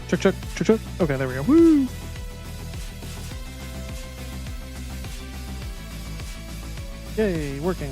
Chuk, chuk, chuk, chuk. Okay, there we go. Woo! Yay, working.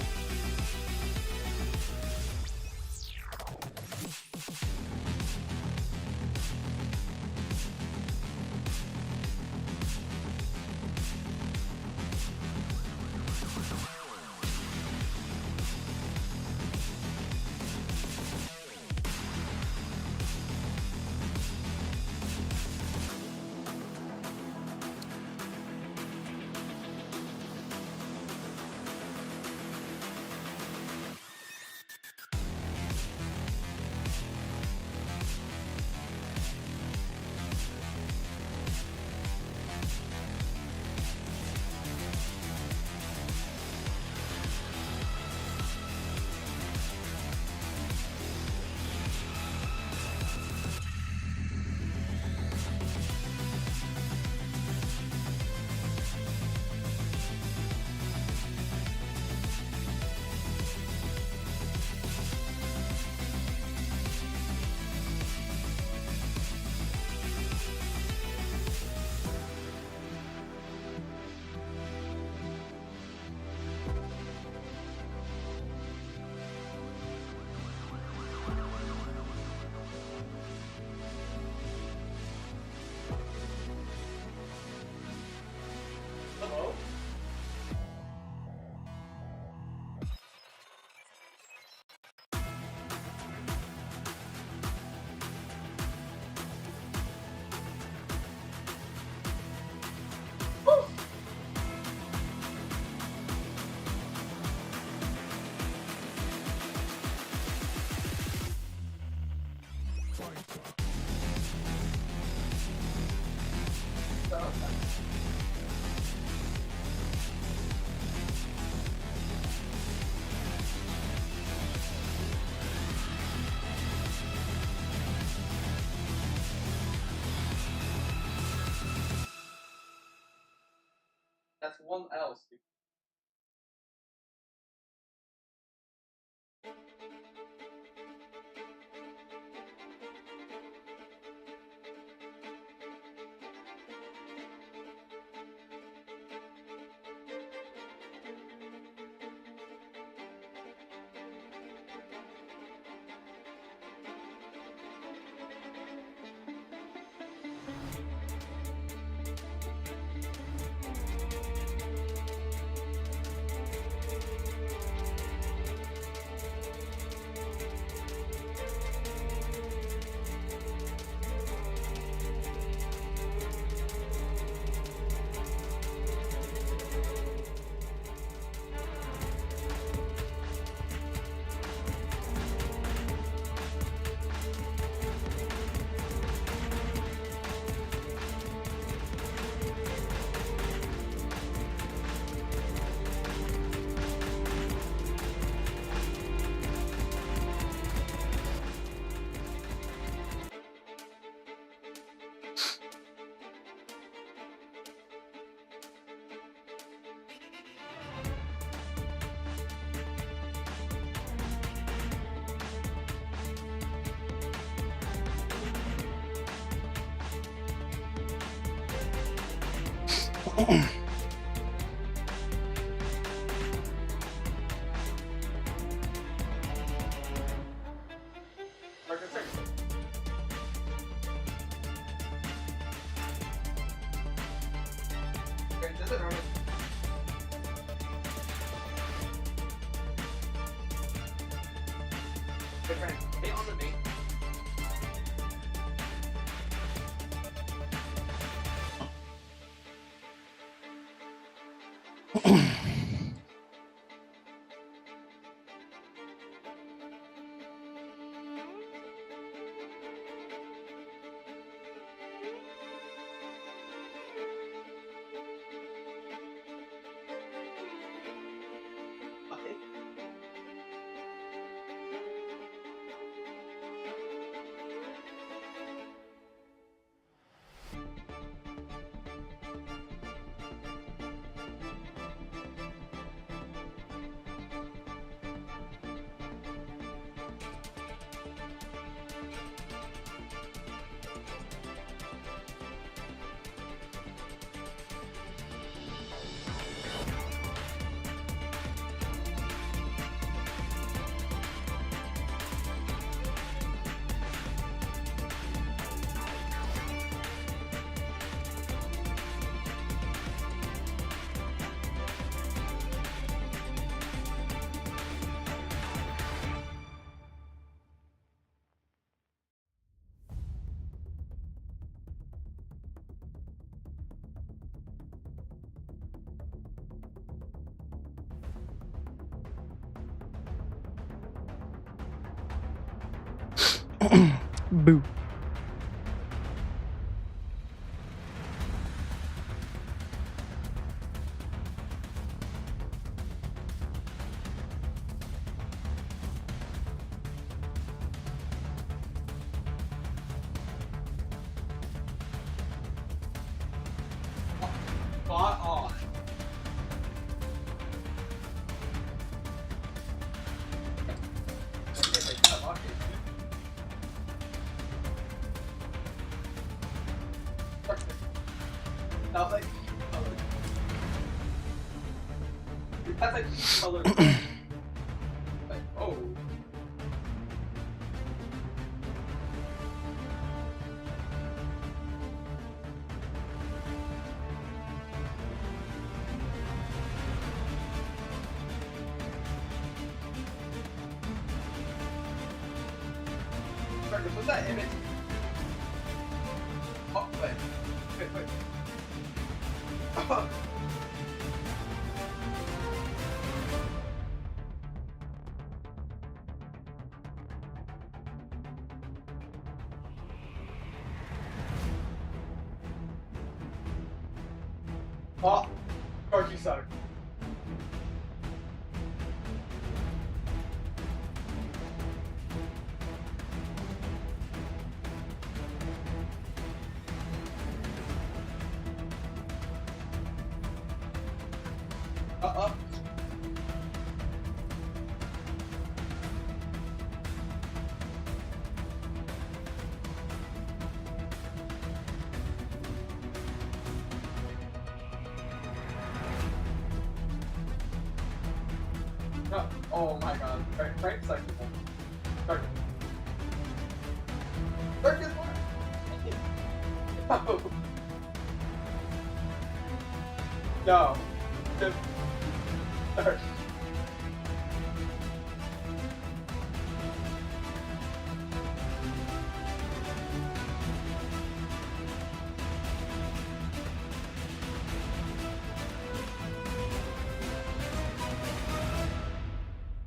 That's one else. Hey, on the main. Boo. Spot on. That's like color. That's like color. Like, oh. Marcus, what's that image? Oh, wait. Wait. Oh, Mark, you suck. Uh-uh. No. Oh my god. Frank's like this one. Darkness. Darkness one! No. Just dark.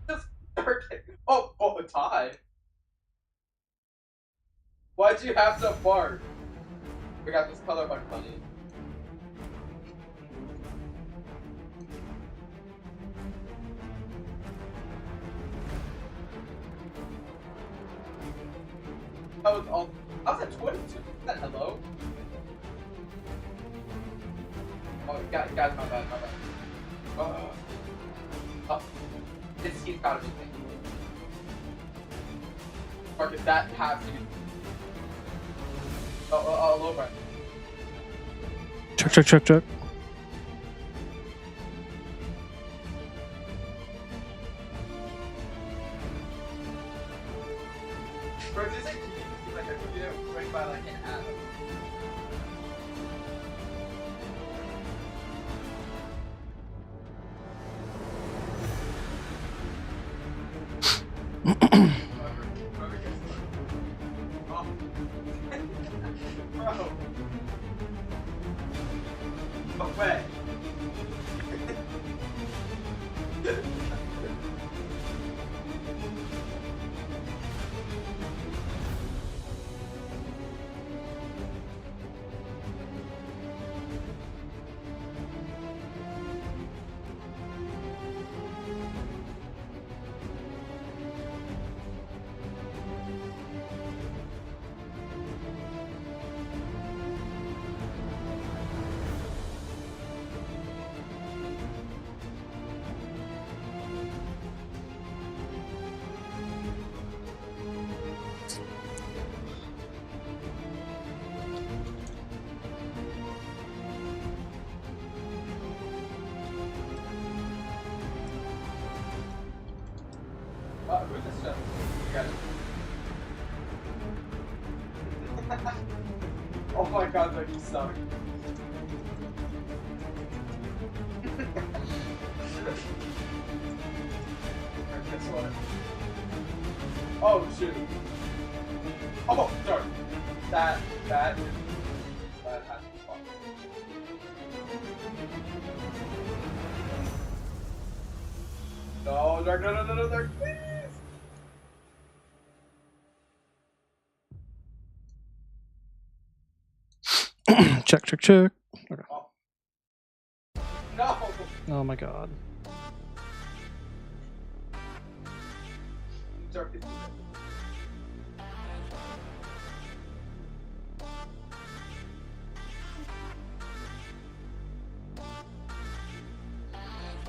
Just dark. Oh, a tie. Why'd you have to fart? We got this color bug funny. I was at 22. Is that hello? Oh, guys, my bad. Oh, he's gotta be thinking. Marcus, that has to be. Low breath. Check. Bro, is this like right by like an atom? Bro. No way. Who's this stuff? You got it. Oh my god, like you suck. Guess what? Oh shoot. Oh, sorry. That has to be fun. No, Dark, no, Dark, please! Check, check, check. Okay. Oh. No! Oh my god. Start 50 minutes.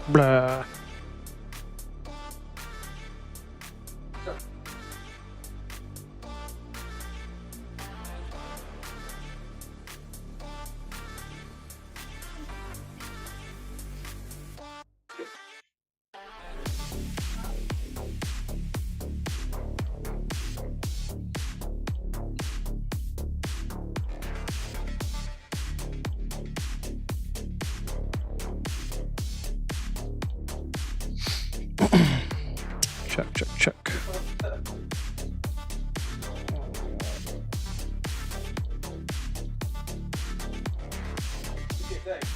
Blah. Start. Check, check, check. Okay, thanks.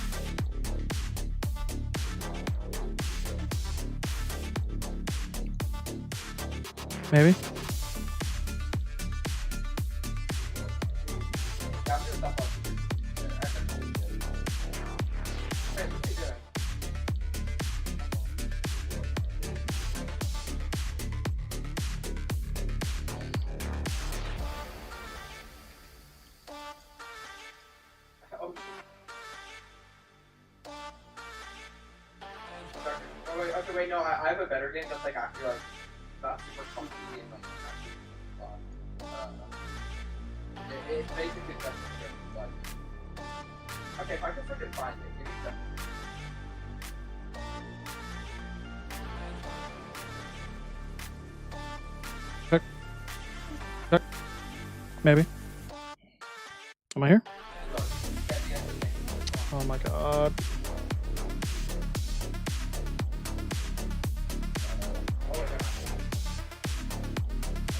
Maybe. Capture stuff up. Hey, what are you doing? Oh, sorry. Oh, wait, okay, wait, no, I have a better game that's like actually like not super comfy and like actually fun. It's basically just a script, but okay, if I can freaking find it, give me a second. Maybe. Am I here? So, get the end of the game. Oh my god. Oh, wait, they're not.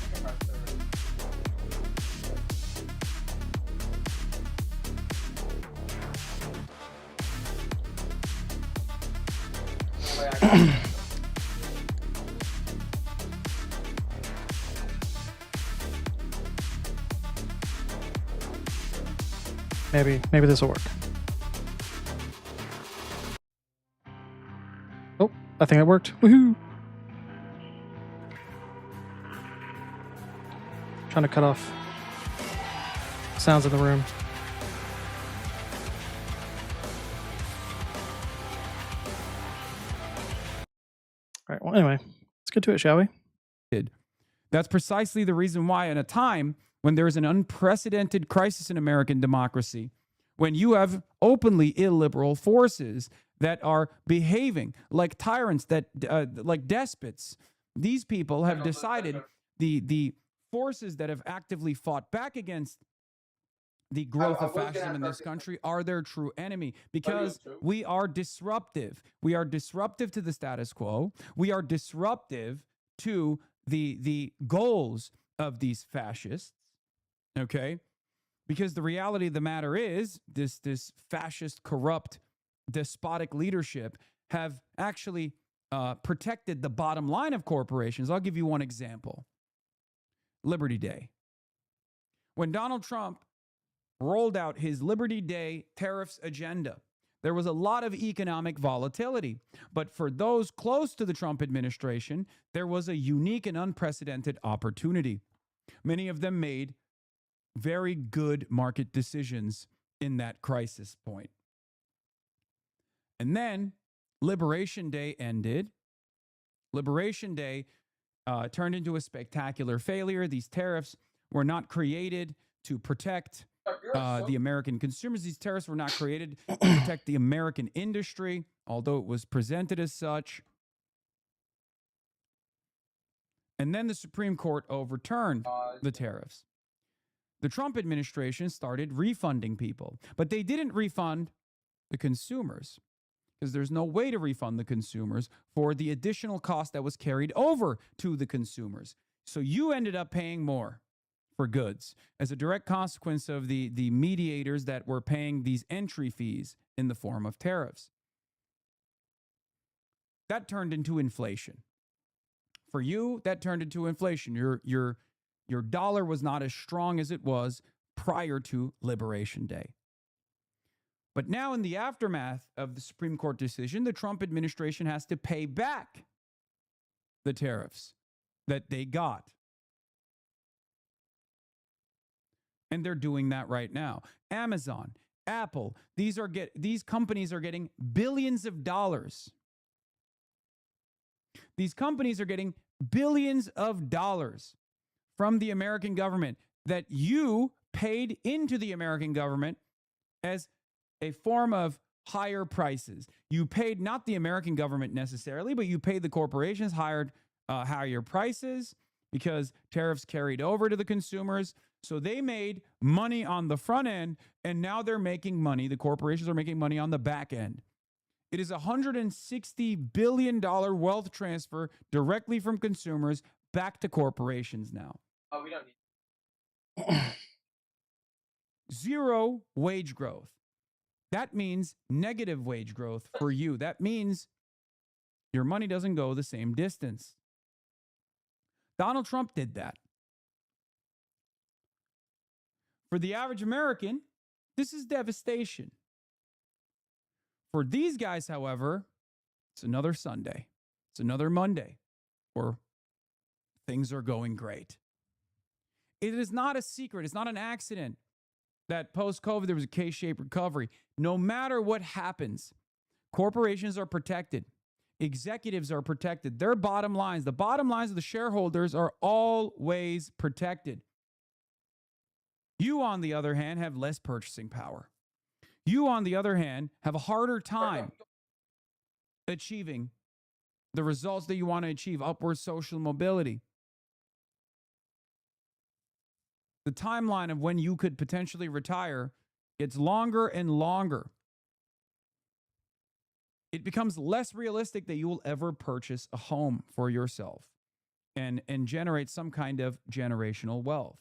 Okay, press the- Oh, wait, I got it. Maybe this will work. Oh, I think it worked. Woohoo! Trying to cut off sounds in the room. All right, well, anyway, let's get to it, shall we? That's precisely the reason why, in a time when there is an unprecedented crisis in American democracy, when you have openly illiberal forces that are behaving like tyrants, that like despots, these people have decided the forces that have actively fought back against the growth I of was gonna fascism in ask this Arthur- country are their true enemy, because true? we are disruptive. We are disruptive to the status quo. We are disruptive to the goals of these fascists. Okay? Because the reality of the matter is this fascist, corrupt, despotic leadership have actually protected the bottom line of corporations. I'll give you one example. Liberty Day. When Donald Trump rolled out his Liberty Day tariffs agenda, there was a lot of economic volatility. But for those close to the Trump administration, there was a unique and unprecedented opportunity. Many of them made very good market decisions in that crisis point. And then Liberation Day ended. Liberation Day turned into a spectacular failure. These tariffs were not created to protect the American consumers. These tariffs were not created to protect the American industry, although it was presented as such. And then the Supreme Court overturned the tariffs. The Trump administration started refunding people, but they didn't refund the consumers, because there's no way to refund the consumers for the additional cost that was carried over to the consumers. So you ended up paying more for goods as a direct consequence of the mediators that were paying these entry fees in the form of tariffs. That turned into inflation. For you, that turned into inflation. Your dollar was not as strong as it was prior to Liberation Day. But now, in the aftermath of the Supreme Court decision, the Trump administration has to pay back the tariffs that they got. And they're doing that right now. Amazon, Apple, these companies are getting billions of dollars. These companies are getting billions of dollars from the American government that you paid into the American government as a form of higher prices. You paid not the American government necessarily, but you paid the corporations higher prices because tariffs carried over to the consumers. So they made money on the front end, and now they're making money. The corporations are making money on the back end. It is a $160 billion wealth transfer directly from consumers back to corporations now. Oh, we don't need. Zero wage growth. That means negative wage growth for you. That means your money doesn't go the same distance. Donald Trump did that. For the average American, this is devastation. For these guys, however, it's another Sunday. It's another Monday where things are going great. It is not a secret. It's not an accident that post-COVID there was a K-shaped recovery. No matter what happens, corporations are protected. Executives are protected. Their bottom lines, the bottom lines of the shareholders are always protected. You, on the other hand, have less purchasing power. You, on the other hand, have a harder time achieving the results that you want to achieve, upward social mobility. The timeline of when you could potentially retire gets longer and longer. It becomes less realistic that you will ever purchase a home for yourself and generate some kind of generational wealth.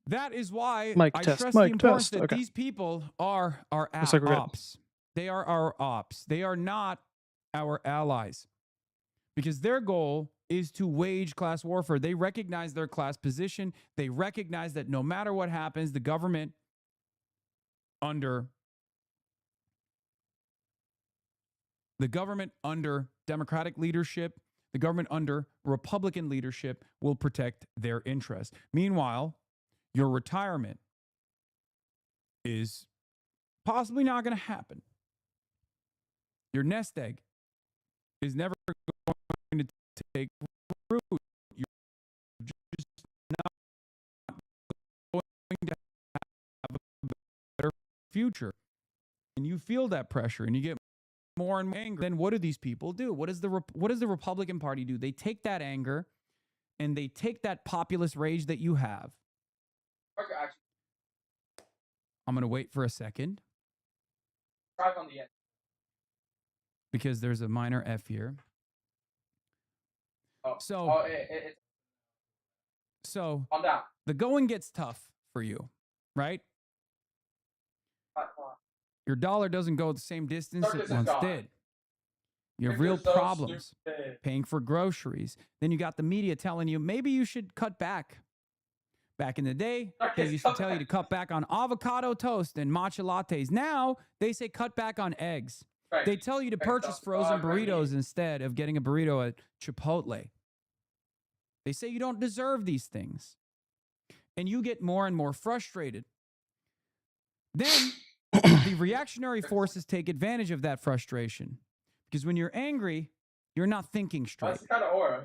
That is why I stress the importance that these people are our ops. They are our ops. They are not our allies. Because their goal is to wage class warfare. They recognize their class position. They recognize that no matter what happens, the government under Democratic leadership, the government under Republican leadership will protect their interests. Meanwhile, your retirement is possibly not going to happen. Your nest egg is never going to take root. You're just not going to have a better future. And you feel that pressure and you get more and more angry. Then what do these people do? What does the Republican Party do? They take that anger and they take that populist rage that you have. I'm going to wait for a second. Drive on the end. Because there's a minor F here. So calm down. The going gets tough for you, right? Your dollar doesn't go the same distance it once did. You have real problems paying for groceries. Then you got the media telling you maybe you should cut back. Back in the day, they used to tell you to cut back on avocado toast and matcha lattes. Now, they say cut back on eggs. Right. They tell you to purchase frozen burritos instead of getting a burrito at Chipotle. They say you don't deserve these things. And you get more and more frustrated. Then the reactionary forces take advantage of that frustration. Because when you're angry, you're not thinking straight. That's the kind of aura.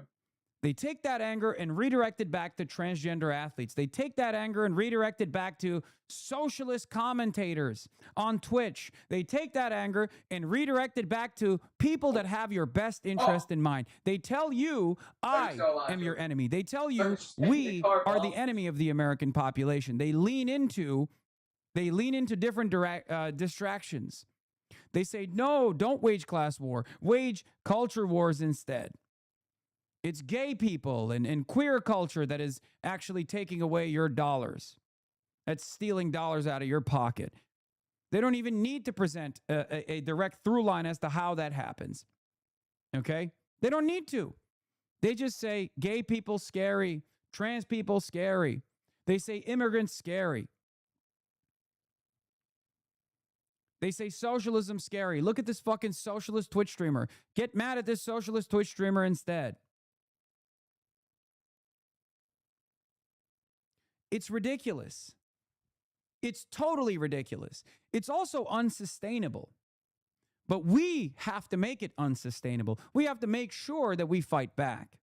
They take that anger and redirect it back to transgender athletes. They take that anger and redirect it back to socialist commentators on Twitch. They take that anger and redirect it back to people that have your best interest in mind. They tell you, I am your enemy. They tell you, we are the enemy of the American population. They lean into different distractions. They say, no, don't wage class war. Wage culture wars instead. It's gay people and queer culture that is actually taking away your dollars. That's stealing dollars out of your pocket. They don't even need to present a direct through line as to how that happens. Okay? They don't need to. They just say gay people scary, trans people scary. They say immigrants scary. They say socialism's scary. Look at this fucking socialist Twitch streamer. Get mad at this socialist Twitch streamer instead. It's ridiculous. It's totally ridiculous. It's also unsustainable. But we have to make it unsustainable. We have to make sure that we fight back.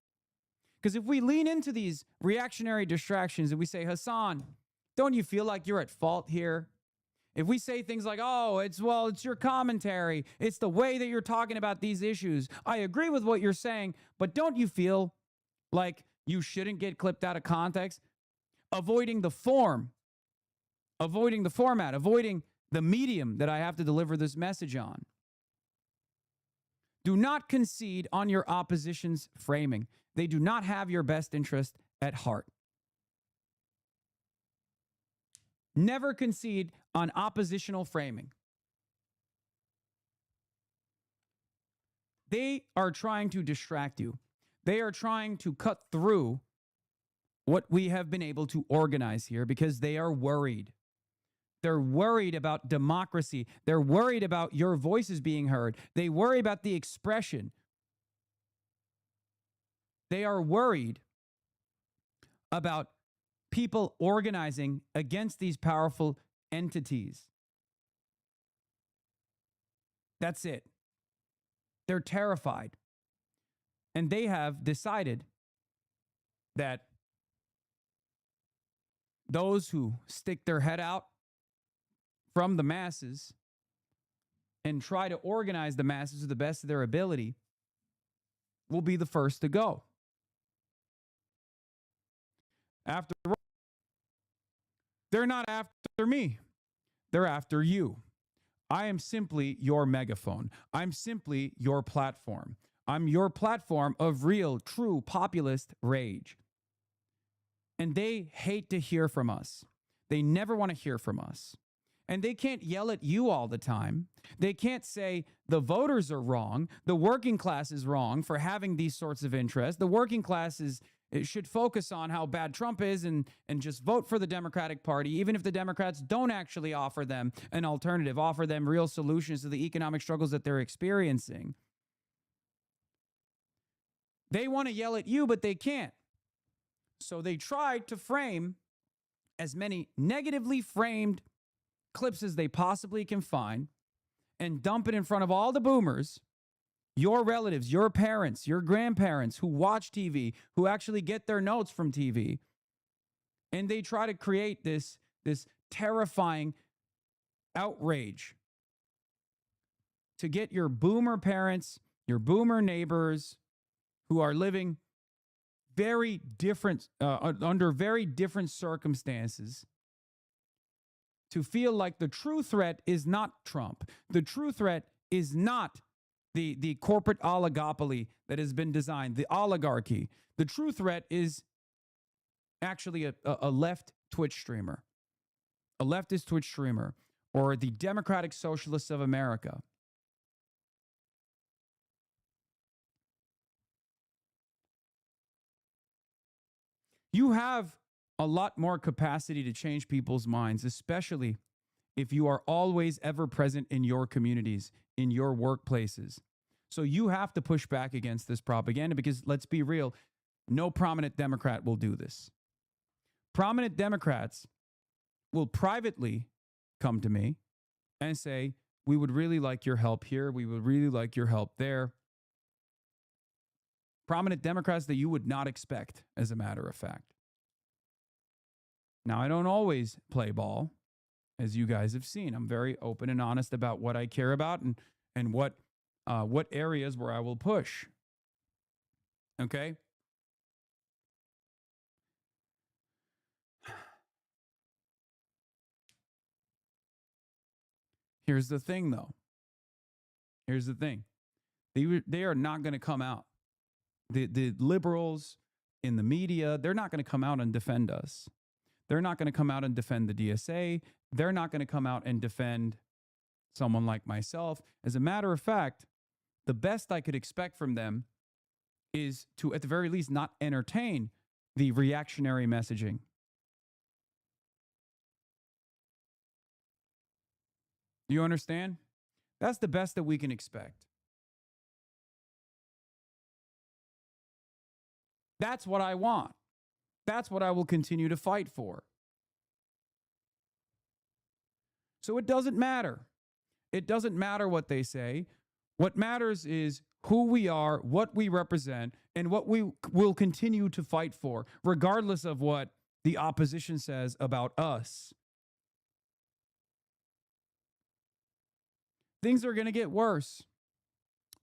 Because if we lean into these reactionary distractions and we say, Hassan, don't you feel like you're at fault here? If we say things like, oh, it's your commentary. It's the way that you're talking about these issues. I agree with what you're saying, but don't you feel like you shouldn't get clipped out of context? Avoiding the form, avoiding the format, avoiding the medium that I have to deliver this message on. Do not concede on your opposition's framing. They do not have your best interest at heart. Never concede on oppositional framing. They are trying to distract you. They are trying to cut through what we have been able to organize here because they are worried. They're worried about democracy. They're worried about your voices being heard. They worry about the expression. They are worried about people organizing against these powerful entities. That's it. They're terrified. And they have decided that those who stick their head out from the masses and try to organize the masses to the best of their ability will be the first to go. After all, they're not after me. They're after you. I am simply your megaphone. I'm simply your platform. I'm your platform of real, true populist rage. And they hate to hear from us. They never want to hear from us. And they can't yell at you all the time. They can't say the voters are wrong. The working class is wrong for having these sorts of interests. The working class it should focus on how bad Trump is and just vote for the Democratic Party, even if the Democrats don't actually offer them an alternative, offer them real solutions to the economic struggles that they're experiencing. They want to yell at you, but they can't. So they try to frame as many negatively framed clips as they possibly can find and dump it in front of all the boomers, your relatives, your parents, your grandparents who watch TV, who actually get their notes from TV. And they try to create this terrifying outrage to get your boomer parents, your boomer neighbors who are living very different, under very different circumstances, to feel like the true threat is not Trump. The true threat is not the corporate oligopoly that has been designed, the oligarchy. The true threat is actually a left Twitch streamer, a leftist Twitch streamer, or the Democratic Socialists of America. You have a lot more capacity to change people's minds, especially if you are always ever present in your communities, in your workplaces. So you have to push back against this propaganda because, let's be real, no prominent Democrat will do this. Prominent Democrats will privately come to me and say, we would really like your help here. We would really like your help there. Prominent Democrats that you would not expect, as a matter of fact. Now, I don't always play ball, as you guys have seen. I'm very open and honest about what I care about and what areas where I will push. Okay? Here's the thing, though. Here's the thing. They are not going to come out. The liberals in the media, they're not going to come out and defend us. They're not going to come out and defend the DSA. They're not going to come out and defend someone like myself. As a matter of fact, the best I could expect from them is to, at the very least, not entertain the reactionary messaging. You understand? That's the best that we can expect. That's what I want. That's what I will continue to fight for. So it doesn't matter. It doesn't matter what they say. What matters is who we are, what we represent, and what we will continue to fight for, regardless of what the opposition says about us. Things are going to get worse.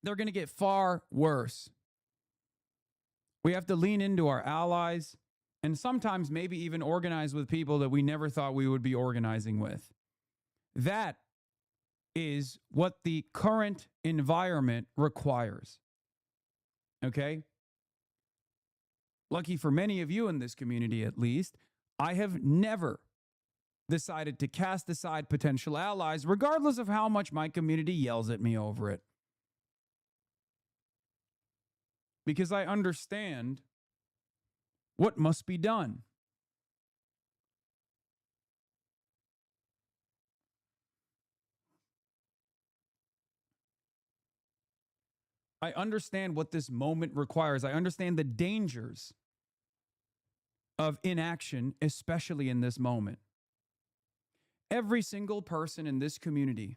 They're going to get far worse. We have to lean into our allies and sometimes maybe even organize with people that we never thought we would be organizing with. That is what the current environment requires. Okay? Lucky for many of you in this community, at least, I have never decided to cast aside potential allies, regardless of how much my community yells at me over it. Because I understand what must be done. I understand what this moment requires. I understand the dangers of inaction, especially in this moment. Every single person in this community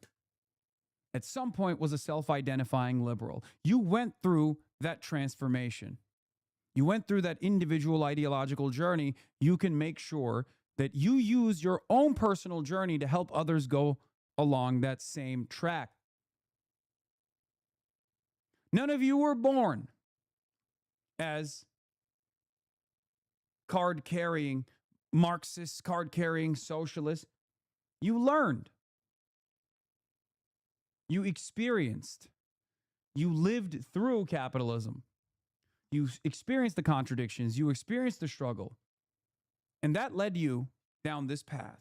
at some point was a self-identifying liberal. You went through that transformation. You went through that individual ideological journey. You can make sure that you use your own personal journey to help others go along that same track. None of you were born as card-carrying Marxists, card-carrying socialists. You learned. You experienced. You lived through capitalism. You experienced the contradictions. You experienced the struggle. And that led you down this path.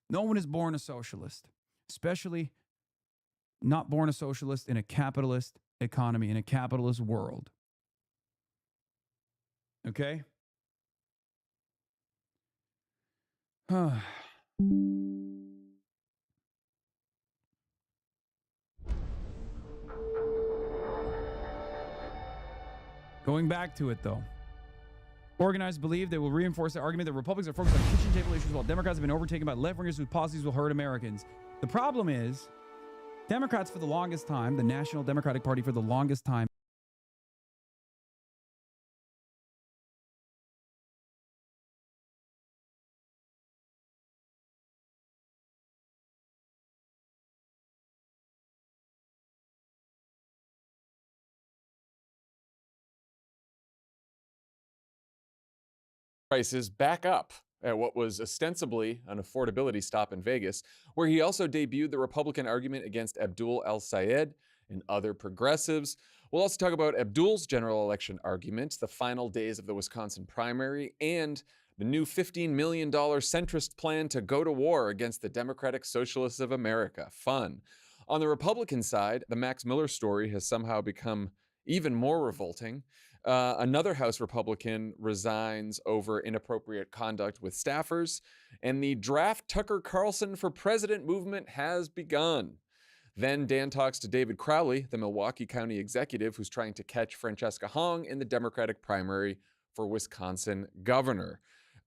No one is born a socialist, especially not born a socialist in a capitalist economy, in a capitalist world. Okay? Going back to it, though. Organizers believe they will reinforce the argument that Republicans are focused on kitchen table issues while Democrats have been overtaken by left-wingers whose policies will hurt Americans. The problem is, Democrats for the longest time, the National Democratic Party for the longest time, prices back up at what was ostensibly an affordability stop in Vegas, where he also debuted the Republican argument against Abdul El-Sayed and other progressives. We'll also talk about Abdul's general election argument, the final days of the Wisconsin primary, and the new $15 million centrist plan to go to war against the Democratic Socialists of America. Fun. On the Republican side, the Max Miller story has somehow become even more revolting. Another House Republican resigns over inappropriate conduct with staffers, and the draft Tucker Carlson for president movement has begun. Then Dan talks to David Crowley, the Milwaukee County executive who's trying to catch Francesca Hong in the Democratic primary for Wisconsin governor.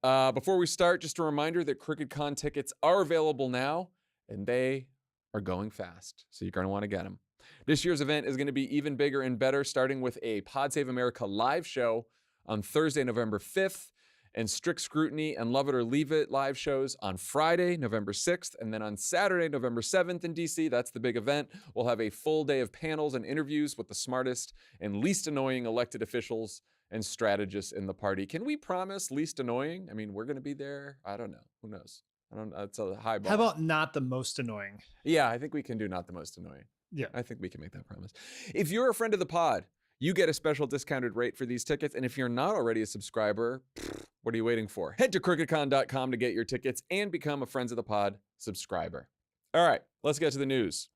Before we start, just a reminder that CrookedCon tickets are available now, and they are going fast, so you're going to want to get them. This year's event is going to be even bigger and better, starting with a Pod Save America live show on Thursday, November 5th, and Strict Scrutiny and Love It or Leave It live shows on Friday, November 6th, and then on Saturday, November 7th in DC. That's the big event. We'll have a full day of panels and interviews with the smartest and least annoying elected officials and strategists in the party. Can we promise least annoying? I mean, we're going to be there. I don't know. Who knows? I don't. It's a high bar. How about not the most annoying? Yeah, I think we can do not the most annoying. Yeah. I think we can make that promise. If you're a friend of the pod, you get a special discounted rate for these tickets. And if you're not already a subscriber, what are you waiting for? Head to crookedcon.com to get your tickets and become a Friends of the Pod subscriber. All right, let's get to the news.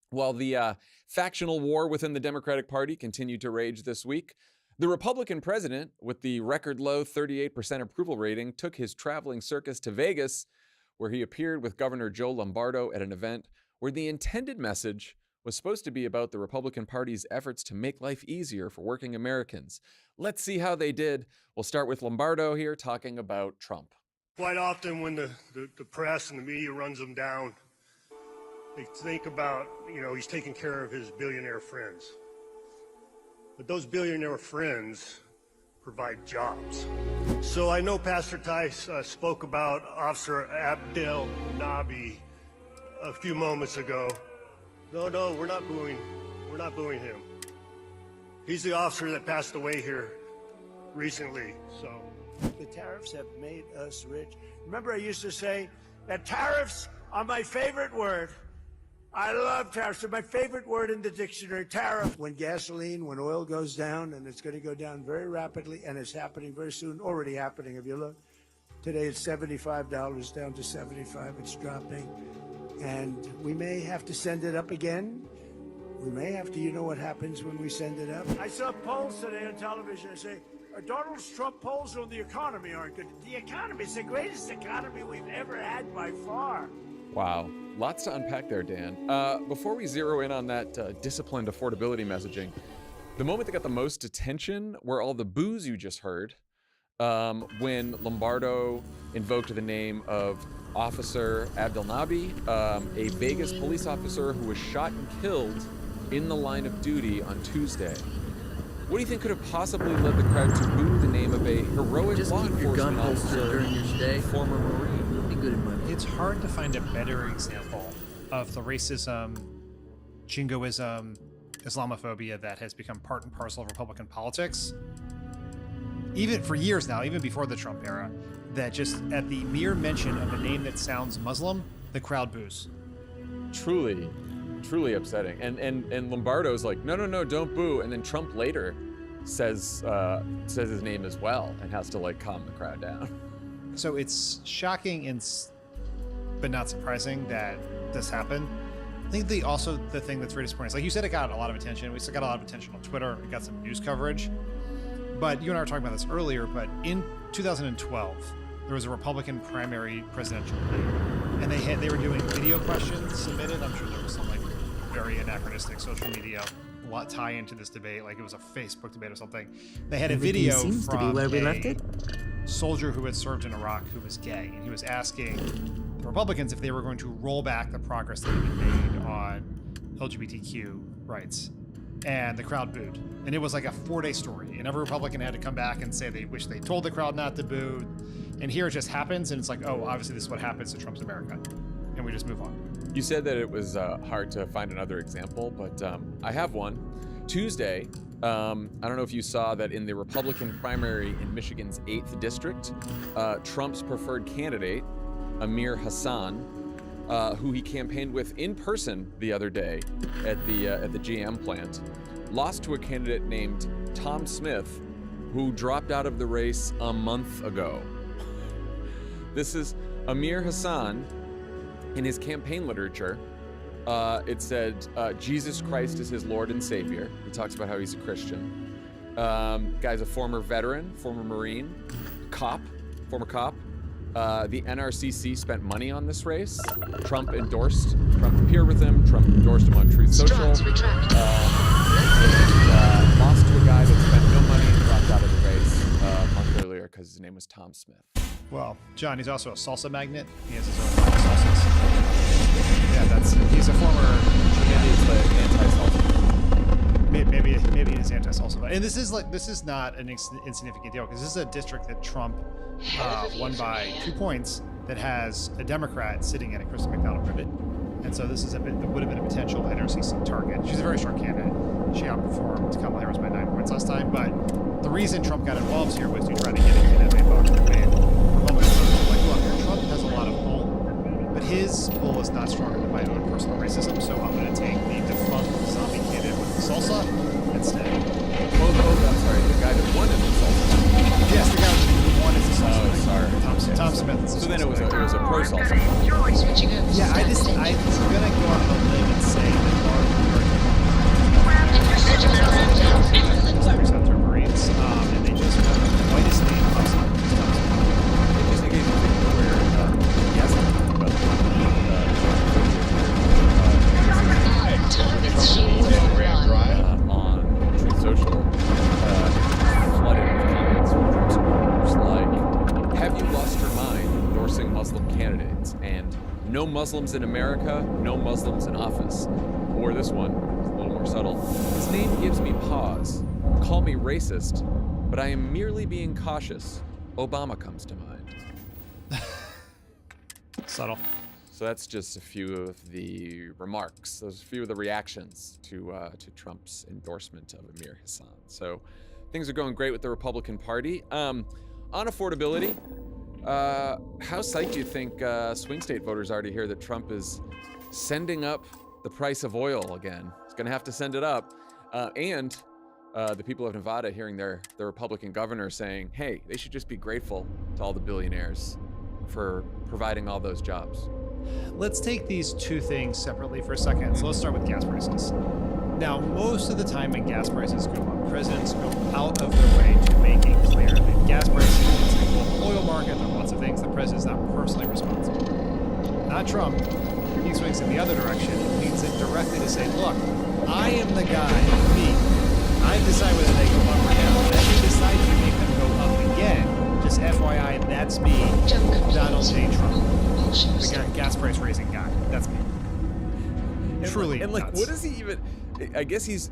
While the factional war within the Democratic Party continued to rage this week, the Republican president, with the record low 38% approval rating, took his traveling circus to Vegas, where he appeared with Governor Joe Lombardo at an event where the intended message was supposed to be about the Republican Party's efforts to make life easier for working Americans. Let's see how they did. We'll start with Lombardo here talking about Trump. Quite often when the press and the media runs him down, they think about, he's taking care of his billionaire friends. But those billionaire friends provide jobs. So I know Pastor Tice spoke about Officer Abdel Nabi a few moments ago. No, we're not booing him. He's the officer that passed away here recently, so. The tariffs have made us rich. Remember I used to say that tariffs are my favorite word. I love tariffs. They're my favorite word in the dictionary, tariff. When oil goes down, and it's going to go down very rapidly, and it's happening very soon, already happening. If you look, today it's $75 down to 75. It's dropping. And we may have to send it up again. We may have to, you know what happens when we send it up? I saw polls today on television that say, Donald Trump polls on the economy aren't good. The economy is the greatest economy we've ever had by far. Wow. Lots to unpack there, Dan. Before we zero in on that disciplined affordability messaging, the moment that got the most attention were all the boos you just heard when Lombardo invoked the name of Officer Abdelnabi, a Vegas police officer who was shot and killed in the line of duty on Tuesday. What do you think could have possibly led the crowd to boo the name of a heroic law enforcement officer, during your stay. former Marine? Be good in my It's hard to find a better example of the racism, jingoism, Islamophobia that has become part and parcel of Republican politics, even for years now, even before the Trump era, that just at the mere mention of a name that sounds Muslim, the crowd boos. Truly upsetting. And Lombardo's like, no, don't boo. And then Trump later says his name as well and has to like calm the crowd down. So it's shocking but not surprising that this happened. I think the thing that's very disappointing is, like you said, it got a lot of attention. We still got a lot of attention on Twitter. It got some news coverage. But you and I were talking about this earlier, but in 2012, there was a Republican primary presidential debate, and they were doing video questions submitted. I'm sure there was some like very anachronistic social media tie into this debate, like it was a Facebook debate or something. They had a video seems to be from where we left a it. soldier who had served in Iraq who was gay, and he was asking the Republicans if they were going to roll back the progress that had been made on LGBTQ rights. And the crowd booed. And it was like a 4-day story. And every Republican had to come back and say they wish they told the crowd not to boo. And here it just happens, and it's like, oh, obviously this is what happens to Trump's America. And we just move on. You said that it was hard to find another example, but I have one. Tuesday, I don't know if you saw that in the Republican primary in Michigan's 8th district, Trump's preferred candidate, Amir Hassan, who he campaigned with in person the other day at the GM plant, lost to a candidate named Tom Smith, who dropped out of the race a month ago. This is Amir Hassan. In his campaign literature, it said Jesus Christ is his Lord and Savior. He talks about how he's a Christian. Guy's a former veteran, former Marine, former cop. The NRCC spent money on this race. Trump appeared with him. Trump endorsed him on Truth Social. Lost to a guy that spent no money and dropped out of the race a month earlier because his name was Tom Smith. Well, John, he's also a salsa magnet. He has his own salsas. Yeah, he's a former. Maybe it's the anti-salsa. Maybe it is anti-salsa. And this is not an insignificant deal, because this is a district that Trump won by 2 points that has a Democrat sitting in it, Kristen McDonald-Rivet. And so this is that would have been a potential NRCC target. She's a very strong candidate. She outperformed Kamala Harris by 9 points last time. But the reason Trump got involved here was to try to get a candidate vote. Republicans like, look, Trump has a lot of pull, but his pull is not stronger than my own personal racism. So I'm going to take the defunct zombie candidate with the salsa instead. Oh, I'm sorry. The guy that won in the salsa. Yes, the guy who won is the salsa. Oh, sorry. Tom Smith. Is the So then it was salsa. a pro salsa. Yeah, I'm gonna go on a limb and say that Marine Marines, and they just have the whitest name possible. It just gave me where he has to talk about the No Muslims in America, no Muslims in office. Or this one, it's a little more subtle. His name gives me pause. Call me racist, but I am merely being cautious. Obama comes to mind. Subtle. So that's just a few of the remarks. Those few of the reactions to Trump's endorsement of Amir Hassan. So things are going great with the Republican Party. On affordability, how psyched do you think swing state voters are to hear that Trump is sending up the price of oil again? He's going to have to send it up. And the people of Nevada hearing their Republican governor saying, hey, they should just be grateful to all the billionaires for providing all those jobs. Let's take these two things separately for a second. So let's start with gas prices. Now, most of the time when gas prices go up, presidents go out of their way to make it clear that gas prices, it's a global oil market, there are lots of things, the president's not personally responsible. Not Trump. He swings in the other direction and leads it directly to say, look, I am the guy, me. I decide whether they go up or down. Then he decides to make them go up again. Just FYI, that's me, Donald J. Trump. The gas price raising guy. That's me. Truly. And like, nuts. what is he even? I guess he's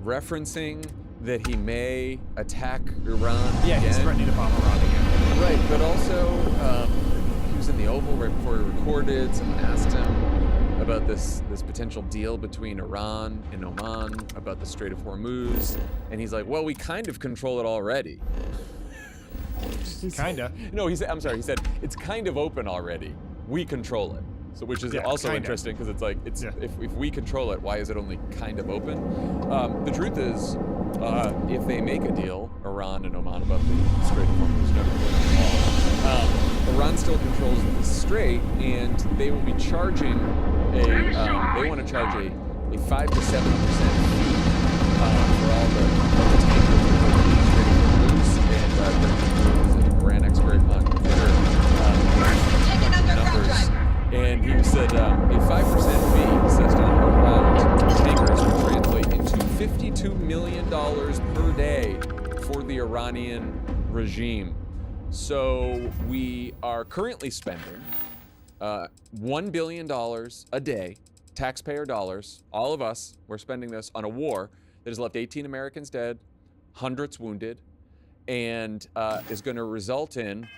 referencing that he may attack Iran. Yeah, again. he's threatening to bomb Iran again. Right, but also he was in the Oval right before he recorded. Someone asked him about this potential deal between Iran and Oman about the Strait of Hormuz, and he's like, "Well, we kind of control it already." Kinda. No, I'm sorry. He said it's kind of open already. We control it. So, which is also kinda. interesting because it's like if we control it, why is it only kind of open? The truth is, if they make a deal, Iran and Oman about the Strait of Hormuz, never going to law. Iran still controls the strait, and they will be charging they want to charge a 5 to 7% fee for all the tankers that go through the Strait of Hormuz. And an Iran expert on Twitter numbers. And he said a 5% fee assessed on outbound tankers would translate into $52 million per day for the Iranian regime. So we are currently spending $1 billion a day, taxpayer dollars, all of us, we're spending this on a war that has left 18 Americans dead, hundreds wounded, and is going to result in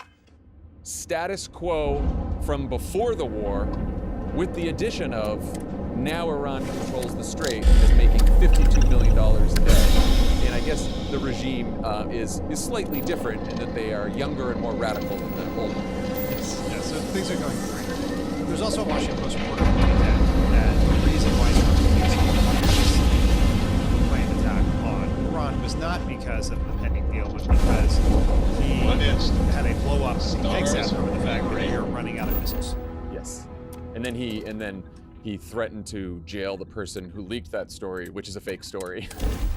status quo from before the war, with the addition of now Iran controls the strait and is making $52 million a day. And I guess the regime is slightly different in that they are younger and more radical than the old. Yes, yeah, so things are going great. There's also a Washington Post reporter pointing that the reason why Trump planned attack on Iran was not because of the pending deal, but because he had a blow up except over the fact that you're running out of missiles. Yes. And then he threatened to jail the person who leaked that story, which is a fake story,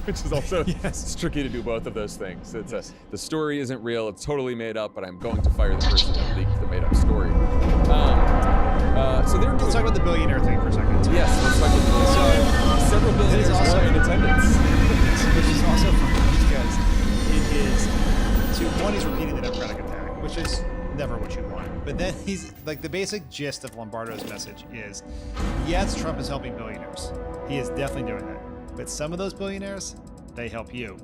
which is also it's tricky to do both of those things. It's the story isn't real, it's totally made up, but I'm going to fire the person that leaked the made up story. So they're Let's talk about the billionaire thing for a second. Yes, let's talk about the so several billionaires also are in attendance. Which is also funny because it is one, he's repeating the Democratic attack, which is never what you want. But then he's like, the basic gist of Lombardo's message is, yes, Trump is helping billionaires. He is definitely doing that. But some of those billionaires, they help you.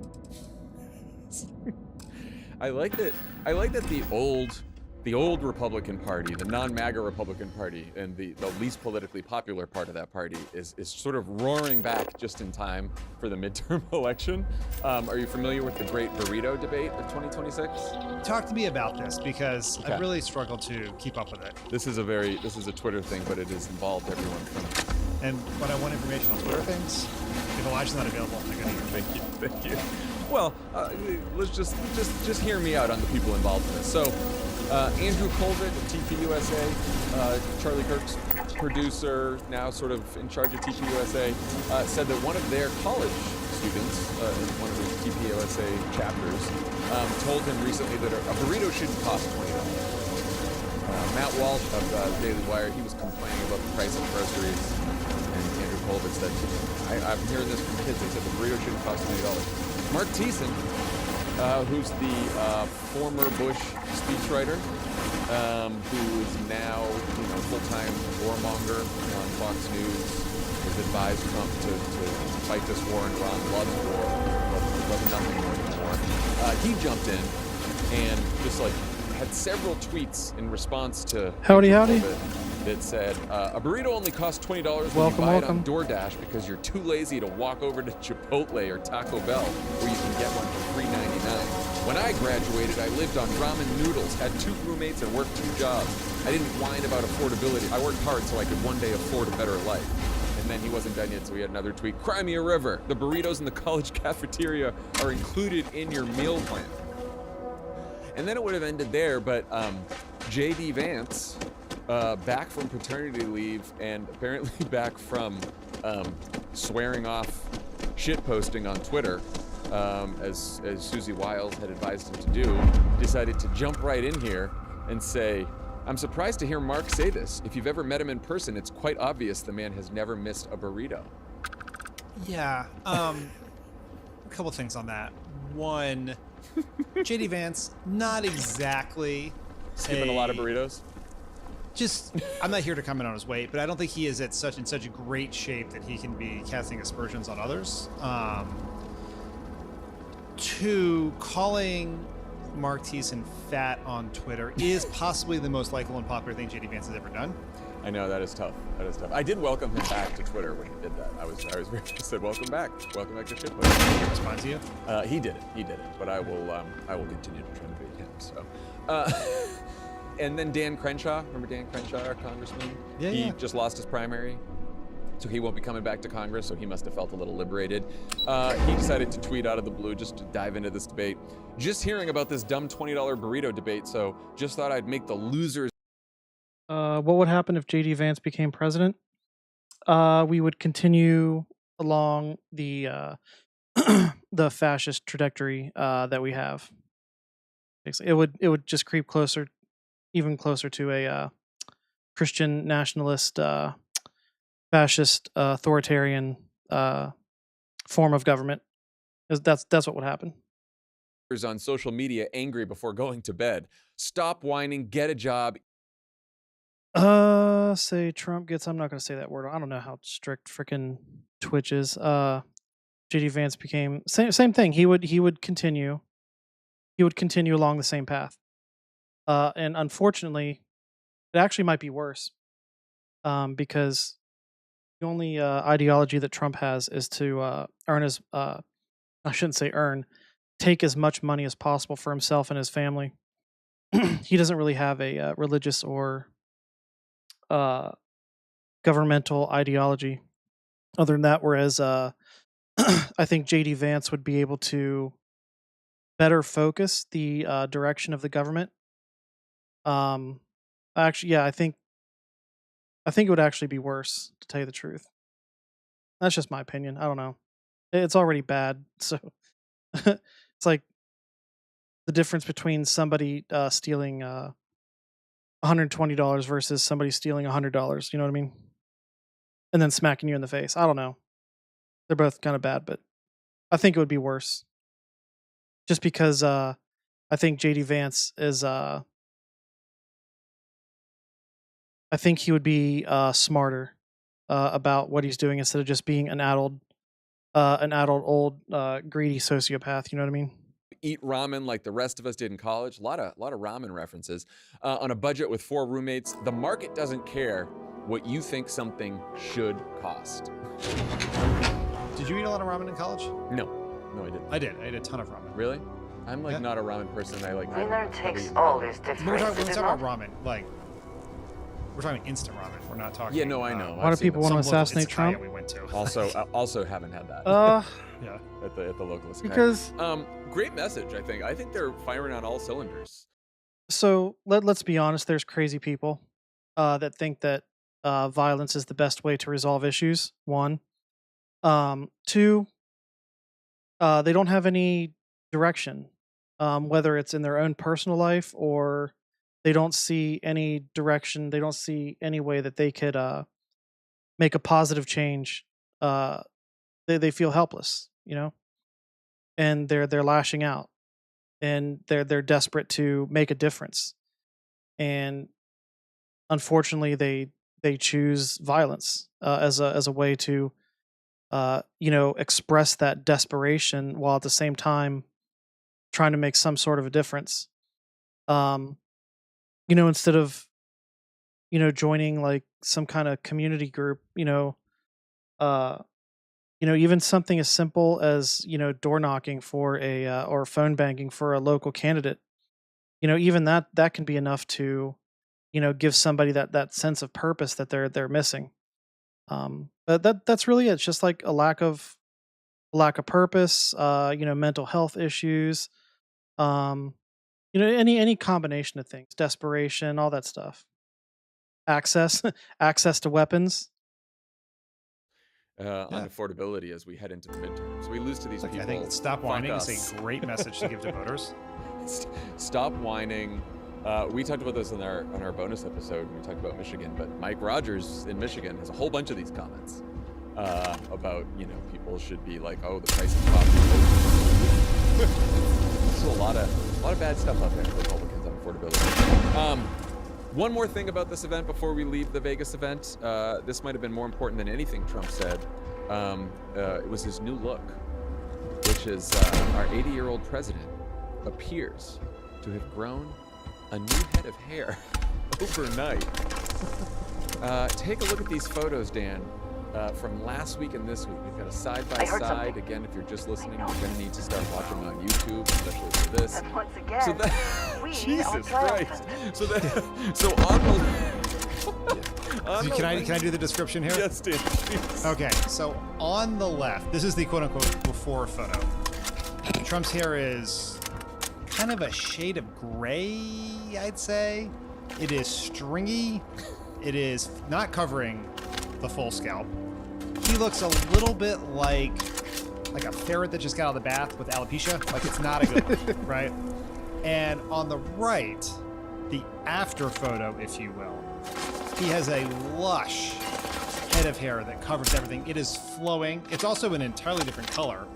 I like that the old Republican Party, the non-MAGA Republican Party, and the least politically popular part of that party is sort of roaring back just in time for the midterm election. Are you familiar with the Great Burrito Debate of 2026? Talk to me about this because Okay. I've really struggled to keep up with it. This is a Twitter thing, but it has involved everyone from. And when I want information on Twitter things, if Elijah's not available, I gotta hear. Thank you. Well, let's just hear me out on the people involved in this. So, Andrew Colvin of TPUSA, Charlie Kirk's producer, now sort of in charge of TPUSA, said that one of their college students in one of his TPUSA chapters told him recently that a burrito shouldn't cost $20. Matt Walsh of Daily Wire, he was complaining about the price of groceries, and Andrew Colvin said, I'm hearing this from kids, they said the burrito shouldn't cost $20. Mark Thiessen, who's the former Bush speechwriter, who is now, full-time warmonger on Fox News, has advised Trump to fight this war in Iran, loves war, loves nothing more than war. He jumped in and just had several tweets in response to Howdy. that said, a burrito only costs $20 when Welcome, you buy it welcome. on DoorDash because you're too lazy to walk over to Chipotle or Taco Bell where you can get one for $3.99. When I graduated, I lived on ramen noodles, had 2 roommates, and worked 2 jobs. I didn't whine about affordability. I worked hard so I could one day afford a better life. And then he wasn't done yet, so he had another tweet. Cry me a river. The burritos in the college cafeteria are included in your meal plan. And then it would have ended there, but J.D. Vance, back from paternity leave and apparently back from swearing off shitposting on Twitter, as Susie Wiles had advised him to do, decided to jump right in here and say, I'm surprised to hear Mark say this. If you've ever met him in person, it's quite obvious the man has never missed a burrito. Yeah. A couple things on that. One, JD Vance, not exactly Skipping a lot of burritos. I'm not here to comment on his weight, but I don't think he is in such a great shape that he can be casting aspersions on others. 2, calling Mark Thiessen fat on Twitter is possibly the most likable and popular thing JD Vance has ever done. I know, that is tough. I did welcome him back to Twitter when he did that. I was very said, welcome back to shitpost. Did he respond to you? He did it. But I will continue to try to beat him. So, and then Dan Crenshaw, remember Dan Crenshaw, our congressman? Yeah, he yeah. just lost his primary, so he won't be coming back to Congress. So he must have felt a little liberated. He decided to tweet out of the blue just to dive into this debate. Just hearing about this dumb $20 burrito debate, so just thought I'd make the losers. What would happen if JD Vance became president? We would continue along the the fascist trajectory that we have. It would just creep closer, even closer to a Christian nationalist, fascist, authoritarian form of government. That's what would happen. On social media angry before going to bed. Stop whining, get a job. Say Trump gets, I'm not going to say that word. I don't know how strict freaking Twitch is. JD Vance became same thing. He would continue along the same path. And unfortunately, it actually might be worse. Because the only ideology that Trump has is to earn his I shouldn't say earn, take as much money as possible for himself and his family. He doesn't really have a religious or governmental ideology other than that, whereas I think JD Vance would be able to better focus the direction of the government. Actually, yeah, I think it would actually be worse, to tell you the truth. That's just my opinion. I don't know. It's already bad, so it's like the difference between somebody stealing $120 versus somebody stealing $100. You know what I mean? And then smacking you in the face. I don't know. They're both kind of bad, but I think it would be worse. Just because I think JD Vance is I think he would be smarter about what he's doing instead of just being an adult old greedy sociopath. You know what I mean? Eat ramen like the rest of us did in college. A lot of ramen references. On a budget with 4 roommates, the market doesn't care what you think something should cost. Did you eat a lot of ramen in college? No, I didn't. I did. I ate a ton of ramen. Really? I'm Yeah. not a ramen person. Winner takes all is When different. we're talking about ramen, we're talking instant ramen. We're not talking. Yeah, no, I know. Why do people want to some local assassinate izakaya Trump? we went to. Also haven't had that Yeah. at the local izakaya. Because great message. I think they're firing on all cylinders. so let's be honest. There's crazy people that think that violence is the best way to resolve issues. 1, 2. They don't have any direction, whether it's in their own personal life or they don't see any direction. They don't see any way that they could make a positive change. They feel helpless, you know, and they're lashing out. and they're desperate to make a difference. And unfortunately, they choose violence as a way to express that desperation while at the same time trying to make some sort of a difference. Um, instead of joining like some kind of community group, uh, even something as simple as door knocking for a or phone banking for a local candidate. Even that can be enough to give somebody that sense of purpose that they're missing. But that's really it. It's just like a lack of purpose. Mental health issues. Um, any combination of things, desperation, all that stuff. Access, access to weapons. On affordability as we head into the midterms. We lose to these Look, people. I think stop Fuck whining us. is a great message to give to voters. Stop whining. We talked about this on our bonus episode when we talked about Michigan, but Mike Rogers in Michigan has a whole bunch of these comments about people should be like, oh, the price of coffee. There's a lot of bad stuff out there for Republicans on affordability. One more thing about this event before we leave the Vegas event. This might have been more important than anything Trump said. It was his new look, which is our 80-year-old president appears to have grown a new head of hair overnight. Take a look at these photos, Dan, from last week and this week. We've got a side-by-side. Again, if you're just listening, you're going to need to start watching on YouTube, especially for this. And once again, So that, we Jesus are Christ. triumphant. So on the... Can I do the description here? Yes, Dan. Please. Okay, so on the left, this is the quote-unquote before photo. Trump's hair is kind of a shade of gray, I'd say. It is stringy. It is not covering the full scalp. He looks a little bit like a ferret that just got out of the bath with alopecia. Like, it's not a good look, right? And on the right, the after photo, if you will, he has a lush head of hair that covers everything. It is flowing. It's also an entirely different color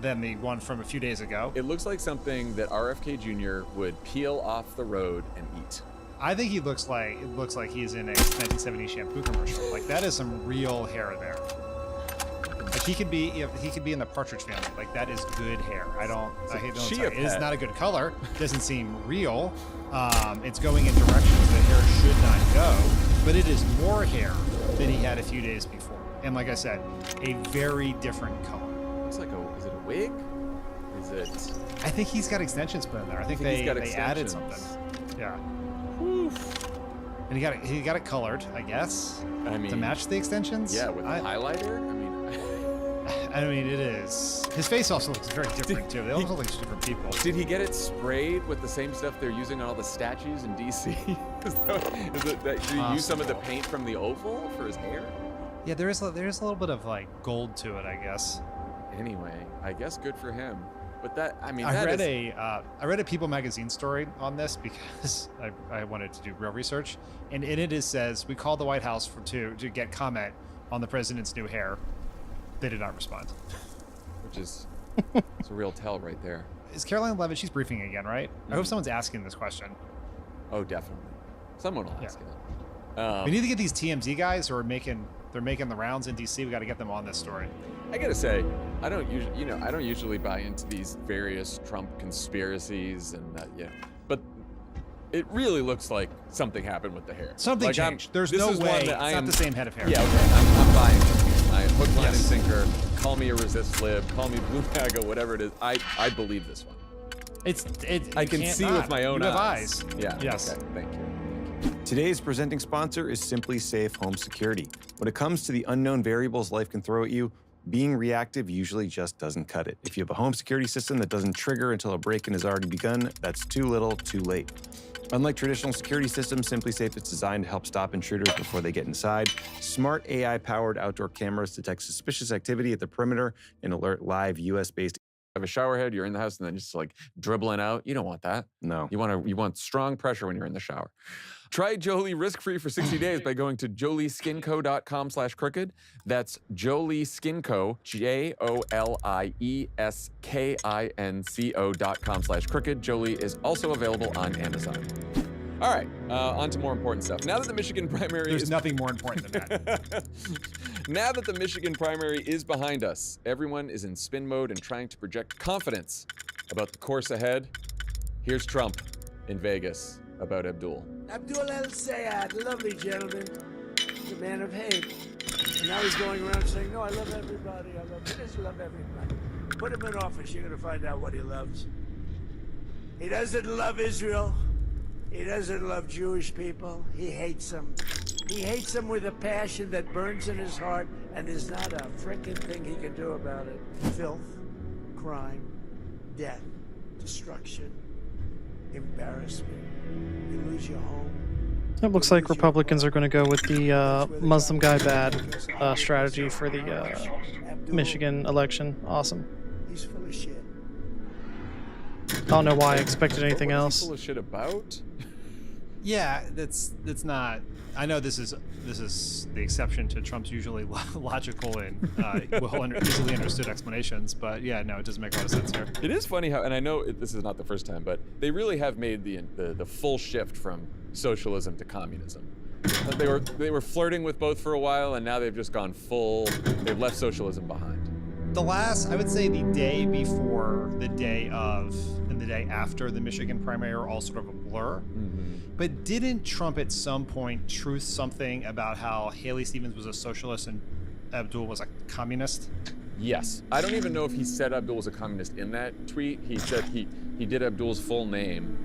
than the one from a few days ago. It looks like something that RFK Jr. would peel off the road and eat. I think it looks like he's in a 1970s shampoo commercial. Like, that is some real hair there. Like, he could be in the Partridge Family. Like, that is good hair. I hate to tell you. It is not a good color. Doesn't seem real. It's going in directions that hair should not go, but it is more hair than he had a few days before. And like I said, a very different color. Looks like is it a wig? Is it? I think he's got extensions put in there. I think he's got they added extensions. something. Yeah. And he got it colored, I guess. I mean, to match the extensions. Yeah, with a highlighter. I mean, it is. His face also looks very different too. They all look like different people. Did he get it sprayed with the same stuff they're using on all the statues in DC? Did he use some of the paint from the Oval for his hair? Yeah, there is a little bit of like gold to it, I guess. Anyway, I guess good for him. But I read a People magazine story on this because I wanted to do real research, and in it says we called the White House to get comment on the president's new hair. They did not respond. Which is it's a real tell right there. Is Caroline Levitt? She's briefing again, right? I hope someone's asking this question. Oh, definitely. Someone will ask it. We need to get these TMZ guys who are making the rounds in DC. We got to get them on this story. I gotta say, I don't usually buy into these various Trump conspiracies and but it really looks like something happened with the hair. Something changed. There's no way it's not the same head of hair. Yeah, okay. I'm buying it. I hook, line, and sinker. Call me a resist lib. Call me blue MAGA, whatever it is. I believe this one. I can see with my own eyes. Yeah. Yes. Okay. Thank you. Today's presenting sponsor is Simply Safe Home Security. When it comes to the unknown variables life can throw at you, being reactive usually just doesn't cut it. If you have a home security system that doesn't trigger until a break-in has already begun, that's too little, too late. Unlike traditional security systems, Simply Safe is designed to help stop intruders before they get inside. Smart AI-powered outdoor cameras detect suspicious activity at the perimeter and alert live US-based. Have a shower head, you're in the house, and then just like dribbling out. You don't want that. No. You want strong pressure when you're in the shower. Try Jolie risk-free for 60 days by going to jolieskinco.com/crooked. That's Jolie Skinco, JOLIESKINCO.com/crooked. Jolie is also available on Amazon. All right, on to more important stuff. Now that the Michigan primary There's nothing more important than that. Now that the Michigan primary is behind us, everyone is in spin mode and trying to project confidence about the course ahead. Here's Trump in Vegas about Abdul. Abdul El-Sayed, lovely gentleman, the man of hate. And now he's going around saying, no, I love everybody. He doesn't love everybody. Put him in office, you're going to find out what he loves. He doesn't love Israel. He doesn't love Jewish people. He hates them. He hates them with a passion that burns in his heart, and there's not a frickin' thing he can do about it. Filth, crime, death, destruction, embarrassment. You lose your home. It looks like Republicans are going to go with the Muslim guy bad strategy for the Michigan election. Awesome. He's full of shit. I don't know why I expected anything What was he else. full of shit about? Yeah, that's not. I know this is the exception to Trump's usually logical and easily understood explanations, but yeah, no, it doesn't make a lot of sense here. It is funny how, and I know this is not the first time, but they really have made the full shift from socialism to communism. They were flirting with both for a while, and now they've just gone full. They've left socialism behind. I would say the day before, the day of, and the day after the Michigan primary are all sort of a blur. But didn't Trump at some point truth something about how Haley Stevens was a socialist and Abdul was a communist? Yes. I don't even know if he said Abdul was a communist in that tweet. He said he did Abdul's full name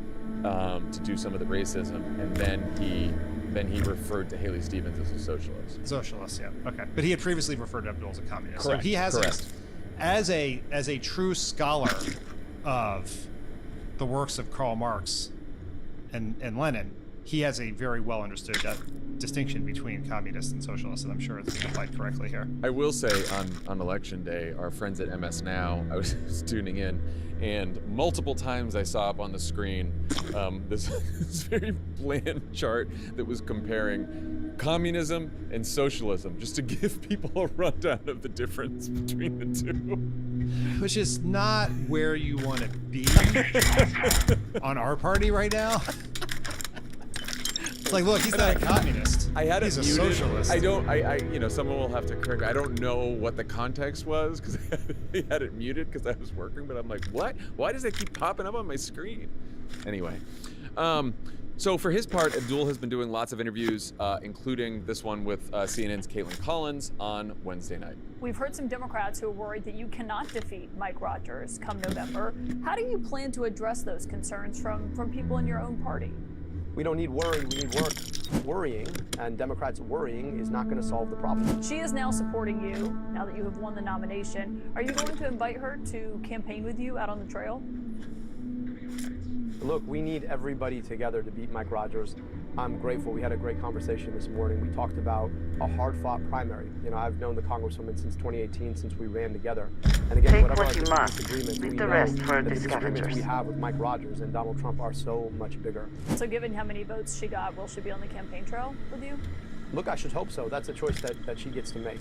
to do some of the racism, and then he referred to Haley Stevens as a socialist. Socialist, yeah. Okay. But he had previously referred to Abdul as a communist. Correct. So he has Correct. as a true scholar of the works of Karl Marx and Lenin, he has a very well understood distinction between communists and socialists, and I'm sure it's applied correctly here. I will say on election day, our friends at MS Now, I was tuning in, and multiple times I saw up on the screen this very bland chart that was comparing communism and socialism, just to give people a rundown of the difference between the two. Which is not where you want to be on our party right now. It's like, look, he's not a communist. I had he's it a muted. socialist. Someone will have to correct. I don't know what the context was because I had it muted because I was working, but I'm like, what? Why does it keep popping up on my screen? Anyway, so for his part, Abdul has been doing lots of interviews, including this one with CNN's Caitlin Collins on Wednesday night. We've heard some Democrats who are worried that you cannot defeat Mike Rogers come November. How do you plan to address those concerns from people in your own party? We don't need worry, we need work. Worrying, and Democrats worrying, is not going to solve the problem. She is now supporting you, now that you have won the nomination. Are you going to invite her to campaign with you out on the trail? Look, we need everybody together to beat Mike Rogers. I'm grateful. We had a great conversation this morning. We talked about a hard-fought primary. You know, I've known the Congresswoman since 2018, since we ran together. And again, Take whatever what you our must. disagreements, we Leave the know rest for that the the disagreements scavengers. we have with Mike Rogers and Donald Trump are so much bigger. So given how many votes she got, will she be on the campaign trail with you? Look, I should hope so. That's a choice that she gets to make.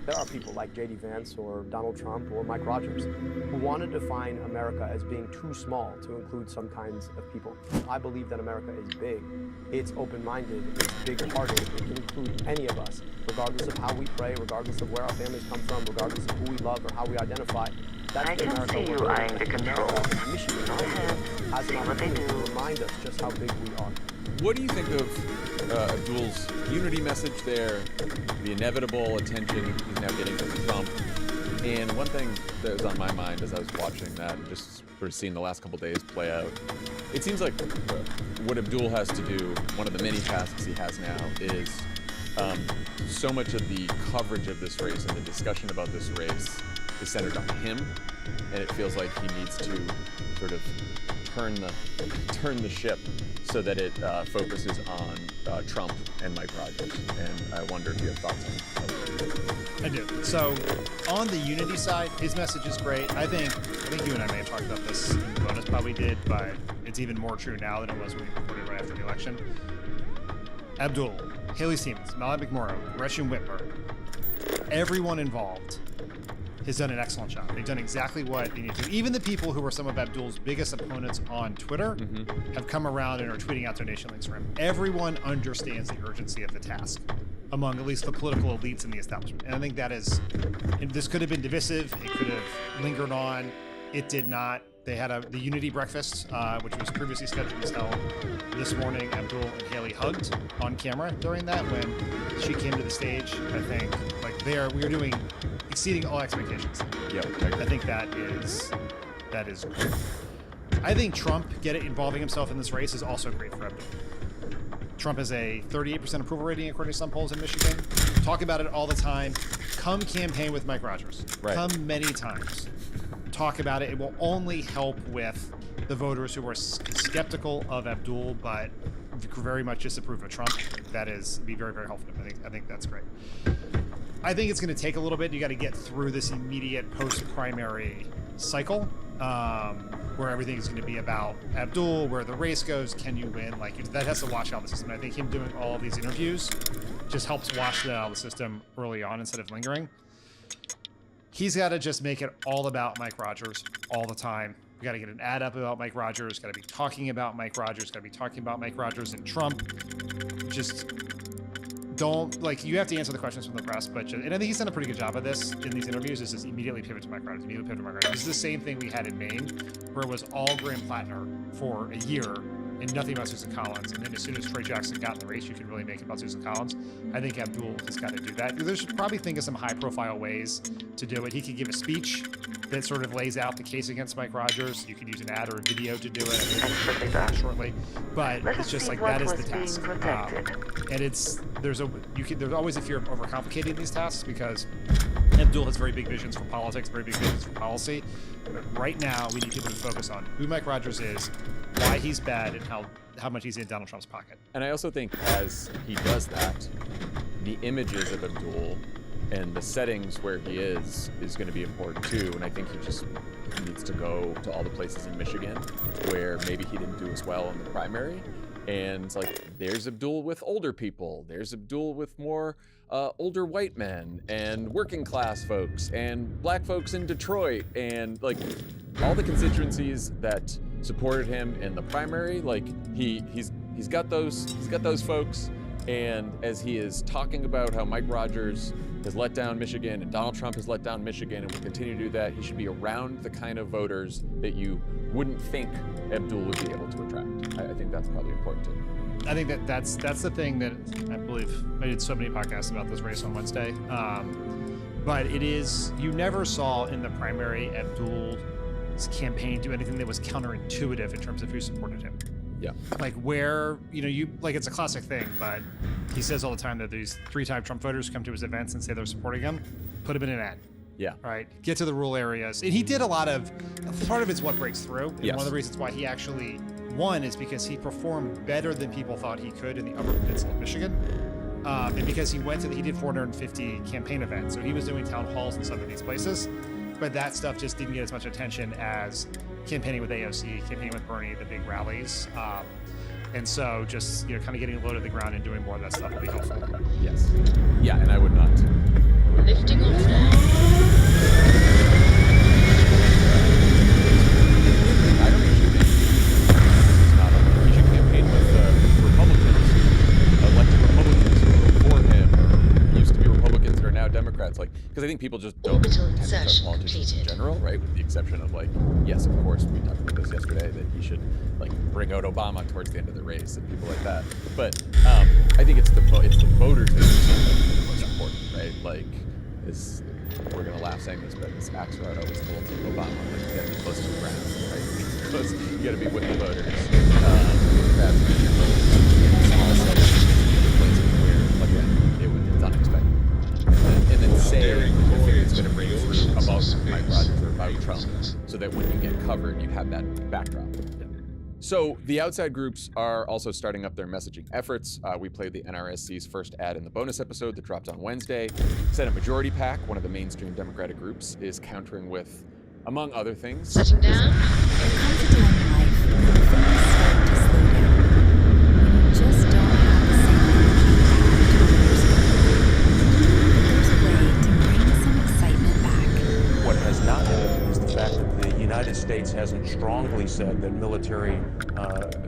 There are people like J.D. Vance or Donald Trump or Mike Rogers who want to define America as being too small to include some kinds of people. I believe that America is big. It's open-minded. It's big-hearted. It can include any of us, regardless of how we pray, regardless of where our families come from, regardless of who we love or how we identify. That's I the can America see we're you building. eyeing the controls. America, Michigan, Go ahead. has See an what they opportunity do. to remind us just how big we are. What do you think of Abdul's unity message there, the inevitable attention he's now getting from Trump? And one thing that was on my mind as I was watching that and just sort of seeing the last couple days play out, it seems like what Abdul has to do, one of the many tasks he has now, is so much of the coverage of this race and the discussion about this race is centered on him, and it feels like he needs to sort of turn the ship so that it focuses on Trump and Mike Rogers. And I wonder if you have thoughts on that. I do. So on the unity side, his message is great. I think you and I may have talked about this, and Bonus probably did, but it's even more true now than it was when we recorded right after the election. Abdul, Haley Stevens, Mallory McMorrow, Gretchen Whitmer, everyone involved has done an excellent job. They've done exactly what they need to. Even the people who were some of Abdul's biggest opponents on Twitter have come around and are tweeting out donation links for him. Everyone understands the urgency of the task among at least the political elites in the establishment. And I think that is, and this could have been divisive. It could have lingered on. It did not. They had the Unity breakfast, which was previously scheduled as held this morning. Abdul and Haley hugged on camera during that when she came to the stage. I think we are doing exceeding all expectations. Yeah, I think that is great. I think Trump involving himself in this race is also great for Abdul. Trump has a 38% approval rating according to some polls in Michigan. Talk about it all the time. Come campaign with Mike Rogers. Right. Come many times. Talk about it. It will only help with the voters who are skeptical of Abdul but very much disapprove of Trump. Be very, very helpful. I think that's great. I think it's going to take a little bit. You got to get through this immediate post-primary cycle where everything is going to be about Abdul, where the race goes, can you win? That has to wash out the system. And I think him doing all of these interviews just helps wash that out of the system early on instead of lingering. He's got to just make it all about Mike Rogers all the time. We got to get an ad up about Mike Rogers. Got to be talking about Mike Rogers. Got to be talking about Mike Rogers and Trump. Just don't, you have to answer the questions from the press, and I think he's done a pretty good job of this in these interviews, is just immediately pivot to Mike Rogers, This is the same thing we had in Maine, where it was all Graham Plattner for a year and nothing about Susan Collins. And then as soon as Troy Jackson got in the race, you could really make it about Susan Collins. I think Abdul has got to do that. There's probably think of some high-profile ways to do it. He could give a speech that sort of lays out the case against Mike Rogers. You could use an ad or a video to do it shortly. But it's just that is the task. And there's always a fear of overcomplicating these tasks because Abdul has very big visions for politics, very big visions for policy. But right now, we need people to focus on who Mike Rogers is, why he's bad, and how much he's in Donald Trump's pocket. And I also think as he does that, the images of Abdul and the settings where he is going to be important too. And I think he just needs to go to all the places in Michigan where maybe he didn't do as well in the primary. And there's Abdul with older people. There's Abdul with more older white men and working class folks and black folks in Detroit and all the constituencies that supported him in the primary. He's got those folks. And as he is talking about how Mike Rogers has let down Michigan and Donald Trump has let down Michigan and will continue to do that, he should be around the kind of voters that you wouldn't think Abdul would be able to attract. I think that's probably important too. I think that's the thing that I believe I did so many podcasts about this race on Wednesday. But it is, you never saw in the primary Abdul's campaign do anything that was counterintuitive in terms of who supported him. Yeah. It's a classic thing, but he says all the time that these 3-time Trump voters come to his events and say they're supporting him. Put him in an ad. Yeah. Right. Get to the rural areas. And he did a lot of, part of it's what breaks through. And yes. One of the reasons why he actually won is because he performed better than people thought he could in the Upper Peninsula of Michigan. And because he did 450 campaign events. So he was doing town halls in some of these places. But that stuff just didn't get as much attention as campaigning with AOC, campaigning with Bernie, the big rallies. And so just, kind of getting low to the ground and doing more of that stuff will be helpful. Yes. Yeah, and I would not. Lifting off now. I don't think he should campaign with Republicans, elected Republicans for him, or used to be Republicans that are now Democrats. Because I think people just don't tend to trust politicians in general, right? With the exception of yes, of course, we talked about this yesterday, that he should bring out Obama towards the end of the race and people like that. But I think it's the voters that are most important, right? We're gonna laugh saying this, but this Axelrod always told Obama, you gotta be close to the ground, right? You gotta be with the voters. That's also the place where, again, it's unexpected. And then say the thing that's gonna bring through about Mike Rogers or about Trump, so that when you get covered, you have that backdrop. So the outside groups are also starting up their messaging efforts. We played the NRSC's first ad in the bonus episode that dropped on Wednesday. Senate Majority PAC, one of the mainstream Democratic groups, is countering with, among other things, sitting down. There comes a time in life when things start to slow down. When you just don't have the same hasn't strongly said that military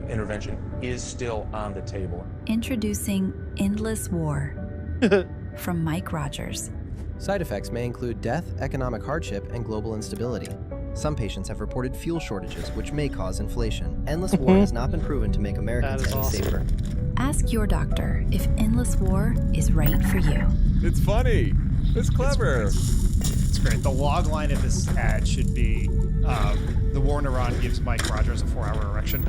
intervention is still on the table. Introducing Endless War from Mike Rogers. Side effects may include death, economic hardship, and global instability. Some patients have reported fuel shortages, which may cause inflation. Endless War has not been proven to make Americans any safer. Ask your doctor if Endless War is right for you. It's funny. It's clever. It's great. The log line of this ad should be the war in Iran gives Mike Rogers a 4-hour erection.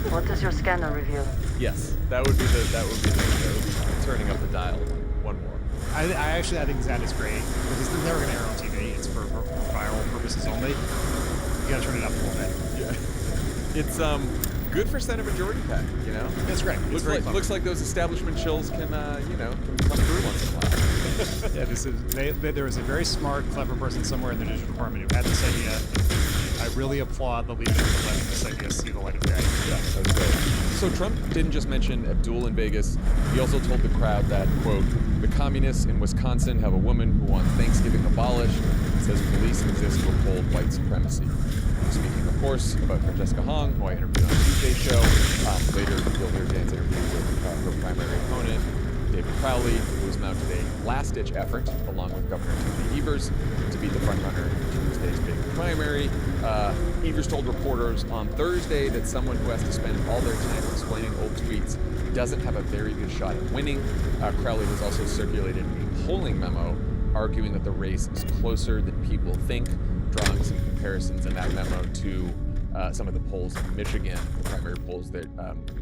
What does your scanner reveal? Yes, that would be turning up the dial one more. I think that is great because they're never going to air on TV. It's for viral purposes only. You got to turn it up a little bit. Yeah, it's good for Senate Majority PAC. You know, it's great. It's looks like those establishment chills can come through once in a while. Yeah, there was a very smart, clever person somewhere in the digital department who had this idea. I really applaud the leadership for letting this idea see the light of day. Yeah, that's great. So Trump didn't just mention Abdul in Vegas. He also told the crowd that, quote, the communists in Wisconsin have a woman who wants Thanksgiving abolished and says police exist to uphold white supremacy. Speaking, of course, about Francesca Hong, who I interviewed on Tuesday's show. Later, you'll hear Dan's interview with her primary opponent, David Crowley, who has mounted a last-ditch effort, along with Governor Timothy Evers, to beat the frontrunner in Tuesday's big primary. Evers told reporters on Thursday that someone who has to spend all their time explaining old tweets doesn't have a very good shot at winning. Crowley has also circulated a polling memo arguing that the race is closer than people think, drawing some comparisons in that memo to some of the polls in Michigan, the primary polls that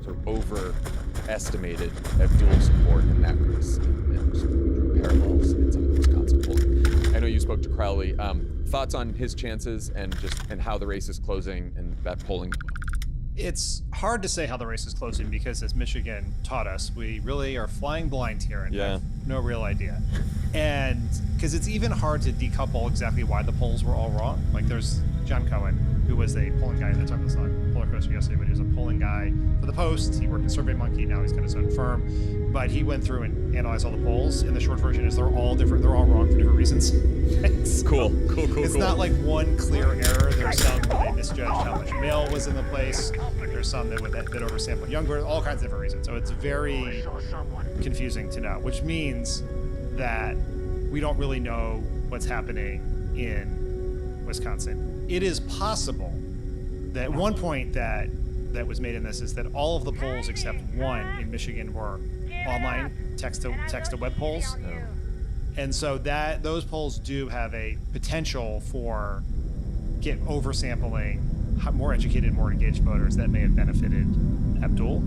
sort of overestimated Abdul's support in that race, and drew parallels in some of the Wisconsin polling. I know you spoke to Crowley. Thoughts on his chances and how the race is closing and that polling? It's hard to say how the race is closing because, as Michigan taught us, we really are flying blind here and have no real idea. And because it's even hard to decouple exactly why the polls were all wrong. Like there's John Cohen, who was a polling guy that took this on Polar Coaster yesterday, but he was a polling guy for the Post. He worked at SurveyMonkey, now he's got his own firm. But he went through and analyzed all the polls, and the short version is they're all different. They're all wrong for different reasons. Cool. It's not like one clear error. There's some that they misjudged how much mail was in the place. There's some that oversampled younger, all kinds of different reasons. So it's very confusing to know, which means that we don't really know what's happening in Wisconsin. It is possible that one point that was made in this is that all of the polls except one in Michigan were online text to web polls. And so that those polls do have a potential for oversampling more educated, more engaged voters that may have benefited Abdul.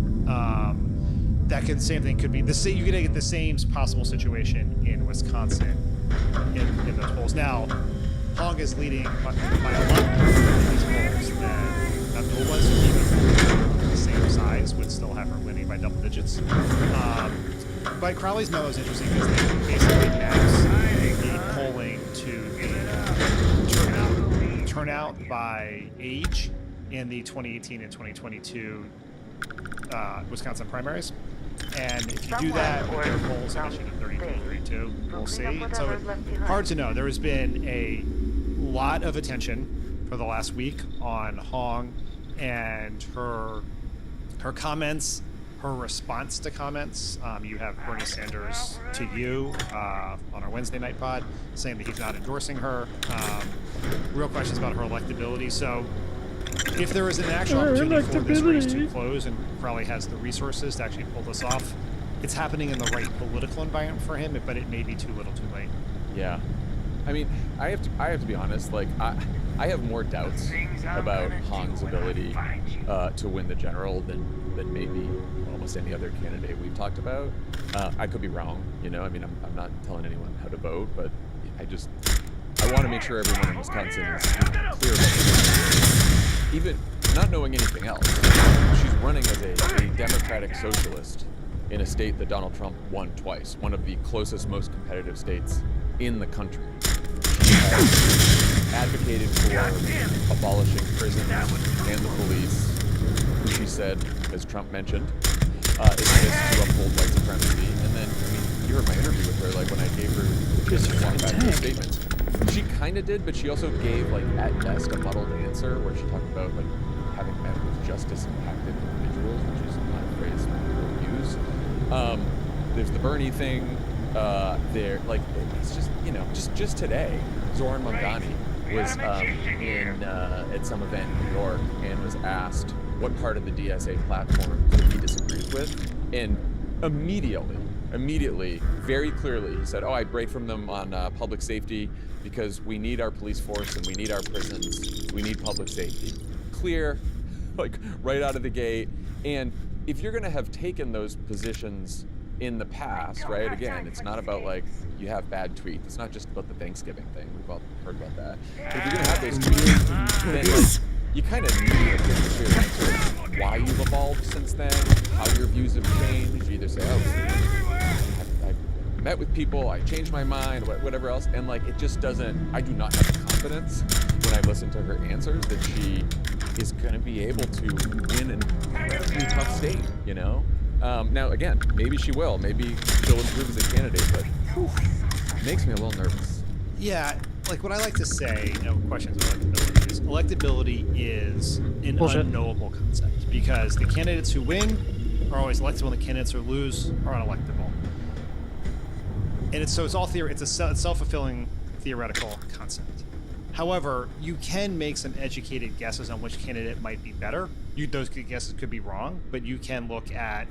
Same thing could be you could get the same possible situation in Wisconsin in those polls. Now, Hong is leading by a lot more in these polls than Abdul was. Even the same size would still have her winning by double digits. But Crowley's memo is interesting because they basically maps the polling to the turnout by age in the 2018 and 2022 Wisconsin primaries. And if you do that with their polls, I guess you get 33-32, we'll see. So it's hard to know. There has been a lot of attention for the last week on Hong and her comments, her response to comments. You have Bernie Sanders to you on our Wednesday night pod saying that he's not endorsing her. Real questions about her electability. So if there is an actual opportunity for this race to close and Crowley has the resources to actually pull this off, it's happening in the right political environment for him, but it may be too little too late. Yeah. I mean, I have to be honest, like I have more doubts about Hong's ability to win the general than maybe almost any other candidate we've talked about. I could be wrong, you know. I mean, I'm not telling anyone how to vote, but I want to make sure everyone in Wisconsin is clear about it. Even not knowing anything else, she's running as a Democratic socialist in a state that Donald Trump won twice, one of the closest, most competitive states in the country. She has advocated for abolishing prisons and the police, who she said, as Trump mentioned, exists to uphold white supremacy. And then, I mean, you heard my interview with her, like when I gave her the chance to walk back her statements. She kind of did, but she also gave, like, at best, a muddled answer where she talked about, like, having met with justice-impacted individuals, which is not a phrase people use. There's the Bernie thing. There, like, it's just, you know, just today, Zoran Mamdani was at some event in New York and was asked what part of the DSA platform he disagrees with, and immediately, very clearly, he said, "Oh, I break from them on public safety because we need our police force and we need our prisons. We need public safety." Clear, like, right out of the gate. And if you're gonna have taken those positions in the past, right? Again, it's not about, like, you have bad tweets. It's not just about the Thanksgiving thing. We've all heard about that. But if you're gonna have those tweets, then, like, you kind of need a pretty clear answer of why you've evolved since then, how your views have changed. You either say, "Oh, I met with people, I changed my mind," whatever else. And, like, it just doesn't. I do not have the confidence when I listen to her answers that she is gonna be able to win in a pretty tough state, you know? Now, again, maybe she will. Maybe she'll improve as a candidate, but it makes me a little nervous. Yeah, like what I like to say, you know, questions of electability is electability is an Bullshit. unknowable concept because the candidates who win are always electable and the candidates who lose are unelectable. And it's all theory. It's a self-fulfilling theoretical concept. However, you can make some educated guesses on which candidate might be better. Those guesses could be wrong, but you can look at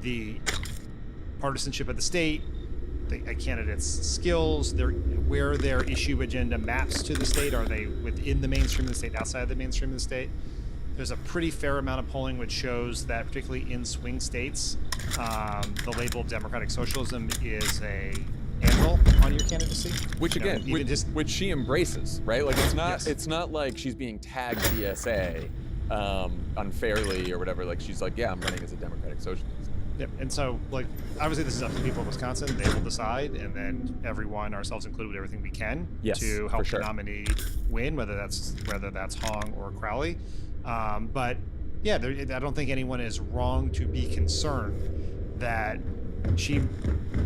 the partisanship of the state, a candidate's skills, where their issue agenda maps to the state. Are they within the mainstream of the state, outside of the mainstream of the state? There's a pretty fair amount of polling which shows that, particularly in swing states, the label of democratic socialism is a handle on your candidacy. Which, again, which she embraces, right? Like, it's not Yes. it's not like she's being tagged DSA unfairly or whatever. Like, she's like, yeah, I'm running as a democratic socialist. Yep. And so, like, obviously this is up to the people of Wisconsin. They will decide, and then everyone, ourselves included, will do everything we can Yes, to for help sure. the nominee win, whether that's Hong or Crowley. But yeah, I don't think anyone is wrong to be concerned that she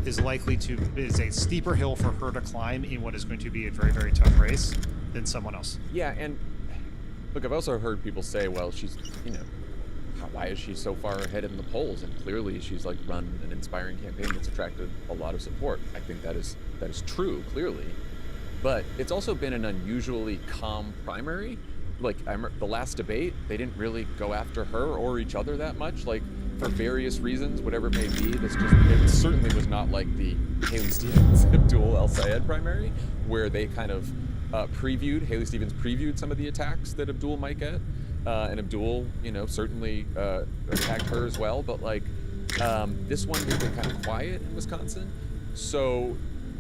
is a steeper hill for her to climb in what is going to be a very, very tough race than someone else. Yeah, and look, I've also heard people say, well, she's, you know, why is she so far ahead in the polls? And clearly she's, like, run an inspiring campaign that's attracted a lot of support. I think that is true, clearly. But it's also been an unusually calm primary. Like, I remember the last debate, they didn't really go after her or each other that much, like, for various reasons, whatever it may be. It certainly was not like the Haley Stevens Abdul El Sayed primary, where they kind of Haley Stevens previewed some of the attacks that Abdul might get. And Abdul, you know, certainly attacked her as well. But, like, this one has been kind of quiet in Wisconsin. So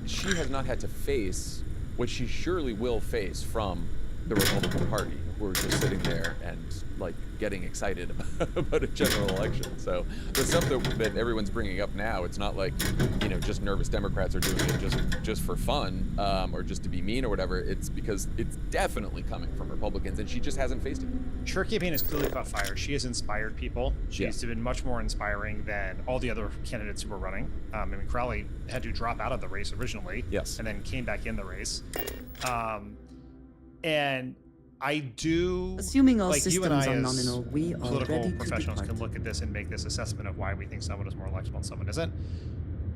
she has not had to face what she surely will face from the Republican Party, who are just sitting there and, like, getting excited about a general election. So the stuff that everyone's bringing up now, it's not like, you know, just nervous Democrats are doing it just for fun or just to be mean or whatever. It's because it's definitely coming from Republicans, and she just hasn't faced it. Her campaign has clearly caught fire. She has inspired people. She's been much more inspiring than all the other candidates who were running. I mean, Crowley had to drop out of the race originally, and then came back in the race. And I do, assuming all like, you and I, systems are as nominal, we are political ready to professionals, depart. can look at this and make this assessment of why we think someone is more electable and someone isn't.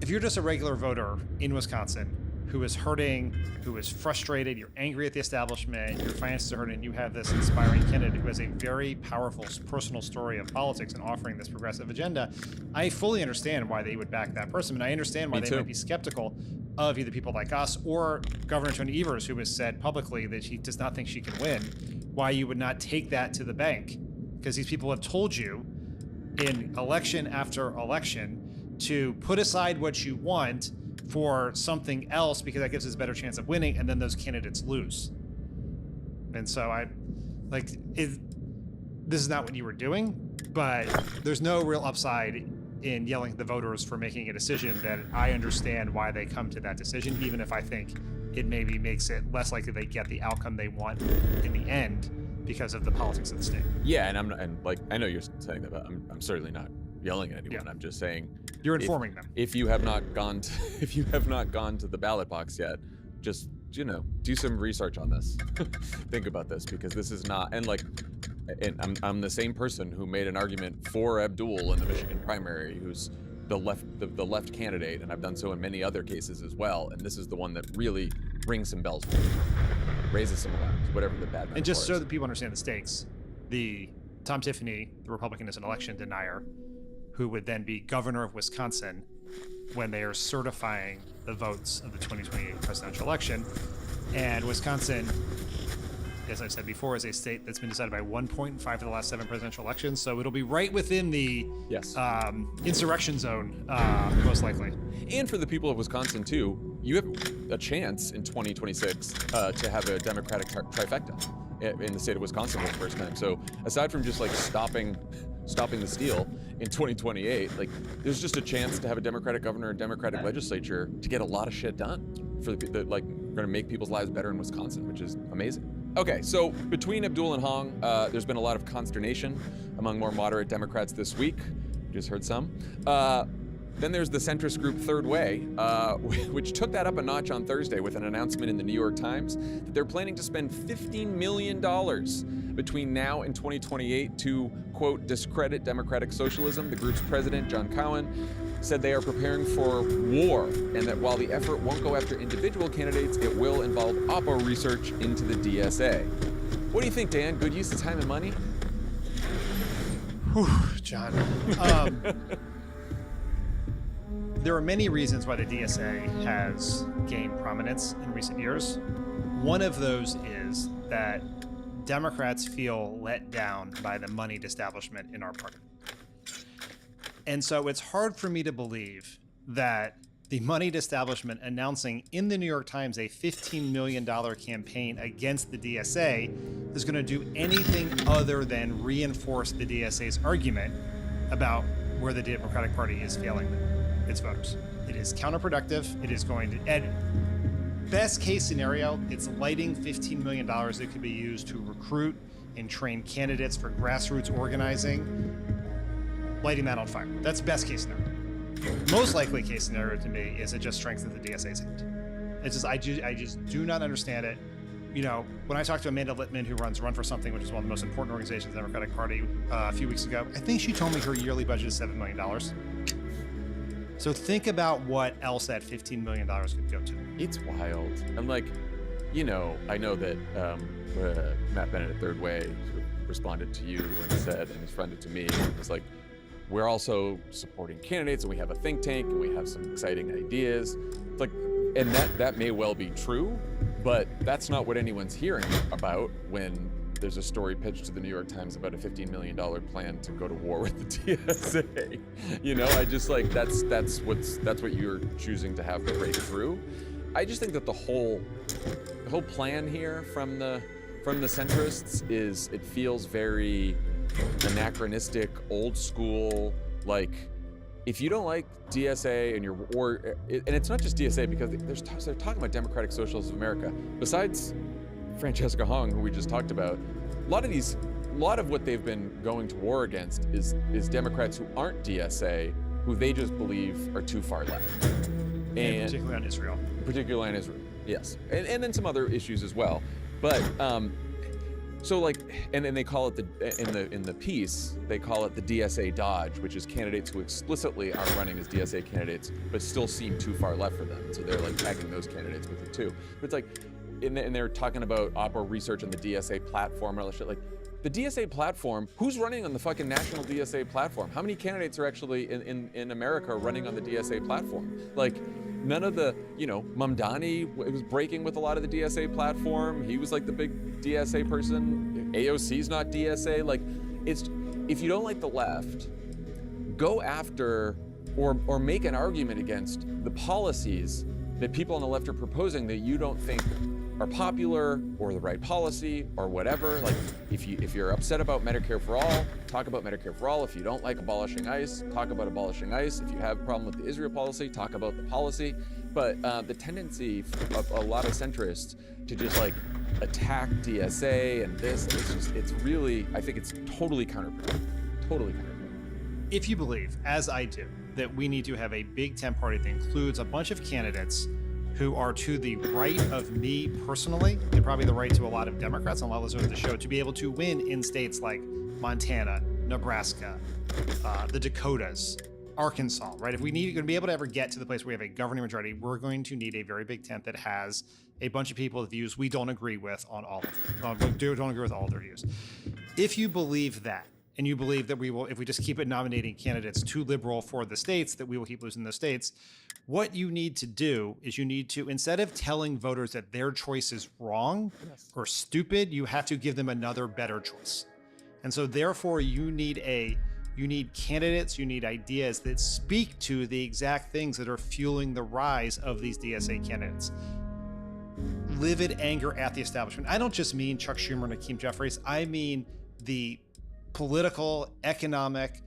If you're just a regular voter in Wisconsin who is hurting, who is frustrated, you're angry at the establishment, your finances are hurting, and you have this inspiring candidate who has a very powerful personal story of politics and offering this progressive agenda, I fully understand why they would back that person, and I understand why Me they too. might be skeptical of either people like us or Governor Tony Evers, who has said publicly that he does not think she can win, why you would not take that to the bank. Because these people have told you in election after election to put aside what you want for something else because that gives us a better chance of winning, and then those candidates lose. And so this is not what you were doing, but there's no real upside in yelling at the voters for making a decision that I understand why they come to that decision, even if I think it maybe makes it less likely they get the outcome they want in the end because of the politics of the state. Yeah, and like, I know you're saying that, but I'm certainly not yelling at anyone. I'm just saying you're informing them. If you have not gone to the ballot box yet, just do some research on this. Think about this, because this is not, and I'm the same person who made an argument for Abdul in the Michigan primary, who's the left candidate, and I've done so in many other cases as well. And this is the one that really rings some bells for me, raises some alarms, whatever the bad. And just so that people understand the stakes, Tom Tiffany, the Republican, is an election denier, who would then be governor of Wisconsin when they are certifying the votes of the 2028 presidential election. And Wisconsin, as I've said before, is a state that's been decided by 1 point in 5 of the last 7 presidential elections. So it'll be right within the insurrection zone, most likely. And for the people of Wisconsin, too, you have a chance in 2026 to have a Democratic trifecta in the state of Wisconsin for the first time. So aside from just stopping the steal in 2028, there's just a chance to have a Democratic governor and Democratic legislature to get a lot of shit done for we're going to make people's lives better in Wisconsin, which is amazing. Okay, so between Abdul and Hong, there's been a lot of consternation among more moderate Democrats this week. We just heard some. Then there's the centrist group Third Way, which took that up a notch on Thursday with an announcement in the New York Times that they're planning to spend $15 million between now and 2028 to, quote, discredit democratic socialism. The group's president, John Cowan, said they are preparing for war, and that while the effort won't go after individual candidates, it will involve oppo research into the DSA. What do you think, Dan? Good use of time and money? Whew, John. There are many reasons why the DSA has gained prominence in recent years. One of those is that Democrats feel let down by the moneyed establishment in our party. And so it's hard for me to believe that the moneyed establishment announcing in the New York Times a $15 million campaign against the DSA is going to do anything other than reinforce the DSA's argument about where the Democratic Party is failing its voters. It is counterproductive. It is going to, at best case scenario, it's lighting $15 million that could be used to recruit and train candidates for grassroots organizing, lighting that on fire. That's best case scenario. Most likely case scenario to me is it just strengthens the DSA's hand. It's just, I just do not understand it. When I talked to Amanda Littman, who runs Run for Something, which is one of the most important organizations in the Democratic Party, a few weeks ago, I think she told me her yearly budget is $7 million. So think about what else that $15 million could go to. It's wild. And I know that Matt Bennett at Third Way sort of responded to you and said, and responded to me, it was we're also supporting candidates, and we have a think tank, and we have some exciting ideas. It's and that may well be true, but that's not what anyone's hearing about when there's a story pitched to the New York Times about a $15 million plan to go to war with the TSA. I just that's what you're choosing to have break through. I just think that the whole plan here from the centrists is, it feels very anachronistic, old school. If you don't like DSA and it's not just DSA, because they're talking about Democratic Socialists of America. Besides Francesca Hong, who we just talked about, a lot of what they've been going to war against is Democrats who aren't DSA, who they just believe are too far left. And particularly on Israel. Particularly on Israel, yes. And then some other issues as well. But and then they call it in the piece, they call it the DSA dodge, which is candidates who explicitly are running as DSA candidates but still seem too far left for them. So they're tagging those candidates with it too. But it's and they're talking about oppo research on the DSA platform and all that shit. The DSA platform, who's running on the fucking national DSA platform? How many candidates are actually in America running on the DSA platform? None of the, Mamdani was breaking with a lot of the DSA platform. He was the big DSA person. AOC's not DSA. If you don't like the left, go after or make an argument against the policies that people on the left are proposing that you don't think are popular or the right policy or whatever. If you're upset about Medicare for all, talk about Medicare for all. If you don't like abolishing ICE, talk about abolishing ICE. If you have a problem with the Israel policy, talk about the policy. But the tendency of a lot of centrists to just attack DSA and this, it's really, I think it's totally counterproductive. Totally counterproductive. If you believe, as I do, that we need to have a big tent party that includes a bunch of candidates who are to the right of me personally, and probably the right to a lot of Democrats and a lot of listeners of the show, to be able to win in states like Montana, Nebraska, the Dakotas, Arkansas, right? If we need to be able to ever get to the place where we have a governing majority, we're going to need a very big tent that has a bunch of people with views we don't agree with on all of them. Don't agree with all of their views. If you believe that, and you believe that we will, if we just keep nominating candidates too liberal for the states, that we will keep losing those states, what you need to do is you need to, instead of telling voters that their choice is wrong or stupid, you have to give them another better choice. And so therefore you need candidates, you need ideas that speak to the exact things that are fueling the rise of these DSA candidates. Livid anger at the establishment. I don't just mean Chuck Schumer and Hakeem Jeffries. I mean the political, economic,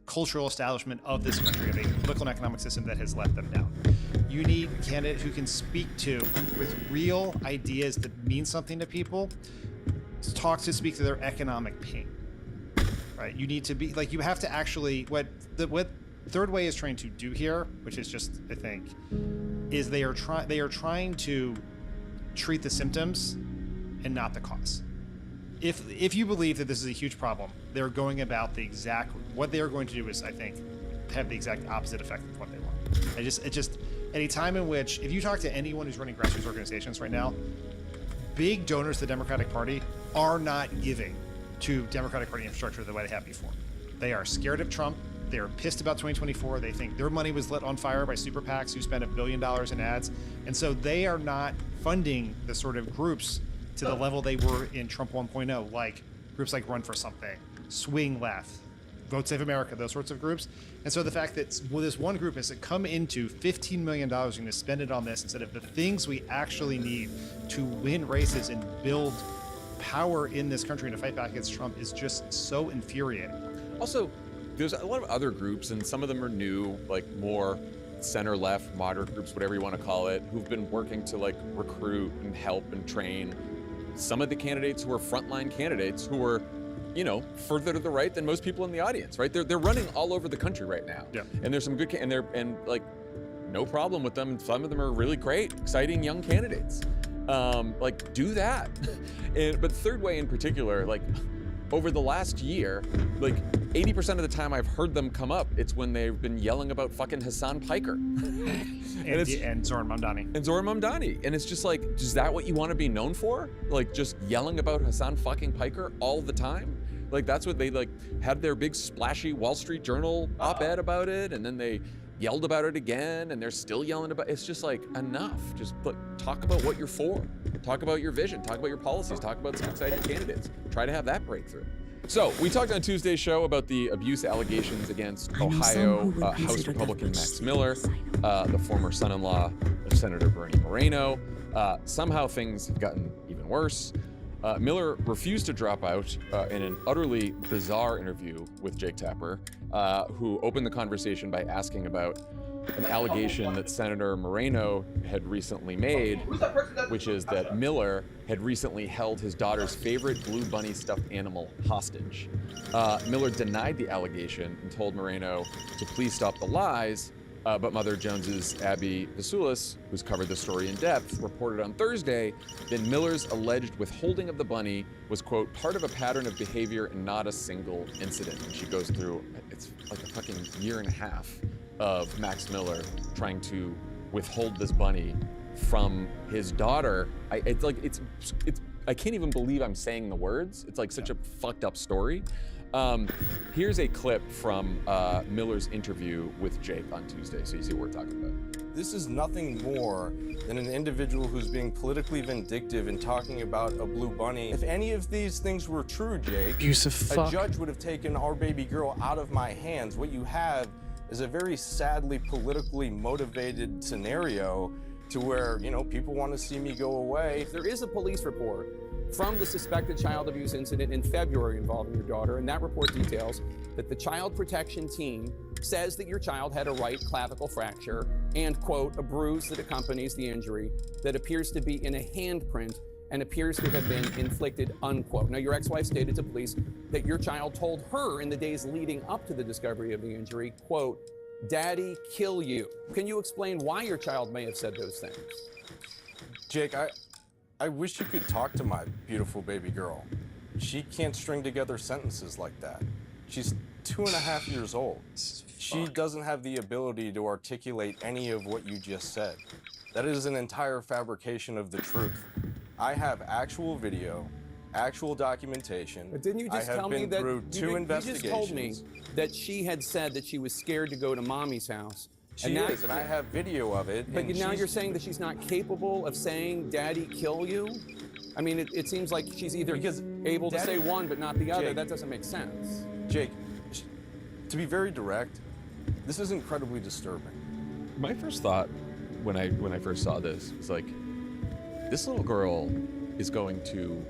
cultural establishment of this country, of a political and economic system that has let them down. You need candidates who can speak to, with real ideas that mean something to people, speak to their economic pain. Right? You need to be like, you have to actually, what Third Way is trying to do here, which is just, I think, is they are trying to treat the symptoms and not the cause. If you believe that this is a huge problem, they're going about what they are going to do is, I think, have the exact opposite effect of what they want. It just at a time in which, if you talk to anyone who's running grassroots organizations right now, big donors to the Democratic Party are not giving to Democratic Party infrastructure the way they have before. They are scared of Trump. They're pissed about 2024. They think their money was lit on fire by super PACs who spent $1 billion in ads. And so they are not funding the sort of groups to the level they were in Trump 1.0, like groups like Run for Something, Swing Left, Vote Save America, those sorts of groups. And so the fact that this one group has to come into $15 million, you're going to spend it on this instead of the things we actually need to win races and build power in this country and to fight back against Trump is just so infuriating. Also, there's a lot of other groups, and some of them are new, like more center-left, moderate groups, whatever you want to call it, who've been working to like recruit and help and train some of the candidates who are frontline candidates who are, you know, further to the right than most people in the audience, right? They're running all over the country right now. Yeah. And there's some good, and like, no problem with them. Some of them are really great, exciting young candidates. Like, do that. But Third Way in particular, like, over the last year, like 80% of the time I've heard them come up, it's when they've been yelling about fucking Hassan Piker. and Zoran Mamdani. And it's just like, is that what you want to be known for? Like, just yelling about Hassan fucking Piker all the time? Like, that's what they, like, had their big splashy Wall Street Journal op-ed about it, and then they yelled about it again, and they're still yelling about it. It's just like, enough. Just talk about what you're for. Talk about your vision. Talk about your policies. Talk about some exciting candidates. Try to have that breakthrough. So we talked on Tuesday's show about the abuse allegations against Ohio House Republican Max Miller, the former son-in-law of Senator Bernie Moreno. Somehow things have gotten even worse. Miller refused to drop out in an utterly bizarre interview with Jake Tapper, who opened the conversation by asking about an allegation that Senator Moreno had recently made, which is that Miller had recently held his daughter's favorite blue bunny stuffed animal hostage. Miller denied the allegation and told Moreno to please stop the lies, but Mother Jones's Abby Vasulis, who's covered the story in depth, reported on Thursday that Miller's alleged withholding of the bunny was, quote, part of a pattern of behavior and not a single incident. And she goes through, it's like a fucking year and a half of Max Miller trying to withhold this bunny from his daughter. I can't even believe I'm saying the words. It's like such a fucked up story. Here's a clip from Miller's interview with Jake on Tuesday, so you see what we're talking about. This is nothing more than an individual who's being politically vindictive and talking about a blue bunny. If any of these things were true, Jake, abusive fuck. A judge would have taken our baby girl out of my hands. What you have is a very sadly politically motivated scenario to where, you know, people want to see me go away. There is a police report from the suspected child abuse incident in February involving your daughter, and that report details that the child protection team says that your child had a right clavicle fracture and, quote, a bruise that accompanies the injury that appears to be in a handprint and appears to have been inflicted, unquote. Now, your ex-wife stated to police that your child told her in the days leading up to the discovery of the injury, quote, "Daddy, kill you." Can you explain why your child may have said those things? Jake, I wish you could talk to my beautiful baby girl. She can't string together sentences like that. She's 2.5 years old. She doesn't have the ability to articulate any of what you just said. That is an entire fabrication of the truth. I have actual video, actual documentation. But didn't you just I have tell been me that through two you investigations. just told me that she had said that she was scared to go to mommy's house? She is, and I have video of it. But and now she's- you're saying that she's not capable of saying, "Daddy, kill you"? I mean, it seems like she's either able to say one but not the other. Jake, That doesn't make sense. Jake, to be very direct, this is incredibly disturbing. My first thought when I first saw this was like, this little girl is going to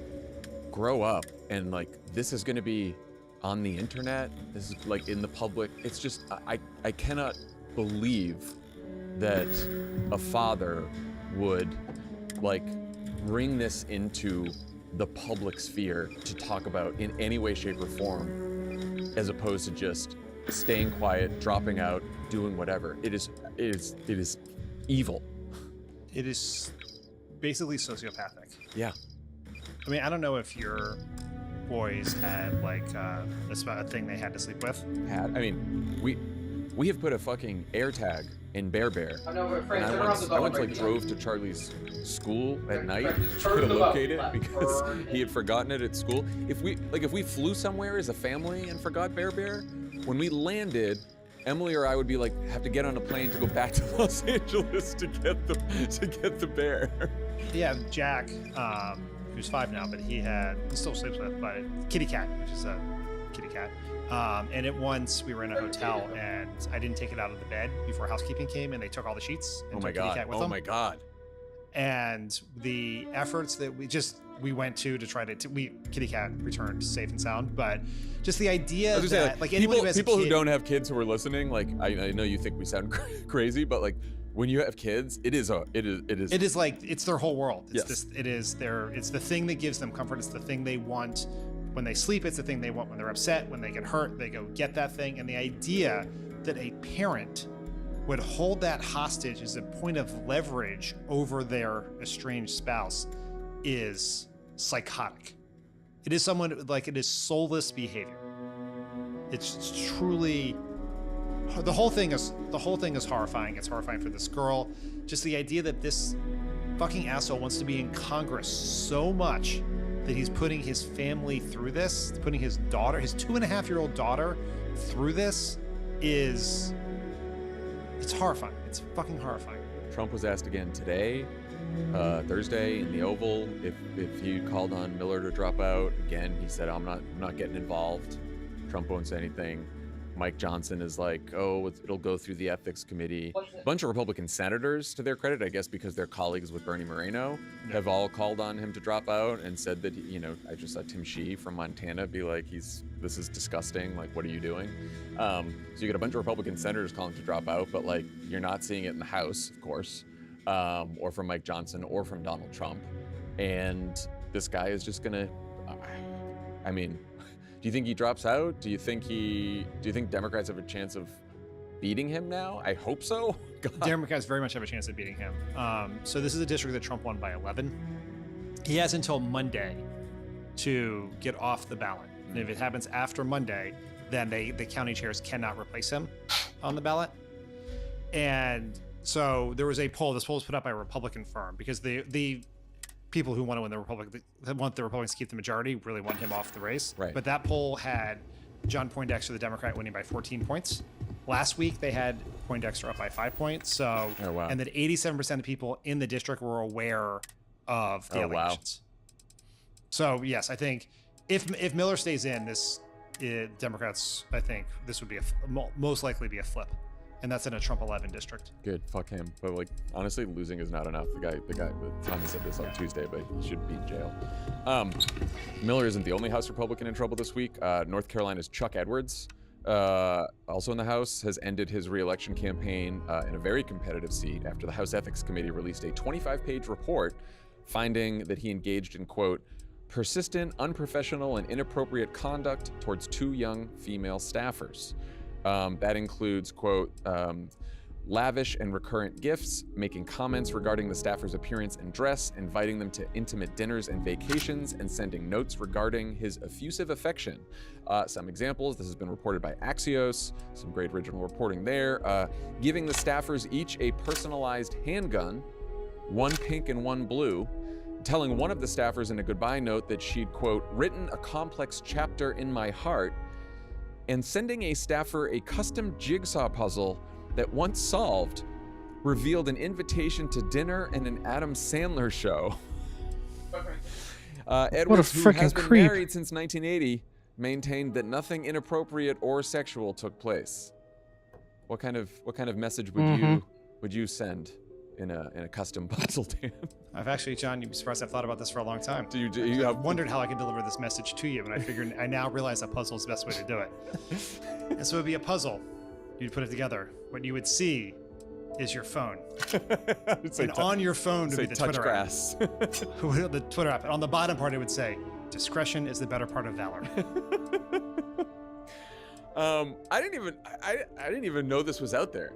grow up and like this is going to be on the internet. This is like in the public. It's just I cannot believe that a father would like bring this into the public sphere to talk about in any way, shape, or form, as opposed to just staying quiet, dropping out, doing whatever. It is evil. It is basically sociopathic. Yeah. I mean, I don't know if your boys had like a thing they had to sleep with. I mean, we have put a fucking air tag in Bear Bear. I know, but friends, And they're on the I once dog like right drove to Charlie's school at night to turn them up, locate it like, because burn he had forgotten it at school. If we flew somewhere as a family and forgot Bear Bear, when we landed, Emily or I would be like have to get on a plane to go back to Los Angeles to get the bear. Yeah, Jack, who's 5 now, but he still sleeps with, but Kitty Cat, which is a kitty cat. And at once we were in a hotel and I didn't take it out of the bed before housekeeping came and they took all the sheets and Oh my took Kitty god! Cat with Oh them. my god! And the efforts that we went to try to Kitty Cat returned safe and sound, but just the idea I was gonna say, that like anyone who has a people who kid- don't have kids who are listening, like I know you think we sound crazy, but like when you have kids, it is like it's their whole world. Yes. It's the thing that gives them comfort. It's the thing they want when they sleep. It's the thing they want when they're upset. When they get hurt, they go get that thing. And the idea that a parent would hold that hostage as a point of leverage over their estranged spouse is psychotic. It is it is soulless behavior. It's truly, the whole thing is horrifying. It's horrifying for this girl. Just the idea that this fucking asshole wants to be in Congress so much that he's putting his family through this, putting his 2.5-year-old daughter through this it's horrifying. It's fucking horrifying. Trump was asked again today, Thursday in the Oval, if he called on Miller to drop out. Again, he said, I'm not getting involved. Trump won't say anything. Mike Johnson is like, oh, it'll go through the ethics committee. A bunch of Republican senators, to their credit, I guess because they're colleagues with Bernie Moreno, have all called on him to drop out and said that, I just saw Tim Shee from Montana be like, this is disgusting. Like, what are you doing? So you get a bunch of Republican senators calling to drop out, but like, you're not seeing it in the House, of course, or from Mike Johnson or from Donald Trump. And this guy is just gonna, do you think he drops out? Do you think Democrats have a chance of beating him now? I hope so. God. Democrats very much have a chance of beating him. So this is a district that Trump won by 11. He has until Monday to get off the ballot. And if it happens after Monday, then the county chairs cannot replace him on the ballot. And so there was a poll. This poll was put up by a Republican firm because the people who want to win want the Republicans to keep the majority really want him off the race. Right. But that poll had John Poindexter, the Democrat, winning by 14 points. Last week they had Poindexter up by 5 points. So, oh, wow. And that 87% of people in the district were aware of the allegations. Wow. So yes, I think if Miller stays in, Democrats, I think this would be most likely be a flip. And that's in a Trump 11 district. Good, fuck him. But like, honestly, losing is not enough. The guy, Tommy said this on Tuesday, but he should be in jail. Miller isn't the only House Republican in trouble this week. North Carolina's Chuck Edwards, also in the House, has ended his re-election campaign in a very competitive seat after the House Ethics Committee released a 25-page report finding that he engaged in, quote, persistent, unprofessional, and inappropriate conduct towards 2 young female staffers. That includes, quote, lavish and recurrent gifts, making comments regarding the staffers' appearance and dress, inviting them to intimate dinners and vacations, and sending notes regarding his effusive affection. Some examples, this has been reported by Axios, some great original reporting there. Giving the staffers each a personalized handgun, one pink and one blue, telling one of the staffers in a goodbye note that she'd, quote, written a complex chapter in my heart, and sending a staffer a custom jigsaw puzzle that once solved revealed an invitation to dinner and an Adam Sandler show. Edwards, who has been married since 1980, maintained that nothing inappropriate or sexual took place. What kind of message would you send in a custom puzzle, Dan? I've actually, John, you'd be surprised I've thought about this for a long time. I've wondered how I could deliver this message to you, and I now realize a puzzle is the best way to do it. And so it would be a puzzle. You'd put it together. What you would see is your phone. And on your phone would be the Twitter app. The Twitter app. And on the bottom part, it would say, discretion is the better part of valor. I didn't even know this was out there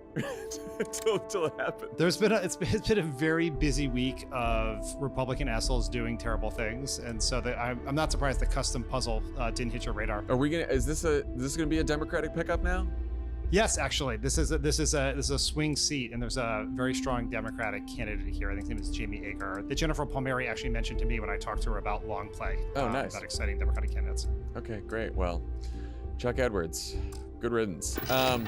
until it happened. It's been a very busy week of Republican assholes doing terrible things, and so I'm not surprised the custom puzzle didn't hit your radar. Is this gonna be a Democratic pickup now? Yes, actually, this is a swing seat, and there's a very strong Democratic candidate here. I think his name is Jamie Ager, that Jennifer Palmieri actually mentioned to me when I talked to her about long play. Oh, nice. About exciting Democratic candidates. Okay, great. Well, Chuck Edwards, good riddance. All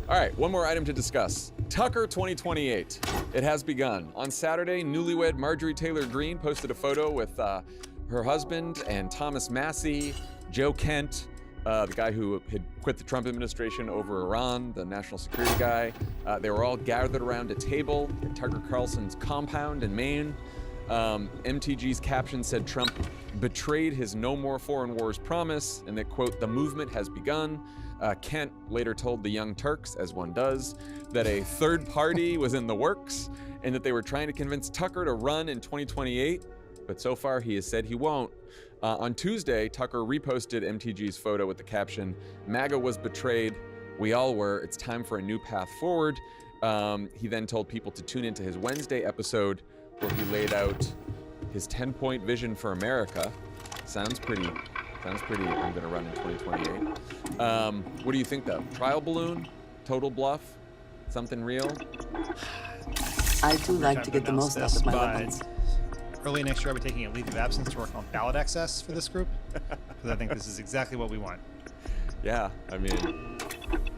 right, one more item to discuss. Tucker 2028. It has begun. On Saturday, newlywed Marjorie Taylor Greene posted a photo with her husband and Thomas Massie, Joe Kent, the guy who had quit the Trump administration over Iran, the national security guy. They were all gathered around a table at Tucker Carlson's compound in Maine. MTG's caption said Trump betrayed his no more foreign wars promise, and that, quote, the movement has begun. Kent later told the Young Turks, as one does, that a third party was in the works and that they were trying to convince Tucker to run in 2028, but so far he has said he won't. On Tuesday, Tucker reposted MTG's photo with the caption, MAGA was betrayed, we all were, it's time for a new path forward. He then told people to tune into his Wednesday episode where he laid out his 10-point vision for America. Sounds pretty, I'm gonna run in 2028. What do you think though? Trial balloon? Total bluff? Something real? I do like to get the most out of my weapons. Early next year, I'll be taking a leave of absence to work on ballot access for this group, because I think this is exactly what we want. Yeah, I mean,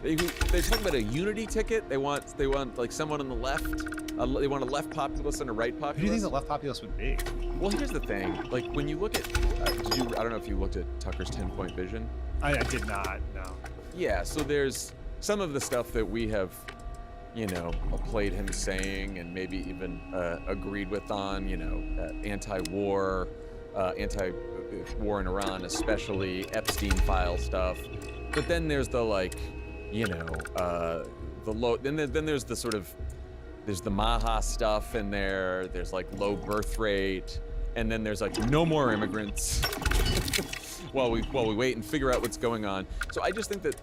they talk about a unity ticket. They want like someone on the left. They want a left populist and a right populist. Who do you think the left populist would be? Well, here's the thing. Like when you look at, I don't know if you looked at Tucker's 10-point vision. I did not. No. Yeah. So there's some of the stuff that we have, played him saying and maybe even agreed with on, anti-war in Iran, especially Epstein file stuff. But then there's the then there's the sort of, there's the Maha stuff in there. There's like low birth rate, and then there's like no more immigrants while we wait and figure out what's going on. So I just think that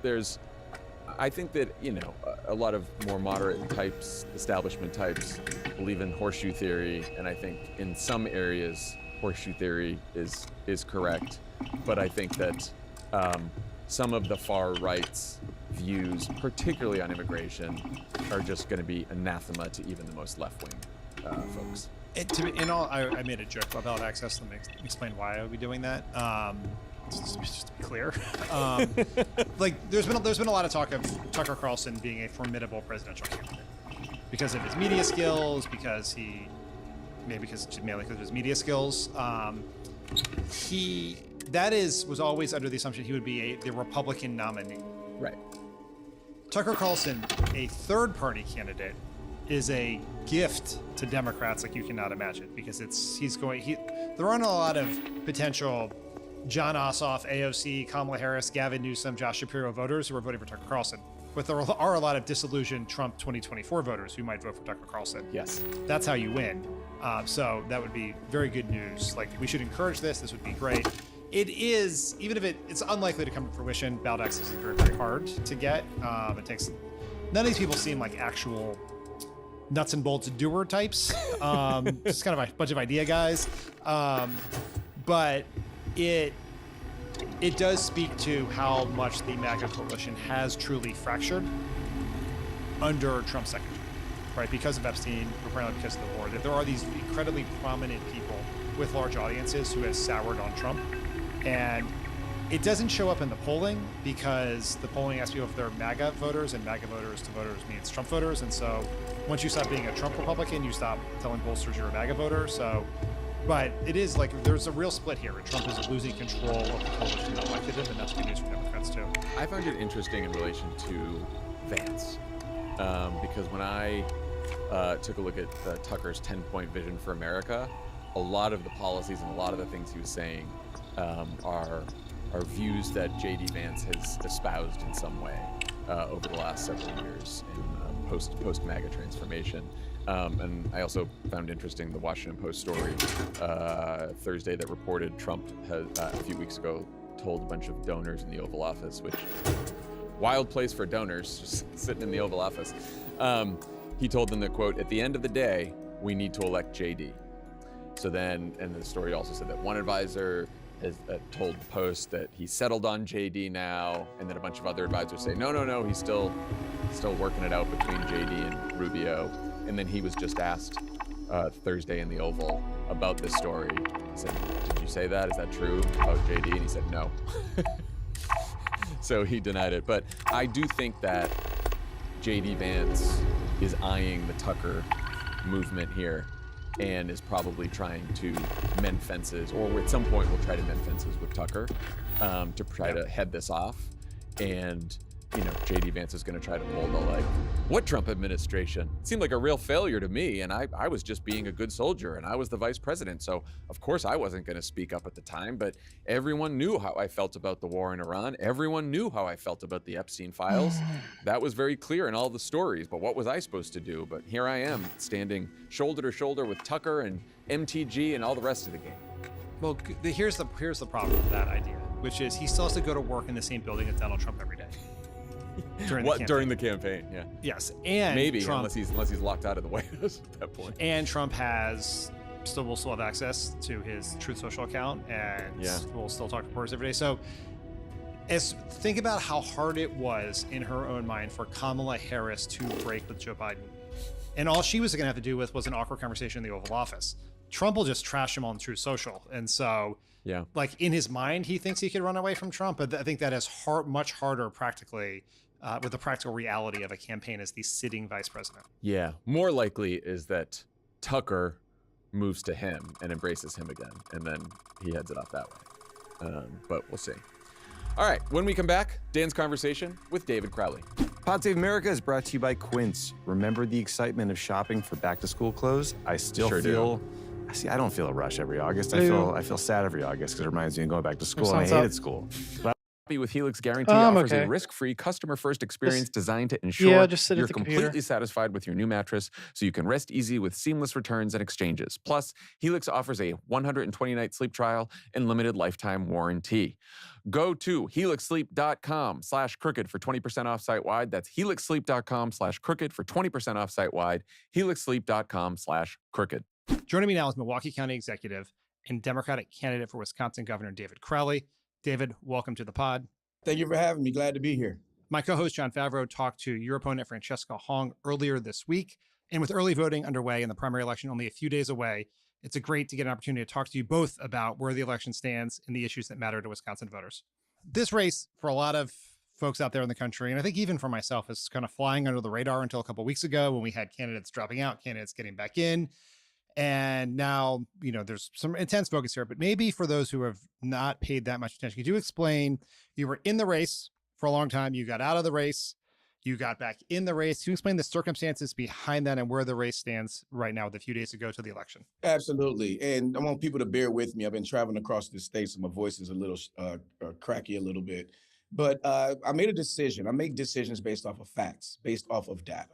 a lot of more moderate types, establishment types, believe in horseshoe theory, and I think in some areas horseshoe theory is correct. But I think that some of the far right's views, particularly on immigration, are just going to be anathema to even the most left-wing folks. I made a joke about ballot access. Let me explain why I would be doing that. Just to be clear, there's been a lot of talk of Tucker Carlson being a formidable presidential candidate because of his media skills, because of his media skills. Was always under the assumption he would be the Republican nominee. Right. Tucker Carlson, a third-party candidate, is a gift to Democrats like you cannot imagine, because there aren't a lot of potential John Ossoff, AOC, Kamala Harris, Gavin Newsom, Josh Shapiro voters who are voting for Tucker Carlson. But there are a lot of disillusioned Trump 2024 voters who might vote for Tucker Carlson. Yes. That's how you win. So that would be very good news. Like, we should encourage this. This would be great. It is, even if it's unlikely to come to fruition, ballot access is very, very hard to get. It takes none of these people seem like actual nuts and bolts doer types. Just kind of a bunch of idea guys. But it does speak to how much the MAGA coalition has truly fractured under Trump's second term, right? Because of Epstein, apparently because of the war, that there are these incredibly prominent people with large audiences who have soured on Trump. And it doesn't show up in the polling because the polling asks people if they're MAGA voters, and MAGA voters to voters means Trump voters. And so once you stop being a Trump Republican, you stop telling pollsters you're a MAGA voter. So, but it is like there's a real split here. Trump is losing control of the coalition that elected him, and that's good news for Democrats too. I found it interesting in relation to Vance, because when I took a look at Tucker's 10-point vision for America, a lot of the policies and a lot of the things he was saying are views that J.D. Vance has espoused in some way over the last several years in post-MAGA transformation. And I also found interesting the Washington Post story Thursday that reported Trump has, a few weeks ago told a bunch of donors in the Oval Office, which wild place for donors, just sitting in the Oval Office. He told them that, quote, "At the end of the day, we need to elect J.D." So then, and the story also said that one advisor has told the Post that he settled on JD now, and then a bunch of other advisors say, no, he's still working it out between JD and Rubio. And then he was just asked Thursday in the Oval about this story. He said, "Did you say that? Is that true about JD?" And he said, "No." So he denied it. But I do think that JD Vance is eyeing the Tucker movement here and is probably trying to mend fences, or at some point will try to mend fences with Tucker to try to head this off. And, you know, J.D. Vance is going to try to pull the, like, what Trump administration? It seemed like a real failure to me, and I was just being a good soldier, and I was the vice president, so of course I wasn't going to speak up at the time, but everyone knew how I felt about the war in Iran. Everyone knew how I felt about the Epstein files. That was very clear in all the stories, but what was I supposed to do? But here I am, standing shoulder to shoulder with Tucker and MTG and all the rest of the game. Well, here's the problem with that idea, which is he still has to go to work in the same building as Donald Trump every day. During the campaign, yeah. Yes, and maybe Trump, unless he's locked out of the White House at that point. And Trump will still have access to his Truth Social account, and will still talk to reporters every day. So, think about how hard it was in her own mind for Kamala Harris to break with Joe Biden, and all she was going to have to do with was an awkward conversation in the Oval Office. Trump will just trash him on Truth Social, and so. Yeah. Like in his mind, he thinks he could run away from Trump, but I think that is much harder practically with the practical reality of a campaign as the sitting vice president. Yeah. More likely is that Tucker moves to him and embraces him again, and then he heads it off that way. But we'll see. All right. When we come back, Dan's conversation with David Crowley. Pod Save America is brought to you by Quince. Remember the excitement of shopping for back-to-school clothes? I still feel... See, I don't feel a rush every August. I feel sad every August because it reminds me of going back to school, and I hated school. With Helix Guarantee offers a risk-free, customer-first experience designed to ensure you're completely satisfied with your new mattress, so you can rest easy with seamless returns and exchanges. Plus, Helix offers a 120-night sleep trial and limited lifetime warranty. Go to helixsleep.com/crooked for 20% off site-wide. That's helixsleep.com/crooked for 20% off site-wide. helixsleep.com/crooked. Joining me now is Milwaukee County Executive and Democratic candidate for Wisconsin Governor David Crowley. David, welcome to the pod. Thank you for having me. Glad to be here. My co-host John Favreau talked to your opponent Francesca Hong earlier this week. And with early voting underway and the primary election only a few days away, it's great to get an opportunity to talk to you both about where the election stands and the issues that matter to Wisconsin voters. This race, for a lot of folks out there in the country, and I think even for myself, is kind of flying under the radar until a couple of weeks ago when we had candidates dropping out, candidates getting back in. And now, you know, there's some intense focus here, but maybe for those who have not paid that much attention, could you explain, you were in the race for a long time, you got out of the race, you got back in the race. Can you explain the circumstances behind that and where the race stands right now with a few days to go to the election? Absolutely. And I want people to bear with me. I've been traveling across the state, so my voice is a little cracky a little bit. But I made a decision. I make decisions based off of facts, based off of data.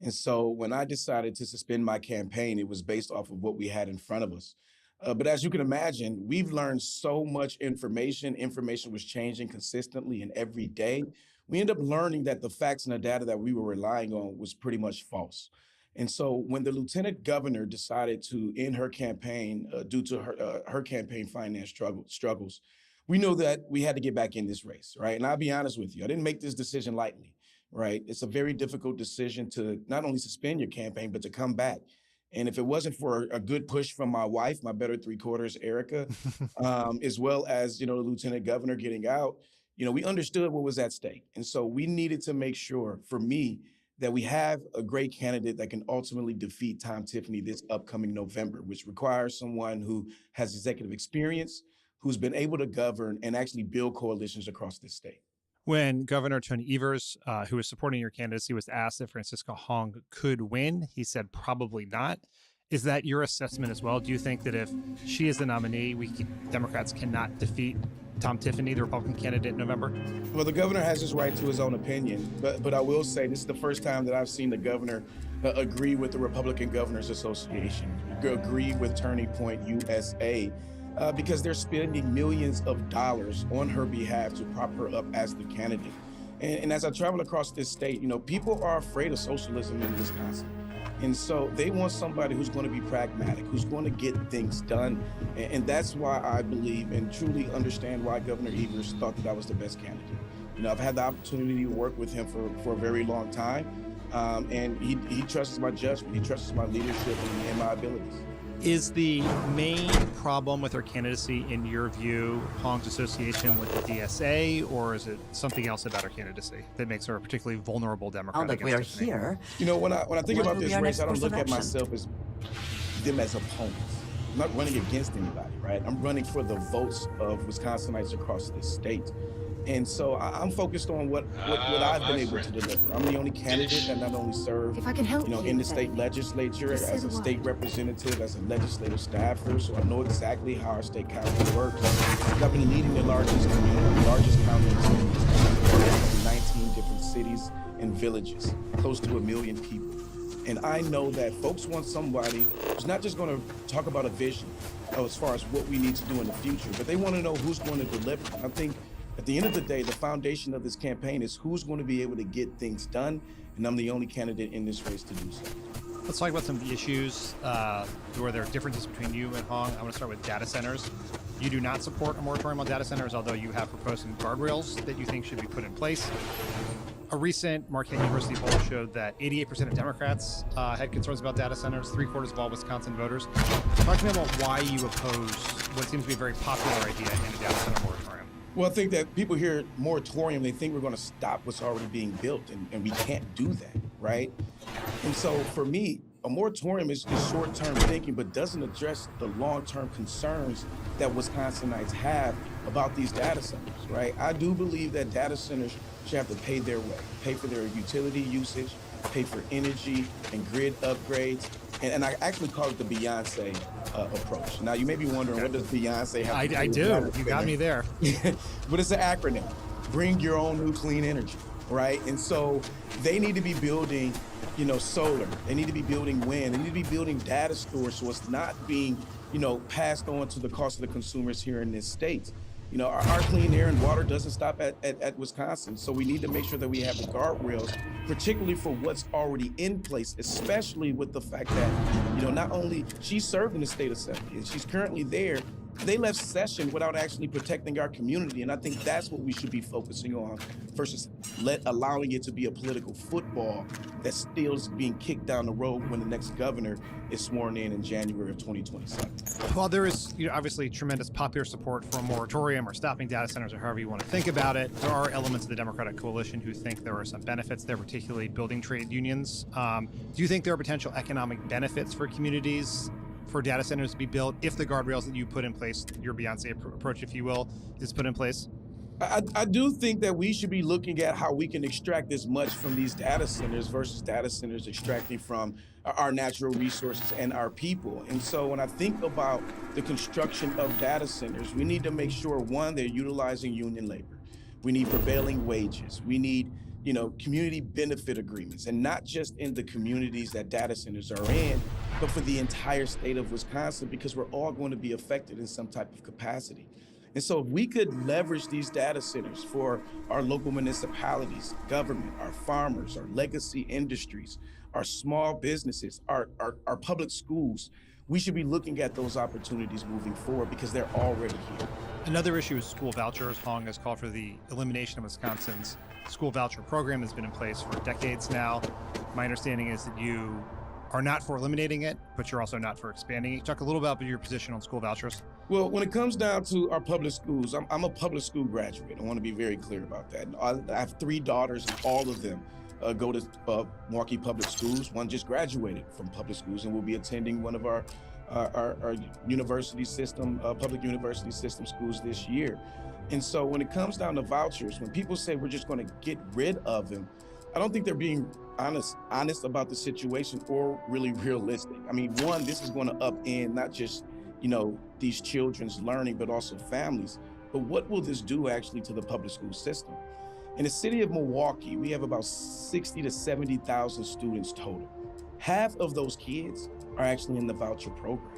And so when I decided to suspend my campaign, it was based off of what we had in front of us. But as you can imagine, we've learned so much information. Information was changing consistently and every day. we ended up learning that the facts and the data that we were relying on was pretty much false. And so when the lieutenant governor decided to end her campaign due to her campaign finance struggles, we knew that we had to get back in this race, right? And I'll be honest with you, I didn't make this decision lightly, right? It's a very difficult decision to not only suspend your campaign, but to come back. And if it wasn't for a good push from my wife, my better three quarters, Erica, as well as, the lieutenant governor getting out, we understood what was at stake. And so we needed to make sure, for me, that we have a great candidate that can ultimately defeat Tom Tiffany this upcoming November, which requires someone who has executive experience, who's been able to govern and actually build coalitions across this state. When Governor Tony Evers, who was supporting your candidacy, was asked if Francisco Hong could win, he said probably not. Is that your assessment as well? Do you think that if she is the nominee, Democrats cannot defeat Tom Tiffany, the Republican candidate, in November? Well, the governor has his right to his own opinion, but I will say this is the first time that I've seen the governor agree with the Republican Governors Association, agree with Turning Point USA, because they're spending millions of dollars on her behalf to prop her up as the candidate. And as I travel across this state, people are afraid of socialism in Wisconsin. And so they want somebody who's going to be pragmatic, who's going to get things done. And that's why I believe and truly understand why Governor Evers thought that I was the best candidate. I've had the opportunity to work with him for a very long time. And he trusts my judgment. He trusts my leadership and my abilities. Is the main problem with her candidacy, in your view, Hong's association with the DSA, or is it something else about her candidacy that makes her a particularly vulnerable Democrat? Now that we are here, when I think about this race, I don't look at myself as them as opponents. I'm not running against anybody, right? I'm running for the votes of Wisconsinites across this state. And so I'm focused on what I've been able to deliver. I'm the only candidate that not only served, in the state legislature as a state representative, as a legislative staffer, so I know exactly how our state council works. I've been leading the largest county in the state, 19 different cities and villages, close to 1 million people. And I know that folks want somebody who's not just going to talk about a vision as far as what we need to do in the future, but they want to know who's going to deliver. I think at the end of the day, the foundation of this campaign is who's going to be able to get things done, and I'm the only candidate in this race to do so. Let's talk about some of the issues where there are differences between you and Hong. I want to start with data centers. You do not support a moratorium on data centers, although you have proposed some guardrails that you think should be put in place. A recent Marquette University poll showed that 88% of Democrats had concerns about data centers, 3/4 of all Wisconsin voters. Talk to me about why you oppose what seems to be a very popular idea in a data center moratorium. Well, I think that people hear moratorium, they think we're going to stop what's already being built, and we can't do that, right? And so for me, a moratorium is short-term thinking, but doesn't address the long-term concerns that Wisconsinites have about these data centers, right? I do believe that data centers should have to pay their way, pay for their utility usage, pay for energy and grid upgrades. And I actually call it the Beyonce approach. Now, you may be wondering, what does Beyonce have to do? I do. You got me there. But it's an acronym. Bring your own new clean energy, right? And so they need to be building, solar. They need to be building wind. They need to be building data stores so it's not being, passed on to the cost of the consumers here in this state. Our clean air and water doesn't stop at Wisconsin. So we need to make sure that we have the guardrails, particularly for what's already in place, especially with the fact that, not only she served in the state assembly and she's currently there, they left session without actually protecting our community. And I think that's what we should be focusing on versus allowing it to be a political football that still is being kicked down the road when the next governor is sworn in January of 2027. Well, there is obviously tremendous popular support for a moratorium or stopping data centers or however you want to think about it. There are elements of the Democratic coalition who think there are some benefits there, particularly building trade unions. Do you think there are potential economic benefits for communities for data centers to be built if the guardrails that you put in place, your Beyonce approach, if you will, is put in place? I do think that we should be looking at how we can extract as much from these data centers versus data centers extracting from our natural resources and our people. And so when I think about the construction of data centers, we need to make sure, one, they're utilizing union labor. We need prevailing wages. We need community benefit agreements, and not just in the communities that data centers are in, but for the entire state of Wisconsin, because we're all going to be affected in some type of capacity. And so if we could leverage these data centers for our local municipalities, government, our farmers, our legacy industries, our small businesses, our public schools, we should be looking at those opportunities moving forward because they're already here. Another issue is school vouchers. Hong has called for the elimination of Wisconsin's school voucher program that's been in place for decades now. My understanding is that you are not for eliminating it, but you're also not for expanding it. Talk a little about your position on school vouchers. Well, when it comes down to our public schools, I'm a public school graduate. I want to be very clear about that. I have 3 daughters, and all of them go to Milwaukee Public Schools. One just graduated from public schools and will be attending one of our university system, public university system schools this year. And so when it comes down to vouchers, when people say we're just going to get rid of them, I don't think they're being honest about the situation or really realistic. I mean, one, this is going to upend not just, these children's learning, but also families. But what will this do actually to the public school system? In the city of Milwaukee, we have about 60 to 70,000 students total. Half of those kids are actually in the voucher program.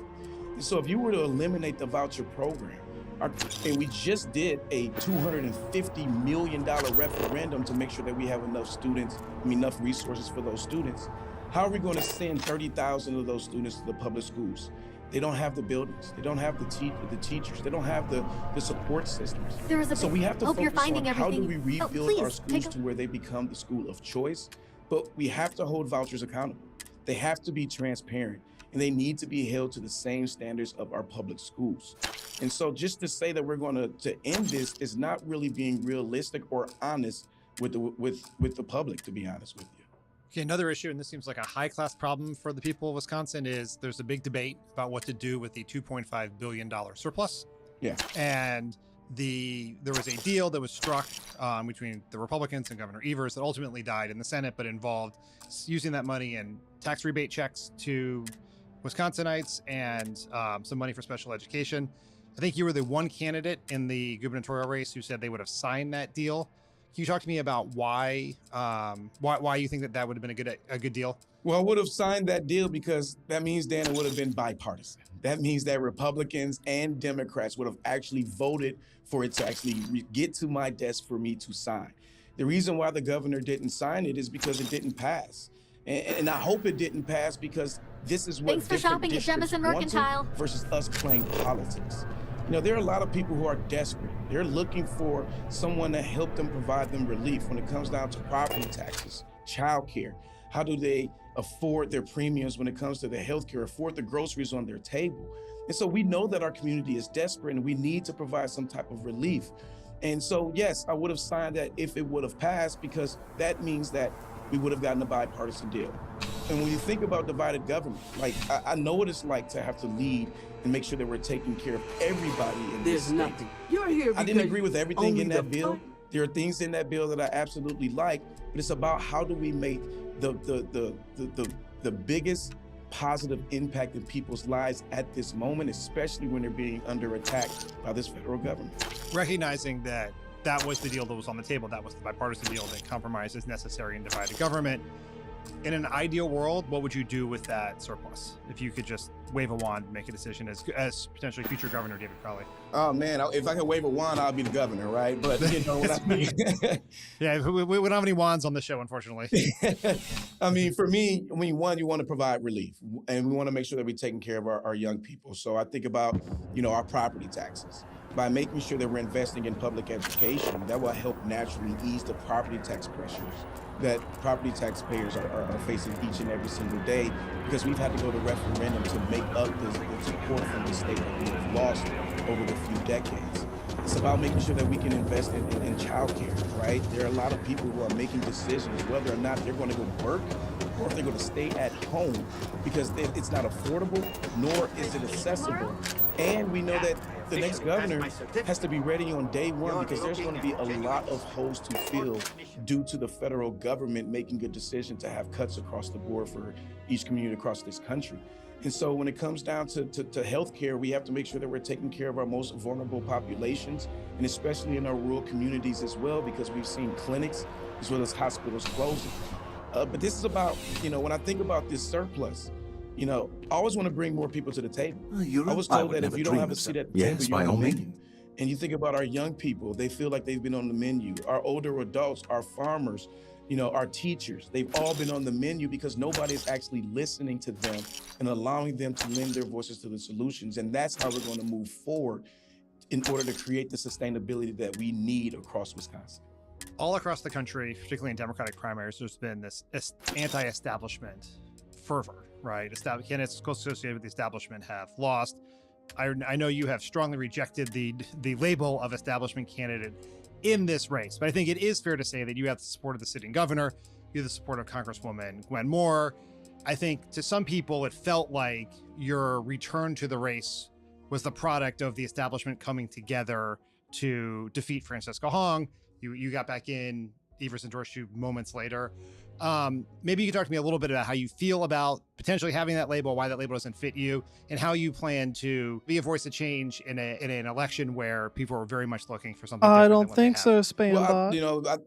And so if you were to eliminate the voucher program, and we just did a $250 million referendum to make sure that we have enough resources for those students, how are we going to send 30,000 of those students to the public schools? They don't have the buildings. They don't have the teachers. They don't have the support systems. So we have to focus on how do we rebuild our schools to where they become the school of choice, but we have to hold vouchers accountable. They have to be transparent, and they need to be held to the same standards of our public schools. And so just to say that we're going to end this is not really being realistic or honest with the public, to be honest with you. Okay, another issue, and this seems like a high-class problem for the people of Wisconsin, is there's a big debate about what to do with the $2.5 billion surplus. Yeah. And there was a deal that was struck between the Republicans and Governor Evers that ultimately died in the Senate, but involved using that money in tax rebate checks to Wisconsinites and some money for special education. I think you were the one candidate in the gubernatorial race who said they would have signed that deal. Can you talk to me about why you think that would have been a good deal? Well, I would have signed that deal because that means, Dan, it would have been bipartisan. That means that Republicans and Democrats would have actually voted for it to actually get to my desk for me to sign. The reason why the governor didn't sign it is because it didn't pass. And I hope it didn't pass because this is what Thanks for shopping at Jemison Mercantile versus us playing politics. There are a lot of people who are desperate. They're looking for someone to help them provide them relief when it comes down to property taxes, childcare. How do they afford their premiums when it comes to their healthcare, afford the groceries on their table? And so we know that our community is desperate and we need to provide some type of relief. And so, yes, I would have signed that if it would have passed because that means that we would have gotten a bipartisan deal. And when you think about divided government, I know what it's like to have to lead and make sure that we're taking care of everybody in this state. There's nothing. You're here I didn't agree with everything in that bill. fun- There are things in that bill that I absolutely like, but it's about how do we make the biggest positive impact in people's lives at this moment, especially when they're being under attack by this federal government. Recognizing that was the deal that was on the table, that was the bipartisan deal, that compromise is necessary in divided government. In an ideal world, what would you do with that surplus? If you could just wave a wand and make a decision as potentially future Governor David Crowley. Oh man, if I could wave a wand, I'll be the governor, right? But yeah, we don't have any wands on the show, unfortunately. I mean, for me, one, you want to provide relief, and we want to make sure that we're taking care of our young people. So I think about, our property taxes. By making sure that we're investing in public education, that will help naturally ease the property tax pressures that property taxpayers are facing each and every single day, because we've had to go to referendum to make up the support from the state that we have lost over the few decades. It's about making sure that we can invest in childcare, right? There are a lot of people who are making decisions whether or not they're going to go to work or if they're going to stay at home because it's not affordable, nor is it accessible. And we know that the next governor has to be ready on day one because there's going to be a lot of holes to fill due to the federal government making a decision to have cuts across the board for each community across this country. And so when it comes down to healthcare, we have to make sure that we're taking care of our most vulnerable populations, and especially in our rural communities as well, because we've seen clinics as well as hospitals closing. But this is about, when I think about this surplus, I always want to bring more people to the table. I was told that if you don't have a seat at the table, you're on the menu. And you think about our young people, they feel like they've been on the menu. Our older adults, our farmers, our teachers, they've all been on the menu because nobody's actually listening to them and allowing them to lend their voices to the solutions. And that's how we're going to move forward in order to create the sustainability that we need across Wisconsin. All across the country, particularly in Democratic primaries, there's been this anti-establishment fervor, right? Candidates associated with the establishment have lost. I know you have strongly rejected the label of establishment candidate in this race, but I think it is fair to say that you have the support of the sitting governor, you have the support of Congresswoman Gwen Moore. I think to some people, it felt like your return to the race was the product of the establishment coming together to defeat Francisco Hong. You got back in, Evers endorsed you moments later. Maybe you could talk to me a little bit about how you feel about potentially having that label, why that label doesn't fit you, and how you plan to be a voice of change in an election where people are very much looking for something different. I don't think so, Spam Well, bot.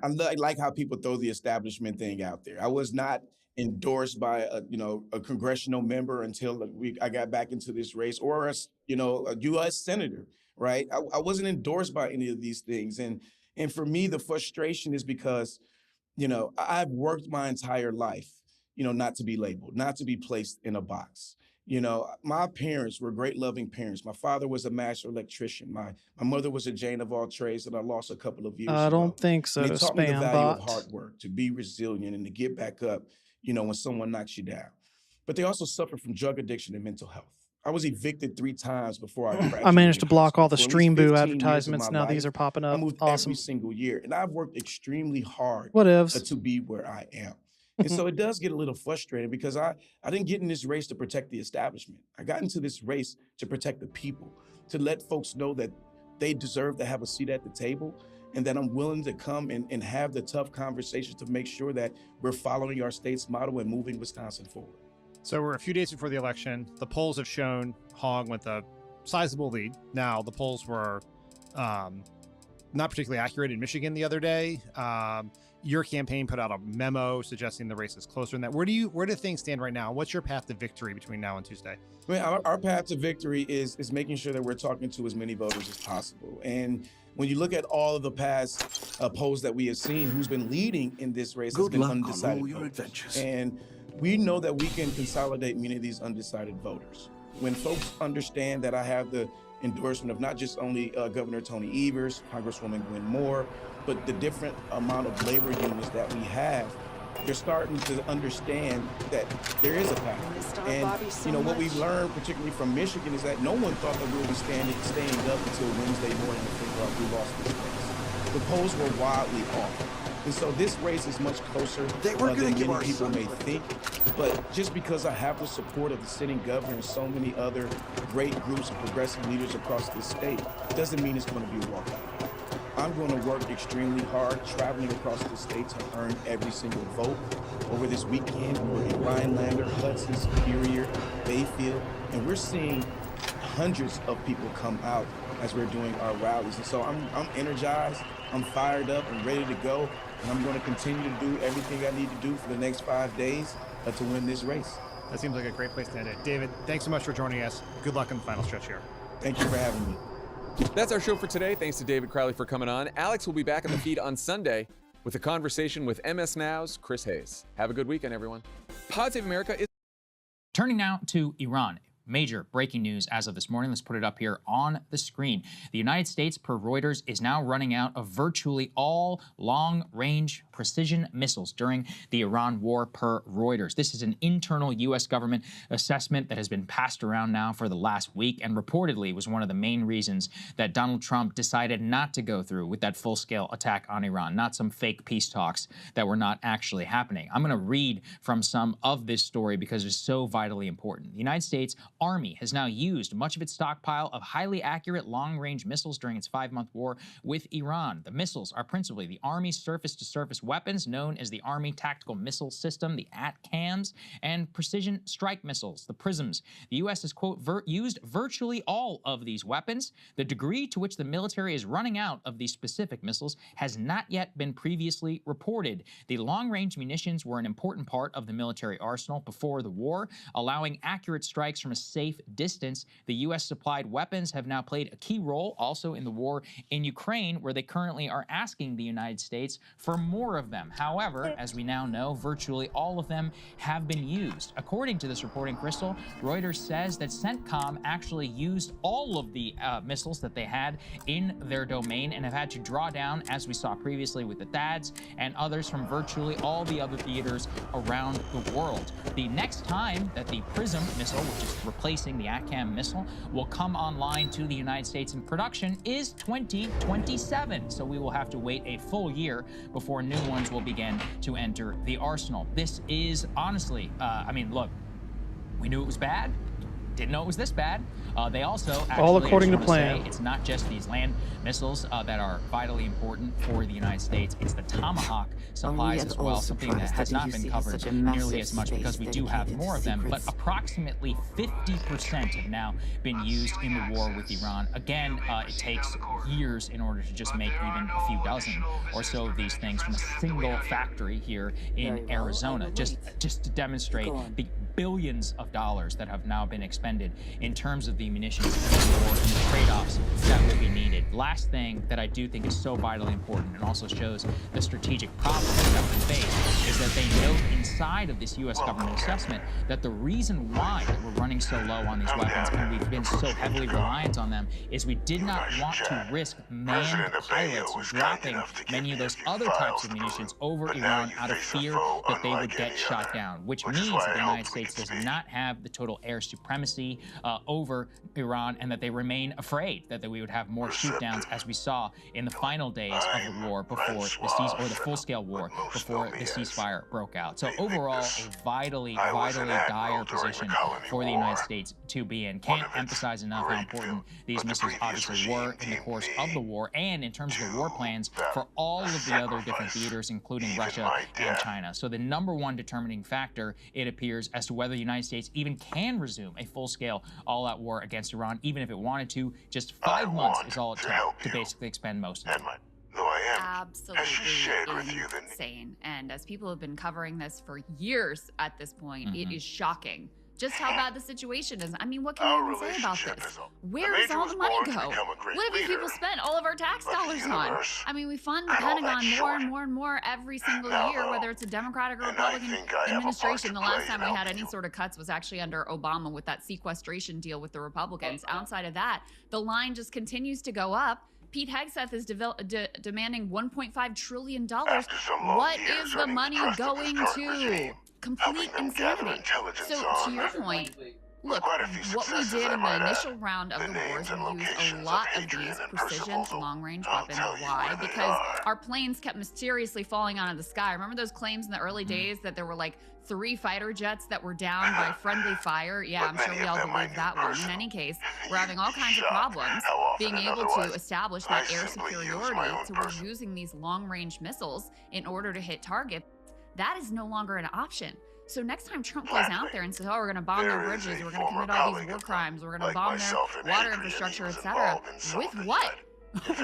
I like how people throw the establishment thing out there. I was not endorsed by a congressional member until I got back into this race, or a U.S. senator, right? I wasn't endorsed by any of these things, and for me, the frustration is because I've worked my entire life, not to be labeled, not to be placed in a box. My parents were great, loving parents. My father was a master electrician. My mother was a Jane of all trades that I lost a couple of years ago. I don't think so, And they taught me the Spam value of bot. hard work, to be resilient and to get back up, when someone knocks you down. But they also suffered from drug addiction and mental health. I was evicted 3 times before I graduated. I managed to block all the For at least Stream Boo 15 years of advertisements. my Now these life, are popping I up. moved Awesome. every single year, and I've worked extremely hard Whatevs. to be where I am. And so it does get a little frustrating because I didn't get in this race to protect the establishment. I got into this race to protect the people, to let folks know that they deserve to have a seat at the table, and that I'm willing to come and have the tough conversations to make sure that we're following our state's motto and moving Wisconsin forward. So we're a few days before the election. The polls have shown Hong with a sizable lead. Now, the polls were not particularly accurate in Michigan the other day. Your campaign put out a memo suggesting the race is closer than that. Where do things stand right now? What's your path to victory between now and Tuesday? I mean, our path to victory is making sure that we're talking to as many voters as possible. And when you look at all of the past polls that we have seen, who's been leading in this race has been undecided voters. And we know that we can consolidate many of these undecided voters. When folks understand that I have the endorsement of not just only Governor Tony Evers, Congresswoman Gwen Moore, but the different amount of labor unions that we have, they're starting to understand that there is a path. And what we've learned, particularly from Michigan, is that no one thought that we would be staying up until Wednesday morning to figure out who lost this race. The polls were wildly off. And so this race is much closer than many people may think. But just because I have the support of the sitting governor and so many other great groups of progressive leaders across this state doesn't mean it's going to be a walkout. I'm going to work extremely hard, traveling across the state to earn every single vote. Over this weekend, we were in Rhinelander, Hudson, Superior, Bayfield, and we're seeing hundreds of people come out as we're doing our rallies. And so I'm energized, I'm fired up, and ready to go. And I'm going to continue to do everything I need to do for the next 5 days to win this race. That seems like a great place to end it. David, thanks so much for joining us. Good luck in the final stretch here. Thank you for having me. That's our show for today. Thanks to David Crowley for coming on. Alex will be back in the feed on Sunday with a conversation with MS Now's Chris Hayes. Have a good weekend, everyone. Pod Save America is... Turning now to Iran. Major breaking news as of this morning. Let's put it up here on the screen. The United States, per Reuters, is now running out of virtually all long-range precision missiles during the Iran war, per Reuters. This is an internal U.S. government assessment that has been passed around now for the last week and reportedly was one of the main reasons that Donald Trump decided not to go through with that full-scale attack on Iran, not some fake peace talks that were not actually happening. I'm going to read from some of this story because it's so vitally important. The United States Army has now used much of its stockpile of highly accurate long-range missiles during its 5-month war with Iran. The missiles are principally the Army's surface-to-surface weapons known as the Army Tactical Missile System, the ATACMS, and precision strike missiles, the PRISMs. The U.S. has, quote, used virtually all of these weapons. The degree to which the military is running out of these specific missiles has not yet been previously reported. The long-range munitions were an important part of the military arsenal before the war, allowing accurate strikes from a safe distance. The U.S.-supplied weapons have now played a key role also in the war in Ukraine, where they currently are asking the United States for more of them. However, as we now know, virtually all of them have been used. According to this reporting, Crystal, Reuters says that CENTCOM actually used all of the missiles that they had in their domain and have had to draw down, as we saw previously with the THAADs and others, from virtually all the other theaters around the world. The next time that the PRISM missile, which is replacing the ATACMS missile, will come online to the United States in production is 2027. So we will have to wait a full year before new ones will begin to enter the arsenal. This is honestly, I mean, look, we knew it was bad. Didn't know it was this bad. They also actually, all according to plan. It's not just these land missiles that are vitally important for the United States. It's the Tomahawk supplies as well, something that has not been covered nearly as much because we do have more of them. But approximately 50% have now been used in the war with Iran. Again, it takes years in order to just make even a few dozen or so of these things from a single factory here in Arizona, just to demonstrate the billions of dollars that have now been expended in terms of the munitions and the war and the trade-offs that will be needed. Last thing that I do think is so vitally important and also shows the strategic problems that we face is that they note inside of this U.S. government assessment that the reason why that we're running so low on these weapons and we've been so heavily reliant on them is we did not want to risk manned pilots dropping many of those other types of munitions over Iran out of fear that they would get shot down, which means that the United States does not have the total air supremacy over Iran, and that they remain afraid that we would have more shoot-downs, as we saw in the final days of the war before the full-scale war before the ceasefire broke out. So overall, a vitally dire position for the United States to be in. Can't emphasize enough how important these missiles obviously were in the course of the war and in terms of the war plans for all of the other different theaters, including Russia and China. So the number one determining factor, it appears, as to whether the United States even can resume a full-scale all-out war against Iran, even if it wanted to, just 5 months is all it took to basically expend most of it. Absolutely insane. And as people have been covering this for years at this point, it is shocking just how bad the situation is. I mean, what can you even say about this? Where does all the money go? What have you people spent all of our tax dollars on? I mean, we fund the Pentagon more and more and more every single year, whether it's a Democratic or Republican administration. The last time we had any sort of cuts was actually under Obama with that sequestration deal with the Republicans. Outside of that, the line just continues to go up. Pete Hegseth is demanding $1.5 trillion. What is the money going to? Complete insanity. So to your point, look, what we did in the initial round of the wars, we used a lot of these precision long-range weapons. Why? Because our planes kept mysteriously falling out of the sky. Remember those claims in the early days that there were like 3 fighter jets that were down by friendly fire? Yeah, I'm sure we all believe that one. In any case, we're having all kinds of problems being able to establish that air superiority. So we're using these long-range missiles in order to hit targets. That is no longer an option. So next time Trump goes out there and says, oh, we're going to bomb their bridges, we're going to commit all these war crimes, we're going to bomb their water infrastructure, etc. With what?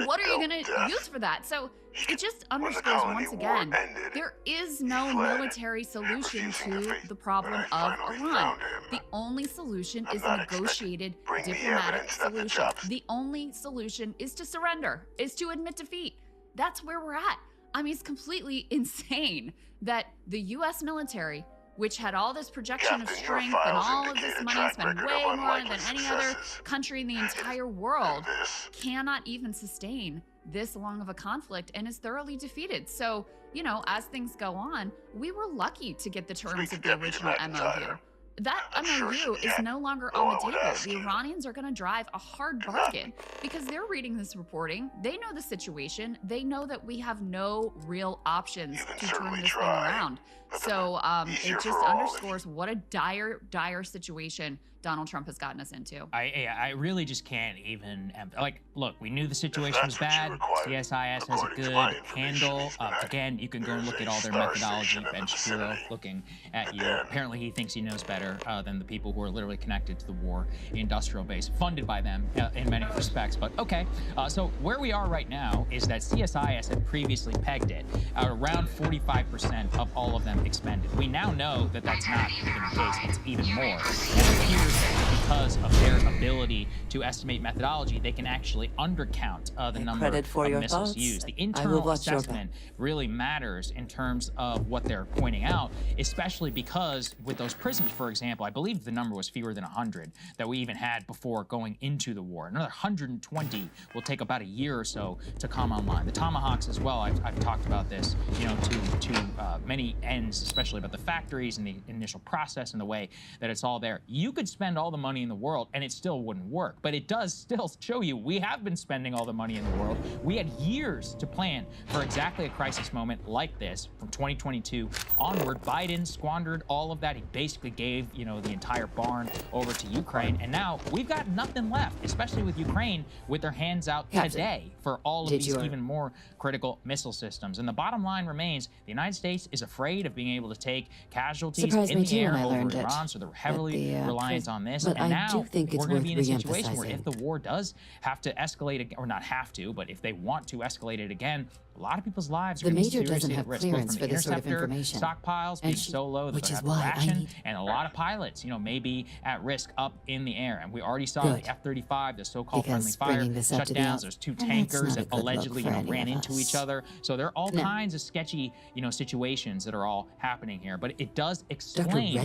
What are you going to use for that? So it just underscores once again, there is no military solution to the problem of Iran. The only solution is a negotiated diplomatic solution. The only solution is to surrender, is to admit defeat. That's where we're at. I mean, it's completely insane that the U.S. military, which had all this projection of strength and all of this money, spent way more than any other country in the entire world, cannot even sustain this long of a conflict and is thoroughly defeated. So, you know, as things go on, we were lucky to get the terms of the original MOU. That MOU is no longer on the table. The Iranians are going to drive a hard bargain because they're reading this reporting. They know the situation. They know that we have no real options to turn this thing around. So it just underscores what a dire situation Donald Trump has gotten us into. I really just can't even, like, look, we knew the situation was bad. CSIS has a good handle. Again, you can go and look at all their methodology. Ben Shapiro looking at you. Apparently he thinks he knows better than the people who are literally connected to the war industrial base, funded by them in many respects. But okay, so where we are right now is that CSIS had previously pegged it at around 45% of all of them expended. We now know that that's not even the case. It's even more. And it appears that because of their ability to estimate methodology, they can actually undercount the number of missiles used. The internal assessment really matters in terms of what they're pointing out, especially because with those prisms, for example, I believe the number was fewer than 100 that we even had before going into the war. Another 120 will take about a year or so to come online. The Tomahawks as well, I've talked about this, you know, to many ends, especially about the factories and the initial process and the way that it's all there. You could spend all the money in the world and it still wouldn't work, but it does still show you we have been spending all the money in the world. We had years to plan for exactly a crisis moment like this from 2022 onward. Biden squandered all of that. He basically gave, you know, the entire barn over to Ukraine, and now we've got nothing left, especially with Ukraine with their hands out today for all of these even more critical missile systems. And the bottom line remains, the United States is afraid of being able to take casualties in the air over Iran, so they're heavily reliant on this. And now we're going to be in a situation where if the war does have to escalate, or not have to, but if they want to escalate it again, a lot of people's lives are going to be seriously at risk, both from the interceptor stockpiles being so low that they're ration, and a lot of pilots, you know, may be at risk up in the air. And we already saw the F-35, the so-called friendly fire shutdowns. There's two tankers that allegedly, you know, ran into each other. So there are all kinds of sketchy, you know, situations that are all happening here. But it does explain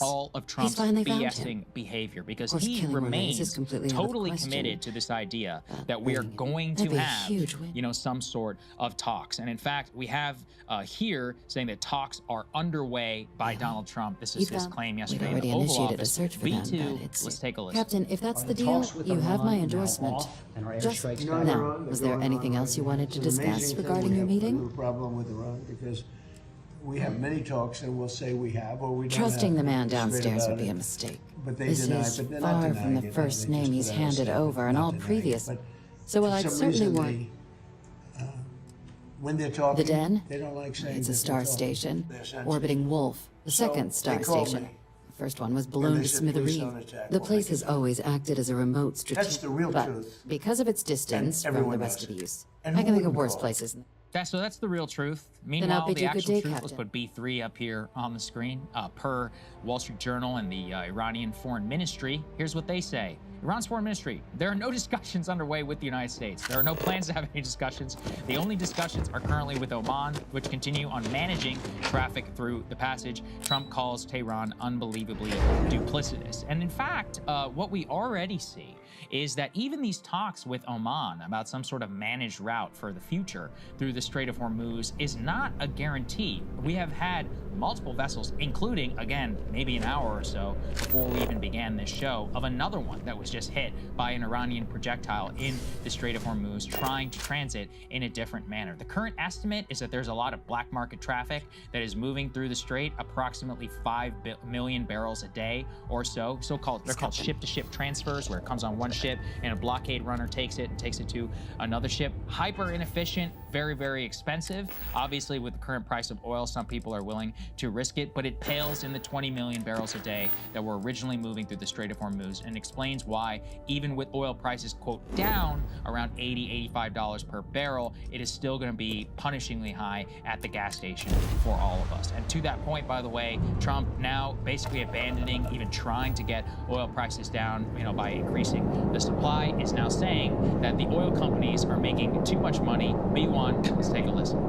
all of Trump's BSing behavior, because he remains totally committed to this idea that we are going to have, you know, some sort of talks. And in fact, we have here saying that talks are underway by Donald Trump. This is his claim yesterday in the Oval Office. B2, let's take a listen. Captain, if that's the deal, you have my endorsement. Just now, was there anything else you wanted to discuss regarding your meeting? Problem with Iran, because we have many talks and we'll say we have, or we don't. Trusting have the man downstairs would be a mistake. But they this deny, is but they're not far denying from the it, first they name just he's put out a handed statement, over, and not all denying previous. it. So while For I'd some certainly reason want when they're talking, the Den, they don't like saying it's a that star they're talking. station, They're sensitive. orbiting Wolf, the second star they called station. me. The first one was ballooned to said, "Please smithereens. don't attack The what place we has always acted as a remote strategic. That's the real but truth. because of its distance from the everyone rest knows of the it. use, And I who can think of wouldn't worse call it? places. So that's the real truth. I'll Meanwhile, bid the you good actual day, truth, let's Captain. put B3 up here on the screen. Per Wall Street Journal and the Iranian Foreign Ministry, here's what they say. Iran's foreign ministry, there are no discussions underway with the United States. There are no plans to have any discussions. The only discussions are currently with Oman, which continue on managing traffic through the passage. Trump calls Tehran unbelievably duplicitous. And in fact, what we already see is that even these talks with Oman about some sort of managed route for the future through the Strait of Hormuz is not a guarantee. We have had multiple vessels, including, again, maybe an hour or so before we even began this show, of another one that was just hit by an Iranian projectile in the Strait of Hormuz, trying to transit in a different manner. The current estimate is that there's a lot of black market traffic that is moving through the strait, approximately 5 million barrels a day or so. They're called ship-to-ship transfers, where it comes on one ship and a blockade runner takes it and takes it to another ship. Hyper inefficient, very, very expensive. Obviously, with the current price of oil, some people are willing to risk it, but it pales in the 20 million barrels a day that were originally moving through the Strait of Hormuz, and explains why, even with oil prices, quote, down around $80, $85 per barrel, it is still going to be punishingly high at the gas station for all of us. And to that point, by the way, Trump now basically abandoning even trying to get oil prices down, you know, by increasing the supply, is now saying that the oil companies are making too much money. B1, let's take a listen.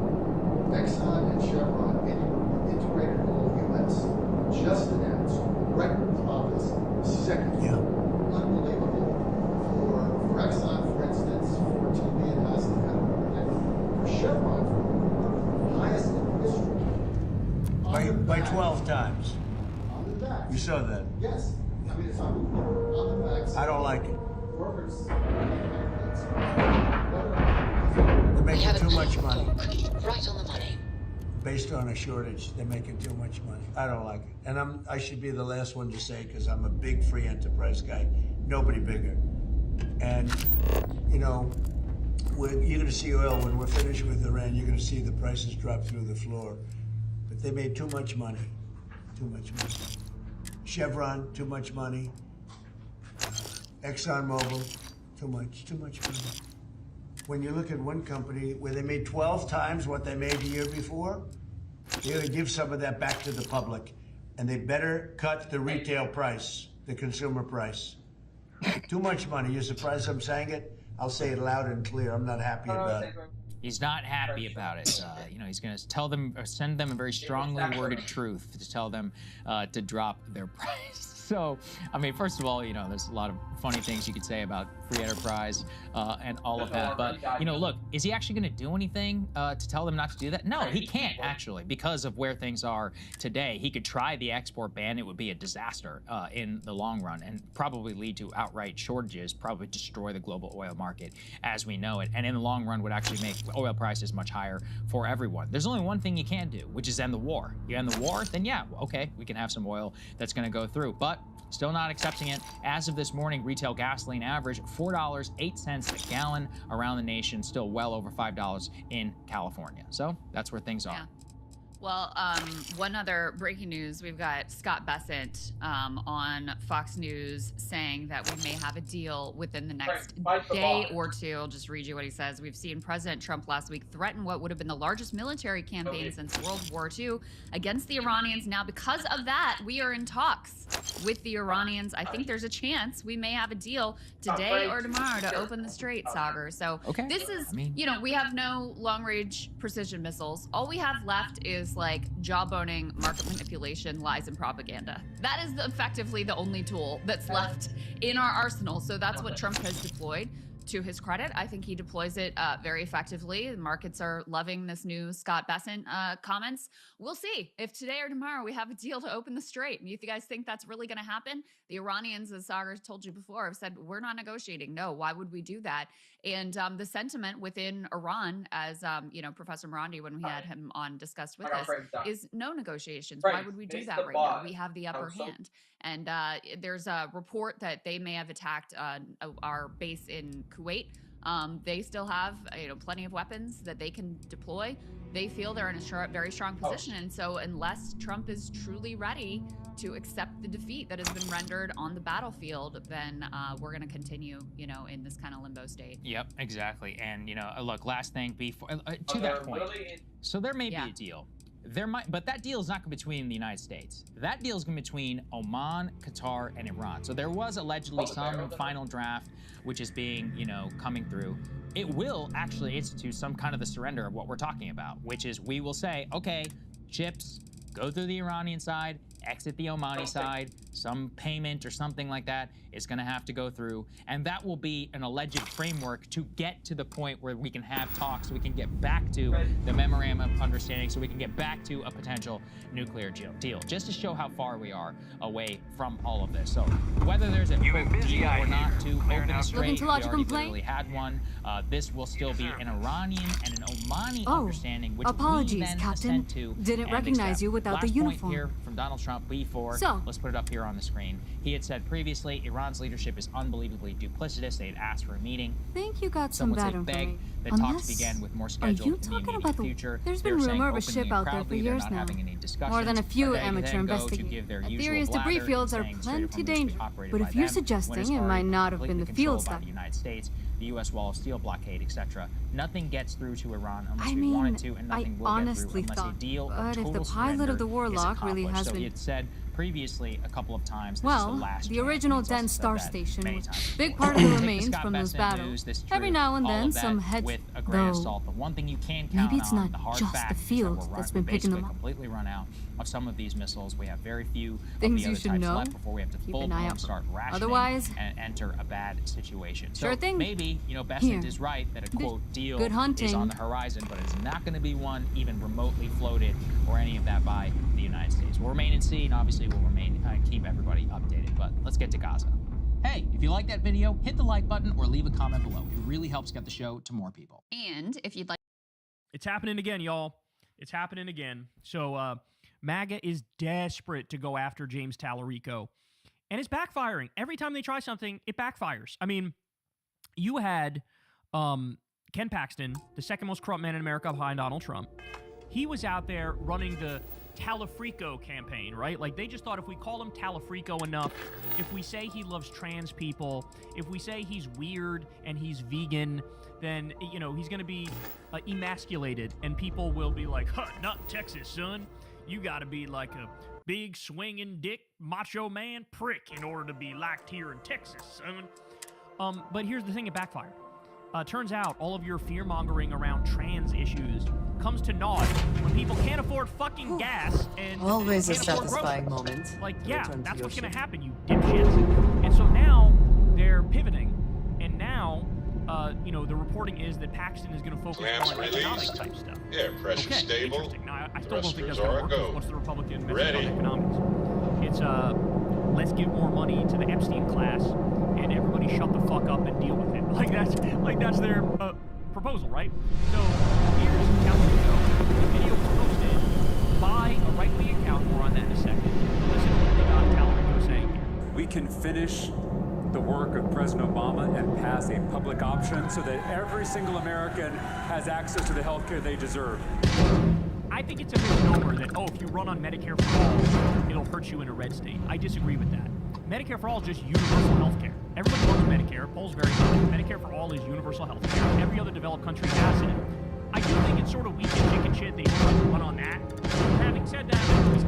Exxon and Chevron integrated oil units just announced record profits second. Yeah. Unbelievable. For Exxon, for instance, 14 million highest in the country. For Chevron, highest in history. By 12 times. On the facts. You saw that. Yes. I mean, it's unbelievable. On the facts. I don't like it. Workers. They're making too much money. Right on the money. based on a shortage. They're making too much money. I don't like it. And I should be the last one to say, because I'm a big free enterprise guy. Nobody bigger. And, you know, you're going to see oil when we're finished with Iran. You're going to see the prices drop through the floor. But they made too much money. Too much money. Chevron, too much money. ExxonMobil, too much money. When you look at one company where they made 12 times what they made the year before, they got to give some of that back to the public. And they better cut the retail price, the consumer price. Too much money. You're surprised I'm saying it? I'll say it loud and clear. I'm not happy about it. He's not happy about it. You know, he's going to tell them, or send them a very strongly worded truth to tell them to drop their price. So, I mean, first of all, you know, there's a lot of funny things you could say about free enterprise and all of that. But, you know, look, is he actually going to do anything to tell them not to do that? No, he can't, actually, because of where things are today. He could try the export ban. It would be a disaster in the long run and probably lead to outright shortages, probably destroy the global oil market as we know it. And in the long run would actually make oil prices much higher for everyone. There's only one thing you can do, which is end the war. You end the war, then yeah, okay, we can have some oil that's going to go through. But still not accepting it. As of this morning, retail gasoline average $4.08 a gallon around the nation, still well over $5 in California. So that's where things are. Well, one other breaking news, we've got Scott Bessent on Fox News saying that we may have a deal within the next day or two. I'll just read you what he says. We've seen President Trump last week threaten what would have been the largest military campaign since World War II against the Iranians. Now, because of that, we are in talks with the Iranians. I think there's a chance we may have a deal today or tomorrow to open the Strait, Sagar. So this is, you know, we have no long-range precision missiles. All we have left is like jawboning, market manipulation, lies, and propaganda. That is effectively the only tool that's left in our arsenal. So that's what Trump has deployed. To his credit, I think he deploys it very effectively. The markets are loving this new Scott Bessent comments. We'll see if today or tomorrow we have a deal to open the Strait. And you guys think that's really going to happen? The Iranians, as Sagar told you before, have said, we're not negotiating. No, why would we do that? And the sentiment within Iran, as you know, Professor Marandi, when we had him on, discussed with us, is no negotiations. Why would we do that right now? We have the upper hand. And there's a report that they may have attacked our base in Kuwait. They still have, you know, plenty of weapons that they can deploy. They feel they're in a very strong position. And so unless Trump is truly ready to accept the defeat that has been rendered on the battlefield, then we're going to continue, you know, in this kind of limbo state. Yep, exactly. And, you know, look, last thing before, to that point. So there may be a deal. There might, but that deal is not between the United States. That deal is between Oman, Qatar, and Iran. So there was allegedly some final draft, which is being, you know, coming through. It will actually institute some kind of the surrender of what we're talking about, which is we will say, okay, ships go through the Iranian side, exit the Omani side, some payment or something like that is going to have to go through, and that will be an alleged framework to get to the point where we can have talks, so we can get back to the memorandum of understanding, so we can get back to a potential nuclear deal, just to show how far we are away from all of this. So whether there's a quote deal or not to open the Strait, we already literally had one. This will still be an Iranian and an Omani understanding, which we then assent to. Didn't recognize you without the uniform. Last point here from Donald Trump before. So, let's put it up here on the screen. He had said previously, Iran's leadership is unbelievably duplicitous. They had asked for a meeting. Think you got some bad information. That talks began with more scheduled in the immediate future. There's been rumor of a ship out there for years now. More than a few amateur investigators. Theories debris fields are plenty dangerous. But if you're suggesting it might not have been the fields that... the United States, the U.S. wall of steel blockade, etc. Nothing gets through to Iran unless we want it to, and nothing will get through unless a deal of total if the pilot of the Warlock really has been... So he had said previously a couple of times. Well, the original dense star station was a big part of the remains from those battles. Every now and then, some heads, with a grain of salt. The one thing you can count maybe it's not the hard just fact the field that's been picking them up. Completely run out of some of these missiles. We have very few things of you the should other types know. left before we have to full-blown start rationing Otherwise, and enter a bad situation. Sure so thing. Maybe, you know, Bessent is right that a quote deal is on the horizon, but it's not going to be one even remotely floated or any of that by the United States. We'll remain in sea, and obviously we'll remain keep everybody updated. But let's get to Gaza. Hey, if you like that video, hit the like button or leave a comment below. It really helps get the show to more people. And if you'd like... It's happening again, y'all. It's happening again. So MAGA is desperate to go after James Tallarico. And it's backfiring. Every time they try something, it backfires. I mean, you had Ken Paxton, the second most corrupt man in America behind Donald Trump. He was out there running the Talafrico campaign, right? Like, they just thought if we call him Talafrico enough, if we say he loves trans people, if we say he's weird and he's vegan, then, you know, he's going to be emasculated, and people will be like, huh, not Texas, son. You got to be like a big swinging dick macho man prick in order to be liked here in Texas, son. But here's the thing, it backfired. Turns out all of your fear-mongering around trans issues comes to naught when people can't afford fucking gas and always a can't afford satisfying groceries. moment. Like, to yeah, return to that's your what's going ship. to happen, you dipshits. And so now they're pivoting, and now, you know, the reporting is that Paxton is going to focus on economic type stuff. Air pressure Okay, stable. interesting. Now, I still don't think that's Thrusters going to are work. a go. What's the Republican message Ready. on economics? It's let's give more money to the Epstein class, and everybody shut the fuck up and deal with it. Like that's their proposal, right? So here's Tallarico. The video was posted by a right-wing account. More on that in a second. Listen to what they got Tallarico saying here. We can finish the work of President Obama and pass a public option so that every single American has access to the health care they deserve. I think it's a misnomer that, oh, if you run on Medicare for all, it'll hurt you in a red state. I disagree with that. Medicare for all is just universal health care. Everybody loves Medicare. Polls very good. Medicare for all is universal health care. Every other developed country has it. I do think it's sort of weak and chicken shit they run on that. Having said that, it's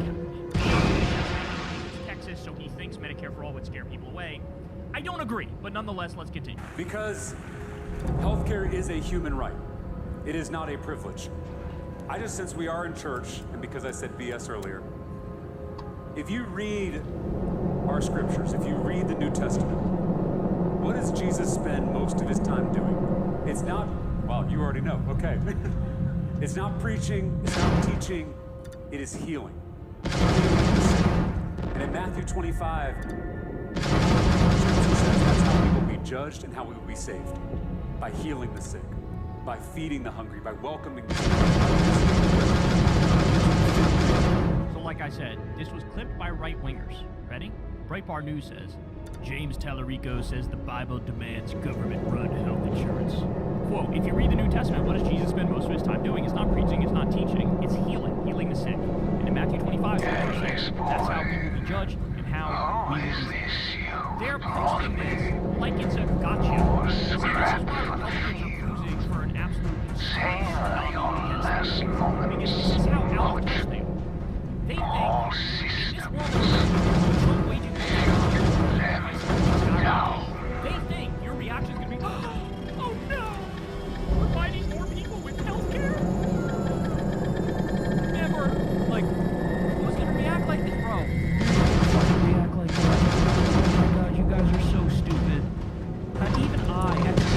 Texas, so he thinks Medicare for all would scare people away. I don't agree, but nonetheless, let's continue. Because healthcare is a human right. It is not a privilege. I just, since we are in church, and because I said BS earlier, if you read our scriptures, if you read the New Testament, what does Jesus spend most of his time doing? It's not, well, you already know, okay. It's not preaching, it's not teaching, it is healing. And in Matthew 25, that's how we will be judged and how we will be saved. By healing the sick, by feeding the hungry, by welcoming the sick. So like I said, this was clipped by right-wingers. Ready? Breitbart News says, James Tallarico says the Bible demands government-run health insurance. Quote, if you read the New Testament, what does Jesus spend most of his time doing? It's not preaching, it's not teaching, it's healing the sick. And in Matthew 25, that's how we will be judged and how we will be saved. They're posting this like it's a gotcha. See, this is why Republicans are cruising for an absolute insane phenomenon against them. Because this is how out of touch they are. They think in this world of Trump waging they think your reaction is going to be, oh no, we're fighting more people with healthcare? Never. Like, who's going to react like this, bro? React like this. Oh my god, you guys are so stupid. Even I, at this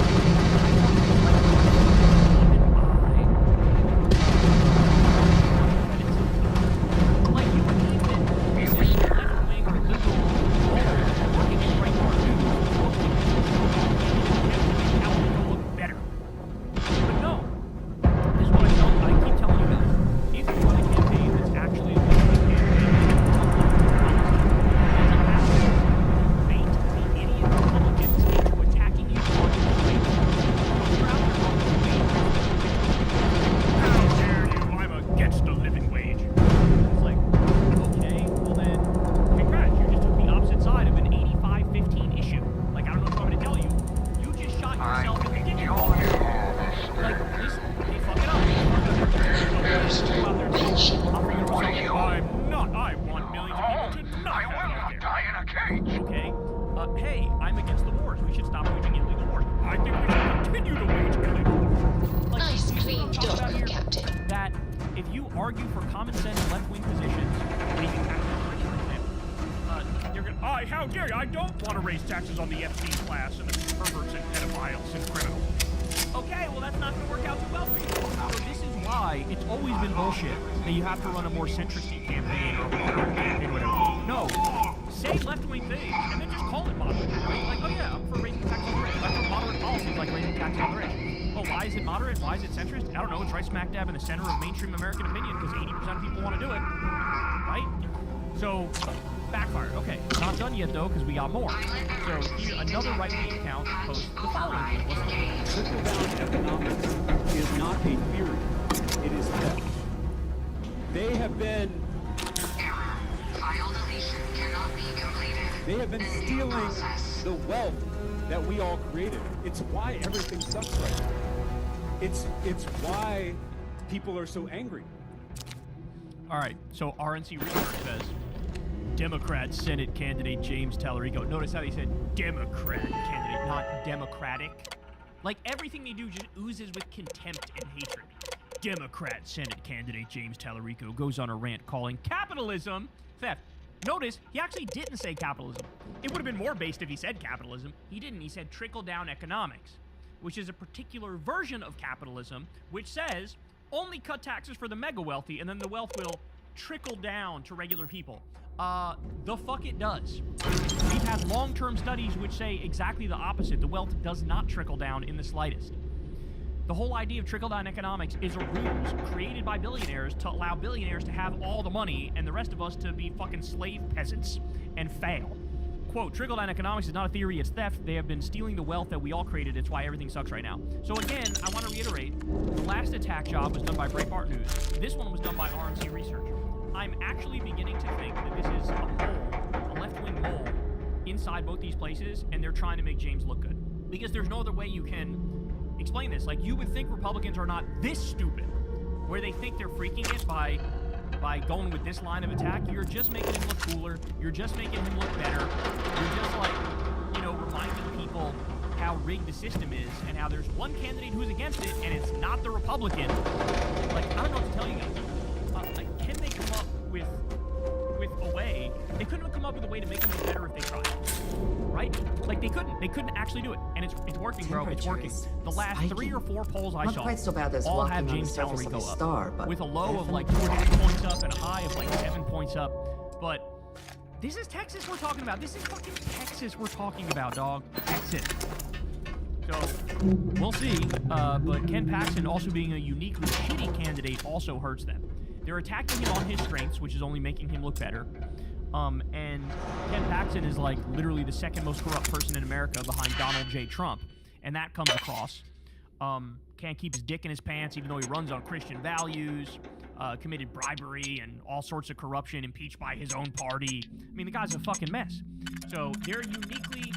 Why is it centrist? I don't know. It's right smack dab in the center of mainstream American opinion because 80% of people want to do it, right? So, backfired. Okay, not done yet though because we got more. So here, another right-wing account posts the following. Trickle-down economics is not a theory. It is theft. They have been stealing the wealth that we all created. It's why everything sucks right now. It's why people are so angry. All right, so RNC Research says Democrat Senate candidate James Tallarico. Notice how they said Democrat candidate, not Democratic. Like everything they do just oozes with contempt and hatred. Democrat Senate candidate James Tallarico goes on a rant calling capitalism theft. Notice, he actually didn't say capitalism. It would have been more based if he said capitalism. He didn't. He said trickle-down economics, which is a particular version of capitalism, which says only cut taxes for the mega-wealthy, and then the wealth will trickle down to regular people. The fuck it does. We've had long-term studies which say exactly the opposite. The wealth does not trickle down in the slightest. The whole idea of trickle-down economics is a ruse created by billionaires to allow billionaires to have all the money and the rest of us to be fucking slave peasants and fail. Quote, trickle-down economics is not a theory, it's theft. They have been stealing the wealth that we all created. It's why everything sucks right now. So again, I want to reiterate, the last attack job was done by Breitbart News. This one was done by RNC Research. I'm actually beginning to think that this is a mole, a left-wing mole, inside both these places, and they're trying to make James look good. Because there's no other way you can explain this. Like, you would think Republicans are not this stupid, where they think they're freaking it by going with this line of attack. You're just making him look cooler. You're just making him look better. You're just, like, you know, reminding people how rigged the system is and how there's one candidate who's against it, and it's not the Republican. Like, I don't know what to tell you guys. Like, can they come up with a way? They couldn't have come up with a way to make them look better if they tried. Right? Like, they couldn't actually do it. And it's working, bro. It's working. The last 3 or 4 polls I saw all have James Tallarico up. With a low of like 4 points up and a high of like 7 points up. But this is Texas we're talking about. This is fucking Texas we're talking about, dog. Texas. So, we'll see. But Ken Paxton also being a uniquely shitty candidate also hurts them. They're attacking him on his strengths, which is only making him look better. And Ken Paxton is like literally the second most corrupt person in America behind Donald J. Trump. And that comes across. Can't keep his dick in his pants even though he runs on Christian values, committed bribery and all sorts of corruption, impeached by his own party. I mean, the guy's a fucking mess. So they're uniquely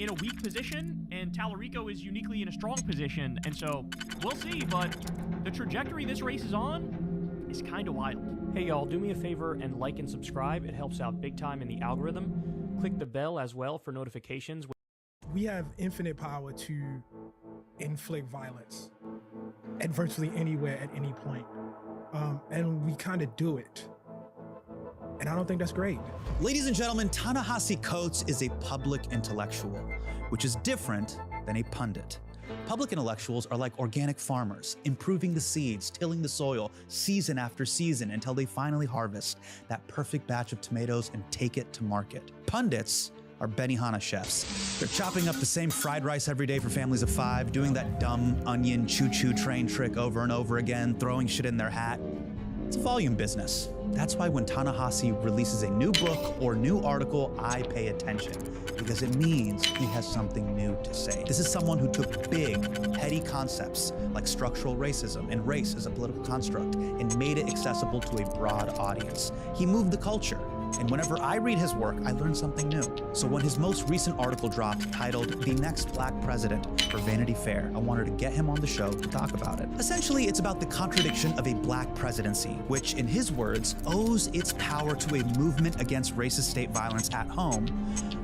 in a weak position, and Tallarico is uniquely in a strong position. And so we'll see, but the trajectory this race is on is kind of wild. Hey y'all, do me a favor and like and subscribe. It helps out big time in the algorithm. Click the bell as well for notifications. We have infinite power to inflict violence at virtually anywhere at any point. And we kind of do it. And I don't think that's great. Ladies and gentlemen, Ta-Nehisi Coates is a public intellectual, which is different than a pundit. Public intellectuals are like organic farmers, improving the seeds, tilling the soil, season after season until they finally harvest that perfect batch of tomatoes and take it to market. Pundits are Benihana chefs. They're chopping up the same fried rice every day for families of 5, doing that dumb onion choo-choo train trick over and over again, throwing shit in their hat. It's a volume business. That's why when Ta-Nehisi releases a new book or new article, I pay attention, because it means he has something new to say. This is someone who took big, heady concepts like structural racism and race as a political construct and made it accessible to a broad audience. He moved the culture. And whenever I read his work, I learn something new. So when his most recent article dropped titled The Next Black President for Vanity Fair, I wanted to get him on the show to talk about it. Essentially, it's about the contradiction of a black presidency, which in his words, owes its power to a movement against racist state violence at home,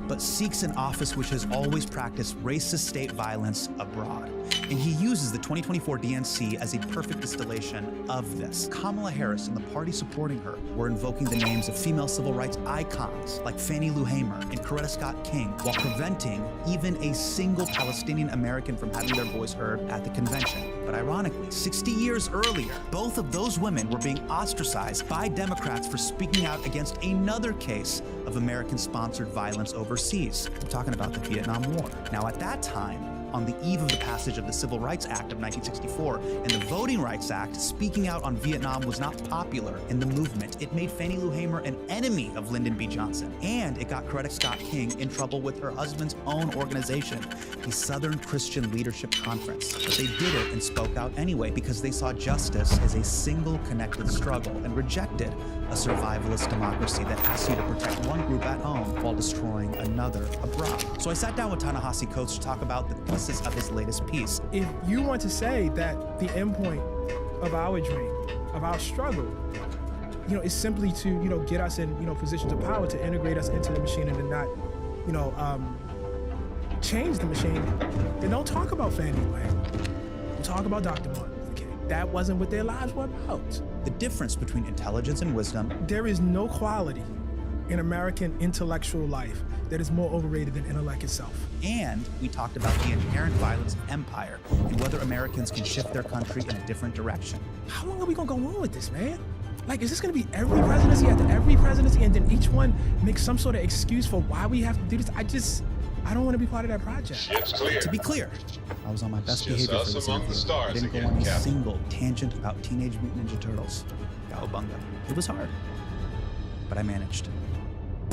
but seeks an office which has always practiced racist state violence abroad. And he uses the 2024 DNC as a perfect distillation of this. Kamala Harris and the party supporting her were invoking the names of female civil rights icons like Fannie Lou Hamer and Coretta Scott King, while preventing even a single Palestinian American from having their voice heard at the convention. But ironically, 60 years earlier, both of those women were being ostracized by Democrats for speaking out against another case of American-sponsored violence overseas. I'm talking about the Vietnam War. Now, at that time, on the eve of the passage of the Civil Rights Act of 1964 and the Voting Rights Act, speaking out on Vietnam was not popular in the movement. It made Fannie Lou Hamer an enemy of Lyndon B. Johnson, and it got Coretta Scott King in trouble with her husband's own organization, the Southern Christian Leadership Conference. But they did it and spoke out anyway because they saw justice as a single connected struggle and rejected a survivalist democracy that asks you to protect one group at home while destroying another abroad. So I sat down with Ta-Nehisi Coates to talk about the thesis of his latest piece. If you want to say that the endpoint of our dream, of our struggle, is simply to, get us in, positions of power, to integrate us into the machine and to not, change the machine, then don't talk about Fannie Lou Hamer. Don't talk about Dr. Martin Luther King. That wasn't what their lives were about. The difference between intelligence and wisdom. There is no quality in American intellectual life that is more overrated than intellect itself. And we talked about the inherent violence of empire and whether Americans can shift their country in a different direction. How long are we gonna go on with this, man? Like, is this gonna be every presidency after every presidency and then each one makes some sort of excuse for why we have to do this? I don't want to be part of that project. To be clear, I was on my best behavior for this interview. I didn't go on a single tangent about Teenage Mutant Ninja Turtles. Cowabunga. It was hard, but I managed.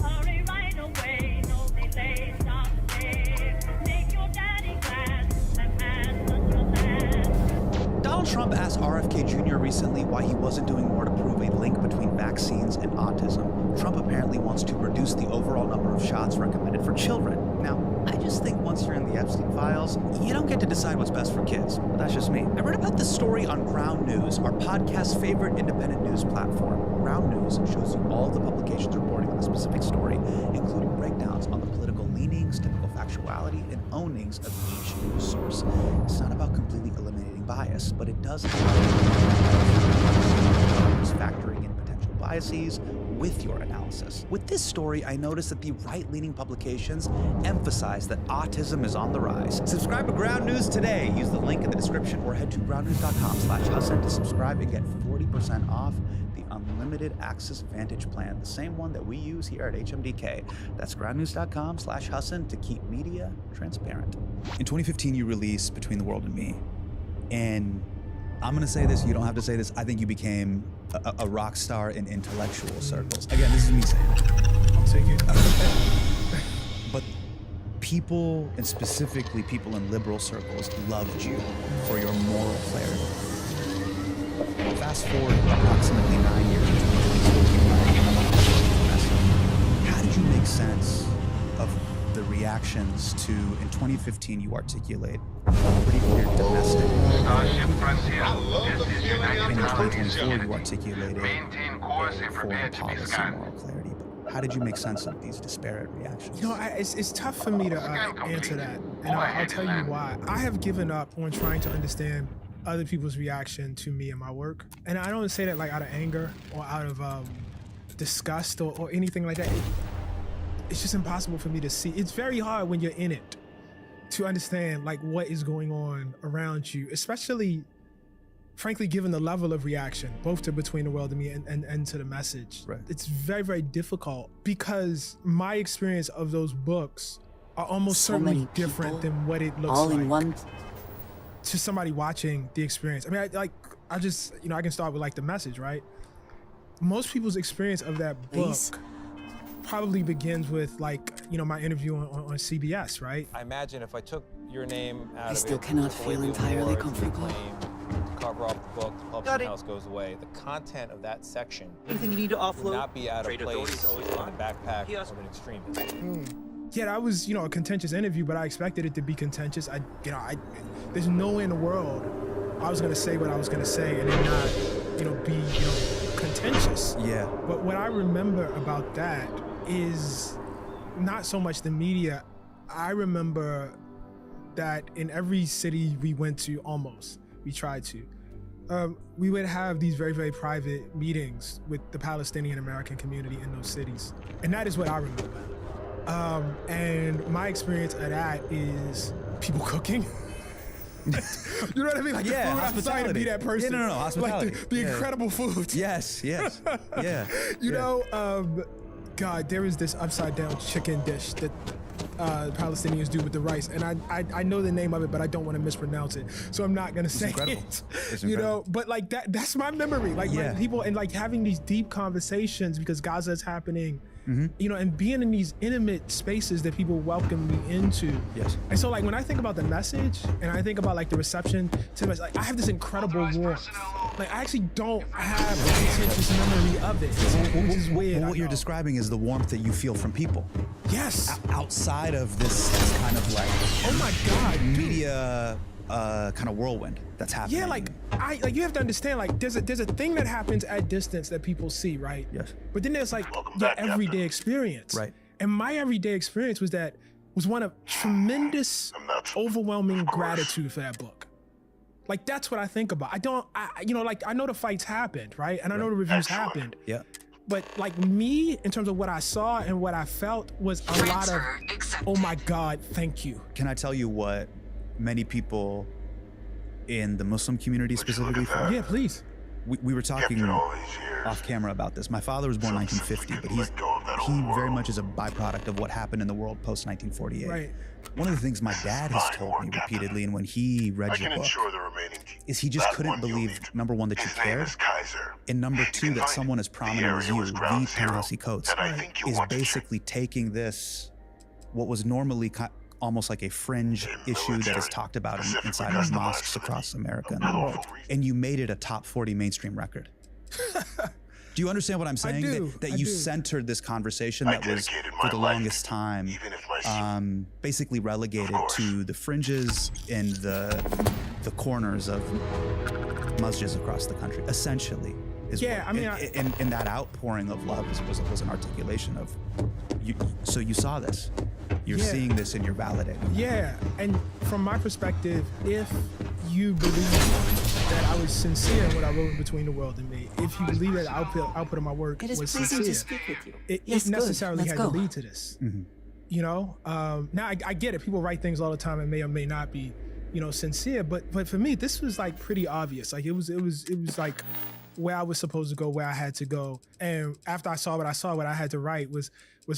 Hurry right away, no delay, stop today. Make your daddy glad and pass us your land. Donald Trump asked RFK Jr. recently why he wasn't doing more to prove a link between vaccines and autism. Trump apparently wants to reduce the overall number of shots recommended for children. Now, I just think once you're in the Epstein files, you don't get to decide what's best for kids. But that's just me. I read about this story on Ground News, our podcast's favorite independent news platform. Ground News shows you all the publications reporting on a specific story, including breakdowns on the political leanings, typical factuality, and ownings of each news source. It's not about completely eliminating bias, but it does have factoring in potential biases with your analysis. With this story, I noticed that the right-leaning publications emphasize that autism is on the rise. Subscribe to Ground News today. Use the link in the description or head to groundnews.com/Hussin to subscribe and get 40% off the Unlimited Access Vantage plan, the same one that we use here at HMDK. That's groundnews.com/Hussin to keep media transparent. In 2015, you released Between the World and Me. And I'm gonna say this, you don't have to say this, I think you became a rock star in intellectual circles. Again, this is me saying it. I'll take it. But people, and specifically people in liberal circles, loved you for your moral clarity. Fast forward approximately 9 years into how did you make sense of the reactions to, in 2015, you articulate a pretty clear domestic, and in 2024, you articulated foreign policy moral clarity. But how did you make sense of these disparate reactions? It's tough for me to answer that, and I'll tell you why. I have given up on trying to understand other people's reaction to me and my work, and I don't say that like out of anger or out of disgust or anything like that. It's just impossible for me to see. It's very hard when you're in it to understand like what is going on around you, especially, frankly, given the level of reaction, both to Between the World and Me and to the message. Right. It's very, very difficult because my experience of those books are almost certainly different than what it looks all like in one. to somebody watching the experience. I mean, I just, I can start with like the message, right? Most people's experience of that book probably begins with like, my interview on CBS, right? I imagine if I took your name out I of still it, cannot took away feel the entirely awards, comfortable. the acclaim, cover off the book, the publishing house goes away. The content of that section Anything you need to would offload? not be out of place in the backpack of an extremist. Yeah, that was, a contentious interview, but I expected it to be contentious. There's no way in the world I was gonna say what I was gonna say and then not, be, contentious. Yeah. But what I remember about that is not so much the media. I remember that in every city we went to, almost, we tried to, we would have these very, very private meetings with the Palestinian American community in those cities. And that is what I remember. And my experience of that is people cooking. You know what I mean? Like the food, I'm trying to be that person. Yeah, no, hospitality. Like the incredible food. Yes. Yeah. God, there is this upside down chicken dish that Palestinians do with the rice, and I know the name of it, but I don't want to mispronounce it, so I'm not gonna say incredible. it. It's You incredible. know, but like that's my memory. Like Yeah. people and like having these deep conversations because Gaza is happening. Mm-hmm. You know, and being in these intimate spaces that people welcome me into. Yes. And so like when I think about the message and I think about like the reception to the message, like I have this incredible warmth. Like I actually don't have a contentious memory of it, which is weird. What you're describing is the warmth that you feel from people. Yes. Outside of this kind of like, oh my God, media kind of whirlwind that's happening. Yeah, like you have to understand, like there's a thing that happens at distance that people see, right? Yes. But then there's like your everyday experience. Right. And my everyday experience was one of tremendous, overwhelming gratitude for that book. Like that's what I think about. I know the fights happened, right? And I know the reviews happened. Yeah. But like me, in terms of what I saw and what I felt, was a lot of, oh my God, thank you. Can I tell you what many people in the Muslim community specifically felt? Yeah, please. We were talking off camera about this. My father was born in 1950, but he very much is a byproduct of what happened in the world post 1948. Right. One of the things my dad has told me repeatedly, and when he read your book, is he just couldn't believe, number one, that you cared, and number two, that someone as prominent as you, the Ta-Nehisi Coates, is basically taking this, what was normally almost like a fringe issue that is talked about inside of mosques across America and the world, and you made it a top 40 mainstream record. Do you understand what I'm saying? That you centered this conversation that was, for the longest time, basically relegated to the fringes and the corners of masjids across the country, essentially. And that outpouring of love was an articulation of, so you saw this. You're seeing this and you're validating. Yeah, and from my perspective, if you believe that I was sincere in what I wrote in Between the World and Me, if you believe that the output of my work was sincere, to speak with you. it necessarily had to lead to this. Mm-hmm. You know, now I get it. People write things all the time and may or may not be, sincere. But for me, this was like pretty obvious. Like it was like where I was supposed to go, where I had to go. And after I saw what I had to write was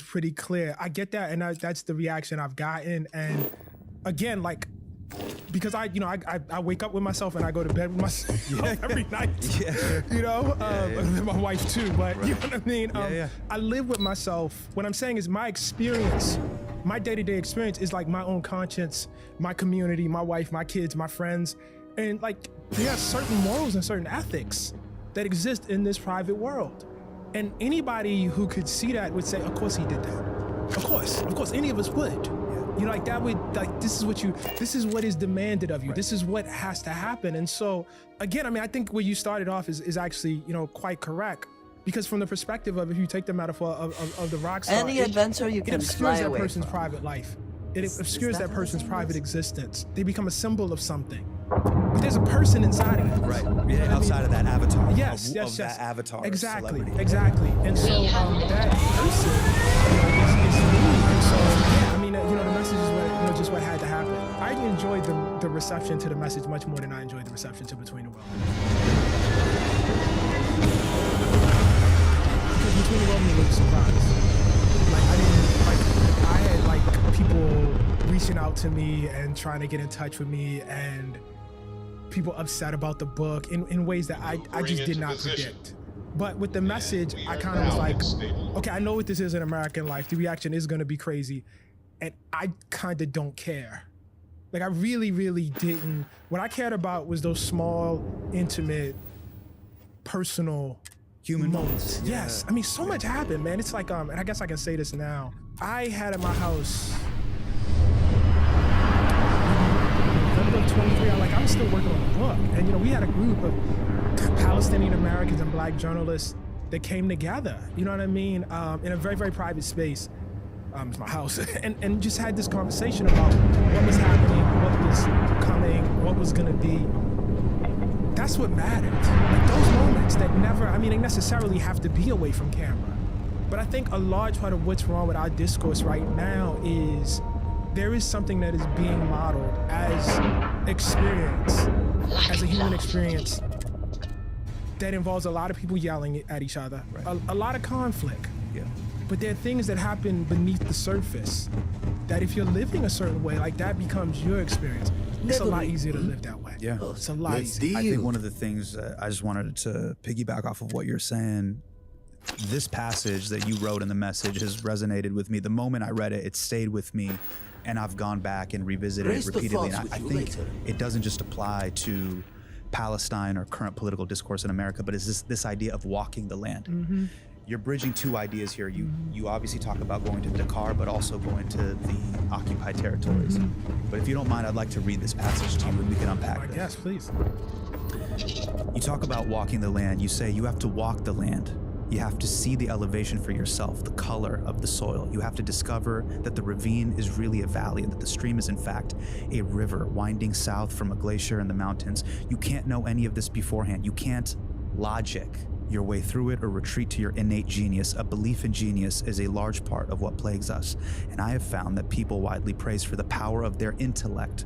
pretty clear. I get that, and that's the reaction I've gotten. And again, like, because I wake up with myself and I go to bed with myself every night. And my wife too, but you know what I mean? I live with myself. What I'm saying is my experience, my day-to-day experience is like my own conscience, my community, my wife, my kids, my friends. And like, there are certain morals and certain ethics that exist in this private world. And anybody who could see that would say, of course he did that. Of course, any of us would. Like that would, like, this is what is demanded of you. Right. This is what has to happen. And so, again, I mean, I think where you started off is actually, quite correct. Because from the perspective of, if you take the metaphor of the rock star, any adventure you can obscures that person's private life. It obscures that person's private existence. They become a symbol of something. But there's a person inside of it. Right. Yeah, outside of that avatar. Yes. That avatar. Exactly. And so that person is me. And so, I mean, the message is just what had to happen. I enjoyed the reception to the message much more than I enjoyed the reception to Between the World and Me. Because Between the World and Me was a surprise. I had people reaching out to me and trying to get in touch with me, and people upset about the book in ways that I just did not predict. But with the message, I kind of was like, okay, I know what this is in American life. The reaction is going to be crazy. And I kind of don't care. Like, I really, really didn't. What I cared about was those small, intimate, personal human moments. Yeah. Yes. I mean, so much happened, man. It's like, and I guess I can say this now. I had at my house, November 23, I'm still working on the book. And, we had a group of Palestinian Americans and Black journalists that came together, you know what I mean? In a very, very private space. It's my house, and just had this conversation about what was happening, what was coming, what was gonna be. That's what mattered. Like those moments that they necessarily have to be away from camera. But I think a large part of what's wrong with our discourse right now is there is something that is being modeled as experience, as a human experience that involves a lot of people yelling at each other, a lot of conflict. Yeah. But there are things that happen beneath the surface that if you're living a certain way, like that becomes your experience. It's a lot easier to live that way. Yeah. It's a lot easier. I think one of the things I just wanted to piggyback off of what you're saying, this passage that you wrote in the message has resonated with me. The moment I read it, it stayed with me, and I've gone back and revisited it repeatedly. And I think it doesn't just apply to Palestine or current political discourse in America, but it's this idea of walking the land. Mm-hmm. You're bridging two ideas here. You obviously talk about going to Dakar, but also going to the occupied territories. But if you don't mind, I'd like to read this passage to you and we can unpack this. Yes, please. You talk about walking the land. You say you have to walk the land. You have to see the elevation for yourself, the color of the soil. You have to discover that the ravine is really a valley and that the stream is in fact a river winding south from a glacier in the mountains. You can't know any of this beforehand. You can't logic your way through it or retreat to your innate genius. A belief in genius is a large part of what plagues us. And I have found that people widely praised for the power of their intellect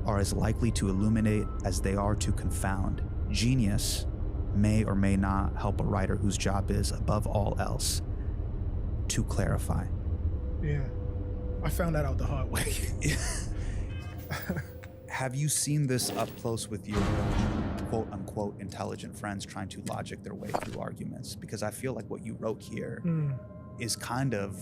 are as likely to illuminate as they are to confound. Genius may or may not help a writer whose job is, above all else, to clarify. Yeah, I found that out the hard way. Have you seen this up close with your quote unquote intelligent friends trying to logic their way through arguments? Because I feel like what you wrote here is kind of,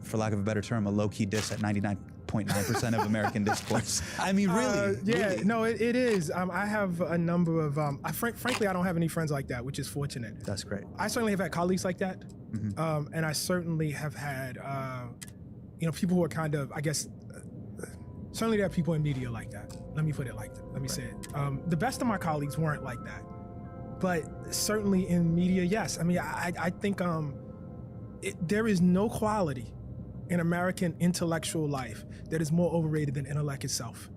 for lack of a better term, a low-key diss at 99.9% of American discourse. I mean, really. Yeah, really. no, it is. I have a number of, frankly, I don't have any friends like that, which is fortunate. That's great. I certainly have had colleagues like that. And I certainly have had, people who are kind of, I guess, certainly there are people in media like that. Let me put it like that. Let me say it. The best of my colleagues weren't like that. But certainly in media, yes. I mean, I think there is no quality in American intellectual life that is more overrated than intellect itself,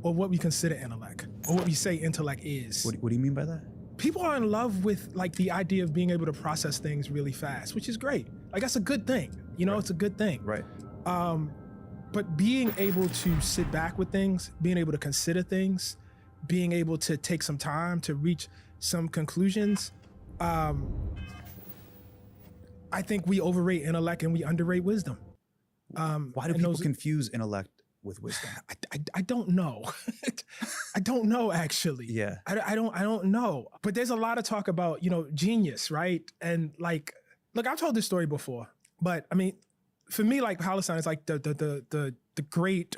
or what we consider intellect, or what we say intellect is. What do you mean by that? People are in love with like the idea of being able to process things really fast, which is great. Like that's a good thing. It's a good thing. Right. But being able to sit back with things, being able to consider things, being able to take some time to reach some conclusions, I think we overrate intellect and we underrate wisdom. Why do people confuse intellect with wisdom? I don't know. I don't know, actually. Yeah. I don't know. But there's a lot of talk about, genius, right? And like, look, I've told this story before, but I mean, for me, like Palestine is like the great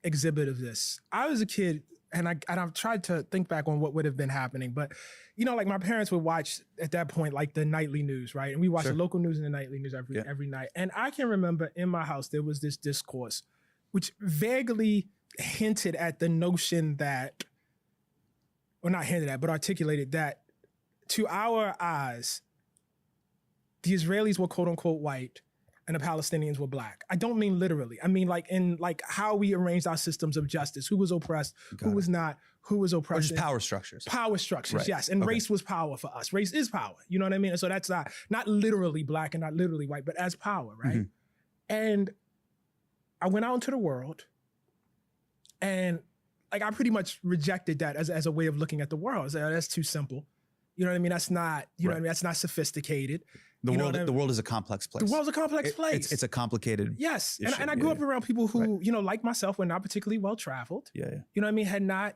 exhibit of this. I was a kid and I've tried to think back on what would have been happening, but like my parents would watch at that point, like the nightly news, right? And we watched the local news and the nightly news every night. And I can remember in my house, there was this discourse, which vaguely hinted at the notion that, or not hinted at, but articulated that to our eyes, the Israelis were quote unquote white and the Palestinians were black. I don't mean literally. I mean like in like how we arranged our systems of justice, who was oppressed, who was not, who was oppressed. Or just power structures. Power structures, Right. yes. And race was power for us. Race is power, you know what I mean? And so that's not literally black and not literally white, but as power, right? And I went out into the world and like I pretty much rejected that as a way of looking at the world. I said, oh, that's too simple. You know what I mean? That's not, you know what I mean? That's not sophisticated. The world is a complex place. The world's a complex place. It's a complicated Yes. issue. And I grew up around people who, like myself, were not particularly well-traveled. Yeah. You know what I mean? Had not,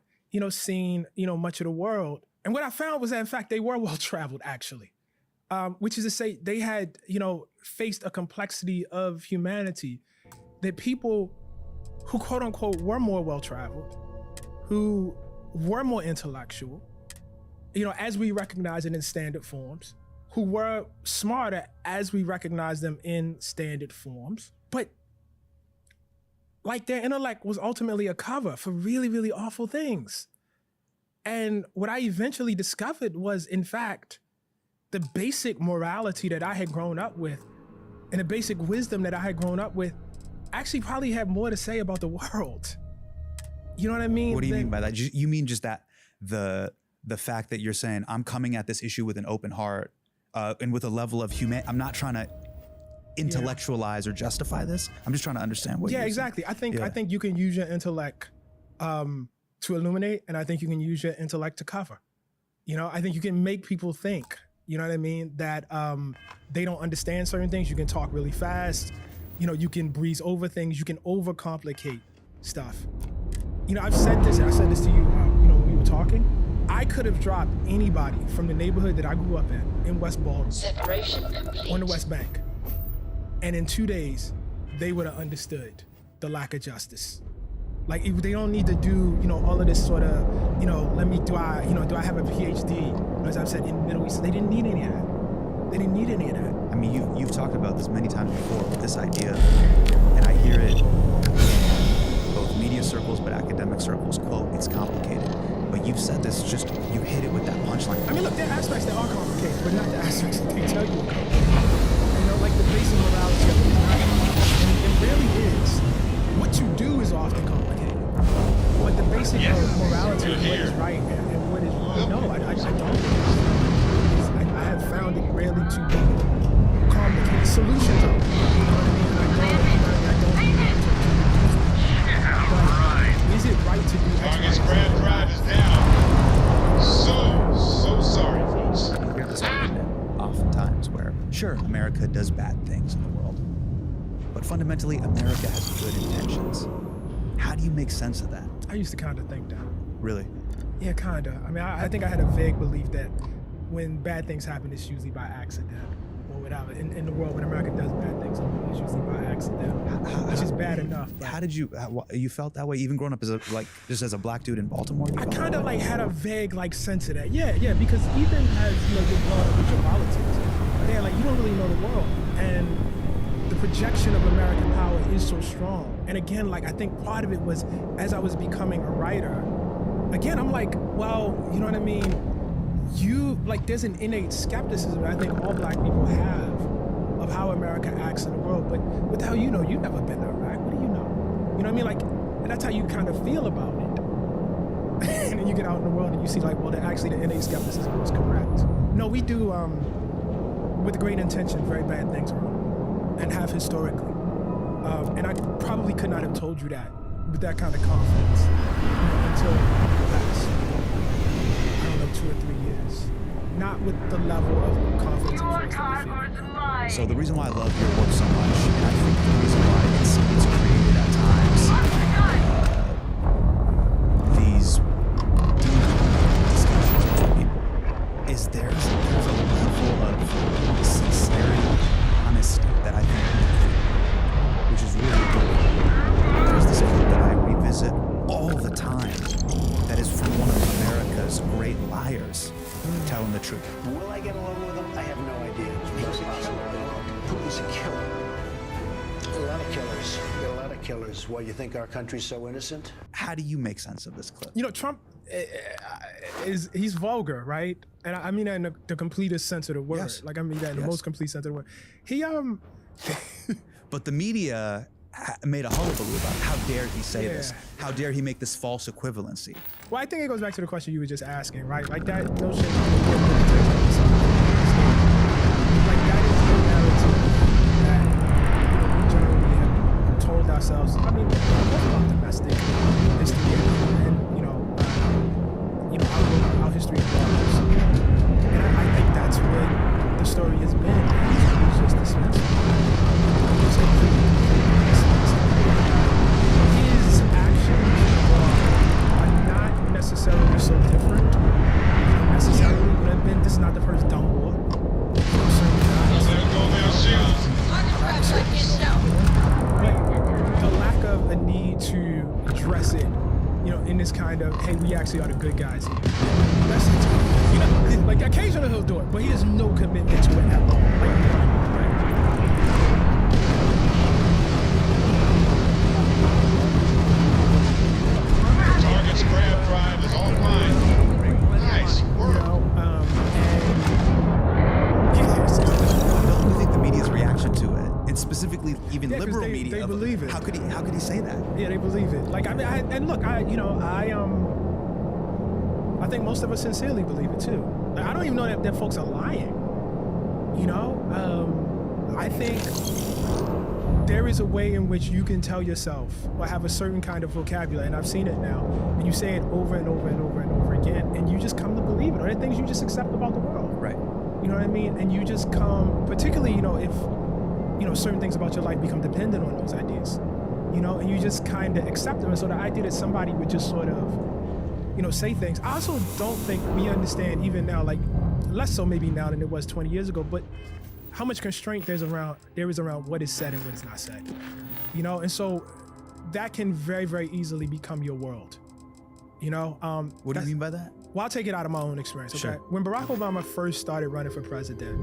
seen, much of the world. And what I found was that, in fact, they were well-traveled, actually. Which is to say they had, faced a complexity of humanity that people who, quote unquote, were more well-traveled, who were more intellectual, as we recognize it in standard forms, who were smarter as we recognize them in standard forms, but like their intellect was ultimately a cover for really, really awful things. And what I eventually discovered was, in fact, the basic morality that I had grown up with and the basic wisdom that I had grown up with actually probably had more to say about the world. You know what I mean? What do you mean by that? You mean just that the fact that you're saying, I'm coming at this issue with an open heart and with a level of I'm not trying to intellectualize or justify this. I'm just trying to understand what you're exactly. saying. I think you can use your intellect to illuminate, and I think you can use your intellect to cover. I think you can make people think. You know what I mean? That they don't understand certain things. You can talk really fast. You know, you can breeze over things. You can overcomplicate stuff. You know, I've said this, and I said this to you, you know, when we were talking. I could have dropped anybody from the neighborhood that I grew up in West Baltimore, on the West Bank. And in 2 days, they would have understood the lack of justice. Like, they don't need to do, you know, all of this sort of, you know, do I have a PhD, as I've said, in the Middle East. They didn't need any of that. They didn't need any of that. I mean, you've talked about this many times before, this idea, and I hear it in both media circles, but academic circles, quote, it's complicated. But you've said this, just, you hit it with that punchline. I mean, look, there are aspects that are complicated, but not the aspects that they tell you are complicated. You know, like the basic morality of it is not complicated. It really is. What you do is often complicated. But the basic morality of what is right and what is wrong, no, I don't. I have found it rarely to be complicated. Solutions are, you know what I mean? I don't but is it right to do X, Target's grab drive is down. So sorry, folks. You hear this argument oftentimes where, sure, America does bad things in the world, but fundamentally, America has good intentions. How do you make sense of that? I used to kind of think that. Really? Yeah, kind of. I mean, I think I had a vague belief that when bad things happen, it's usually by accident or whatever. In the world, when America does bad things, it's usually by accident. It's just bad enough. How did you felt that way even growing up as just as a black dude in Baltimore? I kind of had a vague sense of that. Yeah, because even as you're brought up with your politics, you don't really know the world, and the projection of American power is so strong. And again, I think part of it was as I was becoming a writer. Again, I'm well, you know what I mean? There's an innate skepticism I think all black people have of how America acts in the world. But what the hell you know? You've never been to Iraq. What do you know? You know what I mean? And that's how you kind of feel about it. And then you get out in the world and you see the innate skepticism was correct. No, we do, with great intention, very bad things around, and have historically. And I probably could not have told you that with that kind of confidence until the last, 2 or 3 years. Not with the level of confidence and force that we feel. So the reason why I love your work so much, and I think the reason why it's created at times these deep discussions between people, is there's a level of sincerity, honesty that I think, which is really good. There's this clip that I revisit all the time that is from one of America's great liars telling the truth. Will I get along with him? I have no idea. It's very possible. Putin's a killer. A lot of killers. There are a lot of killers. Why you think our country's so innocent? How do you make sense of this clip? You know, Trump he's vulgar, right? And I mean that in the completest sense of the word. Yes. I mean that in the most complete sense of the word. He But the media made a hullabaloo about how dare he say this? How dare he make this false equivalency? Well, I think it goes back to the question you were just asking, right? That notion that is the narrative that we generally have told ourselves. I mean, about domestic history and our history of lives. And I think that's what the story has been. It's just dismissed. His actions are not necessarily so different. Necessarily would have been. This is not the first dumb war. But the lack of a need to address it, in this kind of, hey, we actually are the good guys here. That's it. Occasionally he'll do it, but he has no commitment to it at all. Target's grab drive is offline. Nice work. What do you think the media's reaction to it, and specifically even liberal media? They believe it. How could he say that? Yeah, they believe it. I think most of us sincerely believe it too. I don't even know that folks are lying. I think there is a way in which you can tell yourself or have a certain kind of vocabulary, and I've seen it now, and you say it over and over and over and over again, and you just come to believe it, or there are things you just accept about the world. Right. You know what I mean? And you just come, particularly, you know, if, you know, certain things about your life become dependent on those ideas, you know, and you just kind of accept them. And so the idea that somebody would just sort of, you know, say things. I also don't think we understand even now, like less so maybe now than it was 20 years ago, but how much constraint there is around what is said and what is not said, you know? And so that can very, very easily become your world, you know? What do you mean by that? Well, I'll take it out of my own experience, okay? Sure. When Barack Obama first started running for president,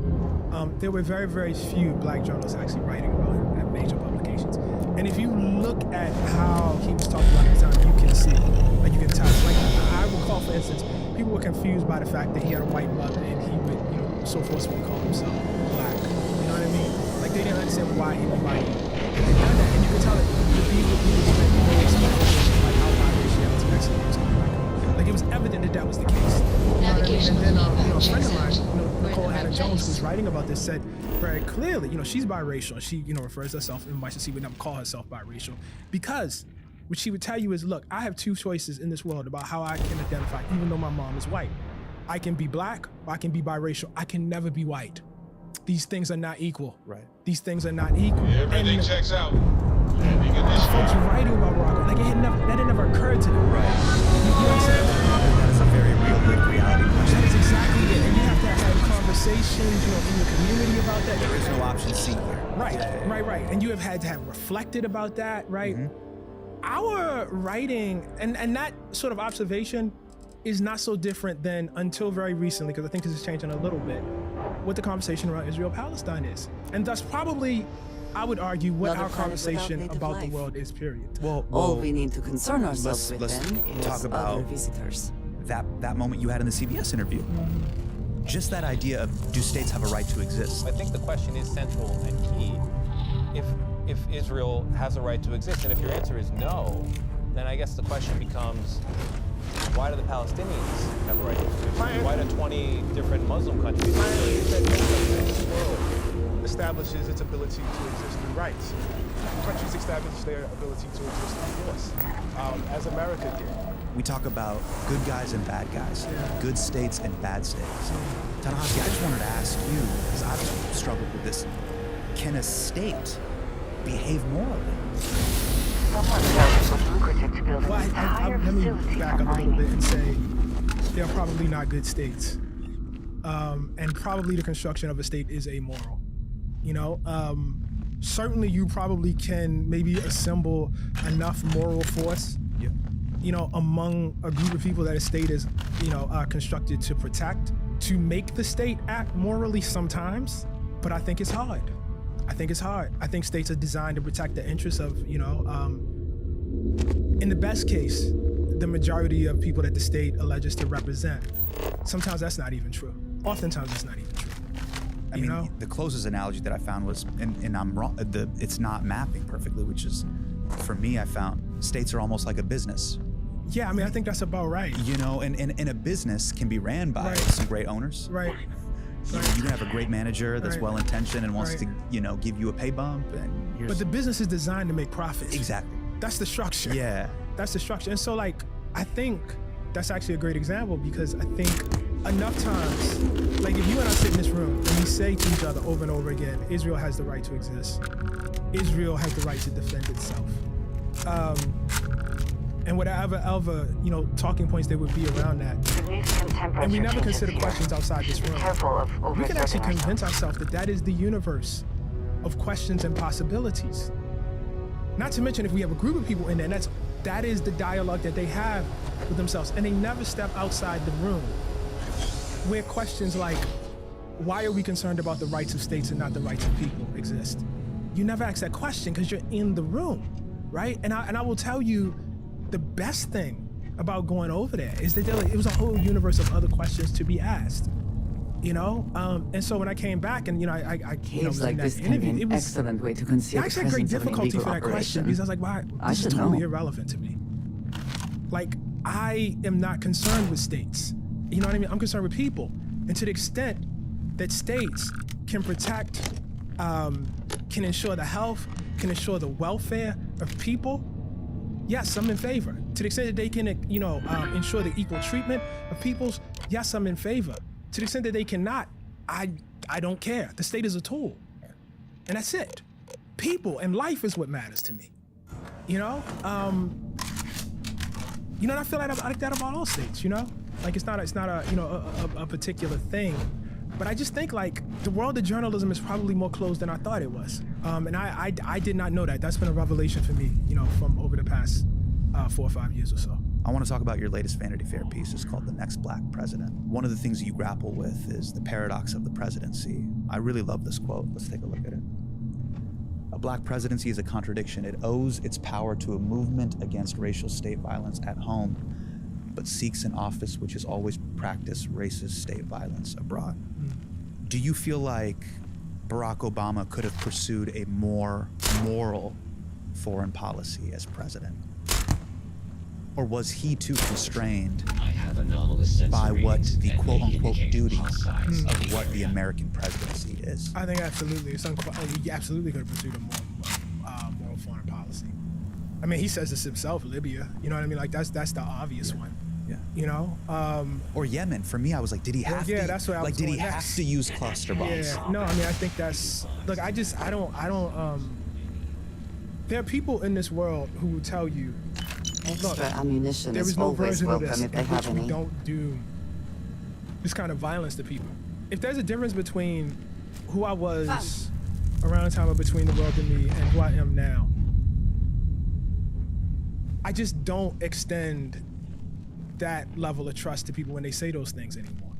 there were very, very few black journalists actually writing about him at major publications. And if you look at how he was talking about at the time, you can see, like you can tell. Like I recall, for instance, people were confused by the fact that he had a white mother and he would, you know, so forcefully call himself black. You know what I mean? Like they didn't understand why he was white. And they done that, and you can tell that these were people spent years like how biraciality actually was coming back. Like it was evident that that was the case. Navigation And then, log you know, a friend of mine, accessed. you know, We're in Nicole the right Hannah-Jones, place. who's writing about this, said very clearly, you know, she's biracial. She, you know, refers to herself, and she would never call herself biracial because what she would tell you is, look, I have two choices in this world about how I can identify, even though my mom is white. I can be black or I can be biracial. I can never be white. These things are not equal. Right. These things are not equal. Everything And checks out. folks writing about Barack, like that had never occurred to them. Right. You know what I'm saying? That is a very real lived reality question. That is exactly it. And you have to have conversations, you know, in your community about that. There is no option C here. Right, right. And you have had to have reflected about that, right? Our writing and that sort of observation is not so different than until very recently, because I think this is changing a little bit, what the conversation around Israel-Palestine is. And thus probably, I would argue, what Another our planet without conversation native about life. the world is, period. Well, All we need to concern ourselves with let's then is talk about other visitors. that moment you had in the CBS interview. Just that idea of, do states have a right to exist? I think the question is central and key. If Israel has a right to exist, and if your answer is no, then I guess the question becomes, why do the Palestinians have a right to exist? Why do 20 different Muslim countries? This world establishes its ability to exist through rights. Countries establish their ability to exist through force, as America did. We talk about good guys and bad guys, good states and bad states. Ta-Nehisi, I just wanted to ask you, because I've struggled with this, can a state behave morally? Well, let me back up a little bit and say they are probably not good states. And probably the construction of a state is amoral. You know, certainly you probably can maybe assemble enough moral force, you know, among a group of people that a state is, you know, constructed to protect, to make the state act morally sometimes, but I think it's hard. I think states are designed to protect the interests of, you know, in the best case, the majority of people that the state alleges to represent. Sometimes that's not even true. Oftentimes it's not even true. I mean, the closest analogy that I found was, and I'm wrong, it's not mapping perfectly, which is, for me, I found states are almost like a business. Yeah, I mean, I think that's about right. You know, and a business can be ran by some great owners. Right. You can have a great manager that's well-intentioned and wants to, you know, give you a pay bump. But the business is designed to make profits. Exactly. That's the structure. Yeah. That's the structure. And so, like, I think that's actually a great example, because I think enough times, like if you and I sit in this room and we say to each other over and over again, Israel has the right to exist. Israel has the right to defend itself. And whatever you know, talking points there would be around that. And we never consider questions outside this room. We can actually convince ourselves that that is the universe of questions and possibilities. Not to mention if we have a group of people in there, and that is the dialogue that they have with themselves. And they never step outside the room where questions like, why are we concerned about the rights of states and not the rights of people exist? You never ask that question because you're in the room, right? And I will tell you, the best thing about going over there is that it was a whole universe of other questions to be asked, you know? And so when I came back and, you know, I Caves like this can be an excellent way to conceal I the actually had great presence of an difficulty illegal for that question operation. because I was like, why? I This is should totally know. irrelevant to me. Like, I am not concerned with states. You know what I mean? I'm concerned with people. And to the extent that states can protect, can ensure the health, can ensure the welfare of people, yes, I'm in favor. To the extent that they can, you know, ensure the equal treatment of peoples, yes, I'm in favor. To the extent that they cannot, I don't care. The state is a tool, and that's it. People and life is what matters to me. You know, and I feel like that about all states. You know, like it's not a particular thing, but I just think like the world of journalism is probably more closed than I thought it was. And I did not know that. That's been a revelation for me. You know, from over the past 4 or 5 years or so. I want to talk about your latest Vanity Fair piece. It's called The Next Black President. One of the things that you grapple with is the paradox of the presidency. I really love this quote. Let's take a look at it. A black presidency is a contradiction. It owes its power to a movement against racial state violence at home, but seeks an office which has always practiced racist state violence abroad. Do you feel like Barack Obama could have pursued a more moral foreign policy as president? Or was he too constrained by what the quote-unquote duties of what the American presidency is? I think absolutely. He absolutely could have pursued a more foreign policy. I mean, he says this himself, Libya. You know what I mean? Like, that's the obvious one. Yeah. You know? Or Yemen. For me, I was like, did he have to? Yeah, that's what I was did he going have next. to use cluster bombs? Yeah. No, I mean, I think that's... Look, I don't... There are people in this world who will tell you, Extra ammunition there is is no always version of this welcome if they in which have we any. don't do this kind of violence to people. If there's a difference between who I was around the time of Between the World and Me and who I am now, I just don't extend that level of trust to people when they say those things anymore.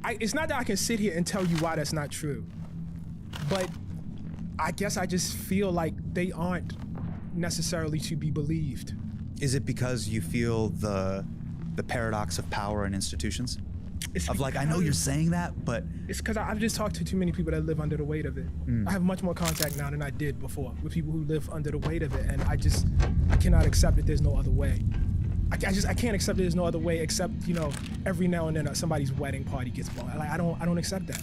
It's not that I can sit here and tell you why that's not true, but I guess I just feel like they aren't necessarily to be believed. Is it because you feel the paradox of power and institutions? Of like, I know you're saying that, but... It's because I've just talked to too many people that live under the weight of it. I have much more contact now than I did before with people who live under the weight of it, and I cannot accept that there's no other way. I can't accept that there's no other way except, you know, every now and then somebody's wedding party gets blown. Like, I don't accept that.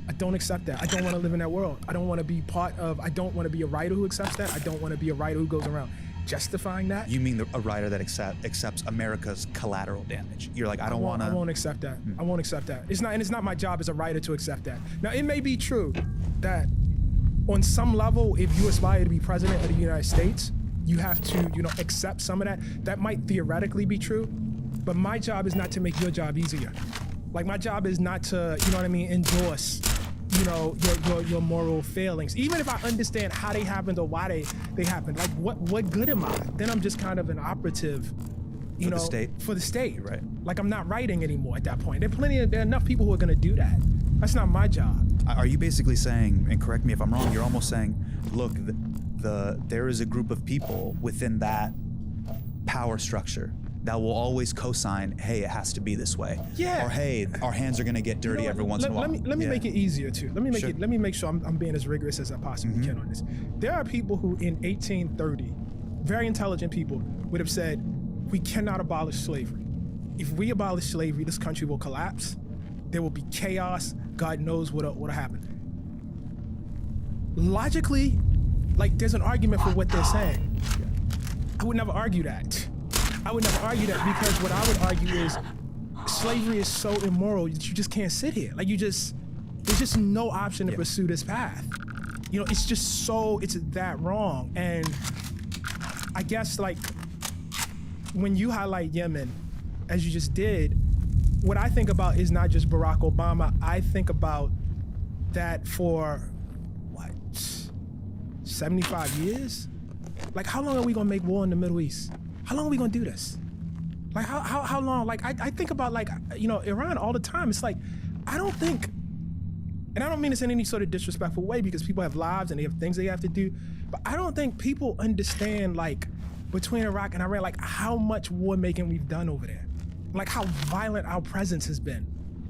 I don't accept that. I don't want to live in that world. I don't want to be part of... I don't want to be a writer who accepts that. I don't want to be a writer who goes around justifying that. You mean a writer that accepts America's collateral damage? You're like, I don't want to... I won't accept that. I won't accept that. It's not my job as a writer to accept that. Now, it may be true that on some level, if you aspire to be president of the United States, you have to, you know, accept some of that. That might theoretically be true, but my job is not to make your job easier. Like, my job is not to, you know what I mean, endorse, you know, your moral failings. Even if I understand how they happened or why they happened, like, what good am I? Then I'm just kind of an operative, you know, for the state. Right. Like, I'm not writing anymore at that point. There are enough people who are gonna do that. That's not my job. Are you basically saying, and correct me if I'm wrong, you're almost saying, look, there is a group of people within that power structure that will always co-sign, hey, it has to be this way. Yeah. Or hey, our hands are gonna get dirty every once in a while. Let me make it easier too. Let me make sure I'm being as rigorous as I possibly can on this. There are people who in 1830, very intelligent people, would have said, we cannot abolish slavery. If we abolish slavery, this country will collapse. There will be chaos. God knows what'll happen. Logically, like, there's an argument for what they're saying. I would never argue that. I would never argue that, because what I would argue is slavery is so immoral that you just can't sit here. Like, there's just no option to pursue this path. You know, it's that wrong. And I guess, like, when you highlight Yemen, as you just did, what I think about is not just Barack Obama. I think about that for, 75 years? Like, how long are we gonna make war in the Middle East? How long are we gonna do this? Like, how long? Like, I think about, like, you know, Iran all the time. It's like, I don't think, and I don't mean this in any sort of disrespectful way, because people have lives and they have things they have to do, but I don't think people understand, like, between Iraq and Iran, like, how much war making we've done over there. Like, how violent our presence has been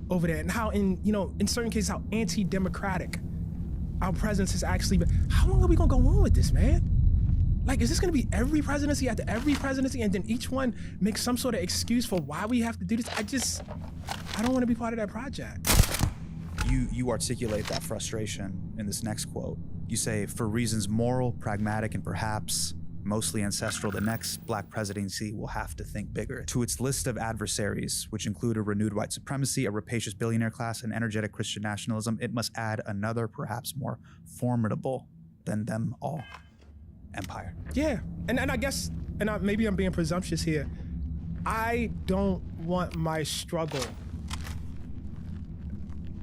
over there, and how, in certain cases, how anti-democratic our presence has actually been. How long are we gonna go on with this, man? Like, is this gonna be every presidency after every presidency, and then each one makes some sort of excuse for why we have to do this? I don't wanna be part of that project. You articulate that frustration in this next quote. You say, for reasons moral, pragmatic, and perhaps mostly ancestral, the next black presidency will have to think bigger. To its list of adversaries, which include a renewed white supremacy, a rapacious billionaire class, and energetic Christian nationalism, it must add another, perhaps more formidable than them all, empire. Yeah, and I guess, maybe I'm being presumptuous here. I don't want my struggle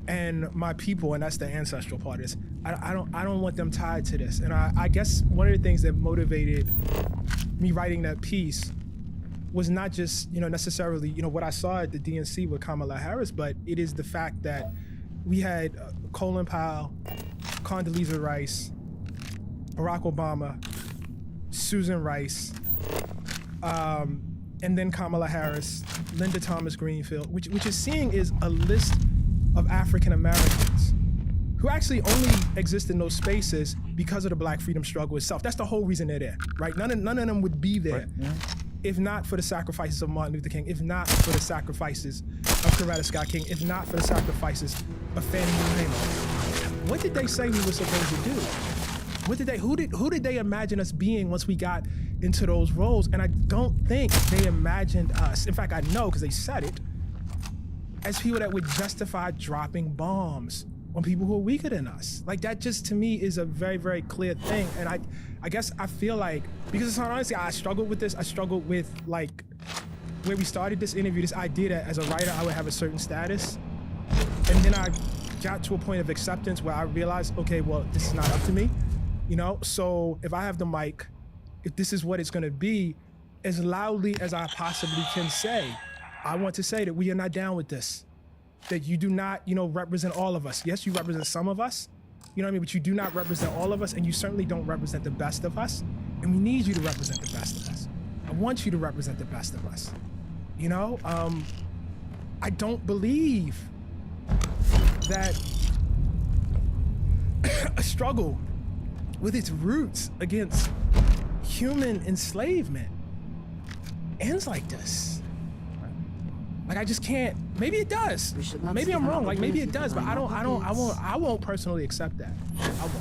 and my people, and that's the ancestral part, is I don't want them tied to this. And I guess one of the things that motivated me writing that piece was not just, necessarily, what I saw at the DNC with Kamala Harris, but it is the fact that we had Colin Powell, Condoleezza Rice, Barack Obama, Susan Rice, and then Kamala Harris, Linda Thomas Greenfield, which is seeing is a list of African Americans who actually only exist in those spaces because of the Black freedom struggle itself. That's the whole reason they're there, right? None of them would be there if not for the sacrifices of Martin Luther King, if not for the sacrifices of Coretta Scott King, if not for the sacrifices of Fannie Lou Hamer. What did they say we were supposed to do? Who did they imagine us being once we got into those roles? And I don't think they imagined us. In fact, I know because they said it, as people that would justify dropping bombs on people who are weaker than us. Like, that just, to me, is a very, very clear thing. And I guess I feel like, because honestly, I struggled with this. I struggled with, like, where we started this interview, this idea that as a writer, I would have a certain status. And then I got to a point of acceptance where I realized, okay, well, this is not up to me, So if I have the mic, if this is what it's gonna be, as loudly as I possibly can say, I want to say that we are not down with this. That you do not, represent all of us. Yes, you represent some of us, but you do not represent all of us, and you certainly don't represent the best of us. And we need you to represent the best of us. I want you to represent the best of us. I don't believe that a struggle with its roots against human enslavement ends like this. Like, I just can't. Maybe it does. Maybe I'm wrong. Like, maybe it does, but I won't personally accept that. I won't.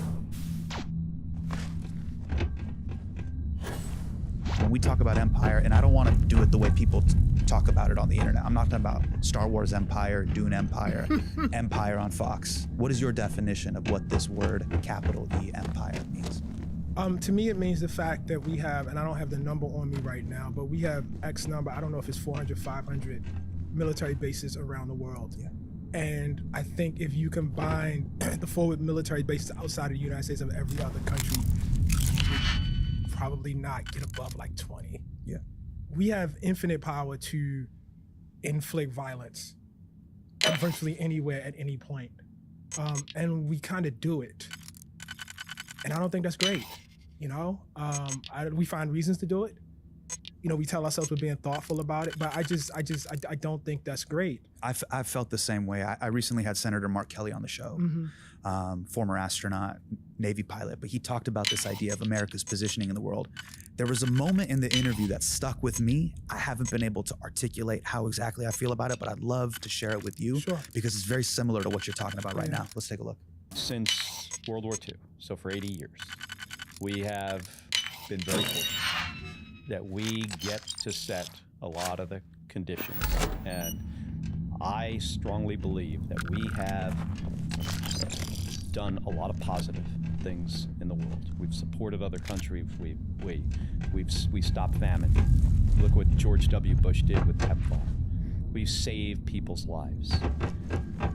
When we talk about empire, and I don't want to do it the way people talk about it on the internet. I'm not talking about Star Wars Empire, Dune Empire, Empire on Fox. What is your definition of what this word, capital E, empire, means? To me, it means the fact that we have, and I don't have the number on me right now, but we have X number, I don't know if it's 400, 500 military bases around the world. Yeah. And I think if you combine the forward military bases outside of the United States of every other country, you would probably not get above like 20. Yeah. We have infinite power to inflict violence virtually anywhere at any point. And we kind of do it. And I don't think that's great. We find reasons to do it. We tell ourselves we're being thoughtful about it, but I don't think that's great. I've felt the same way. I recently had Senator Mark Kelly on the show, former astronaut, Navy pilot, but he talked about this idea of America's positioning in the world. There was a moment in the interview that stuck with me. I haven't been able to articulate how exactly I feel about it, but I'd love to share it with you because it's very similar to what you're talking about right now. Let's take a look. Since World War II, so for 80 years, we have been very fortunate that we get to set a lot of the conditions. And I strongly believe that we have done a lot of positive things in the world. We've supported other countries. We stopped famine. Look what George W. Bush did with PEPFAR. We've saved people's lives.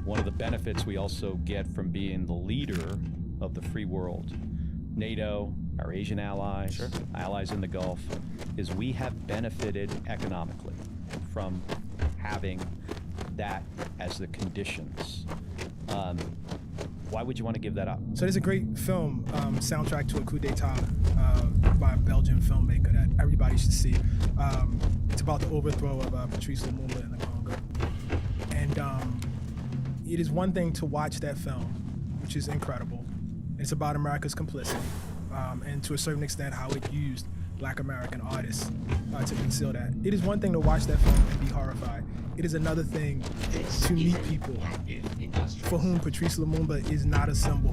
One of the benefits we also get from being the leader of the free world, NATO, our Asian allies, allies in the Gulf, is we have benefited economically from having that as the conditions. Why would you want to give that up? So there's a great film, soundtrack to a coup d'etat by a Belgian filmmaker that everybody should see. It's about the overthrow of Patrice Lumumba in the Congo. And it is one thing to watch that film, which is incredible. It's about America's complicity, and to a certain extent how it used Black American artists to conceal that. It is one thing to watch that film and be horrified. It is another thing to meet people for whom Patrice Lumumba is not a symbol.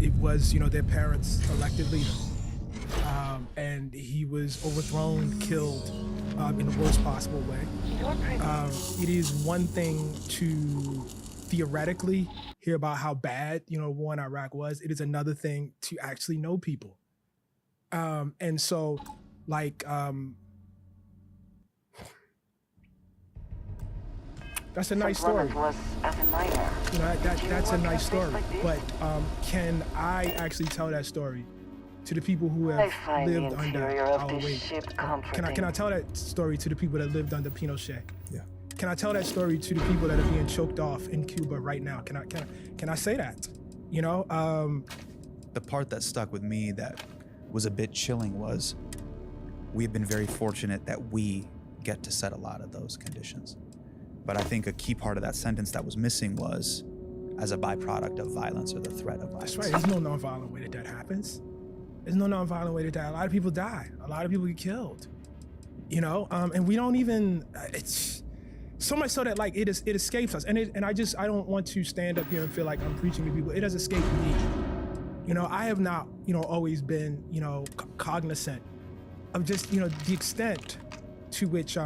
It was, their parents' elected leader. and he was overthrown, killed in the worst possible way. It is one thing to theoretically hear about how bad, war in Iraq was. It is another thing to actually know people. And so, like, that's a nice story. That's a nice story. But can I actually tell that story to the people who have lived under our weight? Can I tell that story to the people that lived under Pinochet? Yeah. Can I tell that story to the people that are being choked off in Cuba right now? Can I say that? The part that stuck with me that was a bit chilling was we've been very fortunate that we get to set a lot of those conditions. But I think a key part of that sentence that was missing was as a byproduct of violence or the threat of violence. That's right. There's no nonviolent way that happens. There's no nonviolent way to die. A lot of people die. A lot of people get killed. And we don't even. It's so much so that like it escapes us. And I don't want to stand up here and feel like I'm preaching to people. It does escape me. I have not always been cognizant of just the extent to which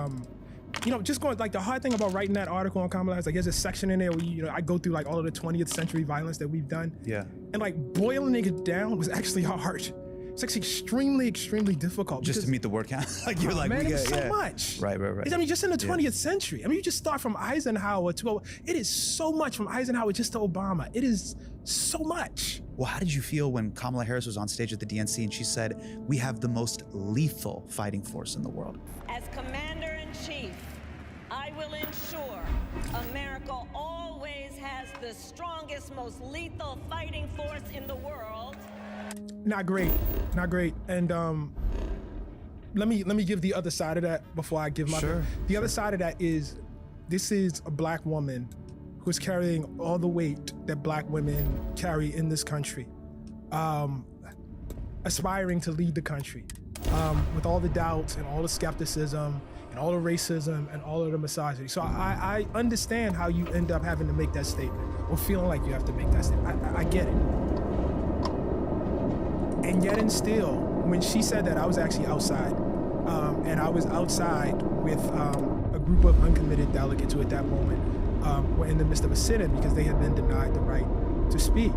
just going, like, the hard thing about writing that article on Kamala Harris, like, there's a section in there where, I go through, like, all of the 20th century violence that we've done. Yeah. And, like, boiling it down was actually hard. It's actually extremely, extremely difficult. Just to meet the word count. Like, you're like, man, we it was got, so much. Right. I mean, just in the 20th century. I mean, you just start from Eisenhower to, it is so much from Eisenhower just to Obama. It is so much. Well, how did you feel when Kamala Harris was on stage at the DNC and she said, we have the most lethal fighting force in the world? As Commander-in-Chief, I will ensure America always has the strongest, most lethal fighting force in the world. Not great. And let me give the other side of that before I give my. Sure. The other side of that is, this is a black woman who's carrying all the weight that black women carry in this country, aspiring to lead the country, with all the doubts and all the skepticism and all the racism and all of the misogyny. So I understand how you end up having to make that statement or feeling like you have to make that statement. I get it. And yet and still, when she said that, I was actually outside. And I was outside with a group of uncommitted delegates who at that moment were in the midst of a sit-in because they had been denied the right to speak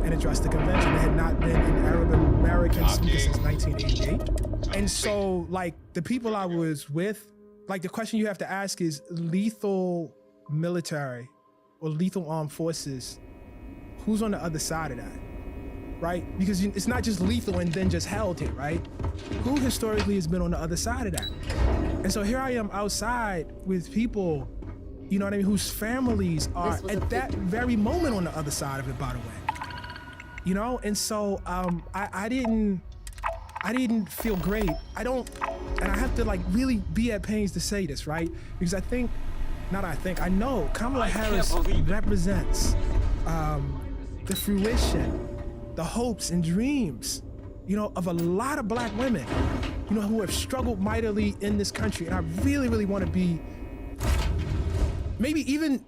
and address the convention. They had not been an Arab American speaker since 1988. And so, like, the people I was with, like, the question you have to ask is, lethal military or lethal armed forces, who's on the other side of that? Right? Because it's not just lethal and then just held here, right? Who historically has been on the other side of that? And so here I am outside with people, you know what I mean, whose families are at that very moment on the other side of it, by the way. And so I didn't feel great. And I have to, like, really be at pains to say this, right? Because I know Kamala Harris represents the fruition, the hopes and dreams, of a lot of black women, who have struggled mightily in this country. And I really, really want to be maybe even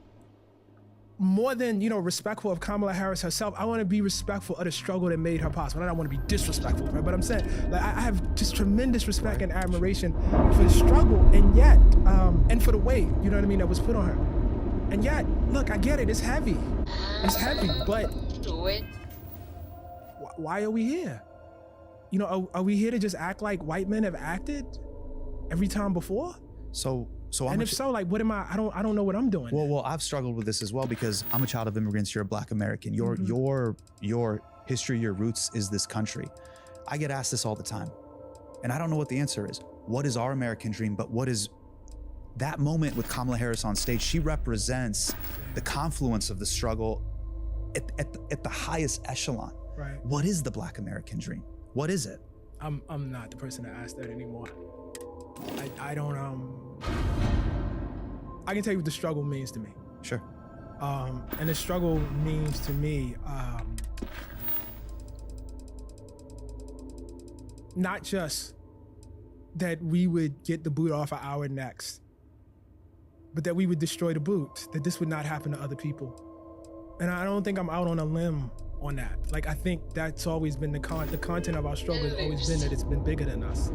more than, respectful of Kamala Harris herself. I want to be respectful of the struggle that made her possible. I don't want to be disrespectful, right? But I'm saying, like, I have just tremendous respect and admiration for the struggle, and yet, and for the weight, that was put on her. And yet, look, I get it, it's heavy, but why are we here? Are we here to just act like white men have acted every time before? And if so, like, what am I don't know what I'm doing. Well, I've struggled with this as well because I'm a child of immigrants. You're a black American. Your history, your roots is this country. I get asked this all the time, and I don't know what the answer is. What is our American dream? But what is that moment with Kamala Harris on stage? She represents the confluence of the struggle at the highest echelon. Right. What is the black American dream? What is it? I'm not the person to ask that anymore. I don't I can tell you what the struggle means to me. Sure. And the struggle means to me not just that we would get the boot off of our necks, but that we would destroy the boot, that this would not happen to other people. And I don't think I'm out on a limb on that. Like, I think that's always been the content of our struggle has always been that it's been bigger than us.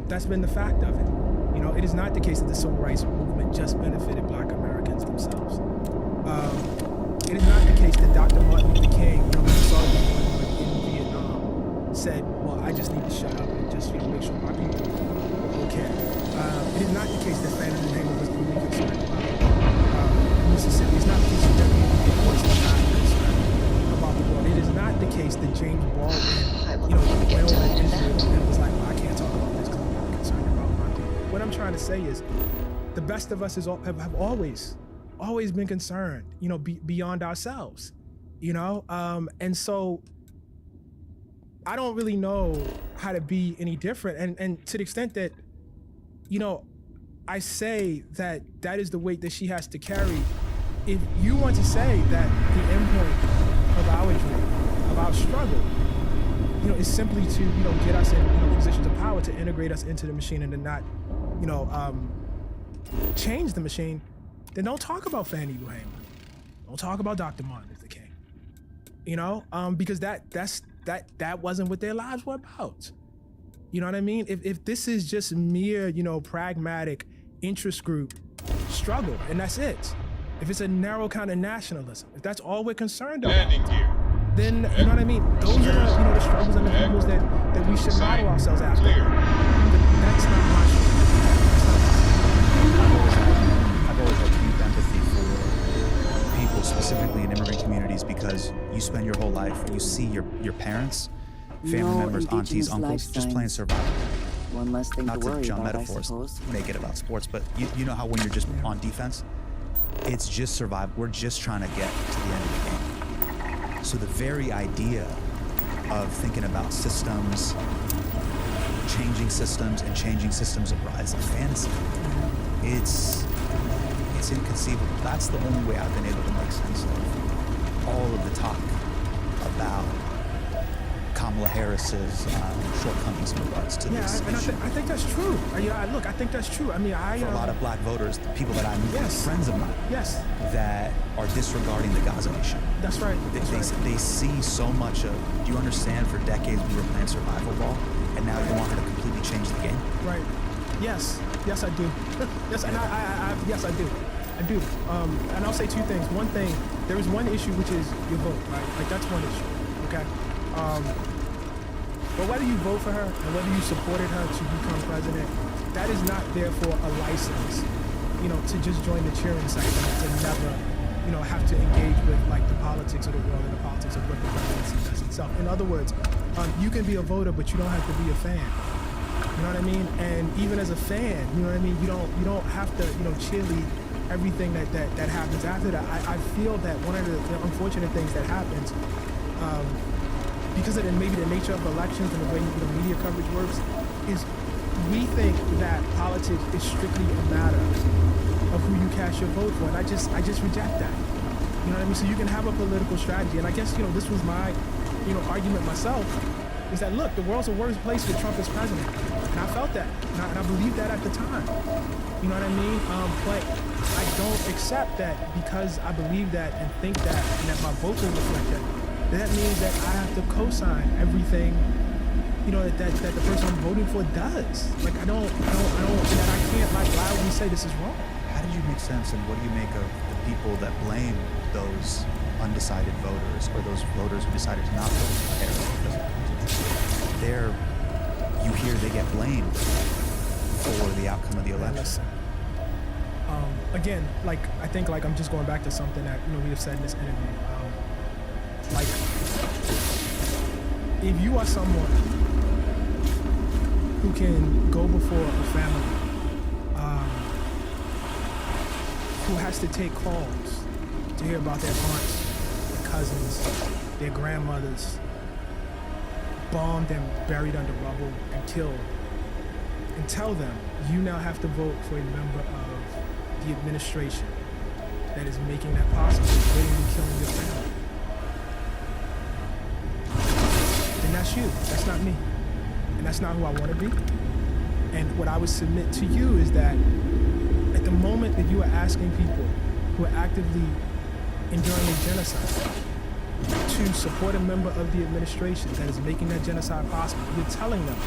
That's been the fact of it. You know, it is not the case that the civil rights movement just benefited Black Americans themselves. It is not the case that Dr. Martin Luther King, when he saw the in Vietnam, said, well, I just need to shut up and just, make sure my people are okay. It is not the case that Fannie Lou Hamer was only concerned about Mississippi. It's not the case that W.E.B. was not concerned about the world. It is not the case that James Baldwin, wailed at Israel and was like, well, I can't talk about this because I'm not concerned about my people. What I'm trying to say is, the best of us have always been concerned, beyond ourselves, and so I don't really know how to be any different. And to the extent that, I say that is the weight that she has to carry. If you want to say that the endpoint of our dream, of our struggle, is simply to, get us in, positions of power, to integrate us into the machine and to not, change the machine, then don't talk about Fannie Lou Hamer. Don't talk about Dr. Martin Luther King. Because that wasn't what their lives were about. You know what I mean? If this is just mere, pragmatic interest group struggle, and that's it. If it's a narrow kind of nationalism, if that's all we're concerned about, then you know what I mean? Those are the struggles and the peoples that we should model ourselves after. But that's not my I've always had deep empathy for people, specifically in immigrant communities, because you spend your whole life, you see your parents, family members, aunties, uncles, just playing survival. One less thing Not to worry jump about, metaphors, I suppose. make it about sports, but you know how when you're just on defense, it's just survival. We're just trying to get to the end of the game. So the very idea of thinking about systems, changing systems, and changing systems abroad is a fantasy. It's inconceivable. That's the only way I've been able to make sense of all of the talk about Kamala Harris's shortcomings in regards to this issue. I think that's true. I think that's true. I mean, for a lot of Black voters, the people that I knew, friends of mine, that are disregarding the Gaza issue. That's right. They see so much of. Do you understand? For decades we were playing survival ball, and now you want her to completely change the game. Right. Yes, I do. Yes, and yes, I do. I do. And I'll say two things. One thing, there is one issue, which is your vote, right? Like, that's one issue, okay? But whether you vote for her and whether you supported her to become president, that is not therefore a license, to just join the cheering section and to never, have to engage with, like, the politics of the world and the politics of what the presidency does itself. In other words, you can be a voter, but you don't have to be a fan. You know what I mean? And even as a fan, you know what I mean? You don't have to, cheerlead everything that happens after that. I feel that one of the unfortunate things that happens, because of maybe the nature of elections and the way media coverage works, is we think that politics is strictly a matter of who you cast your vote for, and I just reject that. You know what I mean? So you can have a political strategy, and I guess this was my argument myself, is that look, the world's a worse place with Trump as president, and I felt that, and I believed that at the time. You know what I mean? But I don't accept that because I believe that and think that, and that my vote will reflect that. That means that I have to co-sign everything, that the person I'm voting for does. Like I don't, that I can't like loudly say this is wrong. How did you make sense, and what do you make of the people that blame those undecided voters or those voters who decided to not vote for Harris? You hear they get blamed for the outcome of the election. Again, like I think like I'm just going back to something that we have said in this interview. Like, if you are someone who can go before a family who has to take calls to hear about their aunts, their cousins, their grandmothers bombed and buried under rubble and killed, and tell them you now have to vote for a member of the administration that is making that possible, literally killing your family. And that's you. That's not me. And that's not who I want to be. And what I would submit to you is that at the moment that you are asking people who are actively enduring a genocide, to support a member of the administration that is making that genocide possible, you're telling them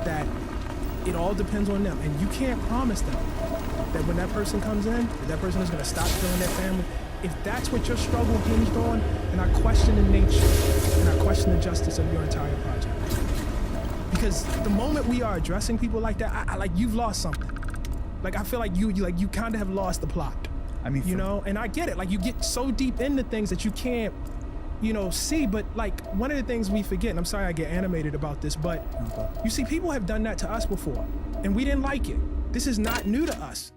that it all depends on them, and you can't promise them that when that person comes in, that person is going to stop killing their family. If that's what your struggle hinged on, then I question the nature and I question the justice of your entire project. Because the moment we are addressing people like that, I like, you've lost something. Like, I feel like you kind of have lost the plot. I mean, you know, and I get it. Like, you get so deep into things that you can't, you know, see. But like, one of the things we forget, and I'm sorry I get animated about this, but you see, people have done that to us before, and we didn't like it. This is not new to us.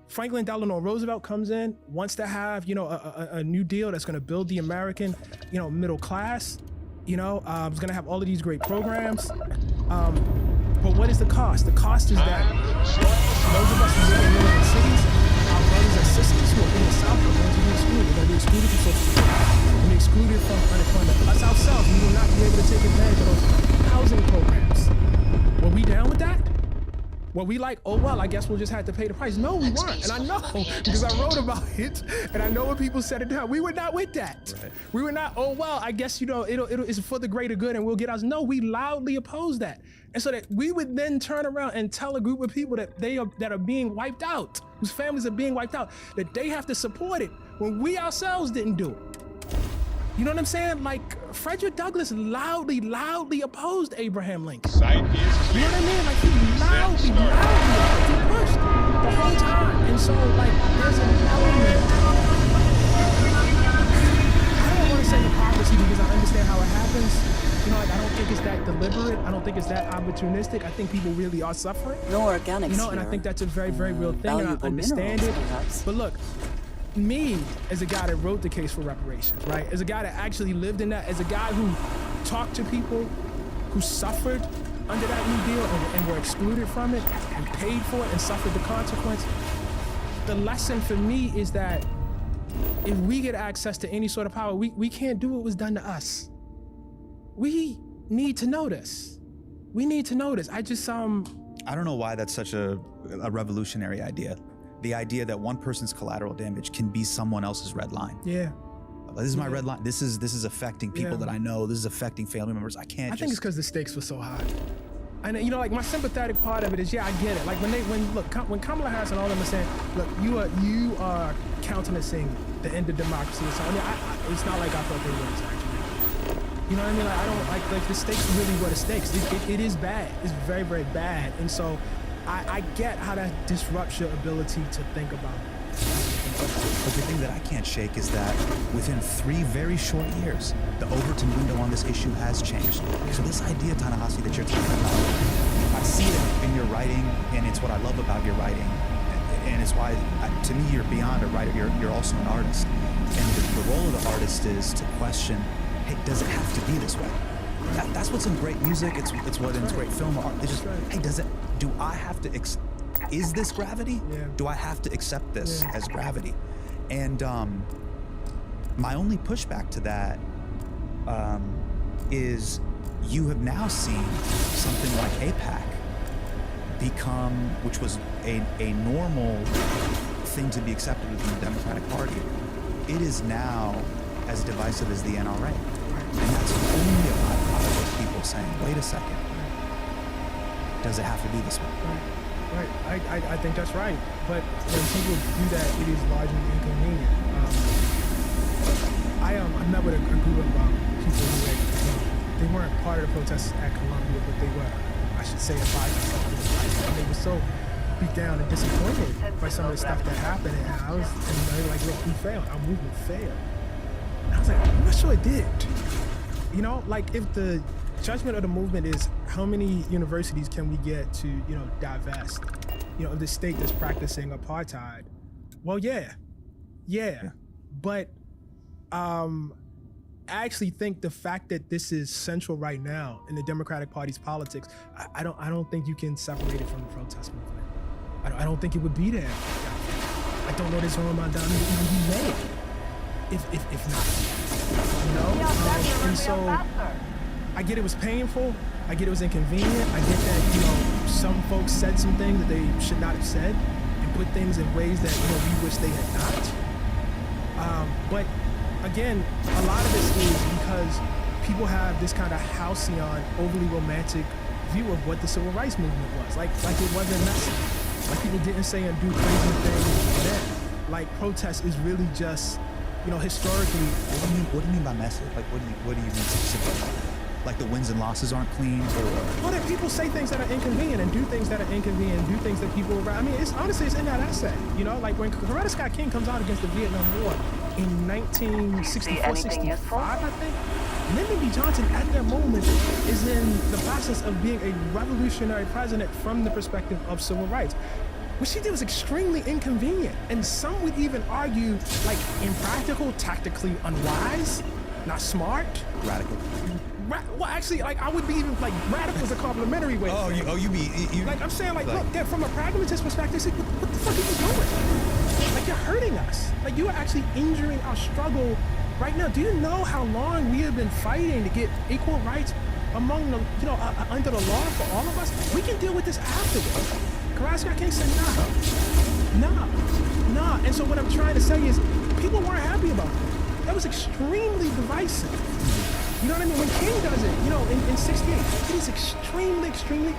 Franklin Delano Roosevelt comes in, wants to have, you know, a new deal that's going to build the American, you know, middle class. You know, is going to have all of these great programs. But what is the cost? The cost is that those of us who live in the cities, our brothers and sisters who are in the South are going to be excluded. They're going to be excluded from Social Security. They're going to be excluded from unemployment. Us ourselves, we will not be able to take advantage of those housing programs. Were we down with that? Were we like, oh, well, I guess we'll just have to pay the price? No, we weren't. And I know, because I wrote about it, and I know when people said it down. We were not with that. Right. We were not, oh, well, I guess, you know, it's for the greater good and we'll get ours. No, we loudly opposed that. And so that we would then turn around and tell a group of people that that are being wiped out, whose families are being wiped out, that they have to support it when we ourselves didn't do it. You know what I'm saying? Like, Frederick Douglass loudly opposed Abraham Lincoln. Sight is clear. You know what I mean? Like, he loudly pushed the whole time. And so, like, there's an element. I don't want to say hypocrisy because I understand how it happens. You know, like, I don't think it's that deliberate. I don't think it's that opportunistic. I think people really are suffering. No organics. You know, and I think that's a very, very real thing, and I understand it. Perhaps. But look, me, as a guy that wrote the case for reparations, right? As a guy that actually lived in that, as a guy who talked to people who suffered under that New Deal and were excluded from it and paid for it and suffered the consequence, the lesson for me is that if we get access to any sort of power, we can't do what was done to us. We need to know this. We need to know this. I don't know why that's such a revolutionary idea. The idea that one person's collateral damage can be someone else's red line. Yeah. This is my red line. This is affecting people that I know. This is affecting family members. I think it's because the stakes were so high. And you know, like, my sympathetic part of it is, yeah, I get it. Like, when Kamala Harris and all of them are saying, look, you are countenancing the end of democracy. So I mean, it's not like I thought they were actually. You know what I mean? Like, I don't like the stakes really were the stakes. It is bad. It's very, very bad. And so I get how that disrupts your ability to think about it. But the thing that I can't shake is that within 3 very short years, the Overton window on this issue has changed. So this idea, Ta-Nehisi, that you're talking about, I see it in your writing, and it's what I love about your writing. And it's why, to me, you're beyond a writer. You're also an artist. And the role of the artist is to question, hey, does it have to be this way? That's what's in great music. It's what in great film art. It's just, hey, do I have to, is this gravity? Yeah. Do I have to accept this as gravity? And my only pushback to that is you have now seen something like AIPAC become, which was a normal thing to be accepted within the Democratic Party. It is now as divisive as the NRA. And that's only a byproduct of people saying, wait a second, does it have to be this way? Right. I think that's right. But when people do that, it is largely inconvenient. I met with a group of people who they weren't part of the protests at Columbia, but they were, I should say, advisors of the fight. And they were so beat down and disappointed by some of the stuff that happened. And they were like, look, we failed. Our movement failed. And I was like, I'm not sure it did. You know, like, if the judgment of the movement is how many universities can we get to, you know, divest, you know, of the state that's practicing apartheid? Well, yeah. But I actually think the fact that this is central right now in the Democratic Party's politics, I don't think you can separate it from the protest movement. I don't think it would be there. I don't know this Roman down here even be made if not. You know? And so I get it was painful. I get it was inconvenient. I get that, you know, some folks said some things that they should not have said and put things in ways that, you know, we wish they had not. But again, a lot of this is because people have this kind of halcyon, overly romantic view of what the civil rights movement was. Like it wasn't messy. Like people didn't say and do crazy things then. Like protest is really just, historically. What do you mean by messy? Like what do you mean specifically? Like the wins and losses aren't clean, or? Well, that people say things that are inconvenient and do things that are inconvenient, do things that people. I mean, it's in that essay. Like when Coretta Scott King comes out against the Vietnam War in 1964, 65, I think. Lyndon B. Johnson, at that moment, is in the process of being a revolutionary president from the perspective of civil rights. What she did was extremely inconvenient, and some would even argue, like, impractical, tactically unwise, not smart. Radical. Well, actually, like, I would be even, like, radical is a complimentary way. You like, I'm saying, like, look, from a pragmatist perspective, what the fuck are you doing? Like, you're hurting us. Like, you are actually injuring our struggle right now. Do you know how long we have been fighting to get equal rights among the, under the law for all of us? We can deal with this afterwards. Coretta Scott King said, nah. And so what I'm trying to say is, people weren't happy about it. That was extremely divisive. You know what I mean? When King does it, in 68, it is extremely,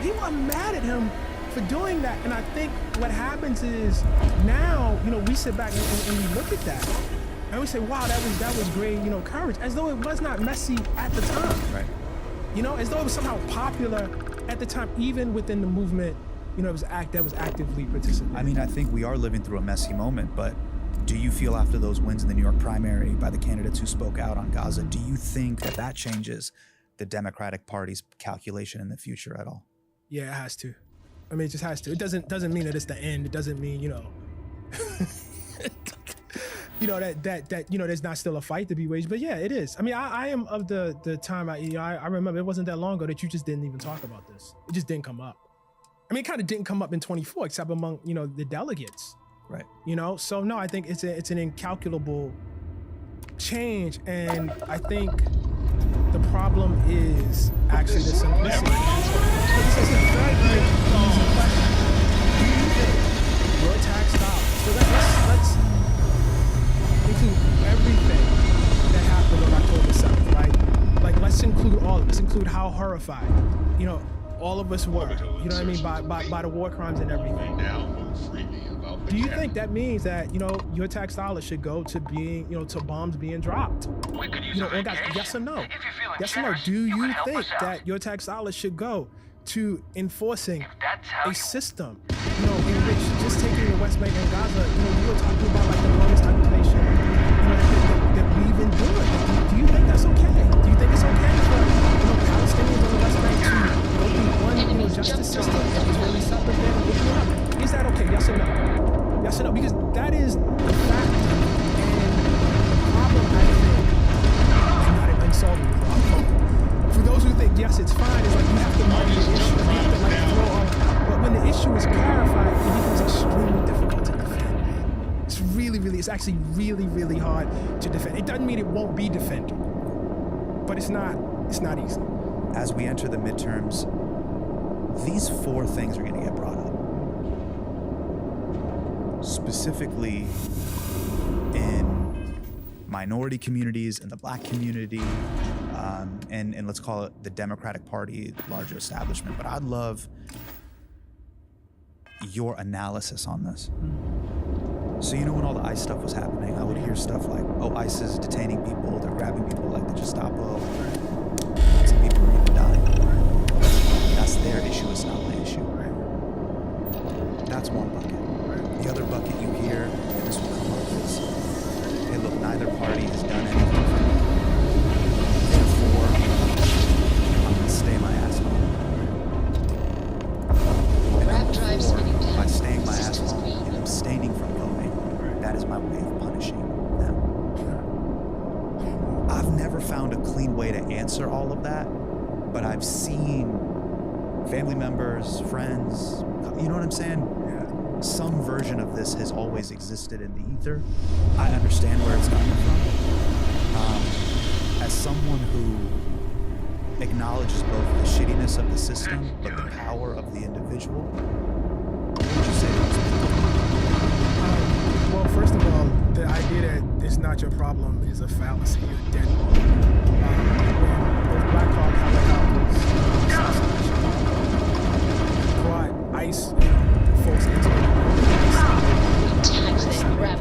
people are mad at him for doing that. And I think what happens is now, we sit back and we look at that and we say, wow, that was great, courage, as though it was not messy at the time. Right. As though it was somehow popular at the time, even within the movement, that was actively participating. I mean, I think we are living through a messy moment, but do you feel after those wins in the New York primary by the candidates who spoke out on Gaza, do you think that changes the Democratic Party's calculation in the future at all? Yeah, it has to. I mean, it just has to. It doesn't mean that it's the end. It doesn't mean, that there's not still a fight to be waged. But yeah, it is. I mean, I am of the time. I remember it wasn't that long ago that you just didn't even talk about this. It just didn't come up. I mean, it kind of didn't come up in 24, except among the delegates. Right. So no, I think it's an incalculable change, and I think the problem is actually the simplicity. This is a very, very easy question. Do you think your tax dollars? So let's include everything that happened on October 7th, right? Like, let's include all of it. Let's include how horrified, all of us were. You know what I mean? By the war crimes and everything. Do you think that means that, your tax dollars should go to being, to bombs being dropped? Yes or no? Yes or no? Do you think that your tax dollars should go to enforcing a system, in which just taking the West Bank and Gaza, you were talking about like the longest occupation, that we've been doing. Do you think that's okay? Do you think it's okay for, Palestinians on the West Bank to go through one, justice system that is really separate than looking it up? Is that okay? Yes or no? Yes or no? Because that is the fact, and the problem, I think, is not an unsolvable problem. For those who think, yes, it's fine, it's like you have to mind the issue. You have to, throw on. But when the issue is clarified, it becomes extremely difficult to defend. It's actually really, really hard to defend. It doesn't mean it won't be defended, but it's not easy. As we enter the midterms, these 4 things are going to get brought up. Specifically in minority communities, in the Black community, and let's call it the Democratic Party, larger establishment. But I'd love your analysis on this. So when all the ICE stuff was happening, I would hear stuff like, oh, ICE is detaining people, they're grabbing people like the Gestapo. Some people are even dying. That's their issue, it's not my issue. That's one bucket. The other bucket you hear, and this will come up, is, hey, look, neither party has done anything for me. Therefore, I'm going to stay my ass home. And by staying my ass home and abstaining from voting, that is my way of punishing them. I've never found a clean way to answer all of that, but I've seen family members, friends, you know what I'm saying? Some version of this has always existed in the ether. I understand where it's coming from. As someone who acknowledges both the shittiness of the system, but the power of the individual, what would you say to those people? Well, first of all, the idea that it's not your problem is a fallacy. You're dead wrong. When Black Hawk helicopters brought ICE folks into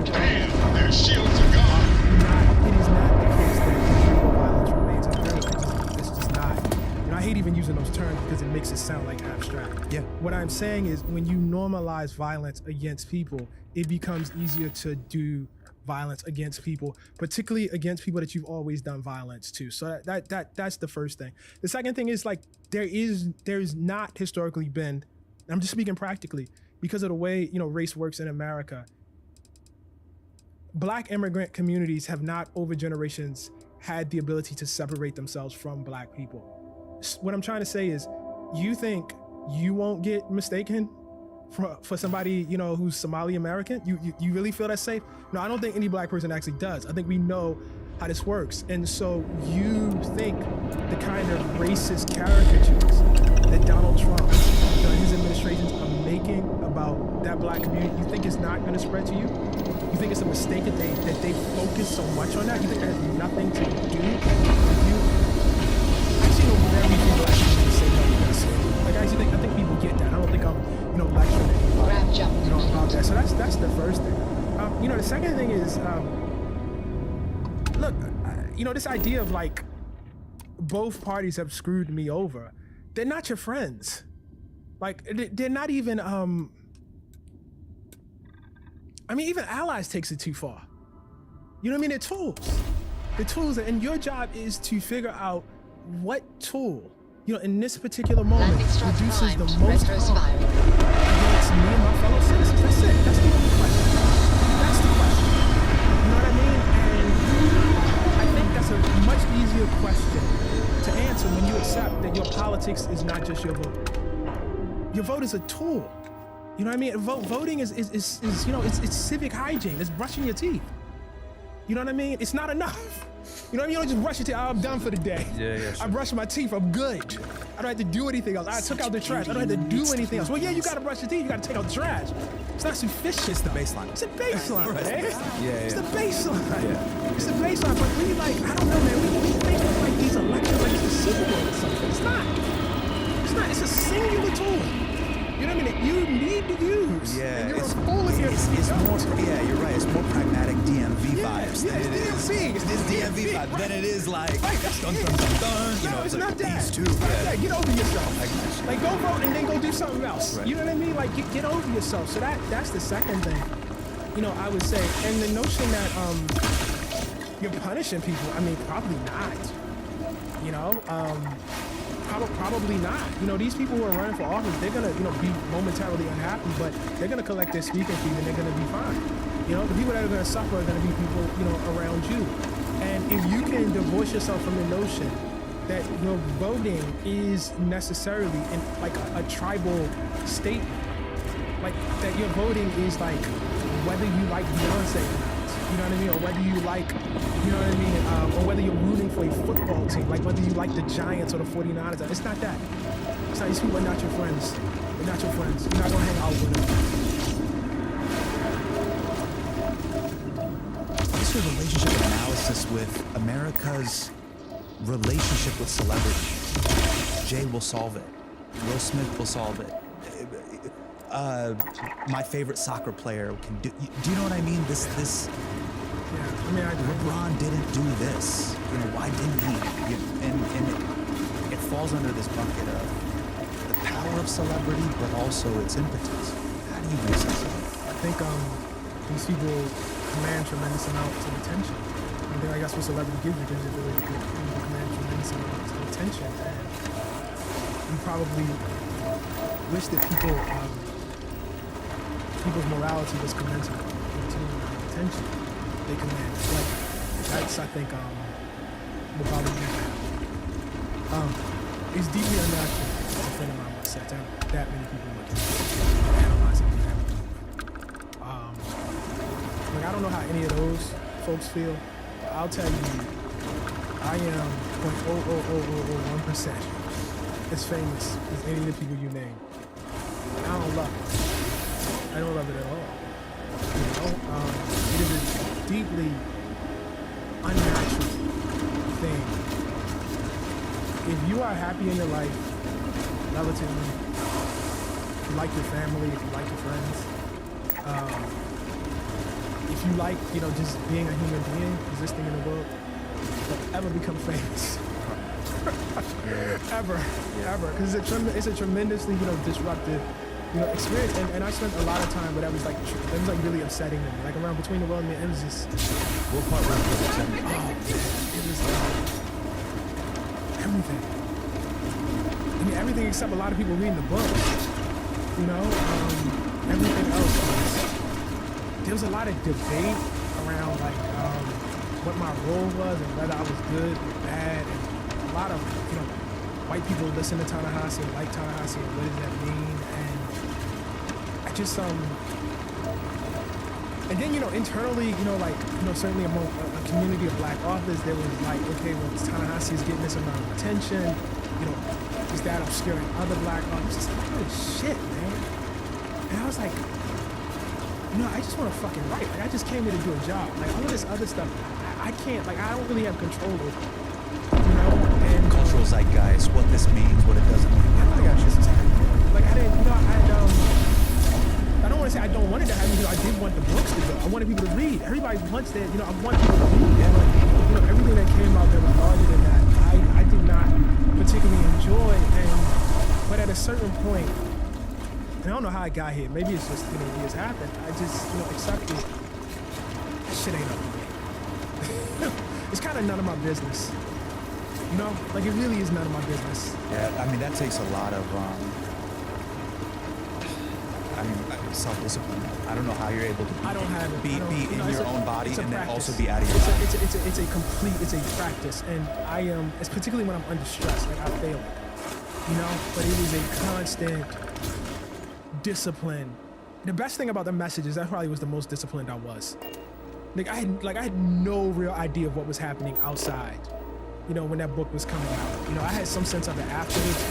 Damn, their shields are gone. It is not the case that control violence remains unheard. It's just not. I hate even using those terms because it makes it sound like abstract. Yeah. What I'm saying is when you normalize violence against people, it becomes easier to do violence against people, particularly against people that you've always done violence to. So that's the first thing. The second thing is like there's not historically been, I'm just speaking practically, because of the way race works in America. Black immigrant communities have not over generations had the ability to separate themselves from Black people. What I'm trying to say is, you think you won't get mistaken for somebody who's Somali American? You really feel that safe? No, I don't think any Black person actually does. I think we know how this works, and so you think the kind of racist caricatures that Donald Trump and his administrations are making about that Black community, you think it's not going to spread to you? You think it's a mistake that they focus so much on that? You think that has nothing to do with you? I actually know very few Black people who say no to this. Like I think people get that. I don't think I'm lecturing anybody about that. So that's the first thing. The second thing is, look, this idea of like both parties have screwed me over. They're not your friends. Like they're not even. Even allies takes it too far. You know what I mean? They're tools. They're tools, and your job is to figure out what tool, in this particular moment, reduces the most harm against me and my fellow citizens. That's it. That's the only question. That's the question. You know what I mean? And I think that's a much easier question to answer when you accept that your politics is not just your vote. Your vote is a tool. You know what I mean? Voting is it's civic hygiene. It's brushing your teeth. You know what I mean? It's not enough. You know what I mean? You don't just brush your teeth. I'm done for the day. Yeah, sure. I brushed my teeth. I'm good. I don't have to do anything else. I took out the trash. I don't have to do anything else. Well, yeah, you got to brush your teeth. You got to take out the trash. It's not sufficient. It's the baseline. It's a baseline, man. It's the baseline. Yeah. It's the baseline. But we I don't know, man. We think of like these elections like it's the Super Bowl or something. It's not. It's not. It's a singular tool. You know what I mean? That you need to use. Yeah. And you're a fool if it's more. Yeah, you're right. It's more pragmatic DMV vibes. Yeah, it's DMV. It's DMV vibes. Then it is like dun dun dun dun. No, it's not that. These two. Yeah, get over yourself. Like go vote and then go do something else. Right. You know what I mean? Like get over yourself. So that's the second thing. I would say, and the notion that you're punishing people. Probably not. Probably not. These people who are running for office, they're gonna, be momentarily unhappy, but they're gonna collect their speaking fee and they're gonna be fine. The people that are gonna suffer are gonna be people, around you. And if you can divorce yourself from the notion that your voting is necessarily in like a tribal statement, like that your voting is like whether you like Beyonce or not. You know what I mean? Or whether you like, or whether you're rooting for a football team, like whether you like the Giants or the 49ers. It's not that. It's not, these people are not your friends. They're not your friends. You're not going to hang out with them. What's your relationship analysis with America's relationship with celebrity? Jay will solve it. Will Smith will solve it. My favorite soccer player can do. Do you know what I mean? This. Yeah, LeBron didn't do this. Why didn't he? And it falls under this bucket of the power of celebrity, but also its impotence. How do you make sense of it? I think these people command tremendous amounts of attention. I think that's what celebrity gives you. It gives you the ability to command tremendous amounts of attention. And you probably wish that people's morality was commensurate with the attention they command. Like that's, I think, will probably be that. It's deeply unnatural. As a friend of mine once said, that many people looking at analyzing me that way. Like I don't know how any of those folks feel. But I'll tell you, I am 0.00001% as famous as any of the people you name. And I don't love it. I don't love it at all. It is a you are happy in your life, relatively, if you like your family, if you like your friends, if you like, you know, just being a human being, existing in the world, don't ever become famous. Ever, because it's a tremendously, you know, disruptive, you know, experience. And I spent a lot of time, but that was like really upsetting to me. Like around Between the World and Me, it was just. What part was upsetting? Oh, it was everything. I mean, everything except a lot of people reading the books. You know, everything else was. There was a lot of debate around like what my role was and whether I was good or bad. And a lot of, you know, white people listen to Ta-Nehisi and like Ta-Nehisi and what does that mean? And I just and then, you know, internally, you know, like, you know, certainly among a community of black authors, there was like, okay, well, Ta-Nehisi is getting this amount of attention, you know, is that obscuring other black authors? Just like, good shit, man. And I was like, you know, I just want to fucking write. Like, I just came here to do a job. Like, all of this other stuff, I can't, like, I don't really have control over it, you know? And cultural zeitgeist, what this means, what it doesn't mean. I don't got shit to say. Like, I didn't, you know, I don't want to say I don't want it to happen, because I did want the books to go. I wanted people to read. Everybody wants that, you know, I want people to read. Yeah. But, you know, everything that came out there was larger than that. I did not particularly enjoy, but at a certain point, and I don't know how I got here. Maybe it's just, you know, years happened. I just, you know, accepted that shit ain't up to me. It's kind of none of my business. You know, like it really is none of my business. Yeah, I mean that takes a lot of, self-discipline. I don't know how you're able to be in your own body and then also be out of your body. It's a complete, it's a practice, and I am, it's particularly when I'm under stress, like I fail it, you know. But it is a constant discipline. The best thing about the messages, that probably was the most disciplined I was. Like I had no real idea of what was happening outside, you know, when that book was coming out. You know, I had some sense of it afterwards,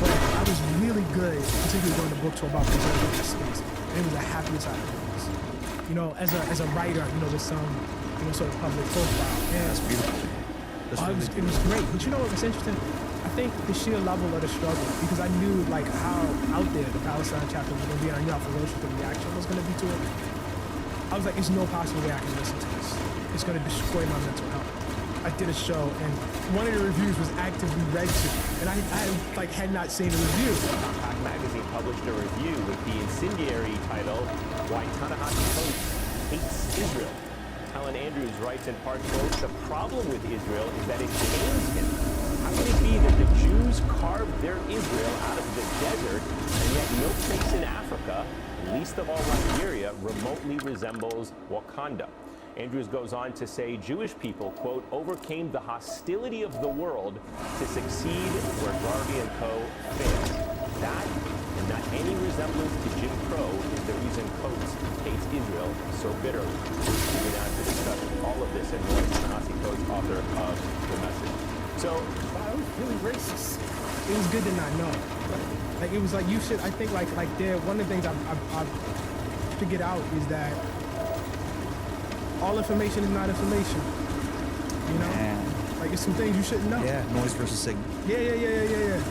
but I was really good, particularly during the book tour, about preserving that space. And it was the happiest I've ever was. You know, as a writer, you know, with some, you know, sort of public profile. And that's beautiful. It was great. But you know what was interesting? I think the sheer level of the struggle, because I knew like how out there the Palestine chapter was going to be, and I knew how ferocious the reaction was going to be to it. I was like, there's no possible way I can listen to this. It's going to destroy my mental health. I did a show, and one of the reviews was actively read to, and I had not seen the review. Impact Magazine published a review with the incendiary title, Why Ta-Nehisi Coates Hates Israel. Helen Andrews writes in part, quote, "The problem with Israel is that it changed him. How can it be that the Jews carved their Israel out of the desert, and yet no place in Africa, least of all Liberia, remotely resembles Wakanda?" Andrews goes on to say Jewish people, quote, "overcame the hostility of the world to succeed where Garvey and Co. failed. That, and not any resemblance to Jim Crow, is the reason Coates hates Israel so bitterly." Moving on to discuss all of this and more, Ta-Nehisi Coates, author of The Message. So, wow, it was really racist. It was good to not know. Like, it was like, you should, I think, like there, one of the things I've figured out is that all information is not information. You know? Man. Like, it's some things you shouldn't know. Yeah, noise versus signal. Yeah.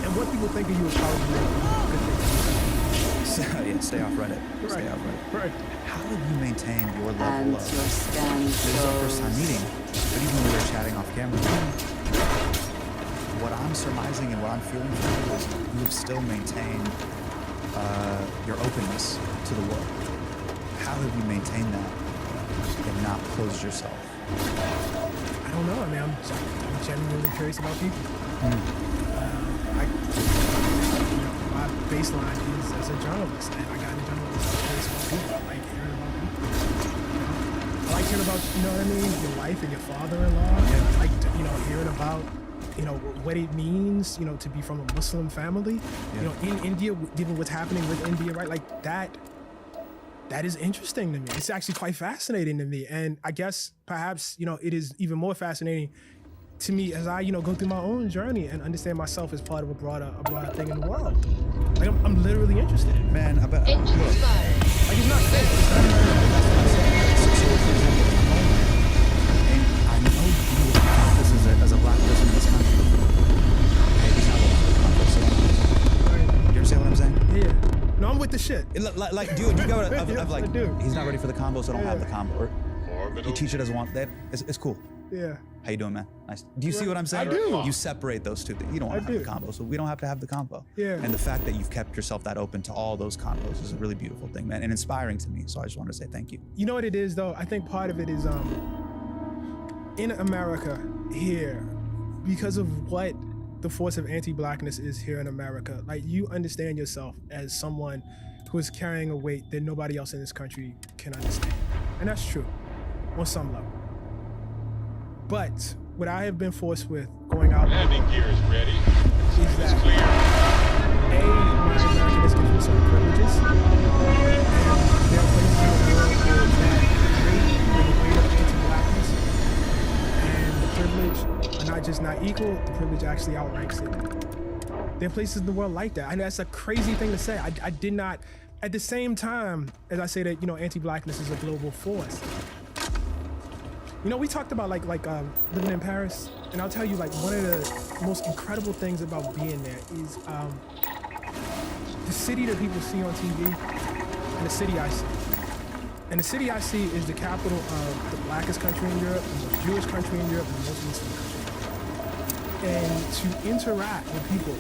And what people think of you is probably a good thing. Yeah, stay off Reddit. Right. Stay off Reddit. Right. How did you maintain your level And of... your scan This is our first time meeting, but even when we were chatting off camera, what I'm surmising and what I'm feeling for you is you have still maintained your openness to the world. How have you maintained that and not closed yourself? I don't know. I mean, I'm genuinely curious about people. My baseline is as a journalist, and I got into journalism. I'm curious about people. I like hearing about people. I like hearing about, you know what I mean, your wife and your father-in-law. I like, you know, hearing about, you know, what it means, you know, to be from a Muslim family. You know, in India, given what's happening with India, right? Like that is interesting to me. It's actually quite fascinating to me. And I guess perhaps, you know, it is even more fascinating to me as I, you know, go through my own journey and understand myself as part of a broader thing in the world. Like, I'm literally interested. Man, I bet. Like, it's not fair. And I know you as a black person in this country, with the shit. Like, dude, you go to, of like, I do. he's not ready for the combo, so I don't have the combo. Or Orbital. your teacher doesn't want that. It's cool. Yeah. How you doing, man? Nice. Do you see what I'm saying? I do. You separate those two things. You don't want to have the combo, so we don't have to have the combo. Yeah. And the fact that you've kept yourself that open to all those combos is a really beautiful thing, man, and inspiring to me. So I just wanted to say thank you. You know what it is, though? I think part of it is in America here, because of what the force of anti-blackness is here in America, like you understand yourself as someone who is carrying a weight that nobody else in this country can understand. And that's true on some level. But what I have been forced with going out Landing gear is ready. is that A, my Americanness gives me certain privileges. And there are places in the world where that trait, where the weight of anti-blackness and the privilege are not just not equal, the privilege actually outranks it. There are places in the world like that. I know that's a crazy thing to say. I did not, at the same time as I say that, you know, anti-blackness is a global force. You know, we talked about like living in Paris, and I'll tell you, like, one of the most incredible things about being there is the city that people see on TV and the city I see. And the city I see is the capital of the blackest country in Europe, the most Jewish country in Europe, and the most Muslim country. And to interact with people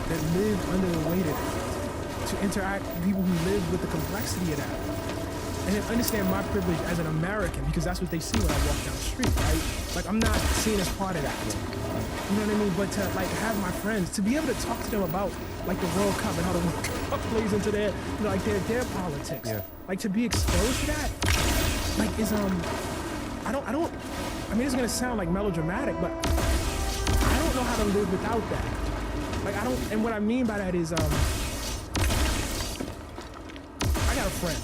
that live under the weight of that, to interact with people who live with the complexity of that, and then understand my privilege as an American, because that's what they see when I walk down the street, right? Like, I'm not seen as part of that. You know what I mean? But to like have my friends, to be able to talk to them about like the World Cup and how the World Cup plays into their, you know, like their politics. Yeah. Like to be exposed to that, like is I mean, it's gonna sound like melodramatic, but I don't know how to live without that. Like and what I mean by that is I got a friend.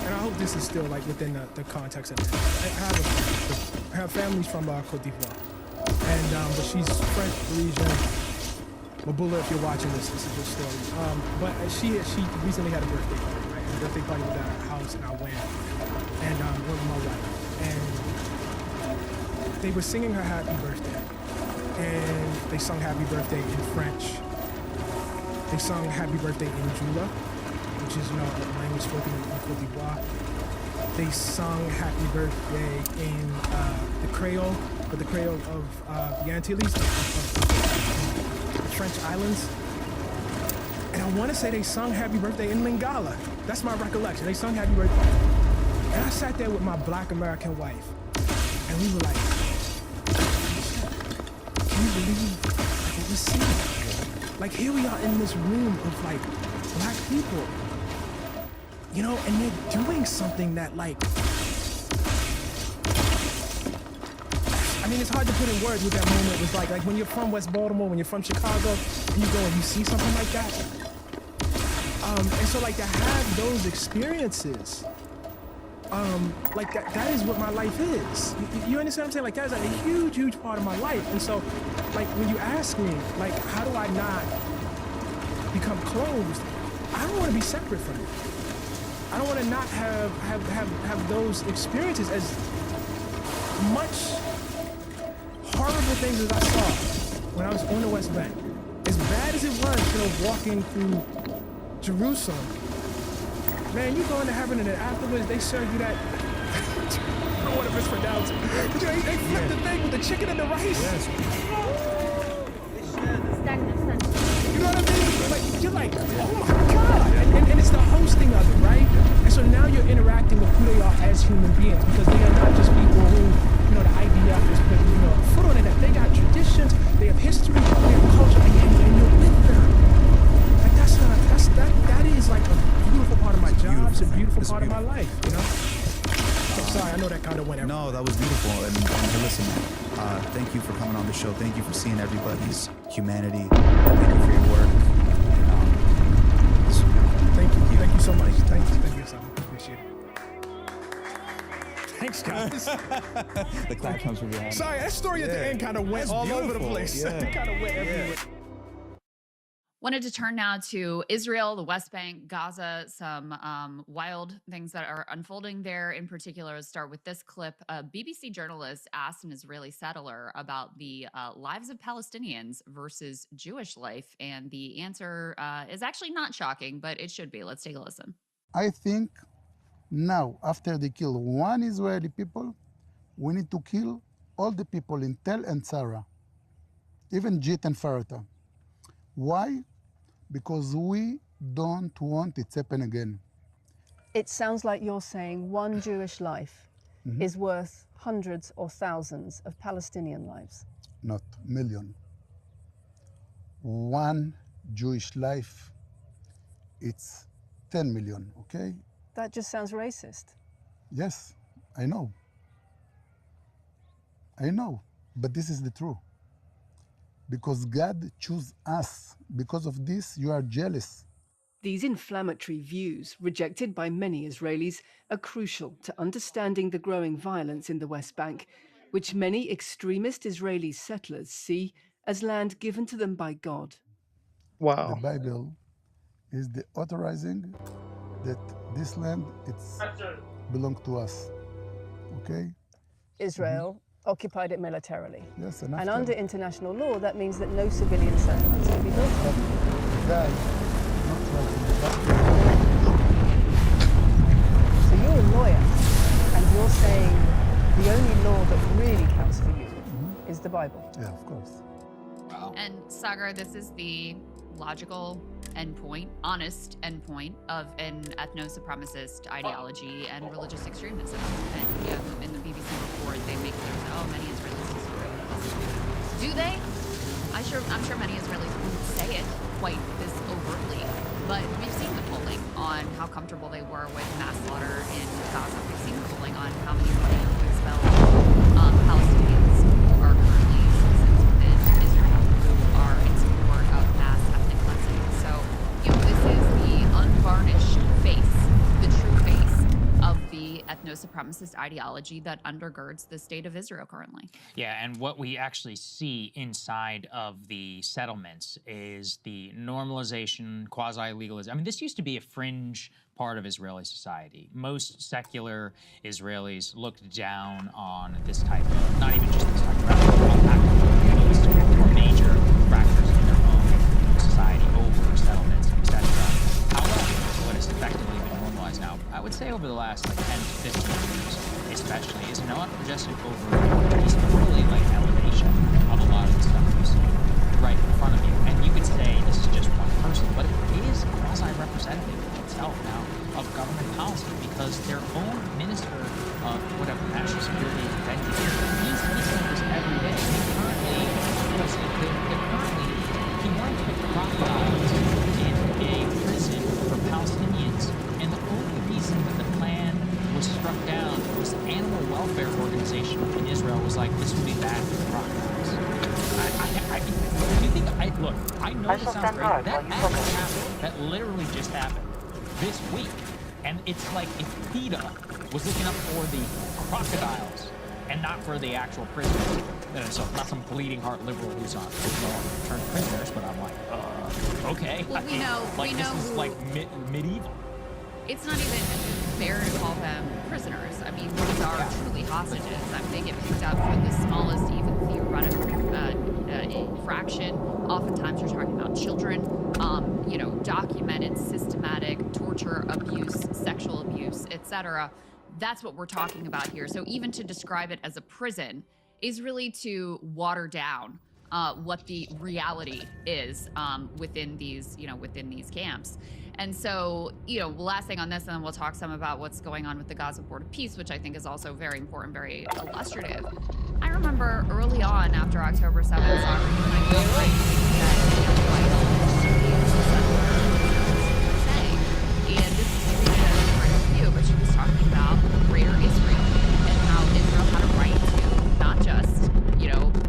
And I hope this is still like within the context of it. I have families from Côte d'Ivoire, and but she's French, Parisian. Mabula, if you're watching this is your story. But she recently had a birthday party, right? Her birthday party was at her house, and I went with my wife, and they were singing her happy birthday, and they sung happy birthday in French. They sung happy birthday in Jula, which is, you know, a language spoken in Côte d'Ivoire. They sung happy birthday in the Creole, but the Creole of the Antilles, the French islands. And I want to say they sung happy birthday in Lingala. That's my recollection. They sung happy birthday. And I sat there with my black American wife, and we were like, can you believe what we see? Like, here we are in this room of like black people. You know, and they're doing something that, like, I mean, it's hard to put in words what that moment was like when you're from West Baltimore, when you're from Chicago, and you go and you see something like that. And so, like, to have those experiences, like, that is what my life is. You understand what I'm saying? Like, that is like a huge, huge part of my life. And so, like, when you ask me, like, how do I not become closed, I don't want to be separate from it. I don't want to not have those experiences. As much horrible things as I saw when I was on the West Bank, as bad as it was, you know, walking through Jerusalem, man, you go into heaven and then afterwards they serve you that, I don't want to mispronounce it, but you know, they flip the thing with the chicken and the rice. Yes. You know what I mean? Like, you're like, oh my God. And it's the hosting of it, right? And so now you're interacting with who they are as human beings, because they are not just people who, you know, the IDF is putting, you know, a foot on it. They got traditions, they have history, they have culture, and you're with them. Like, that is like a beautiful part of my job. It's a beautiful part of my life, you know? I'm sorry, I know that kind of went everywhere. No, that was beautiful. And listen, thank you for coming on the show. Thank you for seeing everybody's humanity. Thank you for your work. Thank you so much. Thank you so much. Appreciate it. Thanks, guys. The clap comes from behind. Sorry, that story at the end kind of went all over the place. Yeah. It kind of went everywhere. Wanted to turn now to Israel, the West Bank, Gaza, some wild things that are unfolding there. In particular, let's start with this clip. A BBC journalist asked an Israeli settler about the lives of Palestinians versus Jewish life, and the answer is actually not shocking, but it should be. Let's take a listen. I think now, after they kill one Israeli people, we need to kill all the people in Tel and Sarah, even Jit and Farata. Why? Because we don't want it to happen again. It sounds like you're saying one Jewish life is worth hundreds or thousands of Palestinian lives. Not million. One Jewish life, it's 10 million, okay? That just sounds racist. Yes, I know. I know, but this is the truth. Because God chose us. Because of this, you are jealous. These inflammatory views, rejected by many Israelis, are crucial to understanding the growing violence in the West Bank, which many extremist Israeli settlers see as land given to them by God. Wow. The Bible is the authorizing that this land belongs to us. Okay? Israel occupied it militarily. Yes, and under international law, that means that no civilian settlements can be built on. So you're a lawyer, and you're saying the only law that really counts for you is the Bible. Yeah, of course. Wow. And Sagar, this is the logical endpoint, honest endpoint of an ethno-supremacist ideology and religious extremism. And in the BBC report, they make clear that, oh, many Israelis disagree with this. Do they? I'm sure many Israelis wouldn't say it quite this overtly, but we've seen the polling on how comfortable they were with mass slaughter in Gaza. We've seen the polling on how many expelled Palestinians who are currently citizens within Israel who are in support of mass ethnic cleansing. So, this is the unvarnished face, the true face of the ethno-supremacist ideology that undergirds the state of Israel currently. Yeah, and what we actually see inside of the settlements is the normalization, quasi-legalism. I mean, this used to be a fringe part of Israeli society. Most secular Israelis looked down on this type of, not even just this type of, most or major fractures in their own society over settlements, etc. However, what has effectively been normalized now, I would say over the last 10 to 15 years, especially, is not just over just totally elevation of a lot of the stuff you see right in front of you. And you could say this is just one person, but it is quasi-representative itself now of government policy because their own minister of whatever national security and defense, he's saying this every day. He wanted to put crocodiles in a prison for Palestinians, and the only reason that the plan was struck down was the animal welfare organization in Israel was like, this would be bad for the crocodiles. Look, I know this sounds great. That actually happened. That literally just happened this week. And it's like if PETA was looking up for the crocodiles and not for the actual prisoners. So not some bleeding heart liberal who's on turned prisoners, but I'm like, okay. Well, we know this is like medieval. It's not even fair to call them prisoners. I mean, these are truly hostages. They get picked up for the smallest, even theoretical infraction. Oftentimes, you're talking about children. Documented, systematic torture, abuse, sexual abuse, etc. That's what we're talking about here. So even to describe it as a prison is really to water down what the reality is within these camps. And so, last thing on this, and then we'll talk some about what's going on with the Gaza Board of Peace, which I think is also very important, very illustrative. I remember early on after October 7th, and this is treated as a point of view, but she was talking about greater Israel and how Israel had a right to not just,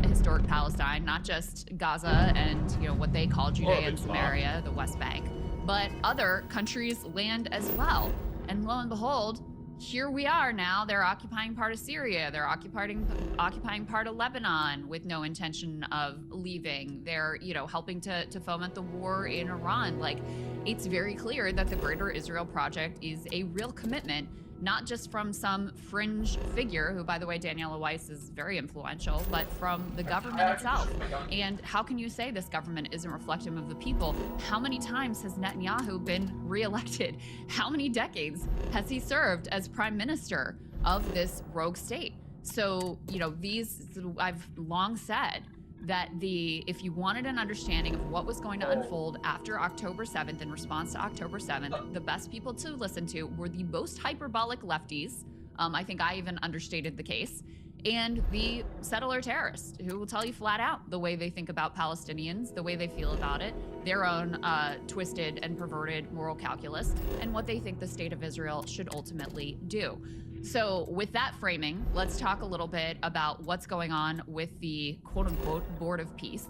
historic Palestine, not just Gaza and, what they call Judea and Samaria, the West Bank, but other countries' land as well. And lo and behold, here we are now. They're occupying part of Syria. They're occupying part of Lebanon with no intention of leaving. They're, you know, helping to foment the war in Iran. Like, it's very clear that the Greater Israel Project is a real commitment, not just from some fringe figure, who, by the way, Daniela Weiss is very influential, but from the government itself. And how can you say this government isn't reflective of the people? How many times has Netanyahu been reelected? How many decades has he served as prime minister of this rogue state? So, you know, I've long said that if you wanted an understanding of what was going to unfold after October 7th, in response to October 7th, the best people to listen to were the most hyperbolic lefties. I think I even understated the case. And the settler terrorists, who will tell you flat out the way they think about Palestinians, the way they feel about it, their own twisted and perverted moral calculus, and what they think the state of Israel should ultimately do. So with that framing, let's talk a little bit about what's going on with the quote-unquote Board of Peace.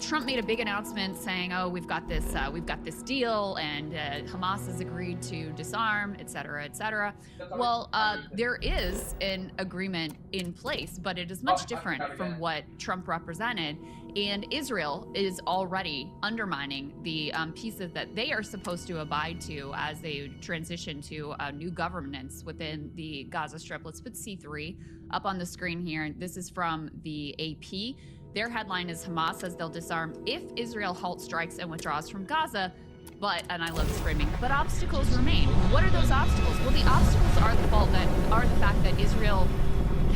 Trump made a big announcement saying, "Oh, we've got this deal, and Hamas has agreed to disarm, et cetera, et cetera." Well, there is an agreement in place, but it is much different from what Trump represented, and Israel is already undermining the pieces that they are supposed to abide to as they transition to new governance within the Gaza Strip. Let's put C3 up on the screen here. This is from the AP. Their headline is, Hamas says they'll disarm if Israel halts strikes and withdraws from Gaza. But, and I love this framing, but obstacles remain. What are those obstacles? Well, the obstacles are the fact that Israel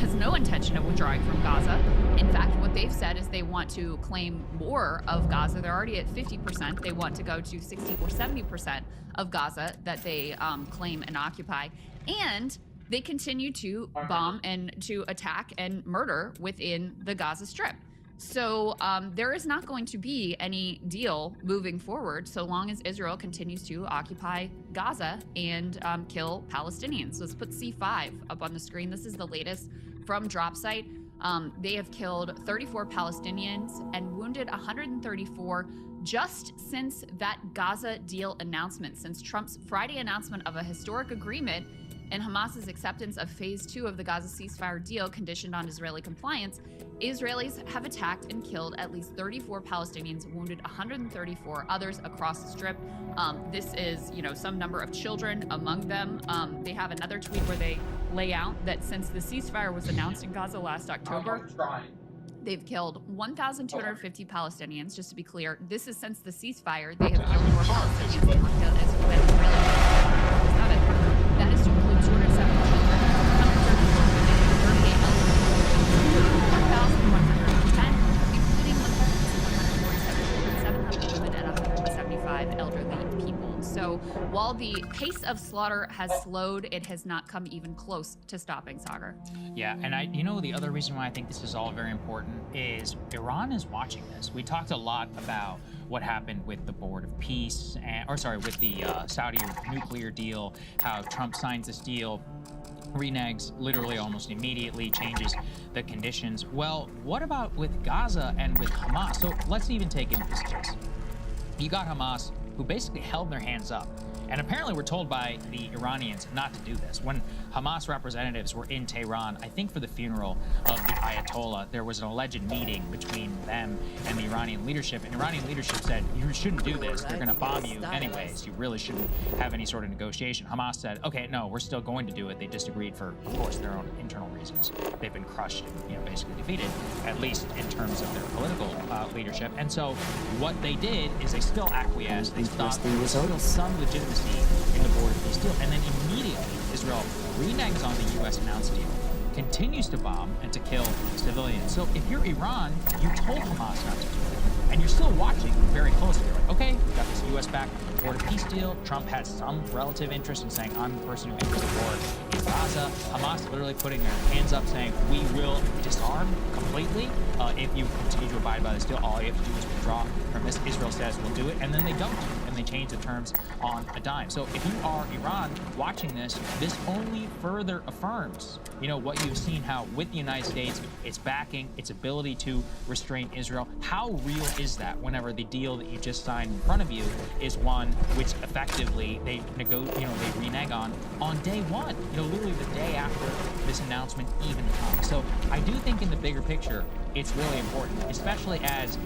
has no intention of withdrawing from Gaza. In fact, what they've said is they want to claim more of Gaza. They're already at 50%. They want to go to 60 or 70% of Gaza that they claim and occupy. And they continue to bomb and to attack and murder within the Gaza Strip. So there is not going to be any deal moving forward so long as Israel continues to occupy Gaza and kill Palestinians. So let's put C5 up on the screen. This is the latest from DropSite. They have killed 34 Palestinians and wounded 134 just since that Gaza deal announcement, since Trump's Friday announcement of a historic agreement and Hamas's acceptance of phase 2 of the Gaza ceasefire deal conditioned on Israeli compliance. Israelis have attacked and killed at least 34 Palestinians, wounded 134 others across the Strip. This is, you know, some number of children among them. They have another tweet where they lay out that since the ceasefire was announced in Gaza last October, they've killed 1,250 Palestinians. Just to be clear, this is since the ceasefire. They have killed more Palestinians than were killed as that is to include 207 children, 134 women, 38 elderly, 1,110, including 1,147 children, 700 women, and 175 elderly people. So while the pace of slaughter has slowed, it has not come even close to stopping, Sagar. Yeah, and you know, the other reason why I think this is all very important is Iran is watching this. We talked a lot about what happened with the Board of Peace, with the Saudi nuclear deal, how Trump signs this deal, reneges literally almost immediately, changes the conditions. Well, what about with Gaza and with Hamas? So let's even take in this case. You got Hamas, who basically held their hands up. And apparently we're told by the Iranians not to do this. When Hamas representatives were in Tehran, I think for the funeral of the Ayatollah, there was an alleged meeting between them and the Iranian leadership. And Iranian leadership said, you shouldn't do this. They're going to bomb you anyways. You really shouldn't have any sort of negotiation. Hamas said, okay, no, we're still going to do it. They disagreed for, of course, their own internal reasons. They've been crushed and, you know, basically defeated, at least in terms of their political leadership. And so what they did is they still acquiesced. They thought there was still some legitimacy in the Board of Peace deal, and then immediately Israel reneges on the U.S. announced deal, continues to bomb and to kill civilians. So if you're Iran, you told Hamas not to do it, and you're still watching very closely. You're like, okay, we've got this U.S.-backed Board of Peace deal. Trump has some relative interest in saying, I'm the person who enters the war in Gaza. Hamas literally putting their hands up saying, we will disarm completely if you continue to abide by this deal. All you have to do is withdraw from this. Israel says, we'll do it, and then they don't. And they change the terms on a dime. So if you are Iran watching this only further affirms, what you've seen, how with the United States, its backing, its ability to restrain Israel. How real is that whenever the deal that you just signed in front of you is one which effectively they renege on day one, literally the day after this announcement even comes. So I do think in the bigger picture, it's really important, especially as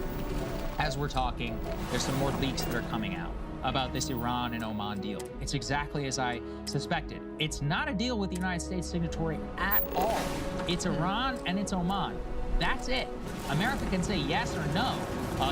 we're talking, there's some more leaks that are coming out about this Iran and Oman deal. It's exactly as I suspected. It's not a deal with the United States signatory at all. It's Iran and it's Oman. That's it. America can say yes or no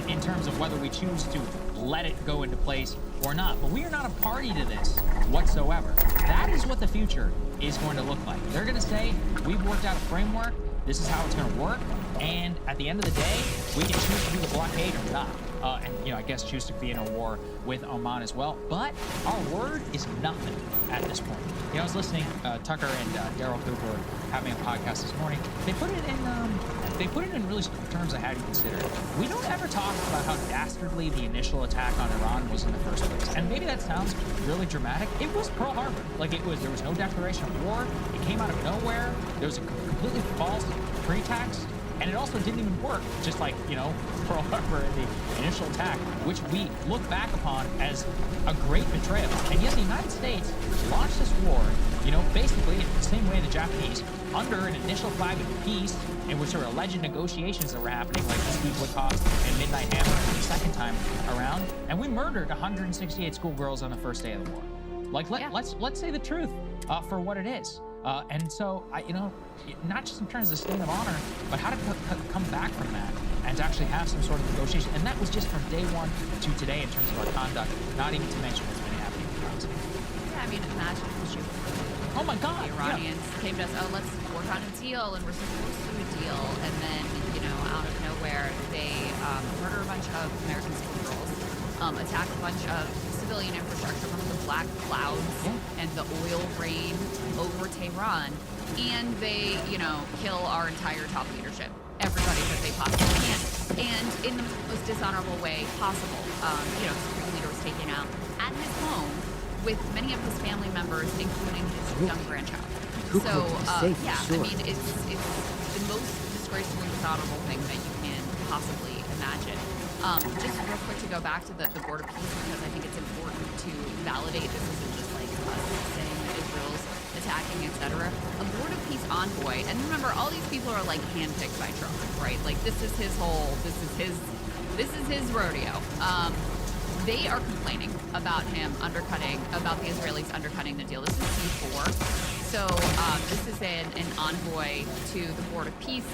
in terms of whether we choose to let it go into place or not. But we are not a party to this whatsoever. That is what the future is going to look like. They're going to say, we've worked out a framework. This is how it's going to work. And at the end of the day, we can choose to do the blockade or not. And, I guess choose to be in a war with Oman as well. But our word is nothing at this point. I was listening, Tucker and Daryl Cooper having a podcast this morning. They put it in really terms I hadn't considered. We don't ever talk about how dastardly the initial attack on Iran was in the first place. And maybe that sounds really dramatic. It was Pearl Harbor. There was no declaration of war. It came out of nowhere. There was a completely false pretext. And it also didn't even work, just like, Pearl Harbor and the initial attack, which we look back upon as a great betrayal. And yet the United States launched this war, basically in the same way the Japanese, under an initial flag of peace, in which there were alleged negotiations that were happening, like the Steve Witkoff and Midnight Hammer the second time around. And we murdered 168 schoolgirls on the first day of the war. Let's say the truth for what it is. And so, not just in terms of the state of honor, but how to come back from that and to actually have some sort of negotiation. And that was just from day one to today in terms of our conduct, not even to mention what's been happening in Gaza. Yeah, I mean, imagine if you. Oh my God! The Iranians came to us, let's work on a deal, and we're supposed to do a deal. And then, out of nowhere, they murder a bunch of American schoolgirls, attack a bunch of civilian infrastructure from the black clouds and the oil rain over Tehran, and they, kill our entire top leadership, everybody that they possibly can, and in the most dishonorable way possible. The Supreme Leader was taken out at his home with many of his family members, including his young grandchild. So, I mean, it's the most disgraceful and dishonorable thing that you can possibly imagine. Just real quick to go back to the Board of Peace, because I think it's important to validate this isn't just like us saying that Israel's attacking, etc. A Board of Peace envoy, and remember, all these people are like handpicked by Trump, right? Like this is his rodeo. They are complaining about about the Israelis undercutting the deal. This is C4. So this is an envoy to the Board of Peace.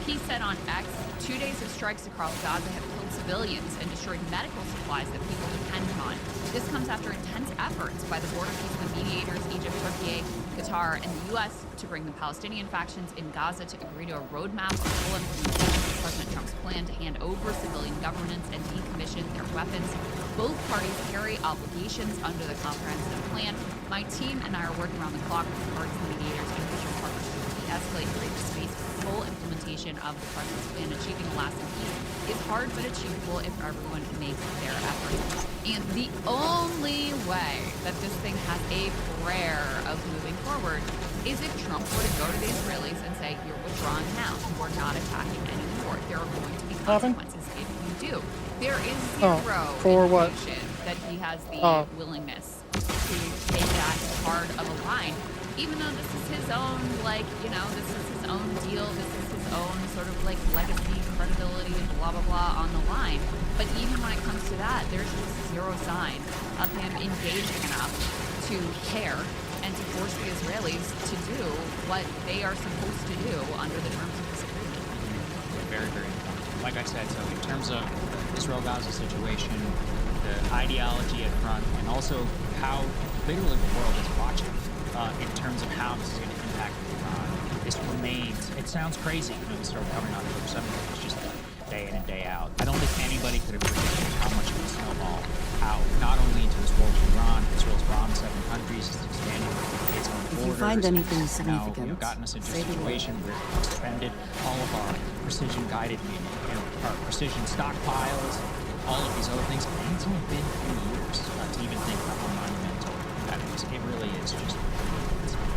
He said on X, 2 days of strikes across Gaza have killed civilians and destroyed medical supplies that people depend on. This comes after intense efforts by the Board of Peace, the mediators, Egypt, Turkey, Qatar, and the U.S. to bring the Palestinian factions in Gaza to agree to a roadmap of full implementation of President Trump's plan to hand over civilian governance and decommission their weapons. Both parties carry obligations under the comprehensive plan. My team and I are working around the clock with the parties and mediators and official partners to de-escalate and create space for full implementation of the President's plan. Achieving a lasting peace is hard but achievable if everyone makes their efforts. And the only way that this thing has a prayer of moving forward is if Trump were to go to the Israelis and say, you're withdrawing now, we're not attacking anymore. There are going to be consequences if you do. There is zero indication that he has the willingness to take that hard of a line, even though this is his own, this is his own deal, this is his own sort of legacy, credibility, blah, blah, blah on the line. But even when it comes to that, there's just zero sign of him engaging enough to care and to force the Israelis to do what they are supposed to do under the terms of this agreement. Very, very important. Like I said, so in terms of Israel-Gaza situation, the ideology at front, and also how literally the world is watching in terms of how this is going to impact Iran. This remains, it sounds crazy, we started covering on October 7th, it's just like day in and day out. I don't think anybody could have predicted how much it would snowball out, not only into this war with Iran, Israel's bombed 7 countries, it's expanding its own borders. If you find anything significant, now, gotten us into a situation where we've expended all of our precision-guided, our precision stockpiles, all of these other things, and it's only been 3 years to even think about how monumental that is. It really is just,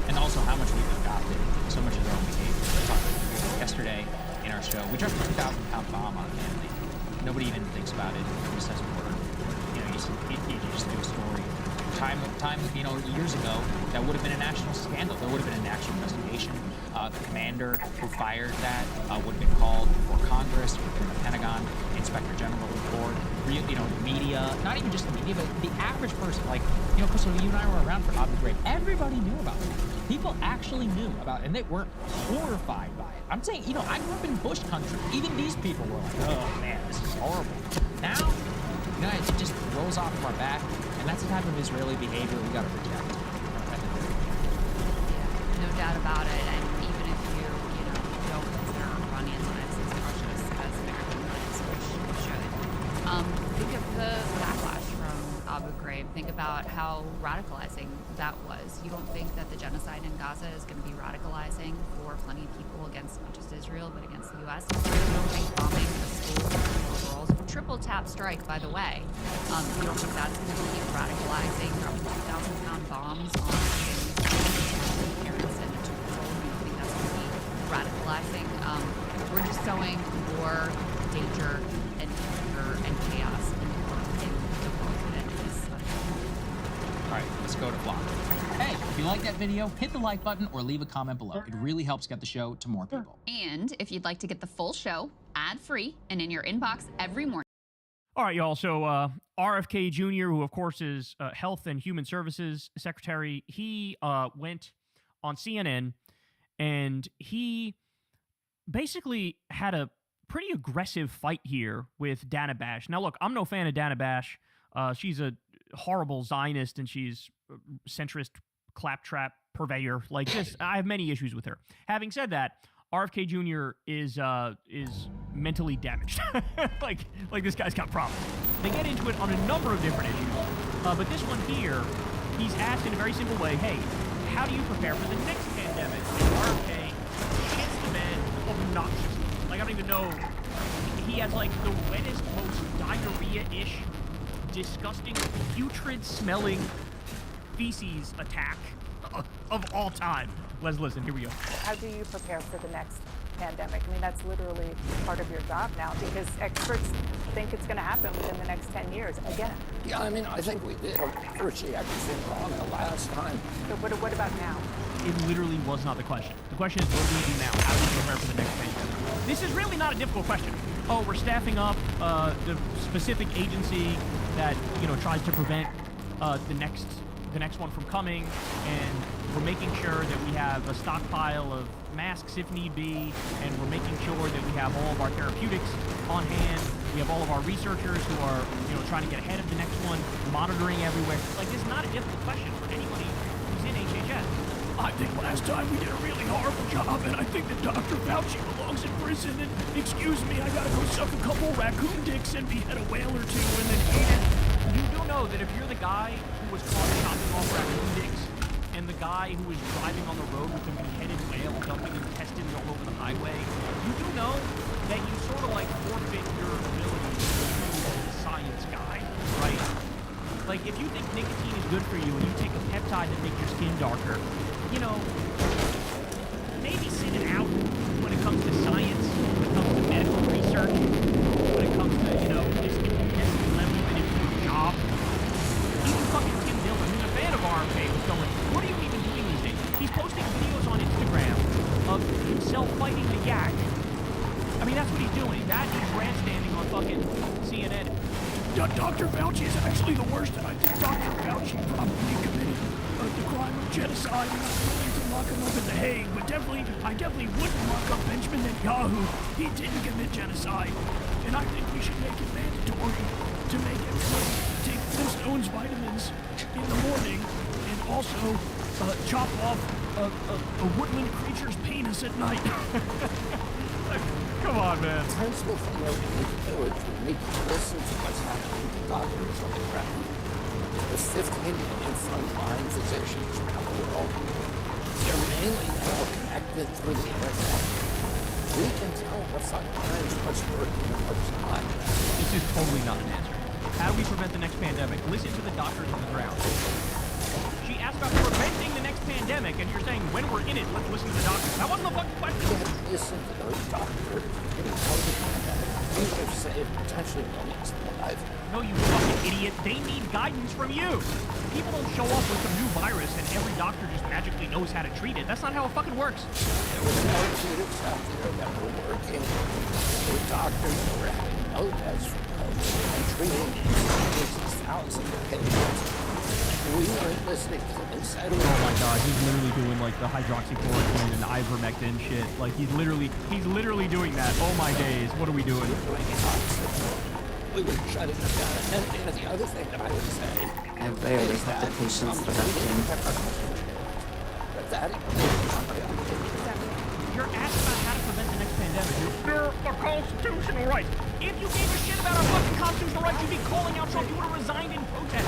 and also how much we've adopted so much of their own behavior. Yesterday in our show, we dropped a 2,000-pound bomb on a family. Nobody even thinks about it. Nobody says a word. You know, you just do a story. Time, you know, years ago, that would have been a national scandal. There would have been a national investigation. The commander who fired that would have been called before Congress, would have been the Pentagon Inspector General report. You know, the media, not even just the media, but the average person. Like, you know, Crystal, you and I were around for Abu Ghraib. Everybody knew about it. People actually knew about it, and they were horrified by it. I'm saying, you know, I grew up in Bush country. Even these people were like, oh man, this is horrible. Now, you know, it just rolls off of our back, and that's the type of Israeli behavior we got to reject. No doubt about it. And even if you know, don't consider Iranian lives as precious as American lives, which you should, think of the backlash from Abu Ghraib. Think about how radicalizing that was. You don't think that the genocide in Gaza is going to be radicalizing for plenty of people against not just Israel, but against the U.S.? You don't think bombing the schools for girls, triple tap strike, by the way, you don't think that's going to be radicalizing? Dropping 2,000-pound bombs on parents and a 2-year-old, you don't think that's going to be radicalizing? We're just sowing more danger and fear and chaos in the world than it is. All right, let's go to Vlog. Hey, if you like that video, hit the like button or leave a comment below. It really helps get the show to more people. And if you'd like to get the full show ad-free and in your inbox every morning. All right, y'all. So RFK Jr., who of course is Health and Human Services Secretary, he went on CNN and he basically had a pretty aggressive fight here with Dana Bash. Now, look, I'm no fan of Dana Bash. She's a horrible Zionist and she's a centrist claptrap purveyor. Like this, I have many issues with her. Having said that, RFK Jr. is mentally damaged. like this guy's got problems. They get into it on a number of different issues. But this one here, he's asked in a very simple way, hey, how do you prepare for the next pandemic? And RFK shits the bed obnoxiously. Like, I don't even know. He has, like, the wettest, most diarrhea-ish, disgusting, putrid-smelling feces attack of all time. Let's listen. Here we go. How do you prepare for the next pandemic? I mean, that's literally part of your job now because experts think it's going to happen within the next 10 years again. Yeah, I mean, I think we did virtually everything wrong the last time. So what about now? It literally was not the question. The question is, what do we do now? How do we prepare for the next pandemic? This is really not a difficult question. Oh, we're staffing up the specific agency that, you know, tries to prevent the next one from coming, and we're making sure that we have a stockpile of masks if need be, and we're making sure that we have all of our therapeutics on hand. We have all of our researchers who are, you know, trying to get ahead of the next one, monitoring everywhere. Like, this is not a difficult question for anybody who's in HHS. I think last time we did a really horrible job, and I think that Dr. Fauci belongs in prison, and excuse me, I gotta go suck a couple raccoon dicks and behead a whale or two and then eat it. You do know that if you're the guy who was caught chopping off raccoon dicks and the guy who was driving on the road with the beheaded whale dumping intestines all over the highway, you do know that you sort of like forfeit your ability to be a science guy, right? Like, if you think nicotine is good for you and you take a peptide that makes your skin darker, you know, maybe sit it out when it comes to science, when it comes to medical research, when it comes to, you know, just level that it's your job. Even fucking Tim Dillon, who's a fan of RFK, was going, what are you even doing these days? He's posting videos on Instagram of himself fighting the yak. I mean, that's what he's doing. That is grandstanding on fucking CNN. Dr. Fauci is actually the worst, and I think Dr. Fauci probably committed the crime of genocide, and I'm willing to lock him up in The Hague, but I definitely wouldn't lock up Benjamin Netanyahu. He didn't commit genocide, and I think we should make it mandatory to make everyone take Flintstones vitamins in the morning, and also chop off a woodland creature's penis at night. Come on, man. Principle from where we need to do it. We need to listen to what's happening to doctors on the ground. The 15 million frontline physicians around the world. They're mainly now connected through the internet. We can tell the sometimes what's working and what's not. This is totally not an answer. How do we prevent the next pandemic? Listen to the doctors on the ground. She asked about preventing the next pandemic, and you're saying when we're in it, let's listen to the doctors. That wasn't the fucking question. Listen to those doctors. You know the pandemic. We have saved potentially millions of lives. No, you fucking idiot. They need guidance from you. People don't show up with some new virus and every doctor just magically knows how to treat it. That's not how it fucking works. There were therapeutics out there that were working. There were doctors who were having no deaths from COVID and treating thousands of patients. We weren't listening to them inside of Oh my god, he's literally doing like the hydroxychloroquine and ivermectin shit. Like he's literally doing that. Oh my days, what are we doing? We were shutting them down. And the other thing that I would say, I rarely have the patience for that thing. You're asking about how to prevent the next pandemic. You're for constitutional rights. If you gave a shit about our fucking constitutional rights, you'd be calling out Trump. You would have resigned in protest.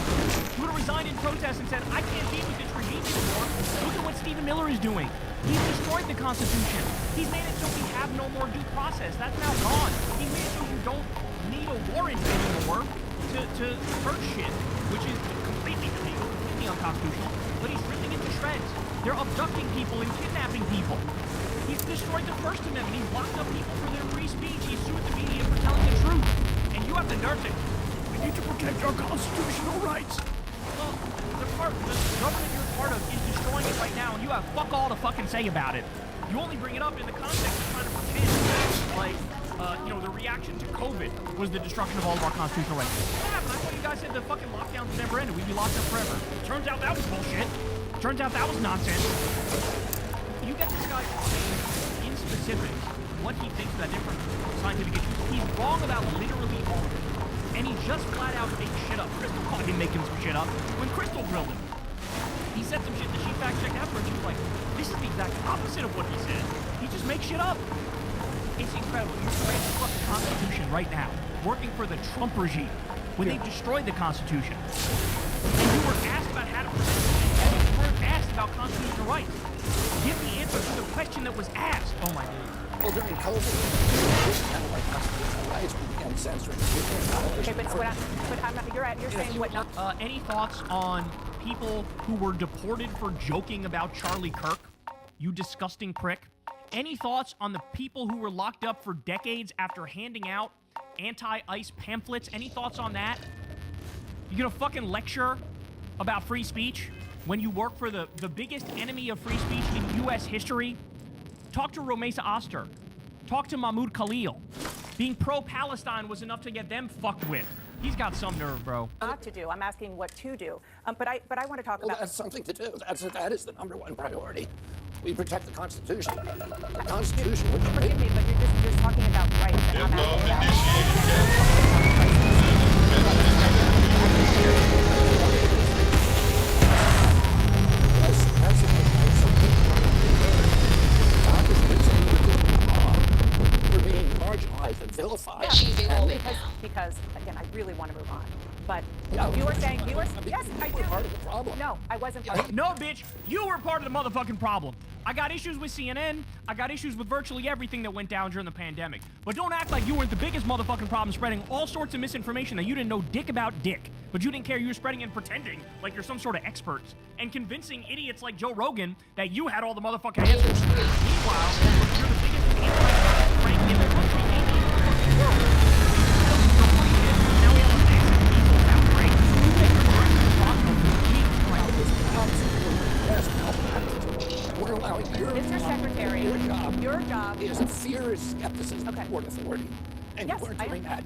You would have resigned in protest and said, I can't be with this regime anymore. Look at what Stephen Miller is doing. He's destroyed the Constitution. He's made it so we have no more due process. That's now gone. He's made it so you don't need a warrant anymore to search shit, which is completely illegal, completely unconstitutional. But he's ripping it to shreds. They're abducting people and kidnapping people. He's destroyed the First Amendment. He's locked up people for their free speech. He's sued the media for telling the truth. And you have the nerve to, we need to protect our constitutional rights. Well, the government you're part of is destroying it right now, and you have fuck all to fucking say about it. You only bring it up in the context of trying to pretend, like, the reaction to COVID was the destruction of all of our constitutional rights. What happened? I thought you guys said the fucking lockdowns never ended. We'd be locked up forever. Turns out that was bullshit. Turns out that was nonsense. You get this guy in specifics what he thinks about different scientific issues. He's wrong about literally all of it. And he just flat out makes shit up. Crystal caught him making some shit up when Crystal grilled him. He said some shit that she fact-checked after, and she was like, this is the exact opposite of what he said. He just makes shit up. It's incredible. You're spreading the fucking Constitution right now, working for the Trump regime, when they've destroyed the Constitution. And you were asked about how to protect it, and you weren't asked about constitutional rights. Give the answer to the question that was asked. Oh my God. Well, during COVID, this kind of like constitutional rights began censoring people. Okay, but you're saying what? Any thoughts on people who were deported for joking about Charlie Kirk? You disgusting prick. Any thoughts on the people who were locked up for decades after handing out anti-ICE pamphlets? Any thoughts on that? You gonna fucking lecture about free speech when you work for the biggest enemy of free speech in U.S. history? Talk to Romesa Oster. Talk to Mahmoud Khalil. Being pro-Palestine was enough to get them fucked with. He's got some nerve, bro. Not to do. I'm asking what to do. But I want to talk about. That's something to do. That is the number one priority. We protect the Constitution. The Constitution. Forgive me, but you're talking about rights. And I'm We're being marginalized and vilified. because again, I really want to move on. But you were saying yes, I do. Part of the problem. No, I wasn't part of it. No, bitch, you were part of the motherfucking problem. I got issues with CNN. I got issues with virtually everything that went down during the pandemic. But don't act like you weren't the biggest motherfucking problem, spreading all sorts of misinformation that you didn't know dick about dick. But you didn't care. You were spreading and pretending like you're some sort of experts and convincing idiots like Joe Rogan that you had all the motherfucking answers. Meanwhile, you're the biggest anti-Frank in the country, maybe in the world. Now we have a massive people outbreak. We're allowing Mr. Secretary, your job is fear is skepticism toward authority. And yes, you weren't doing that.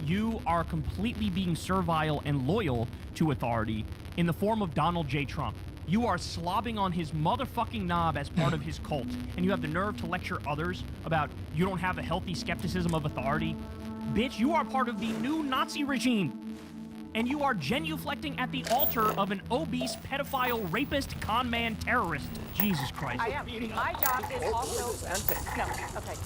You are completely being servile and loyal to authority in the form of Donald J. Trump. You are slobbing on his motherfucking knob as part of his cult, and you have the nerve to lecture others about you don't have a healthy skepticism of authority. Bitch, you are part of the new Nazi regime. And you are genuflecting at the altar of an obese, pedophile, rapist, con man, terrorist. Jesus Christ. I am. My job is also. No. Okay.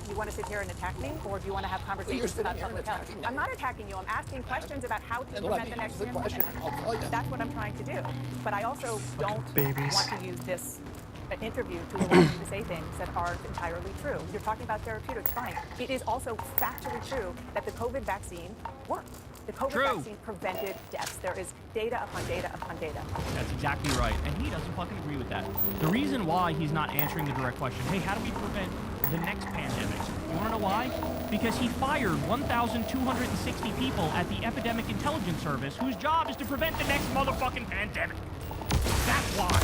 You want to sit here and attack me, or do you want to have conversations about something else? I'm not attacking you. I'm asking questions about how to prevent the next pandemic. That's what I'm trying to do. But I also don't want to use this interview to allow you to say things that aren't entirely true. You're talking about therapeutics, fine. It is also factually true that the COVID vaccine worked. The COVID vaccine prevented deaths. There is data upon data upon data. That's exactly right, and he doesn't fucking agree with that. The reason why he's not answering the direct question, hey, how do we prevent the next pandemic? You wanna know why? Because he fired 1,260 people at the Epidemic Intelligence Service whose job is to prevent the next motherfucking pandemic. That's why.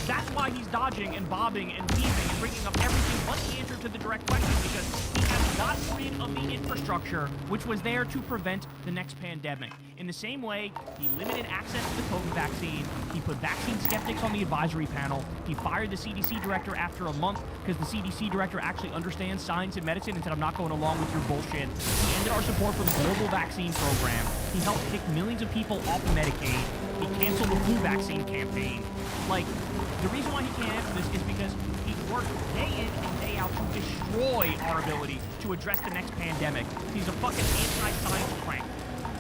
That's why he's dodging and bobbing and weaving and bringing up everything but the answer to the direct question, because he has gotten rid of the infrastructure which was there to prevent the next pandemic. In the same way, he limited access to the COVID vaccine, he put vaccine skeptics on the advisory panel, he fired the CDC director after a month because the CDC director actually understands science and medicine and said, I'm not going along with your bullshit. He ended our support for the global vaccine program. He helped kick millions of people off Medicaid. He canceled the flu vaccine campaign. Like, the reason why he can't answer this is because he's worked day in and day out to destroy our ability to address the next pandemic. He's a fucking anti-science crank.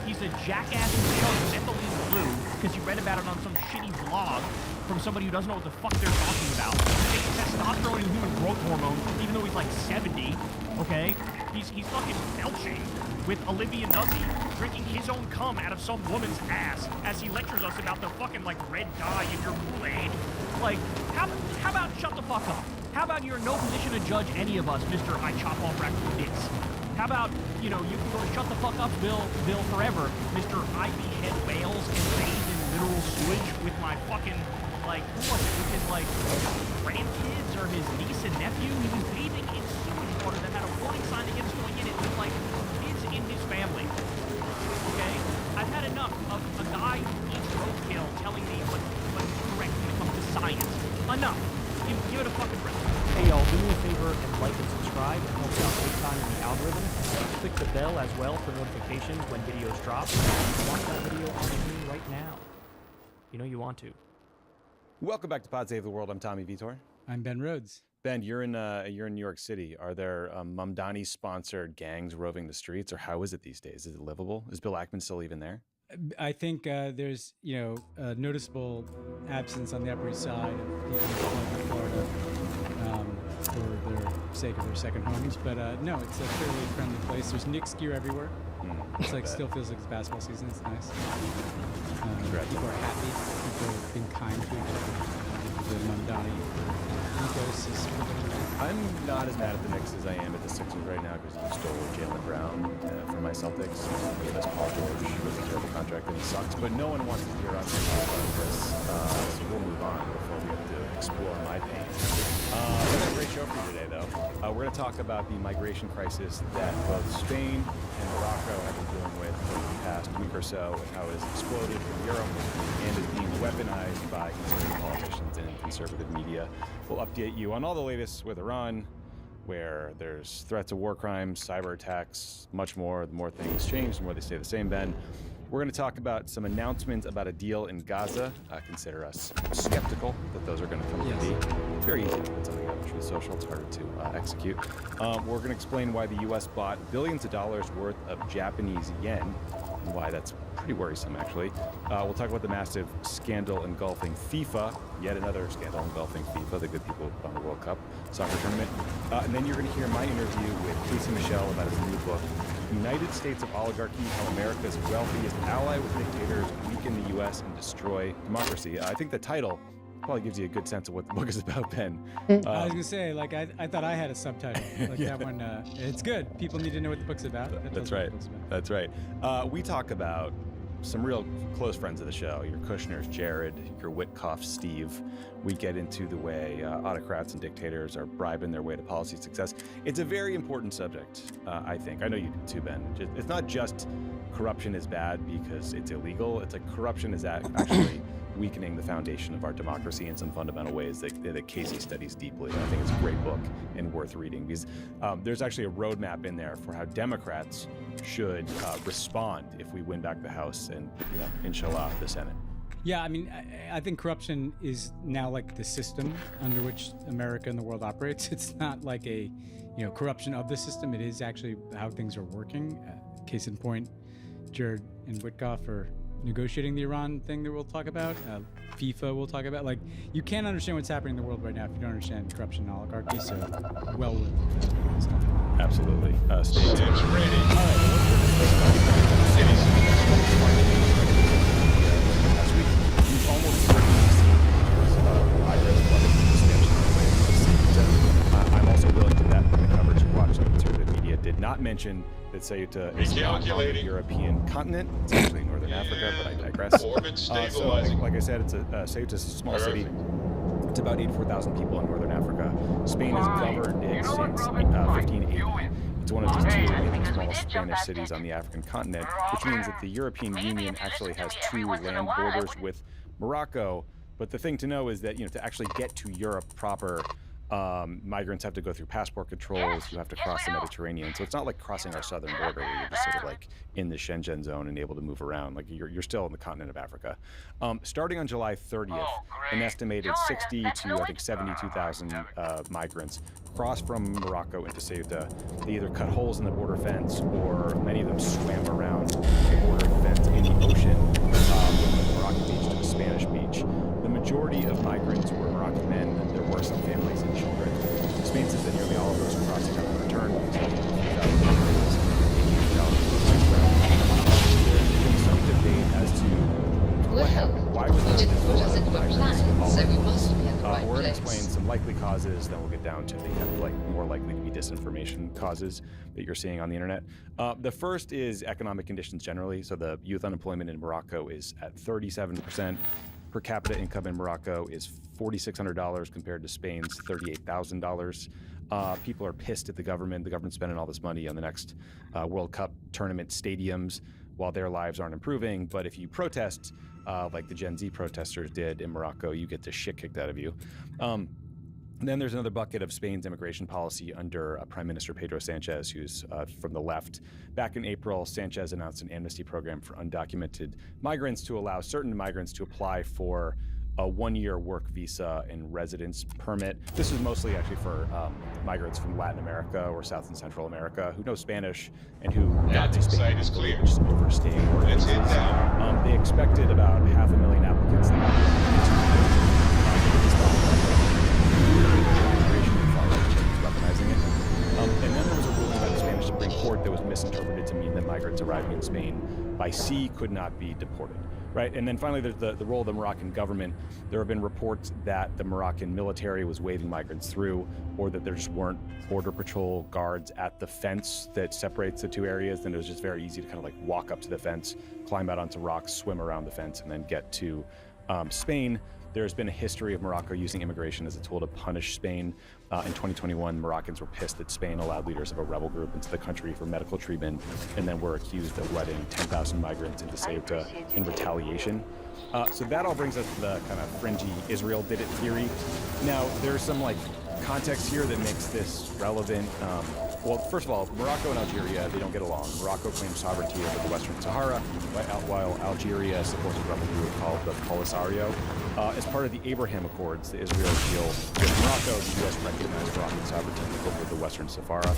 He's a jackass who chose methylene blue because he read about it on some shitty vlog from somebody who doesn't know what the fuck they're talking about. He takes testosterone and human growth hormone, even though he's like 70, okay? He's fucking belching with Olivia Nuzzi, drinking his own cum out of some woman's ass as he lectures us about the fucking, like, red dye in your Kool-Aid. Like, how about shut the fuck up? How about you're in no position to judge any of us, Mr. I chop off raccoon dicks? How about, you know, you can go to shut the fuck up Bill forever, Mr. I behead whales and bathe in literal sewage with my fucking, like, who was it, with his, like, grandkids or his niece and nephew? He was bathing in sewage water that had a warning sign against going in it with, like, kids in his family. Okay? I've had enough of a guy who eats roadkill telling me what's correct when it comes to science. Enough. Give it a fucking breath. Hey y'all, do me a favor and like and subscribe. It helps out big time in the algorithm. Click the bell as well for notifications when videos drop. Watch that video on screen right now. You know you want to. Welcome back to Pod Save the World. I'm Tommy Vitor. I'm Ben Rhodes. Ben, you're in New York City. Are there Mamdani-sponsored gangs roving the streets, or how is it these days? Is it livable? Is Bill Ackman still even there? I think there's, a noticeable absence on the Upper East Side of people in Florida for their sake of their second homes. But no, it's a fairly friendly place. There's Knicks gear everywhere. It's like still feels like it's basketball season. It's nice. People are happy. People are being kind to each other. The Mamdani ethos is. I'm not as mad at the Knicks as I am at the Sixers right now because you stole Jaylen Brown from my Celtics. Gave us Paul George with a terrible contract and he sucks. But no one wants to hear us talk about this, so we'll move on before we have to explore my pain. We got a great show for you today, though. We're going to talk about the migration crisis that both Spain and Morocco have been dealing with over the past week or so, and how it has exploded in Europe and is being weaponized by conservative politicians and conservative media. We'll update you on all the latest with Iran, where there's threats of war crimes, cyber attacks, much more. The more things change, the more they stay the same, Ben. We're going to talk about some announcements about a deal in Gaza. Consider us skeptical that those are going to come to be. It's very easy to put something out on Truth Social. It's harder to execute. We're going to explain why the U.S. bought billions of dollars worth of Japanese yen, and why that's pretty worrisome, actually. We'll talk about the massive scandal engulfing FIFA, yet another scandal engulfing FIFA, the good people on the World Cup soccer tournament. And then you're going to hear my interview with Casey Michel about his new book, United States of Oligarchy, How America's Wealthiest Ally with Dictators Weaken the U.S. and Destroy Democracy. I think the title probably gives you a good sense of what the book is about, Ben. I was going to say, like, I thought I had a subtitle. Like that one, it's good. People need to know what the book's about. That's right. That's right. We talk about some real close friends of the show, your Kushners, Jared, your Witkoff, Steve. We get into the way autocrats and dictators are bribing their way to policy success. It's a very important subject, I think. I know you do too, Ben. It's not just corruption is bad because it's illegal. It's like corruption is actually weakening the foundation of our democracy in some fundamental ways that Casey studies deeply. And I think it's a great book and worth reading because there's actually a roadmap in there for how Democrats should respond if we win back the House and, inshallah, the Senate. Yeah, I mean, I think corruption is now like the system under which America and the world operates. It's not like a, corruption of the system. It is actually how things are working. Case in point, Jared and Witkoff are, negotiating the Iran thing that we'll talk about. FIFA we'll talk about. Like, you can't understand what's happening in the world right now if you don't understand corruption and oligarchy. So, well worth it. So. Absolutely. Stay tuned. Ready. All right. Last week, we've almost certainly seen pictures of migrants flooding into Spanish. I'm also willing to bet that the coverage you watched on conservative media did not mention that Ceuta is not on the European continent. It's actually Northern Africa, but I digress. So, like I said, Ceuta's a small city. It's about 84,000 people in Northern Africa. Spain has governed it since 1580. It's one of the two remaining small Spanish cities on the African continent, which means that the European Union actually has two land borders with Morocco. But the thing to know is that, to actually get to Europe proper, migrants have to go through passport controls. You have to cross the Mediterranean. So it's not like crossing our southern border where you're just sort of like in the Schengen zone and able to move around. Like you're still on the continent of Africa. Starting on July 30th, an estimated 60 to I think 72,000 migrants crossed from Morocco into Ceuta. They either cut holes in the border fence or many of them swam around the border fence in the ocean from the Moroccan beach to the Spanish beach. The majority of migrants were Moroccan men, and there were some families and children. Spain says that nearly all of those crossing have returned. There's been some debate as to what happened. Why was there we're going to explain some likely causes, then we'll get down to the kind of like more likely to be disinformation causes that you're seeing on the internet. The first is economic conditions generally. So the youth unemployment in Morocco is at 37%. Per capita income in Morocco is $4,600 compared to Spain's $38,000. People are pissed at the government. The government's spending all this money on the next World Cup tournament stadiums while their lives aren't improving. But if you protest, like the Gen Z protesters did in Morocco, you get the shit kicked out of you. Then there's another bucket of Spain's immigration policy under Prime Minister Pedro Sanchez, who's from the left. Back in April, Sanchez announced an amnesty program for undocumented migrants to allow certain migrants to apply for a 1-year work visa and residence permit. This is mostly actually for migrants from Latin America or South and Central America who know Spanish and who got to Spain and just overstaying work visas. They expected about 500,000 applicants. And then there was a ruling by the Spanish Supreme Court that was misinterpreted to mean that migrants arriving in Spain by sea could not be deported, right? And then finally, there's the role of the Moroccan government. There have been reports that the Moroccan military was waving migrants through, or that there just weren't border patrol guards at the fence that separates the two areas. And it was just very easy to kind of like walk up to the fence, climb out onto rocks, swim around the fence, and then get to Spain. There's been a history of Morocco using immigration as a tool to punish Spain. In 2021, Moroccans were pissed that Spain allowed leaders of a rebel group into the country for medical treatment, and then were accused of letting 10,000 migrants into Ceuta in retaliation. So that all brings us to the kind of fringy Israel did it theory. Now, there's some like context here that makes this relevant. Well, first of all, Morocco and Algeria, they don't get along. Morocco claims sovereignty over the Western Sahara, while Algeria supports a rebel group called the Polisario. As part of the Abraham Accords, the Israel deal with Morocco, the U.S. recognized Moroccan sovereignty over the Western Sahara.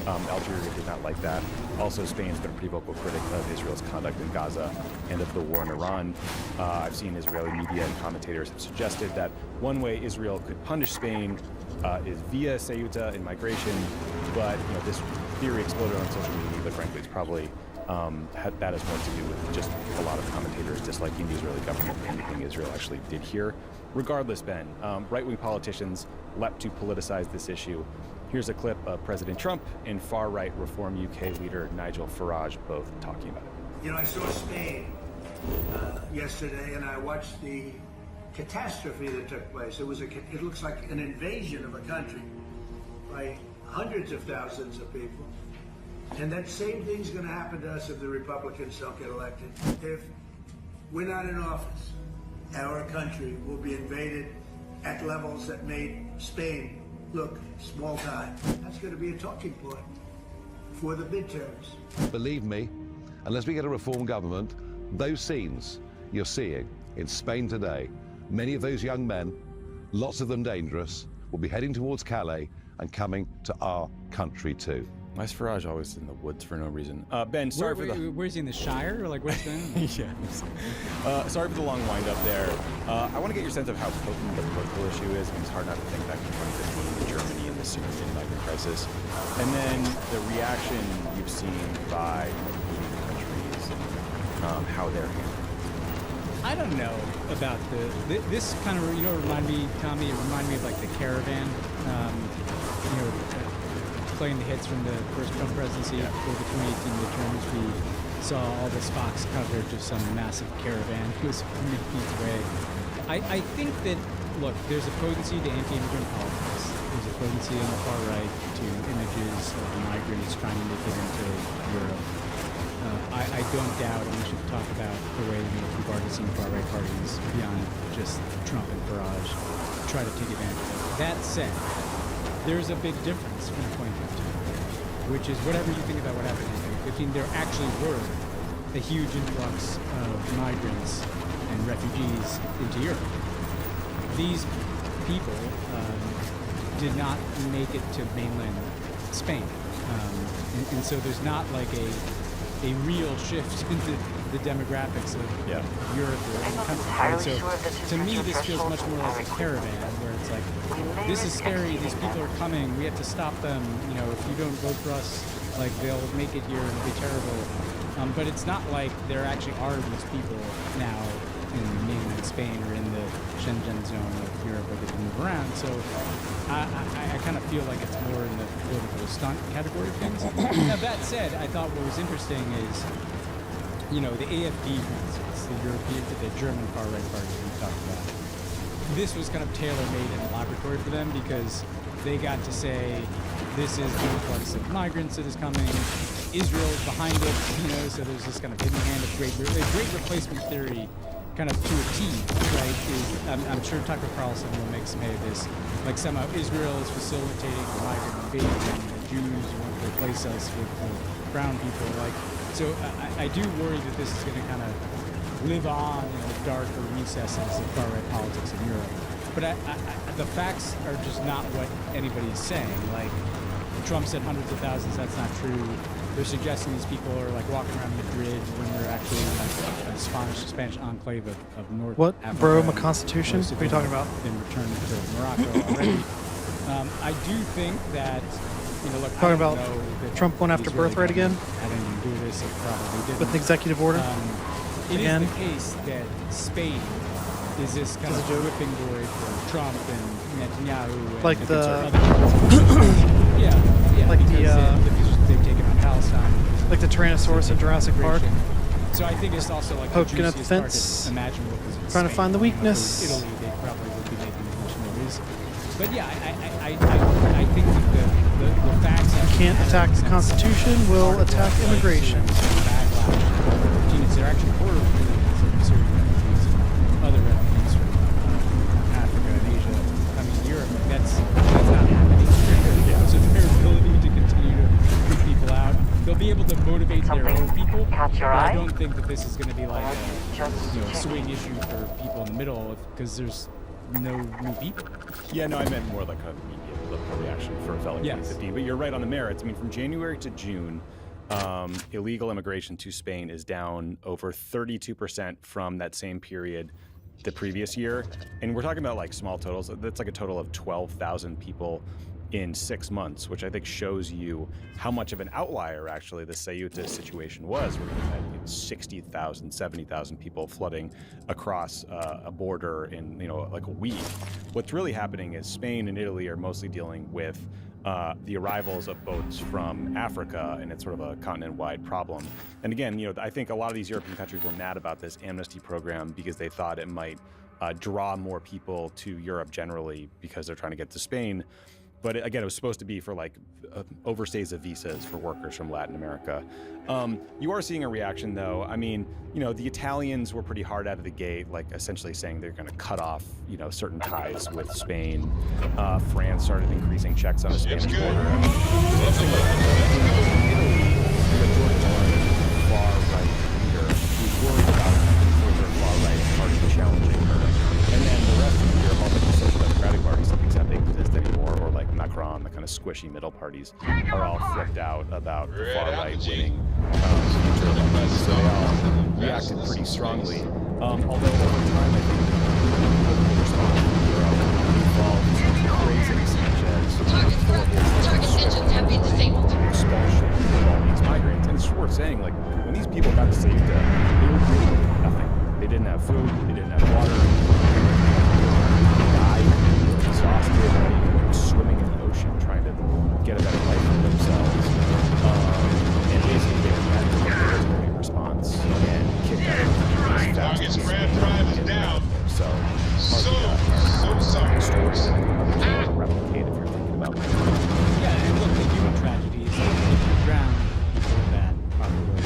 Algeria did not like that. Also, Spain's been a pretty vocal critic of Israel's conduct in Gaza and of the war in Iran. I've seen Israeli media and commentators have suggested that one way Israel could punish Spain is via Ceuta and migration, but this theory exploded on social media, but frankly it's probably that has more to do with just a lot of commentators disliking the Israeli government than anything Israel actually did here. Regardless, Ben, right-wing politicians leapt to politicize this issue. Here's a clip of President Trump and far-right Reform UK leader Nigel Farage both talking about it. I saw Spain yesterday, and I watched the catastrophe that took place. It looks like an invasion of a country by hundreds of thousands of people. And that same thing's going to happen to us if the Republicans don't get elected. If we're not in office, our country will be invaded at levels that made Spain look small time. That's going to be a talking point for the midterms. Believe me, unless we get a reform government, those scenes you're seeing in Spain today, many of those young men, lots of them dangerous, will be heading towards Calais and coming to our country too. Why is Farage always in the woods for no reason? Ben, sorry for the... Where's he in the Shire? Or like, what's going on? Yeah. Sorry for the long wind up there. I want to get your sense of how potent the political issue is. I mean, it's hard not to think back to 2015 in Germany and the Syrian migrant crisis. And then the reaction you've seen by leading countries and how they're handling. I don't know about this kind of, remind me, Tommy, it reminded me of like the Caravan, playing the hits from the first Trump presidency before the 2018 midterms. We saw all this Fox coverage of some massive caravan who was making its way. I think that, look, there's a potency to anti-immigrant politics. There's a potency on the far right to images of migrants trying to make it into Europe. I don't doubt, and we should talk about the way we've already seen far-right parties beyond just Trump and Farage try to take advantage of it. That said, there's a big difference from 2015, which is whatever you think about what happened in 2015, there actually were a huge influx of migrants and refugees into Europe. These people did not make it to mainland Spain. And so there's not like a real shift in the demographics of Europe or any country. Right? So to me, this feels much more like a caravan, where it's like, this is scary, these people are coming, we have to stop them, if you don't vote for us, like, they'll make it here and it'll be terrible. But it's not like there actually are these people now in mainland Spain or in the Schengen zone of Europe where they can move around. So I kind of feel like it's more in the political stunt category of things. Now, that said, I thought what was interesting is, the AFD, for instance, the German far-right party we talked about, this was kind of tailor-made in a laboratory for them because they got to say, this is the influx of migrants that is coming, Israel is behind it, so there's this kind of hidden hand of great replacement theory kind of to a T, right? I'm sure Tucker Carlson will make some hay of this. Like somehow Israel is facilitating the migrant invasion, the Jews want to replace us with brown people. So I do worry that this is going to kind of live on in the darker recesses of far-right politics in Europe. But the facts are just not what anybody's saying. Like, Trump said hundreds of thousands, that's not true. They're suggesting these people are like walking around Madrid when they're actually in like a Spanish enclave of North Africa. Rome, a constitution? What are you talking about? Been returned to Morocco already. I do think that, look, talking about Trump going after birthright again? I didn't even do this, it probably didn't. With the executive order? It is the case that Spain is this kind of whipping boy for Trump and Netanyahu. Like and the... like they've taken on Palestine. Like the Tyrannosaurus in Jurassic Park? So I think it's also like poking at the fence, imaginable, trying to find the weakness. Italy, they probably would be making as much noise. But yeah, I think that the facts... Can't attack the Constitution, will attack immigration. They're actually horror movies of Syrian refugees and other refugees from Africa and Asia coming to Europe. That's not happening. So their ability to continue to push people out, they'll be able to motivate their own people. But I don't think that this is going to be like a swing issue for people in the middle because there's no new people. Yeah, no, I meant more like a media reaction for a fellow 2015. But you're right on the merits. I mean, from January to June, illegal immigration to Spain is down over 32% from that same period the previous year. And we're talking about like small totals. That's like a total of 12,000 people in 6 months, which I think shows you how much of an outlier actually the Ceuta situation was, where you had 60,000, 70,000 people flooding across a border in like a week. What's really happening is Spain and Italy are mostly dealing with the arrivals of boats from Africa, and it's sort of a continent-wide problem. And again, I think a lot of these European countries were mad about this amnesty program because they thought it might draw more people to Europe generally because they're trying to get to Spain. But again, it was supposed to be for like overstays of visas for workers from Latin America. You are seeing a reaction though. I mean, the Italians were pretty hard out of the gate, like essentially saying they're going to cut off, certain ties with Spain. France started increasing checks on the Spanish border. Far-right leader who's worried about further far-right party challenging her. And then the rest of Europe, all the social democratic parties, don't think exist anymore, or like Macron, the kind of squishy middle parties are all flipped out about the far right winning future of the so they all reacted pretty strongly. Although over time, I think political response in Europe involved praising Sanchez expulsion of all these migrants. And it's worth saying, like, when these people got to Ceuta, they were greeted with nothing. They didn't have food, they didn't have water, they died, they were exhausted, they were swimming in the ocean trying to get a better life for themselves. And basically they met with a military response and kicked out of Target's grand prize is down. So sorry. Stories that replicate if you're thinking about Yeah, and look, the human tragedies on the ground, people that probably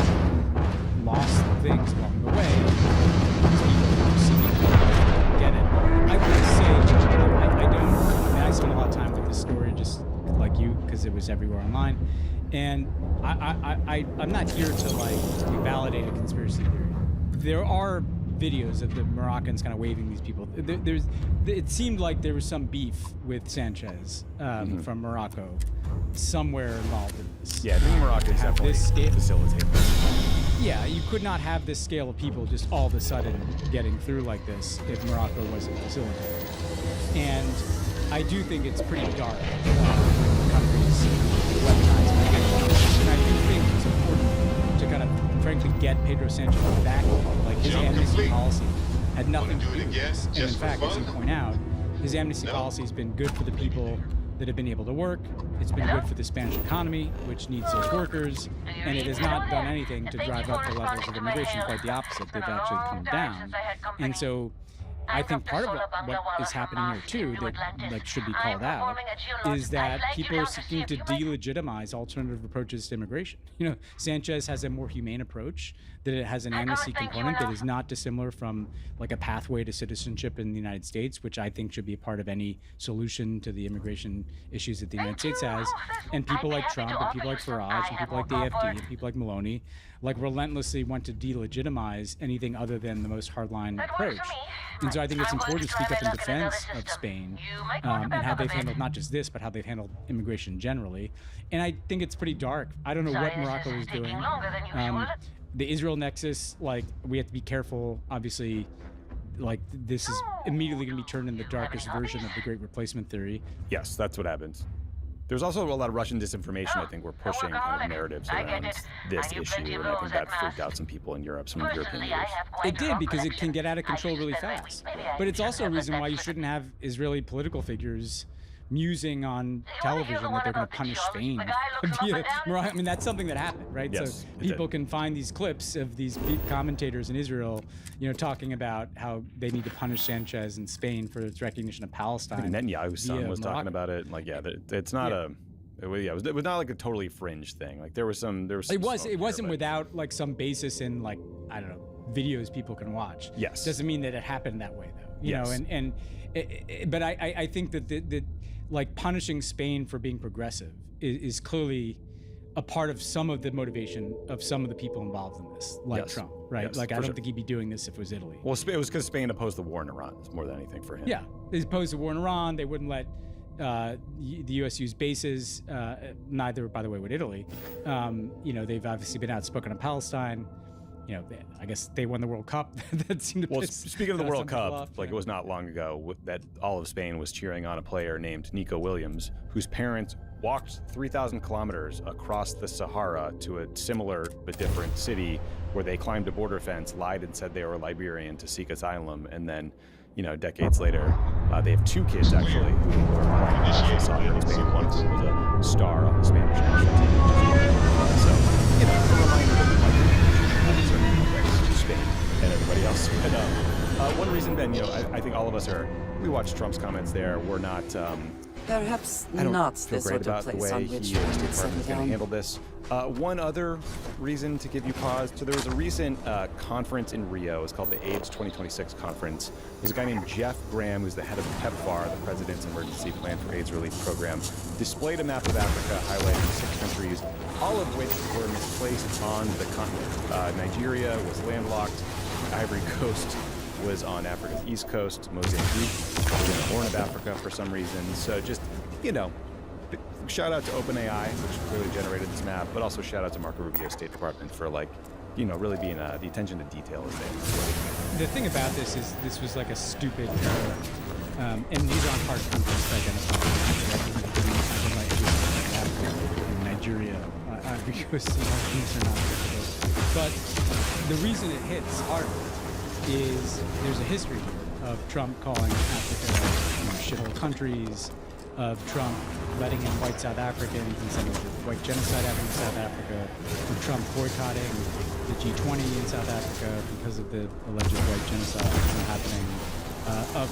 lost things along the way, people seeking to get it. I would say, I spent a lot of time with this story, just like you, because it was everywhere online, and I'm not here to like validate a conspiracy theory. There are videos of the Moroccans kind of waving these people. It seemed like there was some beef with Sanchez from Morocco somewhere involved in this. Yeah, I think Morocco is definitely facilitating this. Yeah, you could not have this scale of people just all of a sudden getting through like this if Morocco wasn't facilitating. And I do think it's pretty dark when countries weaponize migration. And I do think it's important to kind of, frankly, get Pedro Sanchez back. Like, his amnesty policy had nothing to do with this. And in fact, as you point out, his amnesty policy has been good for the people that have been able to work. It's been good for the Spanish economy, which needs those workers, and it has not done anything to drive up the levels of immigration. Quite the opposite. They've actually come down. And so I think part of what is happening here too, that like should be called out, is that people are seeking to delegitimize alternative approaches to immigration. You know, Sanchez has a more humane approach, that it has an amnesty component that is not dissimilar from like a pathway to citizenship in the United States, which I think should be a part of any solution to the immigration issues that the United States has. And people like Trump and people like Farage and people like the AFD and people like Maloney like relentlessly want to delegitimize anything other than the most hardline approach. And so I think it's important to speak up in defense of Spain and how they've handled not just this, but how they've handled immigration generally. And I think it's pretty dark. I don't know what Morocco is doing. The Israel nexus, like, we have to be careful. Obviously, like, this is immediately going to be turned into the darkest version of the Great Replacement theory. Yes, that's what happens. There's also a lot of Russian disinformation. I think we're pushing kind of narratives around this issue, and I think that freaked out some people in Europe, some European leaders. It did, because it can get out of control really fast. But it's also a reason why you shouldn't have Israeli political figures musing on television that they're going to punish Spain. I mean, that's something that happened, right? Yes, so people can find these clips of these commentators in Israel, you know, talking about how they need to punish Sanchez in Spain for its recognition of Palestine. I think Netanyahu's son was Morocco. talking about it. Like, yeah, it's not it was not like a totally fringe thing. Like, there was some. It wasn't without like some basis in, like, I don't know, videos people can watch. Yes. Doesn't mean that it happened that way though. You know, but I think that like punishing Spain for being progressive is clearly a part of some of the motivation of some of the people involved in this, like Trump, right? Yes, like, I don't think he'd be doing this if it was Italy. Well, it was because Spain opposed the war in Iran more than anything for him. Yeah, they opposed the war in Iran. They wouldn't let the U.S. use bases. Neither, by the way, would Italy. You know, they've obviously been outspoken on Palestine. You know, I guess they won the World Cup. That seemed to speaking of the World Cup, like, it was not long ago that all of Spain was cheering on a player named Nico Williams, whose parents walked 3,000 kilometers across the Sahara to a similar but different city where they climbed a border fence, lied and said they were Liberian to seek asylum, and then, you know, decades later, they have two kids actually who are playing professional soccer in Spain. One of whom was a star on the Spanish national team. So, you know, a reminder that Spain and everybody else. But one reason, Ben, you know, I think all of us we watched Trump's comments there. We're not. Perhaps I don't not feel the great sort about of the place way on he which and we his should department settle is going to down. handle this. One other reason to give you pause. So there was a recent conference in Rio. It's called the AIDS 2026 conference. There's a guy named Jeff Graham, who's the head of PEPFAR, the President's Emergency Plan for AIDS Relief Program, displayed a map of Africa highlighting 6 countries, all of which were misplaced on the continent. Nigeria was landlocked. Ivory Coast was on Africa's east coast. Mozambique was in the Horn of Africa for some reason. So just, you know, shout out to OpenAI, which clearly generated this map, but also shout out to Marco Rubio's State Department for really being the attention to detail is there. The thing about this is this was like a stupid error, and these aren't hard countries to identify. Nigeria, because these are not difficult. But the reason it hits harder is there's a history of Trump calling Africa shithole countries, of Trump letting in white South Africans and saying there's white genocide happening in South Africa, of Trump boycotting the G20 in South Africa because of the alleged white genocide happening, of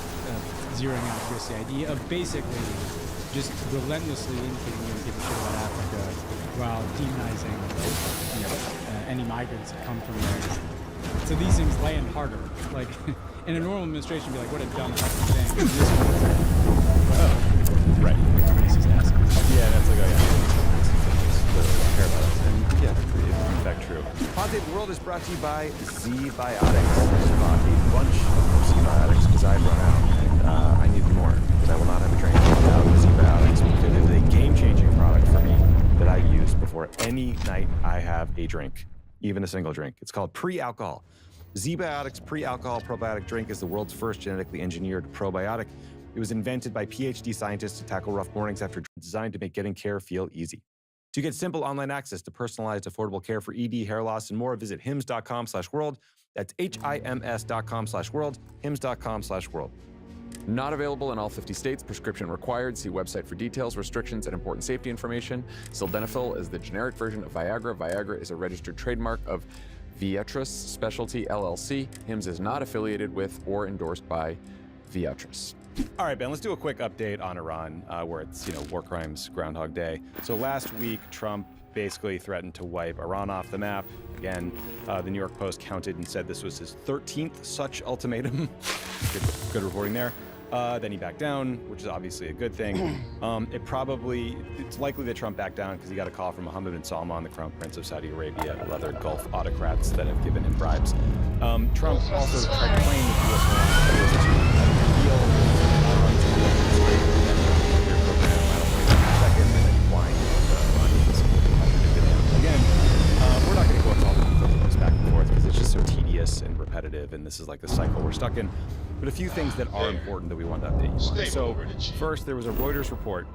zeroing out this idea of basically just relentlessly indicating you don't give a shit about Africa while demonizing any migrants that come from there. So these things land harder. Like in a normal administration, be like, what a dumb fucking thing. And this one was like, oh, right. Yeah, that's like, oh yeah. Care about us. And yeah, in fact, true. Ponte, the world is brought to you by Z-Biotics. I bought a bunch of Z-Biotics because I've run out, and I need more because I will not have a drink without Z-Biotics because it is a game-changing product for me that I use before any night I have a drink, even a single drink. It's called Pre-Alcohol. Z-Biotics Pre-Alcohol Probiotic Drink is the world's first genetically engineered probiotic. It was invented by PhD scientists to tackle rough mornings after designed to make getting care feel easy. To get simple online access to personalized, affordable care for ED, hair loss, and more, visit hims.com/world. That's HIMS.com/world, hims.com/world. Not available in all 50 states. Prescription required. See website for details, restrictions, and important safety information. Sildenafil is the generic version of Viagra. Viagra is a registered trademark of Viatris Specialty LLC. Hims is not affiliated with or endorsed by Viatris. All right, Ben, let's do a quick update on Iran, where it's, war crimes, Groundhog Day. So last week, Trump basically threatened to wipe Iran off the map. Again, the New York Post counted and said this was his 13th such ultimatum. Good reporting there. Then he backed down, which is obviously a good thing. It's likely that Trump backed down because he got a call from Mohammed bin Salman, the Crown Prince of Saudi Arabia, and other Gulf autocrats that have given him bribes. Trump also tried to claim that the U.S. was to deal Again, we're not going to go into all the details of this back and forth because it's just so tedious and repetitive, and this is like the cycle we're stuck in. But a few things that are important that we want to update you on. So first, there was a Reuters report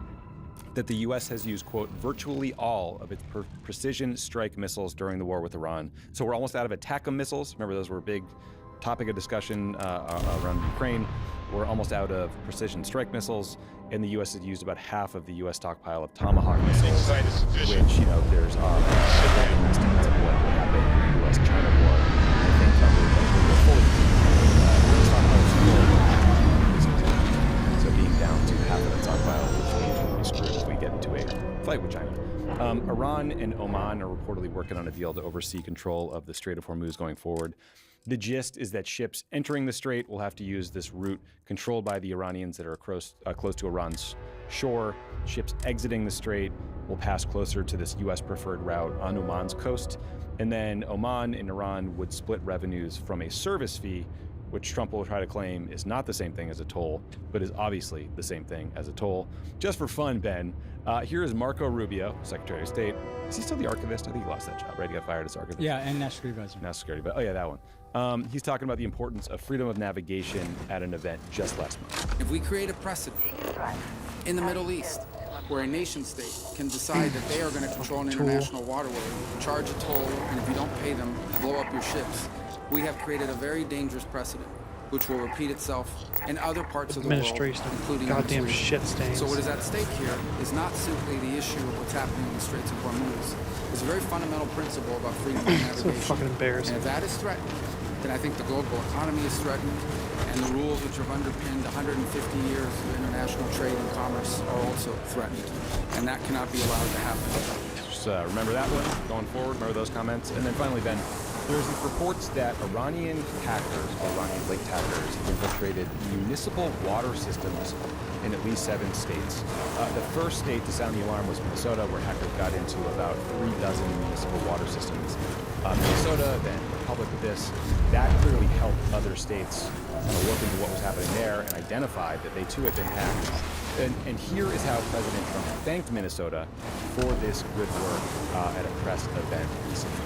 that the U.S. has used, quote, virtually all of its precision strike missiles during the war with Iran. So we're almost out of ATACMS missiles. Remember, those were a big topic of discussion around Ukraine. We're almost out of precision strike missiles, and the U.S. has used about half of the U.S. stockpile of Tomahawk missiles, which, there's estimates of what happened in the U.S.-China war. I think we're fully so being down to half of the stockpile, which means we'll be screwed if we get into a fight with China. Iran and Oman are reportedly working on a deal to oversee control of the Strait of Hormuz going forward. The gist is that ships entering the strait will have to use this route controlled by the Iranians that are close to Iran's shore. Ships exiting the strait will pass closer to this U.S. preferred route on Oman's coast. And then Oman and Iran would split revenues from a service fee, which Trump will try to claim is not the same thing as a toll, but is obviously the same thing as a toll. Just for fun, Ben, here is Marco Rubio, Secretary of State. Is he still the archivist? I think he lost that job, right? He got fired as archivist. Yeah, and national security advisor. National security, oh yeah, that one. He's talking about the importance of freedom of navigation at an event just last month. If we create a precedent in the Middle East where a nation state can decide that they are going to control an international waterway, charge a toll, and if you don't pay them, blow up your ships, we have created a very dangerous precedent, which will repeat itself in other parts of the world, including goddamn shit stains. So what is at stake here is not simply the issue of what's happening in the Straits of Hormuz. It's a very fundamental principle about freedom of navigation. So fucking embarrassing. And if that is threatened, then I think the global economy is threatened, and the rules which have underpinned 150 years of international trade and commerce are also threatened, and that cannot be allowed to happen. Just remember that one going forward. Remember those comments. And then finally, Ben, there's reports that Iranian hackers, or Iranian lake hackers, infiltrated municipal water systems in at least 7 states. The first state to sound the alarm was Minnesota, where hackers got into about 3 dozen municipal water systems. Minnesota then went public with this. That clearly helped other states look into what was happening there and identified that they too had been hacked. And here is how President Trump thanked Minnesota for this good work at a press event recently.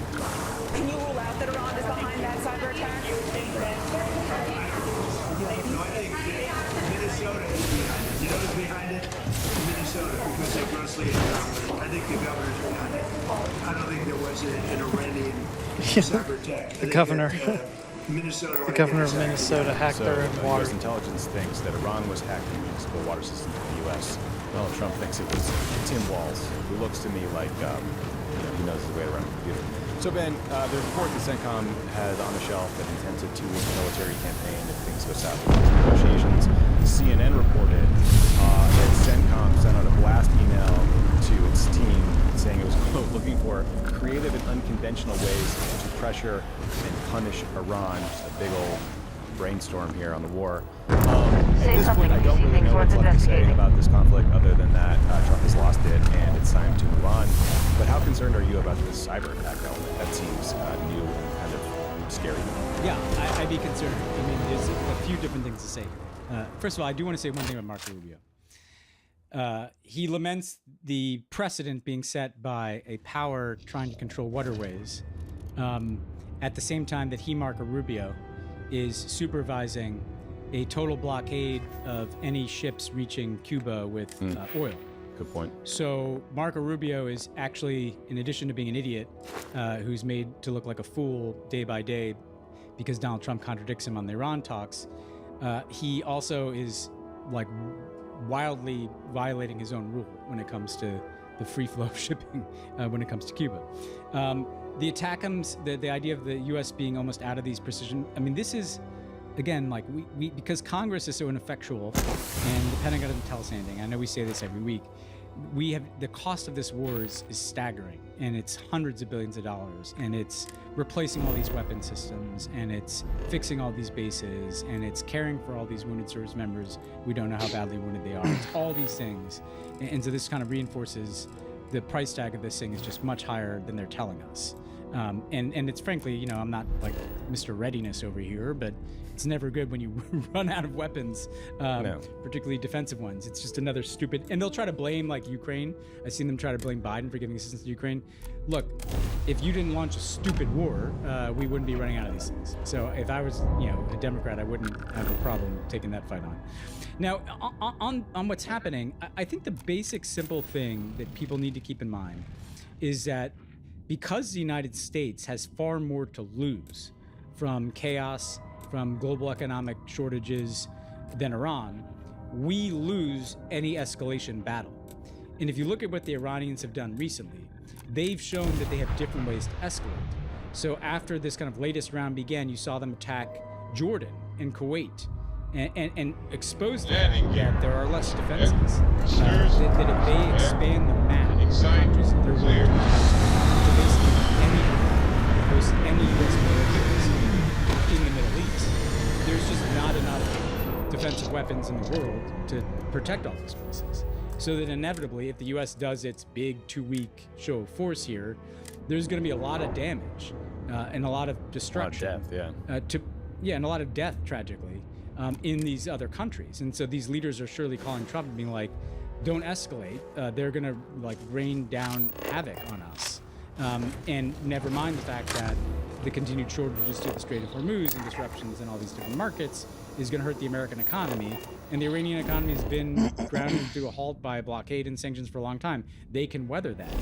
Can you rule out that Iran is behind that cyber attack? No, I think Minnesota is behind it. You know who's behind it? Minnesota, because they're grossly incompetent. I think the governor's behind it. I don't think there was an Iranian cyber attack. The governor. Minnesota. The governor of Minnesota hacked their own water. U.S. intelligence thinks that Iran was hacking municipal water systems in the U.S. Donald Trump thinks it was Tim Walz, who looks to me like he knows his way around the computer. So Ben, the report that CENTCOM has on the shelf that intends a 2-week military campaign if things go south in these negotiations. CNN reported that CENTCOM sent out a blast email to its team saying it was, quote, looking for creative and unconventional ways to pressure and punish Iran. Just a big old brainstorm here on the war. At this point, I don't really know what's left to say about this conflict other than that Trump has lost it and it's time to move on. But how concerned are you about this cyber attack element? That seems new and kind of scary. Yeah, I'd be concerned. I mean, there's a few different things to say. First of all, I do want to say one thing about Marco Rubio. He laments the precedent being set by a power trying to control waterways at the same time that he, Marco Rubio, is supervising a total blockade of any ships reaching Cuba with oil. Good point. So Marco Rubio is actually, in addition to being an idiot, who's made to look like a fool day by day because Donald Trump contradicts him on the Iran talks, he also is like wildly violating his own rule when it comes to the free flow of shipping when it comes to Cuba. The ATACMS, the idea of the U.S. being almost out of these precision, I mean, this is, again, like we because Congress is so ineffectual and the Pentagon doesn't tell us anything. I know we say this every week. We have the cost of this war is staggering, and it's hundreds of billions of dollars, and it's replacing all these weapon systems, and it's fixing all these bases, and it's caring for all these wounded service members. We don't know how badly wounded they are. It's all these things, and so this kind of reinforces the price tag of this thing is just much higher than they're telling us. And it's frankly, you know, I'm not like Mr. Readiness over here, but it's never good when you run out of weapons, particularly defensive ones. It's just another stupid, and they'll try to blame like Ukraine. I've seen them try to blame Biden for giving assistance to Ukraine. Look, if you didn't launch a stupid war, we wouldn't be running out of these things. So if I was, you know, a Democrat, I wouldn't have a problem taking that fight on. Now, on what's happening, I think the basic simple thing that people need to keep in mind is that because the United States has far more to lose from chaos, from global economic shortages than Iran, we lose any escalation battle. And if you look at what the Iranians have done recently, they've shown that they have different ways to escalate. So after this kind of latest round began, you saw them attack Jordan and Kuwait and expose the fact that there are less defenses. That if they expand the map of countries that they're willing to basically host any U.S. military in the Middle East, there's just not enough defensive weapons in the world to protect all these places. So that inevitably, if the U.S. does its big 2-week show of force here, there's going to be a lot of damage and a lot of destruction. A lot of death, and a lot of death, tragically, in these other countries. And so these leaders are surely calling Trump and being like, don't escalate. They're going to like rain down havoc on us. And never mind the fact that the continued shortages to the Strait of Hormuz and disruptions in all these different markets is going to hurt the American economy. And the Iranian economy has been grounded to a halt by a blockade and sanctions for a long time. They can weather that.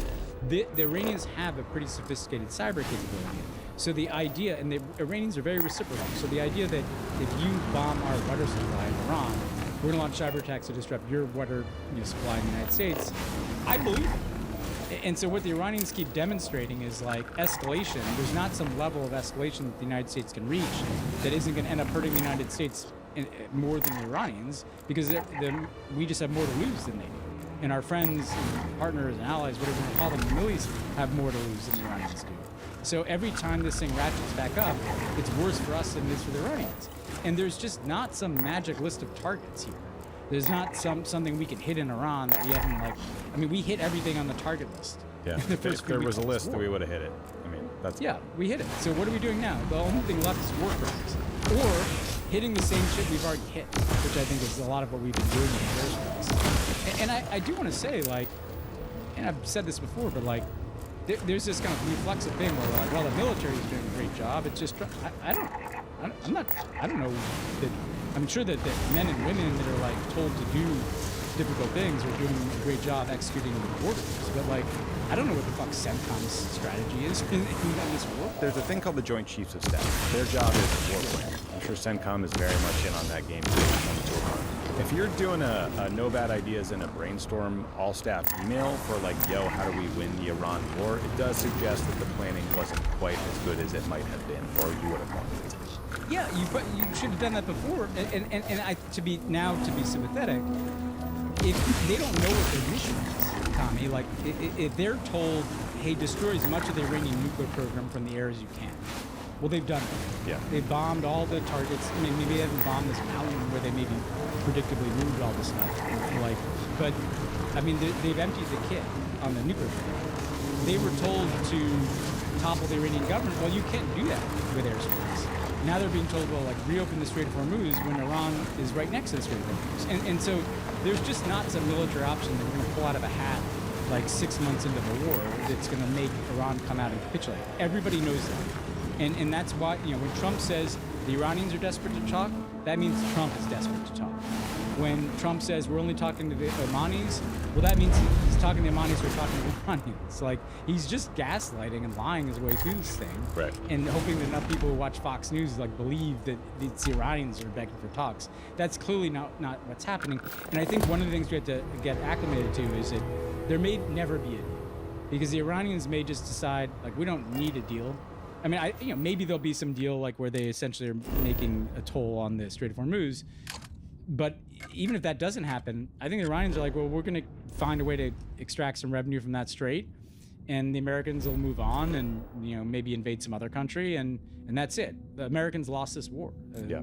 The Iranians have a pretty sophisticated cyber capability. So the idea, and the Iranians are very reciprocal, so the idea that if you bomb our water supply in Iran, we're going to launch cyber attacks to disrupt your water supply in the United States, I believe it. And so what the Iranians keep demonstrating is like escalation. There's not some level of escalation that the United States can reach that isn't going to end up hurting the United States more than the Iranians, because we just have more to lose than they do. And our friends, and partners, and allies, whatever you want to call them, the Middle East, have more to lose than the Iranians do. So every time this thing ratchets back up, it's worse for us than it is for the Iranians. And there's just not some magic list of targets here. There's not something we can hit in Iran that we haven't we hit everything on the target list. Yeah, if there was a list, we would have hit it. I mean, that's... Yeah, we hit it. So what are we doing now? The only thing left is war crimes. Or hitting the same shit we've already hit, which I think is a lot of what we've been doing in the airspace. And I do want to say, like, and I've said this before, but like, there's this kind of reflexive thing where we're like, well, the military is doing a great job. It's just, I don't know that, I'm sure that men and women that are like told to do difficult things are doing a great job executing the orders, but like, I don't know what the fuck CENTCOM's strategy is in this war. There's a thing called the Joint Chiefs of Staff. Their job is war planning. I'm sure CENTCOM is very much in on that game too. If you're doing a no bad ideas in a brainstorm all-staff email for like, yo, how do we win the Iran war, it does suggest that the planning wasn't quite as good as it might have been, or you would have wanted it to be. Yeah, you should have done that before. And to be sympathetic, if they don't know what their mission is, Tommy, like if they're told, hey, destroy as much of the Iranian nuclear program from the air as you can. Well, they've done it. Yeah. They bombed all the targets. I mean, maybe they haven't bombed this mountain where they maybe predictably moved all this stuff. Like, but I mean, they've emptied the kit on the nuclear program. They were told to topple the Iranian government. Well, you can't do that with airspace. Now they're being told, well, like, reopen the Strait of Hormuz when Iran is right next to the Strait of Hormuz. And so there's just not some military option that we're going to pull out of a hat like 6 months into the war that's going to make Iran come out and capitulate. Everybody knows that. And that's why, you know, when Trump says the Iranians are desperate to talk, that means Trump is desperate to talk. When Trump says we're only talking to the Omanis, well, that means he's talking to the Omanis who are talking to the Iranians. Like, he's just gaslighting and lying his way through this thing. Right. And hoping that enough people who watch Fox News, like, believe that it's the Iranians are begging for talks. That's clearly not what's happening. And I think one of the things we have to get acclimated to is that there may never be a deal. Because the Iranians may just decide, like, we don't need a deal. I mean, maybe there'll be some deal like where they essentially are making a toll on the Strait of Hormuz. But even if that doesn't happen, I think the Iranians are like, well, we're going to find a way to extract some revenue from that strait, and the Americans will move on and, you know, maybe invade some other country, and that's it. The Americans lost this war.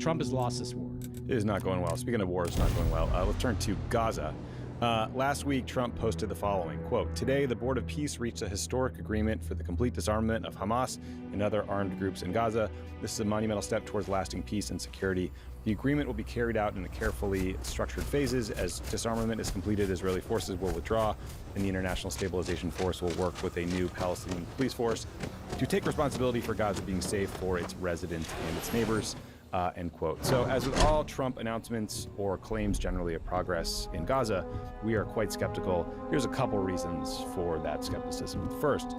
Trump has lost this war. It is not going well. Speaking of war, it's not going well. Let's turn to Gaza. Last week, Trump posted the following, quote, "Today, the Board of Peace reached a historic agreement for the complete disarmament of Hamas and other armed groups in Gaza. This is a monumental step towards lasting peace and security. The agreement will be carried out in carefully structured phases. As disarmament is completed, Israeli forces will withdraw, and the International Stabilization Force will work with a new Palestinian police force to take responsibility for Gaza being safe for its residents and its neighbors." End quote. So as with all Trump announcements or claims generally of progress in Gaza, we are quite skeptical. Here's a couple reasons for that skepticism. First,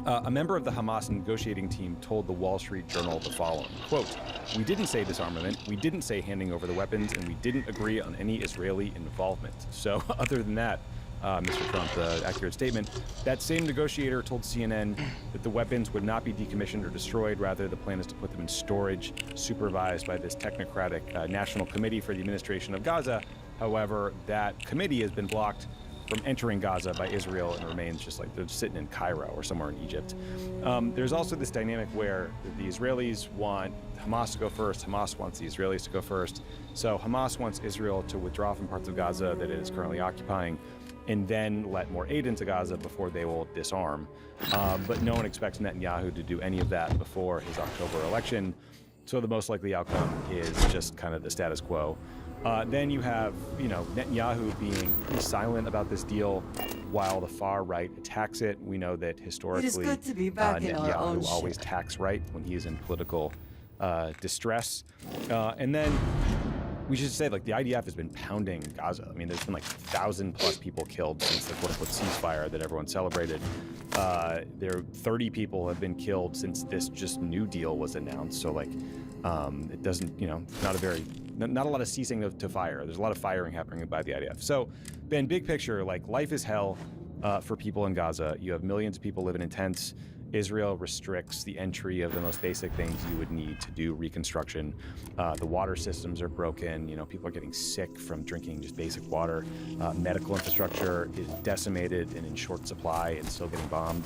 a member of the Hamas negotiating team told the Wall Street Journal the following, quote, "We didn't say disarmament, we didn't say handing over the weapons, and we didn't agree on any Israeli involvement." So other than that, Mr. Trump, accurate statement. That same negotiator told CNN that the weapons would not be decommissioned or destroyed. Rather, the plan is to put them in storage, supervised by this technocratic National Committee for the Administration of Gaza. However, that committee has been blocked from entering Gaza by Israel and remains just like they're sitting in Cairo or somewhere in Egypt. There's also this dynamic where the Israelis want Hamas to go first, Hamas wants the Israelis to go first. So Hamas wants Israel to withdraw from parts of Gaza that it is currently occupying, and then let more aid into Gaza before they will disarm. But no one expects Netanyahu to do any of that before his October election. So the most likely outcome is just kind of the status quo. Then you have, Netanyahu being pretty silent about this deal while the far right attacks it. We know that historically, It is good to be back in our own Netanyahu always ship. attacks right when he is in political distress. And then we should say, like, the IDF has been pounding Gaza. I mean, there's been like 1,000+ people killed since the quote-unquote ceasefire that everyone celebrated. There 30 people have been killed since this just new deal was announced. So, like, it doesn't, not a lot of ceasing to fire. There's a lot of firing happening by the IDF. So, Ben, big picture, like, life is hell for people in Gaza. You have millions of people living in tents. Israel restricts the entry of the most basic things you would need to do reconstruction. The water systems are broken. People are getting sick from drinking just basic water. Medical infrastructure is decimated and in short supply and still getting bombed.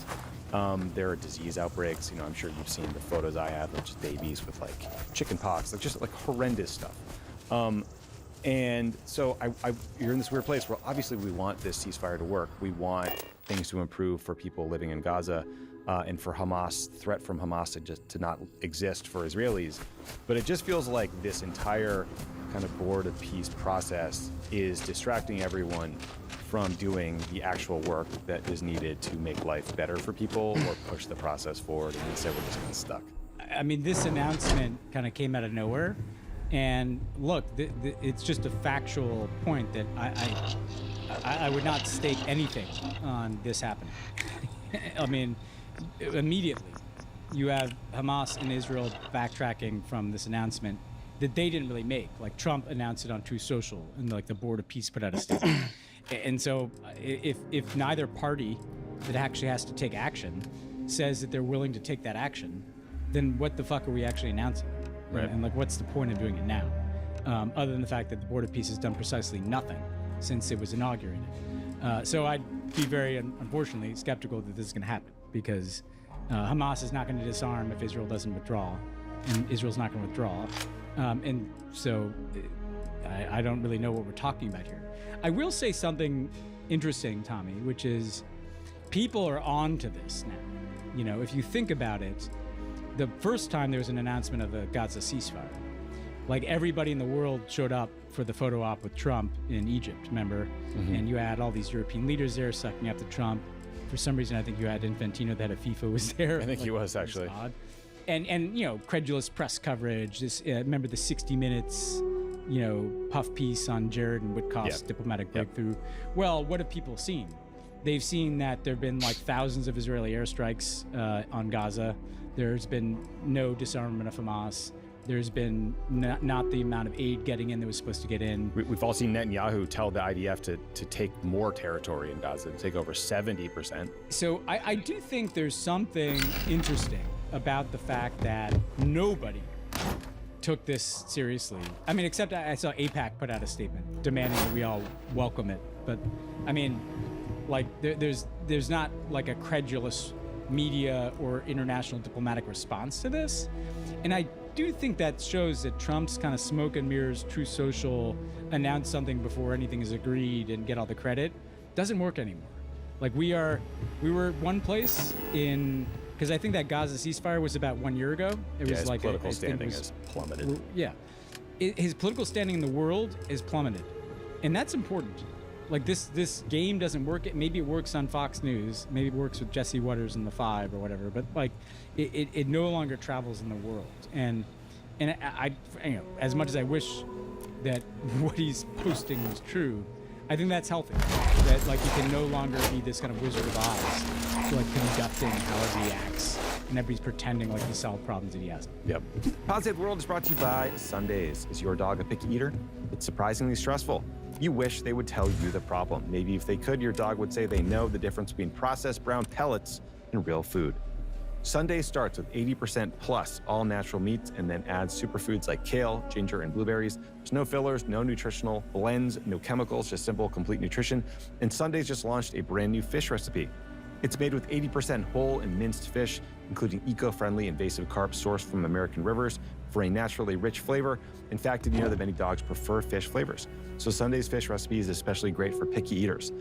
There are disease outbreaks. I'm sure you've seen the photos I have of just babies with like chicken pox, just horrendous stuff. And so you're in this weird place where obviously we want this ceasefire to work. We want things to improve for people living in Gaza. and for threat from Hamas to not exist for Israelis. But it just feels like this entire kind of board of peace process is distracting everyone from doing the actual work that is needed to make life better for people or push the process forward, and instead we're just kind of stuck. I mean, this announcement kind of came out of nowhere. And look, it's just a factual point that I would not stake anything on this happening. I mean, immediately, you have Hamas and Israel backtracking from this announcement that they didn't really make. Like, Trump announced it on Truth Social, and like the Board of Peace put out a statement. And so, if neither party that actually has to take action says that they're willing to take that action, then what the fuck are we actually announcing? Right. And like, what's the point of doing it now? Other than the fact that the Board of Peace has done precisely nothing since it was inaugurated. So I'd be very, unfortunately, skeptical that this is going to happen, because Hamas is not going to disarm if Israel doesn't withdraw, and Israel's not going to withdraw. And so I don't really know what we're talking about here. I will say something interesting, Tommy, which is people are on to this now. You know, if you think about it, the first time there was an announcement of the Gaza ceasefire, like everybody in the world showed up for the photo op with Trump in Egypt, remember? Mm-hmm. And you had all these European leaders there sucking up to Trump. For some reason, I think you had Infantino, the head of FIFA, was there. I think he was, actually. Odd. And you know, credulous press coverage. This remember the 60 Minutes, you know, puff piece on Jared and Witkoff's diplomatic breakthrough. Well, what have people seen? They've seen that there have been like thousands of Israeli airstrikes on Gaza. There's been no disarmament of Hamas. There's been not the amount of aid getting in that was supposed to get in. We've all seen Netanyahu tell the IDF to take more territory in Gaza, to take over 70%. So I do think there's something interesting about the fact that nobody took this seriously. I mean, except I saw AIPAC put out a statement demanding that we all welcome it. But I mean, like there's not like a credulous media or international diplomatic response to this. And I do think that shows that Trump's kind of smoke and mirrors, Truth Social, announce something before anything is agreed and get all the credit, doesn't work anymore. Like we were one place in, because I think that Gaza ceasefire was about 1 year ago. It was his like political standing has plummeted. Yeah. His political standing in the world is plummeted. And that's important. Like this game doesn't work. Maybe it works on Fox News. Maybe it works with Jesse Waters and the Five or whatever. But like, it no longer travels in the world. And I you know, as much as I wish that what he's posting was true, I think that's healthy. That like he can no longer be this kind of Wizard of Oz, like conducting how he reacts, and everybody's pretending like he solved problems that he hasn't. Yep. Positive World is brought to you by Sundays. Is your dog a picky eater? It's surprisingly stressful. You wish they would tell you the problem. Maybe if they could, your dog would say they know the difference between processed brown pellets and real food. Sunday starts with 80% plus all natural meats and then adds superfoods like kale, ginger, and blueberries. There's no fillers, no nutritional blends, no chemicals, just simple, complete nutrition. And Sunday's just launched a brand new fish recipe. It's made with 80% whole and minced fish, including eco-friendly invasive carp sourced from American rivers for a naturally rich flavor. In fact, did you know that many dogs prefer fish flavors? So Sunday's fish recipe is especially great for picky eaters.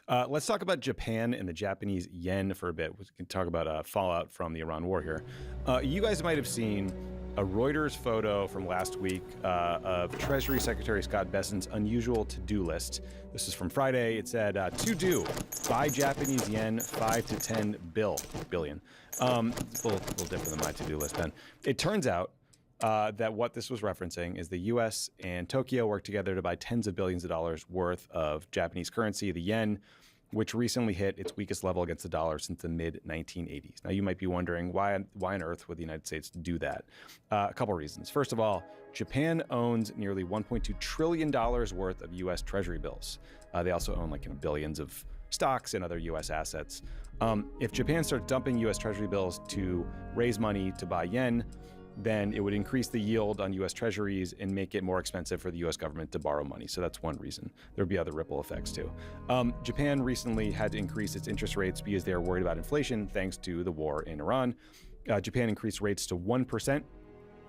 Let's talk about Japan and the Japanese yen for a bit. We can talk about fallout from the Iran war here. You guys might have seen a Reuters photo from last week of Treasury Secretary Scott Bessent's unusual to-do list. This is from Friday. It said, to do, buy Japanese yen 5 to 10 billion. It's a little different than my to-do list, Ben. It turns out that what this was referencing is the U.S. and Tokyo worked together to buy tens of billions of dollars worth of Japanese currency, the yen, which recently hit its weakest level against the dollar since the mid-1980s. Now, you might be wondering, why on earth would the United States do that? A couple reasons. First of all, Japan owns nearly $1.2 trillion worth of U.S. Treasury bills. They also own billions of stocks and other U.S. assets. If Japan starts dumping U.S. Treasury bills to raise money to buy yen, then it would increase the yield on U.S. Treasuries and make it more expensive for the U.S. government to borrow money. So that's one reason. There would be other ripple effects too. Japan recently had to increase its interest rates because they are worried about inflation thanks to the war in Iran. Japan increased rates to 1%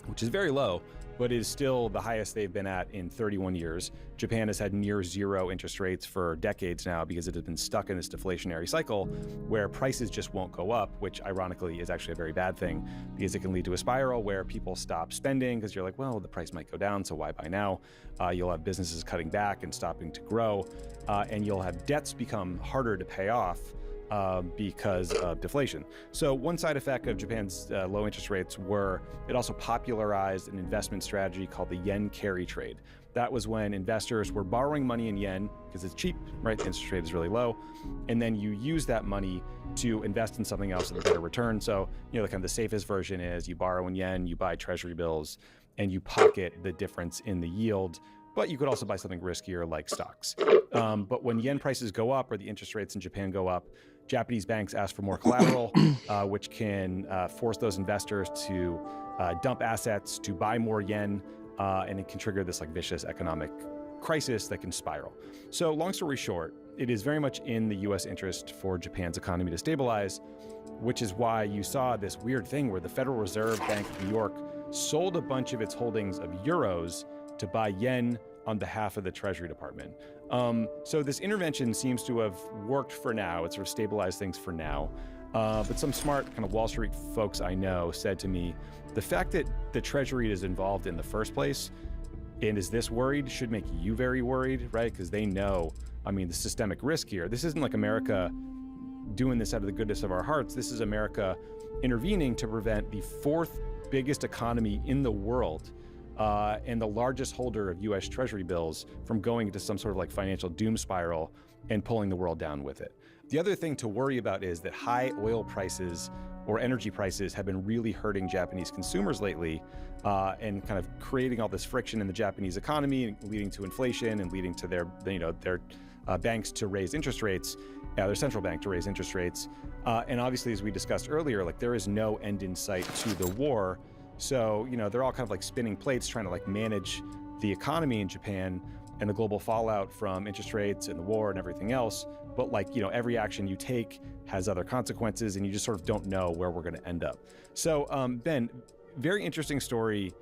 which is very low, but is still the highest they've been at in 31 years. Japan has had near zero interest rates for decades now because it has been stuck in this deflationary cycle where prices just won't go up, which ironically is actually a very bad thing because it can lead to a spiral where people stop spending because you're like, well, the price might go down, so why buy now? You'll have businesses cutting back and stopping to grow, and you'll have debts become harder to pay off because of deflation. So one side effect of Japan's low interest rates were it also popularized an investment strategy called the yen carry trade. That was when investors were borrowing money in yen because it's cheap, right? The interest rate is really low. And then you use that money to invest in something else with a better return. So, you know, the kind of the safest version is you borrow in yen, you buy treasury bills, and you pocket the difference in the yield. But you could also buy something riskier like stocks. But when yen prices go up or the interest rates in Japan go up, Japanese banks ask for more collateral, which can force those investors to dump assets, to buy more yen, and it can trigger this like vicious economic crisis that can spiral. So long story short, it is very much in the US interest for Japan's economy to stabilize, which is why you saw this weird thing where the Federal Reserve Bank of New York sold a bunch of its holdings of euros to buy yen on behalf of the Treasury Department. So this intervention seems to have worked for now. It sort of stabilized things for now. But some smart kind of Wall Street folks I know said to me, the fact that the Treasury is involved in the first place and is this worried should make you very worried, right? Because they know, I mean, the systemic risk here. This isn't like America doing this out of the goodness of our hearts. This is America intervening to prevent the fourth biggest economy in the world and the largest holder of US Treasury bills from going into some sort of like financial doom spiral and pulling the world down with it. The other thing to worry about is that high oil prices or energy prices have been really hurting Japanese consumers lately and kind of creating all this friction in the Japanese economy, leading to inflation and leading to their banks to raise interest rates, their central bank to raise interest rates. And obviously, as we discussed earlier, like there is no end in sight to the war. So, you know, they're all kind of like spinning plates trying to like manage the economy in Japan and the global fallout from interest rates and the war and everything else. But like, you know, every action you take has other consequences and you just sort of don't know where we're going to end up. So, Ben, very interesting story,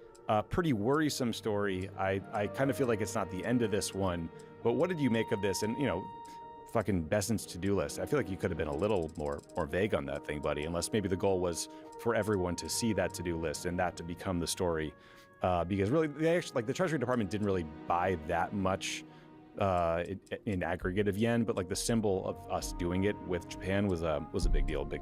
pretty worrisome story. I kind of feel like it's not the end of this one, but what did you make of this? And, you know, fucking Besson's to-do list. I feel like you could have been a little more vague on that thing, buddy, unless maybe the goal was for everyone to see that to-do list and that to become the story. Because really, they actually, like the Treasury Department didn't really buy that much in aggregate of yen, but like the symbol of us doing it with Japan was a big deal. It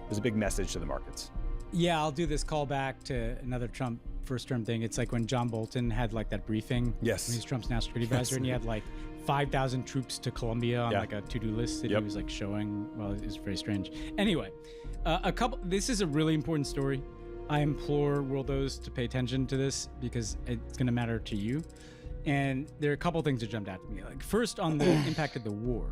was a big message to the markets. Yeah, I'll do this callback to another Trump first term thing. It's like when John Bolton had like that briefing. Yes. When he's Trump's national security advisor, and he had like 5,000 troops to Colombia on like a to-do list that he was like showing. Well, it was very strange. Anyway, this is a really important story. I implore worldos to pay attention to this because it's going to matter to you. And there are a couple things that jumped out to me. Like first, on the impact of the war.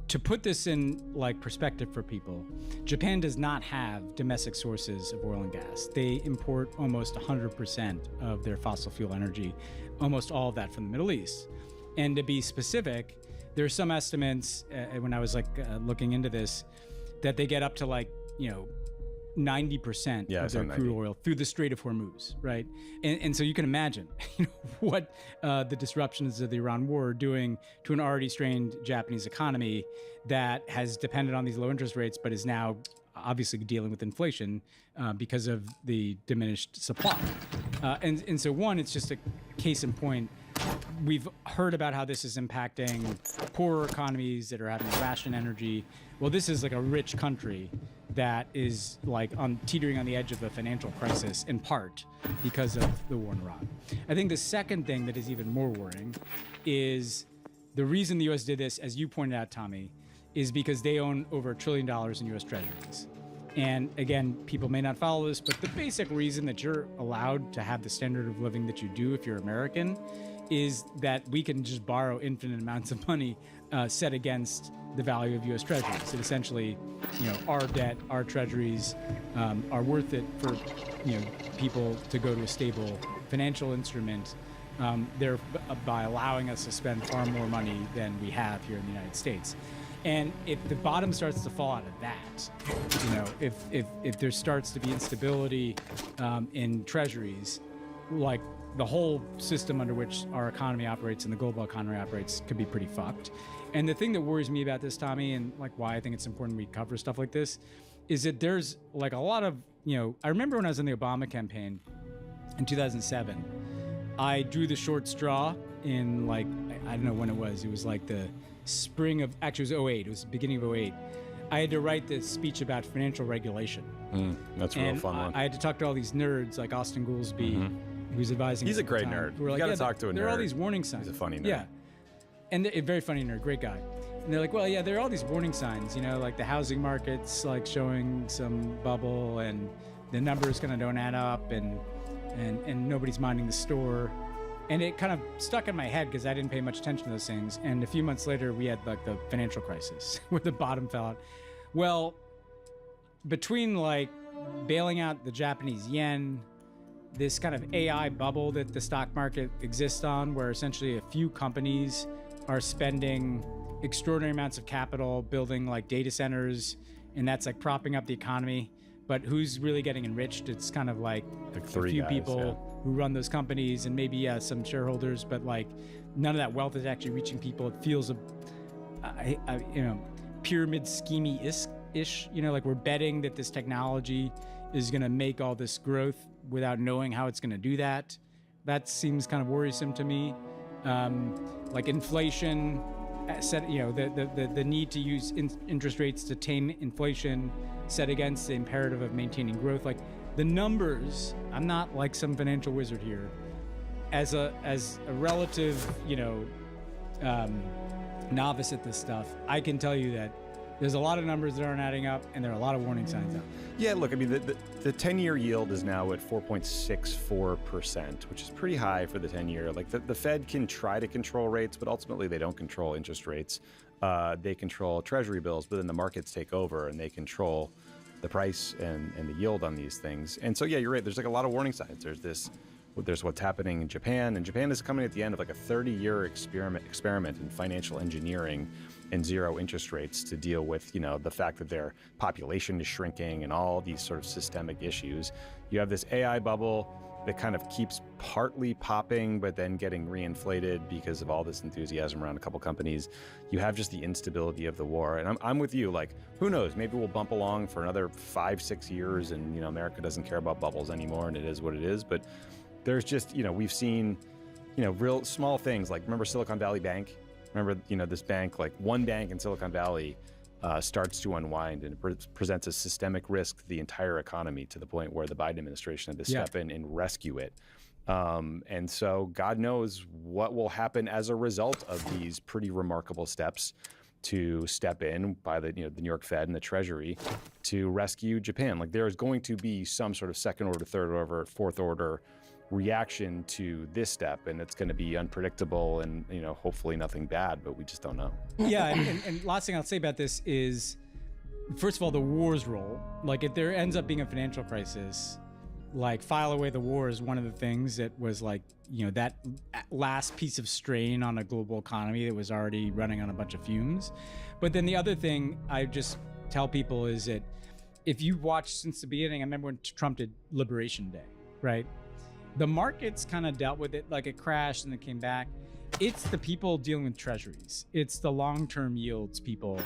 To put this in like perspective for people, Japan does not have domestic sources of oil and gas. They import almost 100% of their fossil fuel energy, almost all of that from the Middle East. And to be specific, there are some estimates when I was like looking into this that they get up to like, 90% of their crude oil through the Strait of Hormuz, right? And so you can imagine what the disruptions of the Iran war are doing to an already strained Japanese economy that has depended on these low interest rates, but is now obviously dealing with inflation because of the diminished supply. And so one, it's just a case in point. We've heard about how this is impacting poorer economies that are having to ration energy. Well, this is like a rich country that is like teetering on the edge of a financial crisis in part because of the war in Iran. I think the second thing that is even more worrying is the reason the U.S. did this, as you pointed out, Tommy, is because they own over $1 trillion in U.S. treasuries. And again, people may not follow this, but the basic reason that you're allowed to have the standard of living that you do if you're American is that we can just borrow infinite amounts of money set against the value of U.S. treasuries. So essentially, our debt, our treasuries are worth it for, people to go to a stable financial instrument by allowing us to spend far more money than we have here in the United States. And if the bottom starts to fall out of that, you know, if there starts to be instability in treasuries, like the whole system under which our economy operates and the global economy operates could be pretty fucked. And the thing that worries me about this, Tommy, and like why I think it's important we cover stuff like this, is that there's like a lot of, you know, I remember when I was in the Obama campaign in 2007, I drew the short straw in like, I don't know when it was like the spring of, actually it was 08, it was the beginning of 08. I had to write this speech about financial regulation. That's a real fun one. I had to talk to all these nerds like Austin Goolsbee, who's advising. He's us a great at the time, nerd. who were You like, gotta talk to a nerd. There are all these warning signs. He's a funny nerd. Yeah. And a very funny nerd, great guy. And they're like, well, yeah, there are all these warning signs, you know, like the housing market's like showing some bubble and the numbers kind of don't add up and nobody's minding the store. And it kind of stuck in my head because I didn't pay much attention to those things. And a few months later, we had like the financial crisis where the bottom fell out. Well, between like bailing out the Japanese yen, this kind of AI bubble that the stock market exists on, where essentially a few companies are spending extraordinary amounts of capital building like data centers, and that's like propping up the economy. But who's really getting enriched? It's kind of like a few people who run those companies and maybe some shareholders, but like none of that wealth is actually reaching people. It feels you know, pyramid schemey-ish, you know, like we're betting that this technology is going to make all this growth without knowing how it's going to do that. That seems kind of worrisome to me. Like inflation, you know, the need to use interest rates to tame inflation set against the imperative of maintaining growth. Like the numbers, I'm not like some financial wizard here. As a relative, you know, novice at this stuff, I can tell you that there's a lot of numbers that aren't adding up, and there are a lot of warning signs out. Yeah, look, I mean, the 10-year yield is now at 4.64%, which is pretty high for the 10-year. Like the Fed can try to control rates, but ultimately they don't control interest rates. They control treasury bills, but then the markets take over and they control the price and the yield on these things. And so, yeah, you're right. There's like a lot of warning signs. There's what's happening in Japan, and Japan is coming at the end of like a 30-year experiment in financial engineering and zero interest rates to deal with, you know, the fact that their population is shrinking and all these sort of systemic issues. You have this AI bubble that kind of keeps partly popping, but then getting reinflated because of all this enthusiasm around a couple companies. You have just the instability of the war. And I'm with you, like, who knows, maybe we'll bump along for another 5-6 years and, you know, America doesn't care about bubbles anymore and it is what it is. But there's just, you know, we've seen, you know, real small things like, remember Silicon Valley Bank? Remember, you know, this bank, like one bank in Silicon Valley starts to unwind, and it presents a systemic risk to the entire economy to the point where the Biden administration had to step in and rescue it. And so God knows what will happen as a result of these pretty remarkable steps to step in by the, you know, the New York Fed and the Treasury to rescue Japan. Like there is going to be some sort of second order, third order, fourth order reaction to this step, and it's going to be unpredictable and, you know, hopefully nothing bad, but we just don't know. Yeah, and last thing I'll say about this is, first of all, the war's role. Like if there ends up being a financial crisis, like file away the war is one of the things that was like, you know, that last piece of strain on a global economy that was already running on a bunch of fumes. But then the other thing I just tell people is that if you watched since the beginning, I remember when Trump did Liberation Day, right? The markets kind of dealt with it, like it crashed and it came back. It's the people dealing with treasuries. It's the long-term yields people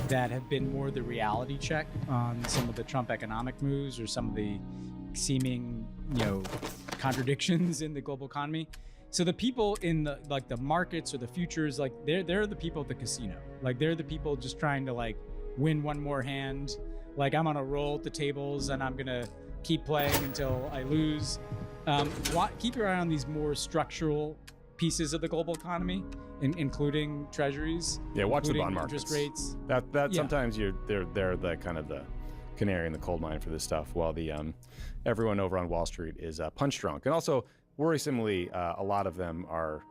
that have been more the reality check on some of the Trump economic moves or some of the seeming, you know, contradictions in the global economy. So the people in the, like the markets or the futures, like they're the people at the casino. Like they're the people just trying to like win one more hand. Like I'm on a roll at the tables and I'm gonna keep playing until I lose. Keep your eye on these more structural pieces of the global economy, including treasuries. Yeah, watch the bond markets. Interest rates. That sometimes they're the kind of the canary in the coal mine for this stuff, while the everyone over on Wall Street is punch drunk. And also, worrisomely, a lot of them are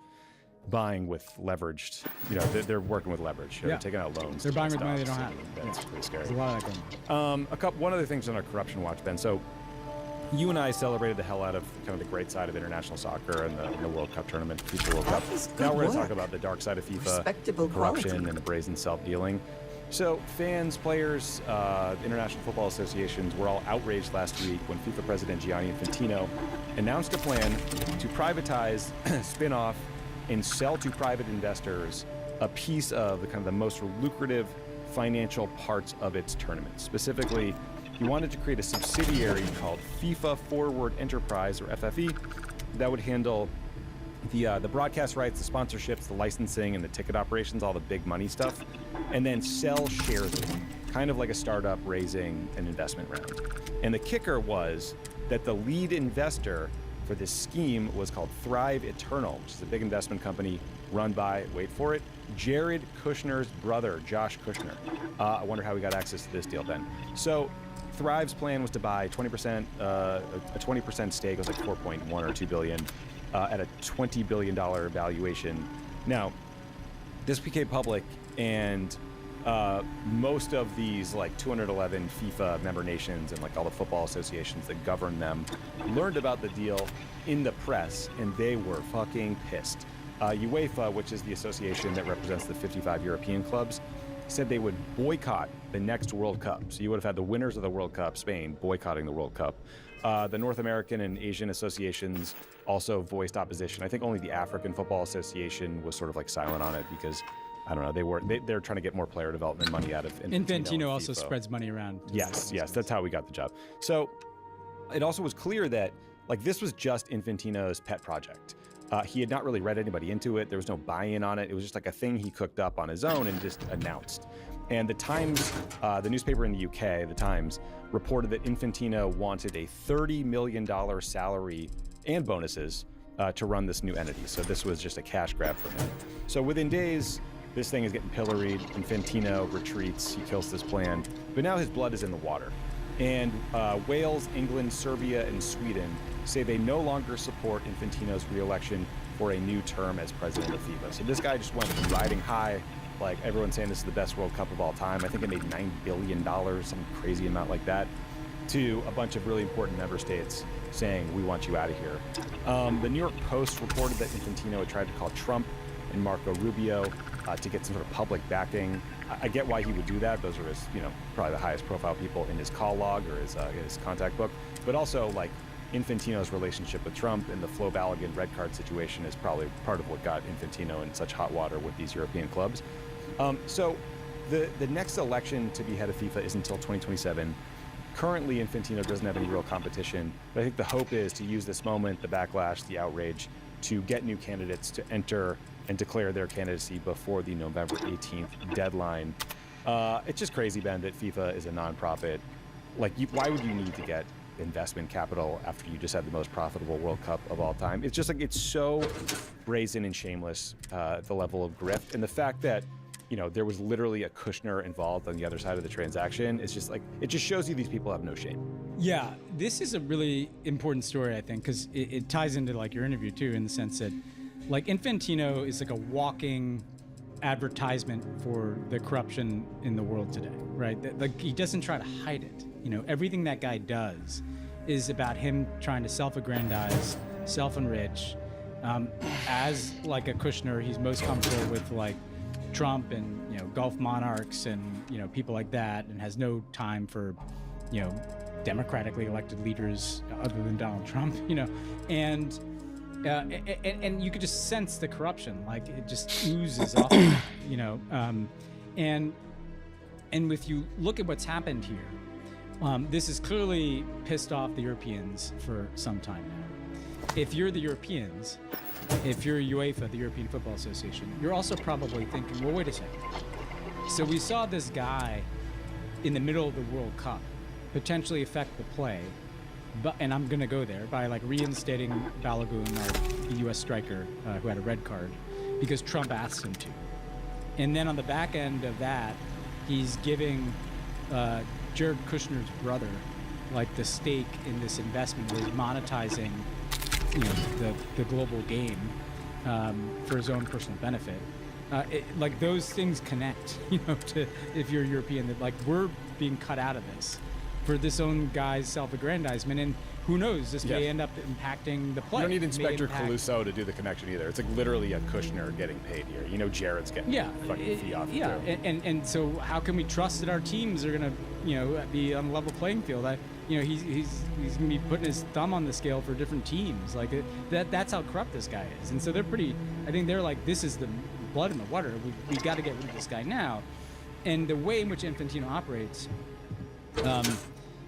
buying with leveraged, you know, they're working with leverage. They're taking out loans. They're buying with money they don't have. That's pretty scary. There's a lot of that going on. One other things on our corruption watch, Ben. So you and I celebrated the hell out of kind of the great side of international soccer and the World Cup tournament, FIFA World Cup. Now we're going to talk about the dark side of FIFA, corruption and the brazen self-dealing. So fans, players, international football associations were all outraged last week when FIFA President Gianni Infantino announced a plan to privatize, spin off, and sell to private investors a piece of the most lucrative financial parts of its tournament. Specifically, he wanted to create a subsidiary called FIFA Forward Enterprise, or FFE, that would handle the broadcast rights, the sponsorships, the licensing, and the ticket operations, all the big money stuff, and then sell shares of it, kind of like a startup raising an investment round. And the kicker was that the lead investor for this scheme was called Thrive Eternal, which is a big investment company run by, wait for it, Jared Kushner's brother, Josh Kushner. I wonder how we got access to this deal then. So Thrive's plan was to buy 20%, a 20% stake, it was like 4.1 or 2 billion, at a $20 billion valuation. Now, this became public, and most of these 211 FIFA member nations and all the football associations that govern them learned about the deal in the press, and they were fucking pissed. UEFA, which is the association that represents the 55 European clubs, said they would boycott the next World Cup. So you would have had the winners of the World Cup, Spain, boycotting the World Cup. The North American and Asian associations also voiced opposition. I think only the African Football Association was sort of silent on it because, I don't know, they're trying to get more player development money out of Infantino. Infantino also spreads money around. Yes, that's how we got the job. So it also was clear that this was just Infantino's pet project. He had not really read anybody into it. There was no buy-in on it. It was just a thing he cooked up on his own and just announced. And the Times, the newspaper in the UK, the Times, reported that Infantino wanted a $30 million salary and bonuses to run this new entity. So this was just a cash grab for him. So within days, this thing is getting pilloried. Infantino retreats. He kills this plan. But now his blood is in the water. And Wales, England, Serbia, and Sweden say they no longer support Infantino's re-election for a new term as president of FIFA. So this guy just went from riding high, everyone's saying this is the best World Cup of all time. I think it made $9 billion, some crazy amount like that, to a bunch of really important member states saying, we want you out of here. The New York Post reported that Infantino had tried to call Trump and Marco Rubio to get some sort of public backing. I get why he would do that. Those are his, probably the highest profile people in his call log or his contact book. But also, Infantino's relationship with Trump and the Flo Balogun red card situation is probably part of what got Infantino in such hot water with these European clubs. So the next election to be head of FIFA is until 2027. Currently, Infantino doesn't have any real competition, but I think the hope is to use this moment, the backlash, the outrage, to get new candidates to enter and declare their candidacy before the November 18th deadline. It's just crazy, Ben, that FIFA is a nonprofit. Why would you need to get investment capital after you just had the most profitable World Cup of all time? It's just it's so brazen and shameless, the level of grift, and the fact that there was literally a Kushner involved on the other side of the transaction. It's just it just shows you these people have no shame. Yeah, this is a really important story, I think, because it ties into your interview too, in the sense that Infantino is a walking advertisement for the corruption in the world today, right? He doesn't try to hide it. Everything that guy does is about him trying to self-aggrandize, self-enrich. As a Kushner, he's most comfortable with Trump and Gulf monarchs and people like that, and has no time for democratically elected leaders other than Donald Trump. And you could just sense the corruption, it just oozes off. And if you look at what's happened here, this has clearly pissed off the Europeans for some time now. If you're the Europeans, if you're UEFA, the European Football Association, you're also probably thinking, well, wait a second. So we saw this guy in the middle of the World Cup potentially affect the play, and I'm going to go there by reinstating Balogun, the U.S. striker who had a red card, because Trump asked him to. And then on the back end of that, he's giving Jared Kushner's brother the stake in this investment where he's monetizing the global game for his own personal benefit. Those things connect, to if you're European, that we're being cut out of this. for this own guy's self-aggrandizement, and who knows, this may end up impacting the play. You don't need Inspector Caluso to do the connection either. It's like literally a Kushner getting paid here. You know, Jared's getting fucking fee off. Yeah, and so how can we trust that our teams are gonna, be on a level playing field? He's gonna be putting his thumb on the scale for different teams. Like that's how corrupt this guy is. And so they're pretty. I think they're like, this is the blood in the water. We got to get rid of this guy now. And the way in which Infantino operates,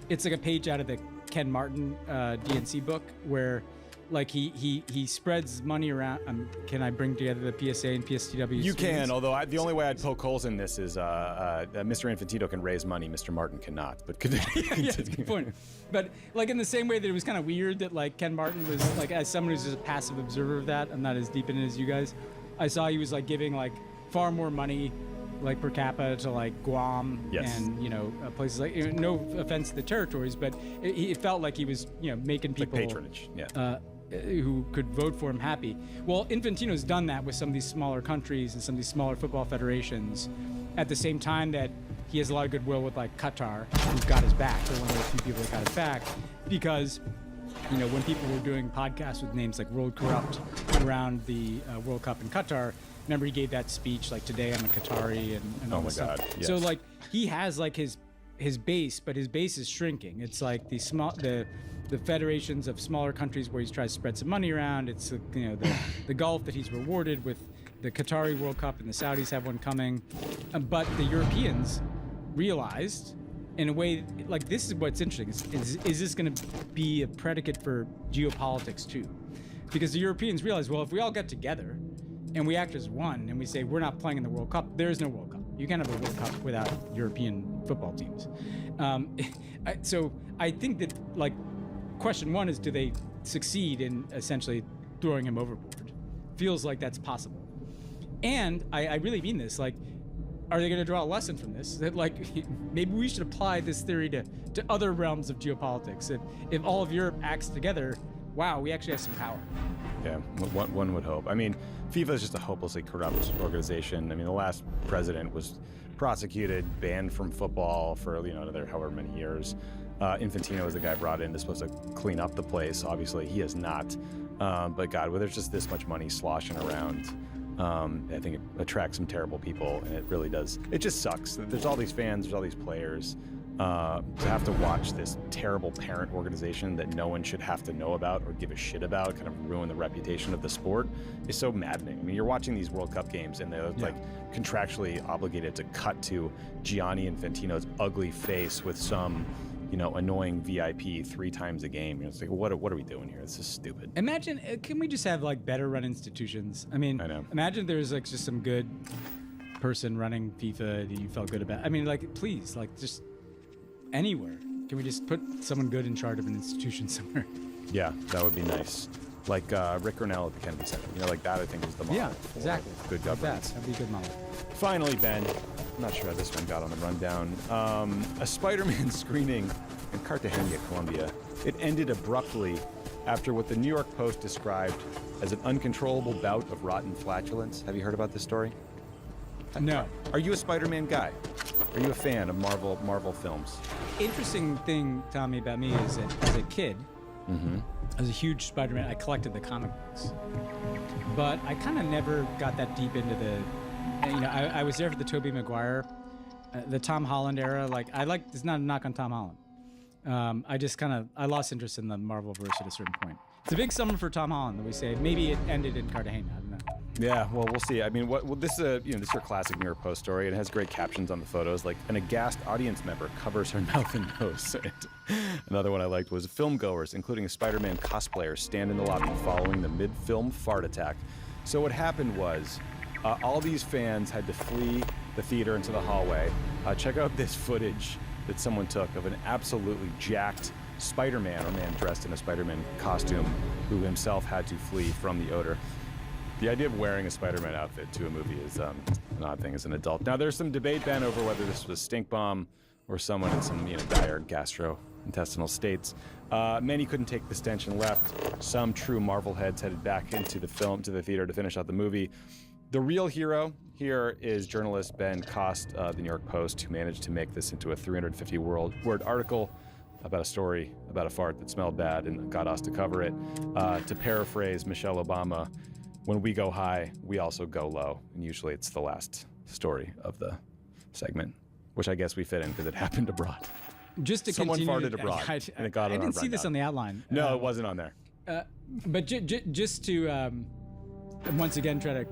it's like a page out of the Ken Martin DNC book where, like, he spreads money around. Can I bring together the PSA and PSTW? You can, although the only way I'd poke holes in this is Mr. Infantino can raise money, Mr. Martin cannot. But yeah, that's a good point. But like in the same way that it was kind of weird that like Ken Martin was like, as someone who's just a passive observer of that, I'm not as deep in it as you guys. I saw he was like giving like far more money, like per capita, to like Guam and places like, no offense to the territories, but it felt like he was making people like patronage, who could vote for him happy. Well, Infantino's done that with some of these smaller countries and some of these smaller football federations, at the same time that he has a lot of goodwill with like Qatar, who's got his back. They're one of those few people that got his back, because when people were doing podcasts with names like World Corrupt around the World Cup in Qatar, remember he gave that speech like, today I'm a Qatari and all this stuff. Yes. So like he has like his base, but his base is shrinking. It's like the federations of smaller countries where he's trying to spread some money around. It's the Gulf that he's rewarded with the Qatari World Cup, and the Saudis have one coming. But the Europeans realized, in a way, like, this is what's interesting, is this going to be a predicate for geopolitics too? Because the Europeans realize, well, if we all get together and we act as one and we say we're not playing in the World Cup, there is no World Cup. You can't have a World Cup without European football teams. So I think that, like, question one is, do they succeed in essentially throwing him overboard? Feels like that's possible. And I really mean this, like, are they going to draw a lesson from this? That, like, maybe we should apply this theory to other realms of geopolitics. If all of Europe acts together, wow, we actually have some power. Yeah, one would hope. I mean, FIFA is just a hopelessly corrupt organization. I mean, the last president was prosecuted, banned from football for, another however many years. Infantino is the guy brought in that's supposed to clean up the place. Obviously, he is not. But God, where there's just this much money sloshing around, I think it attracts some terrible people, and it really does. It just sucks. There's all these fans, there's all these players. To have to watch this terrible parent organization that no one should have to know about or give a shit about kind of ruin the reputation of the sport is so maddening. I mean, you're watching these World Cup games and they're like contractually obligated to cut to Gianni Infantino's ugly face with some, annoying VIP 3 times a game. It's like, what are we doing here? This is stupid. Imagine, can we just have like better run institutions? I mean, imagine there's like just some good person running FIFA that you felt good about. I mean, like, please, like, just anywhere. Can we just put someone good in charge of an institution somewhere? Yeah, that would be nice. Like Rick Grinnell at the Kennedy Center. Like that, I think, is the model. Yeah, exactly. Good governance. That'd be a good model. Finally, Ben, I'm not sure how this one got on the rundown. A Spider-Man screening in Cartagena, Colombia. It ended abruptly after what the New York Post described as an uncontrollable bout of rotten flatulence. Have you heard about this story? No. Are you a Spider-Man guy? Are you a fan of Marvel films? Interesting thing, Tommy, about me is that as a kid, I was a huge Spider-Man. I collected the comic books, but I kind of never got that deep into the. I was there for the Tobey Maguire, the Tom Holland era. Like, it's not a knock on Tom Holland. I lost interest in the Marvel verse at a certain point. It's a big summer for Tom Holland, that we say. Maybe it ended in Cartagena. I don't know. Yeah, well, we'll see. I mean, this is this is your classic New York Post story. It has great captions on the photos, like an aghast audience member covers her mouth and nose. Another one I liked was filmgoers, including a Spider-Man cosplayer, stand in the lobby following the mid-film fart attack. So what happened was, all these fans had to flee the theater into the hallway. Check out this footage that someone took of an absolutely jacked Spider-Man, or man dressed in a Spider-Man costume, who himself had to flee from the odor. The idea of wearing a Spider-Man outfit to a movie is an odd thing as an adult. Now, there's some debate, Ben, over whether this was a stink bomb or someone in some dire gastrointestinal states. Many couldn't take the stench and left. Some true Marvel heads headed back into the theater to finish out the movie. The real hero here is journalist Ben Cost of the New York Post, who managed to make this into a 350-word article. about a story about a fart that smelled bad and got us to cover it. To paraphrase Michelle Obama, when we go high, we also go low. And usually it's the last story of the segment, which I guess we fit in because it happened abroad. Just to Someone continue, farted abroad, and it got on I our didn't see this rundown. on the outline. No, it wasn't on there. But just to once again try to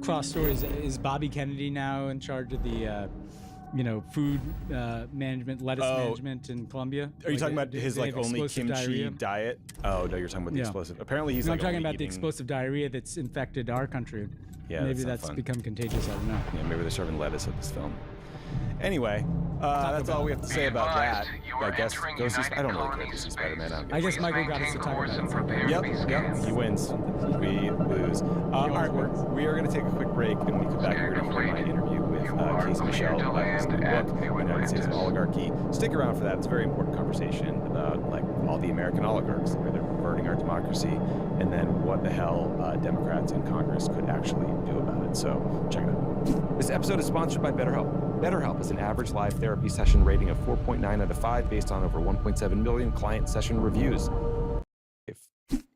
cross stories, is Bobby Kennedy now in charge of the food management, lettuce management in Colombia? Are you talking about his they have only explosive kimchi diarrhea? diet? Oh no, you're talking about the explosive. Apparently he's No, like I'm talking only about the eating- explosive diarrhea that's infected our country. Yeah, maybe that's not that's fun. become contagious. I don't know. Yeah, maybe they're serving lettuce at this film. Anyway, that's all we have to say about that. I guess go see. I don't really care if you see Spider-Man. I guess Michael got us to talk about it. Yep. He wins. We lose. All right, we are going to take a quick break, and when we come back, we're going to hear my interview with Casey Michelle about his new book, United States of Oligarchy. Stick around for that. It's a very important conversation about like all the American oligarchs, the way they're perverting our democracy, and then what the hell Democrats in Congress could actually do about it. So check it out. This episode is sponsored by BetterHelp. BetterHelp is an average live therapy session rating of 4.9 out of 5 based on over 1.7 million client session reviews.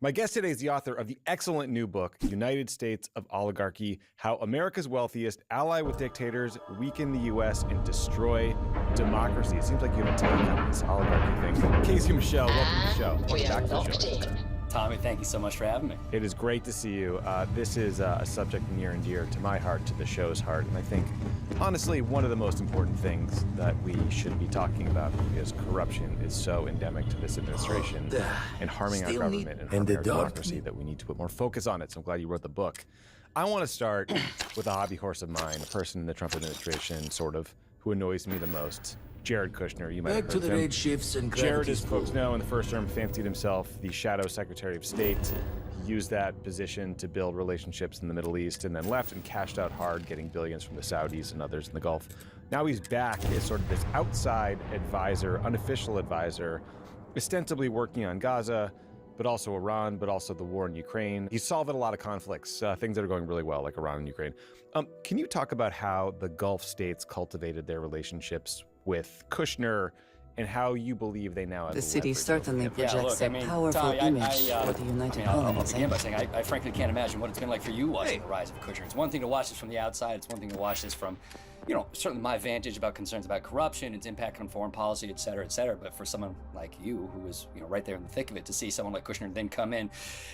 My guest today is the author of the excellent new book, United States of Oligarchy, How America's Wealthiest Ally with Dictators, Weaken the U.S., and Destroy Democracy. It seems like you have a take on this oligarchy thing. Casey Michelle, welcome to the show. Welcome back to the show. Tommy, thank you so much for having me. It is great to see you. This is a subject near and dear to my heart, to the show's heart, and I think, honestly, one of the most important things that we should be talking about because corruption is so endemic to this administration and harming our government and harming our democracy that we need to put more focus on it. So I'm glad you wrote the book. I want to start with a hobby horse of mine, a person in the Trump administration, sort of, who annoys me the most. Jared Kushner, you might have heard of him. red shifts and Jared, gravity as folks know, in the first term, fancied himself the Shadow Secretary of State. He used that position to build relationships in the Middle East and then left and cashed out hard, getting billions from the Saudis and others in the Gulf. Now he's back as sort of this outside advisor, unofficial advisor, ostensibly working on Gaza, but also Iran, but also the war in Ukraine. He's solving a lot of conflicts, things that are going really well, like Iran and Ukraine. Can you talk about how the Gulf states cultivated their relationships with Kushner and how you believe they now have The city leverage certainly over him? projects a powerful Tommy, image for the United I'll Colonies. begin by saying I frankly can't imagine what it's been like for you watching the rise of Kushner. It's one thing to watch this from the outside. It's one thing to watch this from, certainly my vantage about concerns about corruption, its impact on foreign policy, et cetera, et cetera. But for someone like you, who was, right there in the thick of it, to see someone like Kushner then come in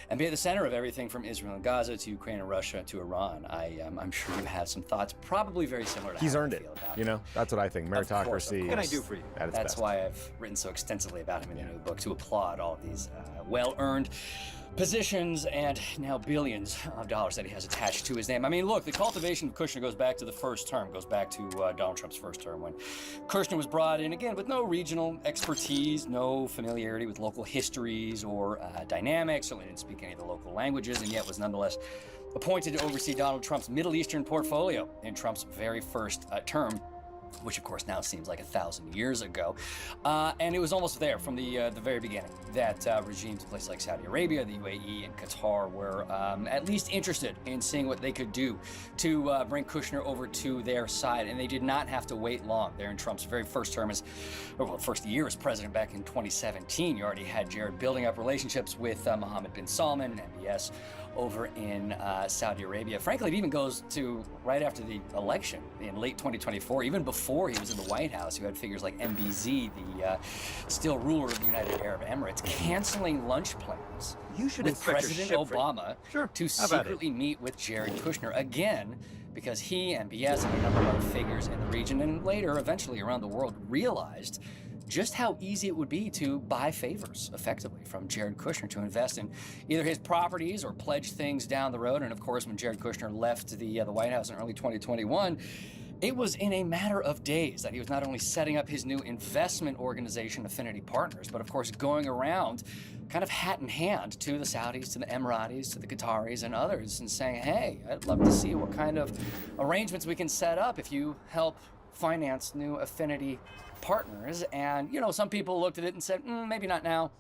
and be at the center of everything from Israel and Gaza to Ukraine and Russia to Iran, I'm sure you have some thoughts, probably very similar to He's how earned I it. feel about him. That's what I think. Meritocracy. Of course. What can I do for you? That's why I've written so extensively about him in the new book, to applaud all of these well-earned positions and now billions of dollars that he has attached to his name. I mean, look, the cultivation of Kushner goes back to the first term, goes back to Donald Trump's first term, when Kushner was brought in, again, with no regional expertise, no familiarity with local histories or dynamics, certainly didn't speak any of the local languages, and yet was nonetheless appointed to oversee Donald Trump's Middle Eastern portfolio in Trump's very first term, which of course now seems like 1,000 years ago. And it was almost there from the very beginning that regimes in places like Saudi Arabia, the UAE, and Qatar were at least interested in seeing what they could do to bring Kushner over to their side. And they did not have to wait long. There in Trump's very first term first year as president back in 2017, you already had Jared building up relationships with Mohammed bin Salman, MBS, over in Saudi Arabia. Frankly, it even goes to right after the election in late 2024, even before he was in the White House. You had figures like MBZ, the still ruler of the United Arab Emirates, canceling lunch plans with President Obama to secretly meet with Jared Kushner again, because he, MBS, and a number of other figures in the region and later, eventually around the world, realized just how easy it would be to buy favors, effectively, from Jared Kushner to invest in either his properties or pledge things down the road. And of course, when Jared Kushner left the White House in early 2021, it was in a matter of days that he was not only setting up his new investment organization, Affinity Partners, but of course going around kind of hat in hand to the Saudis, to the Emiratis, to the Qataris and others and saying, hey, I'd love to see what kind of arrangements we can set up if you help finance new Affinity Partners. And, some people looked at it and said, maybe not now.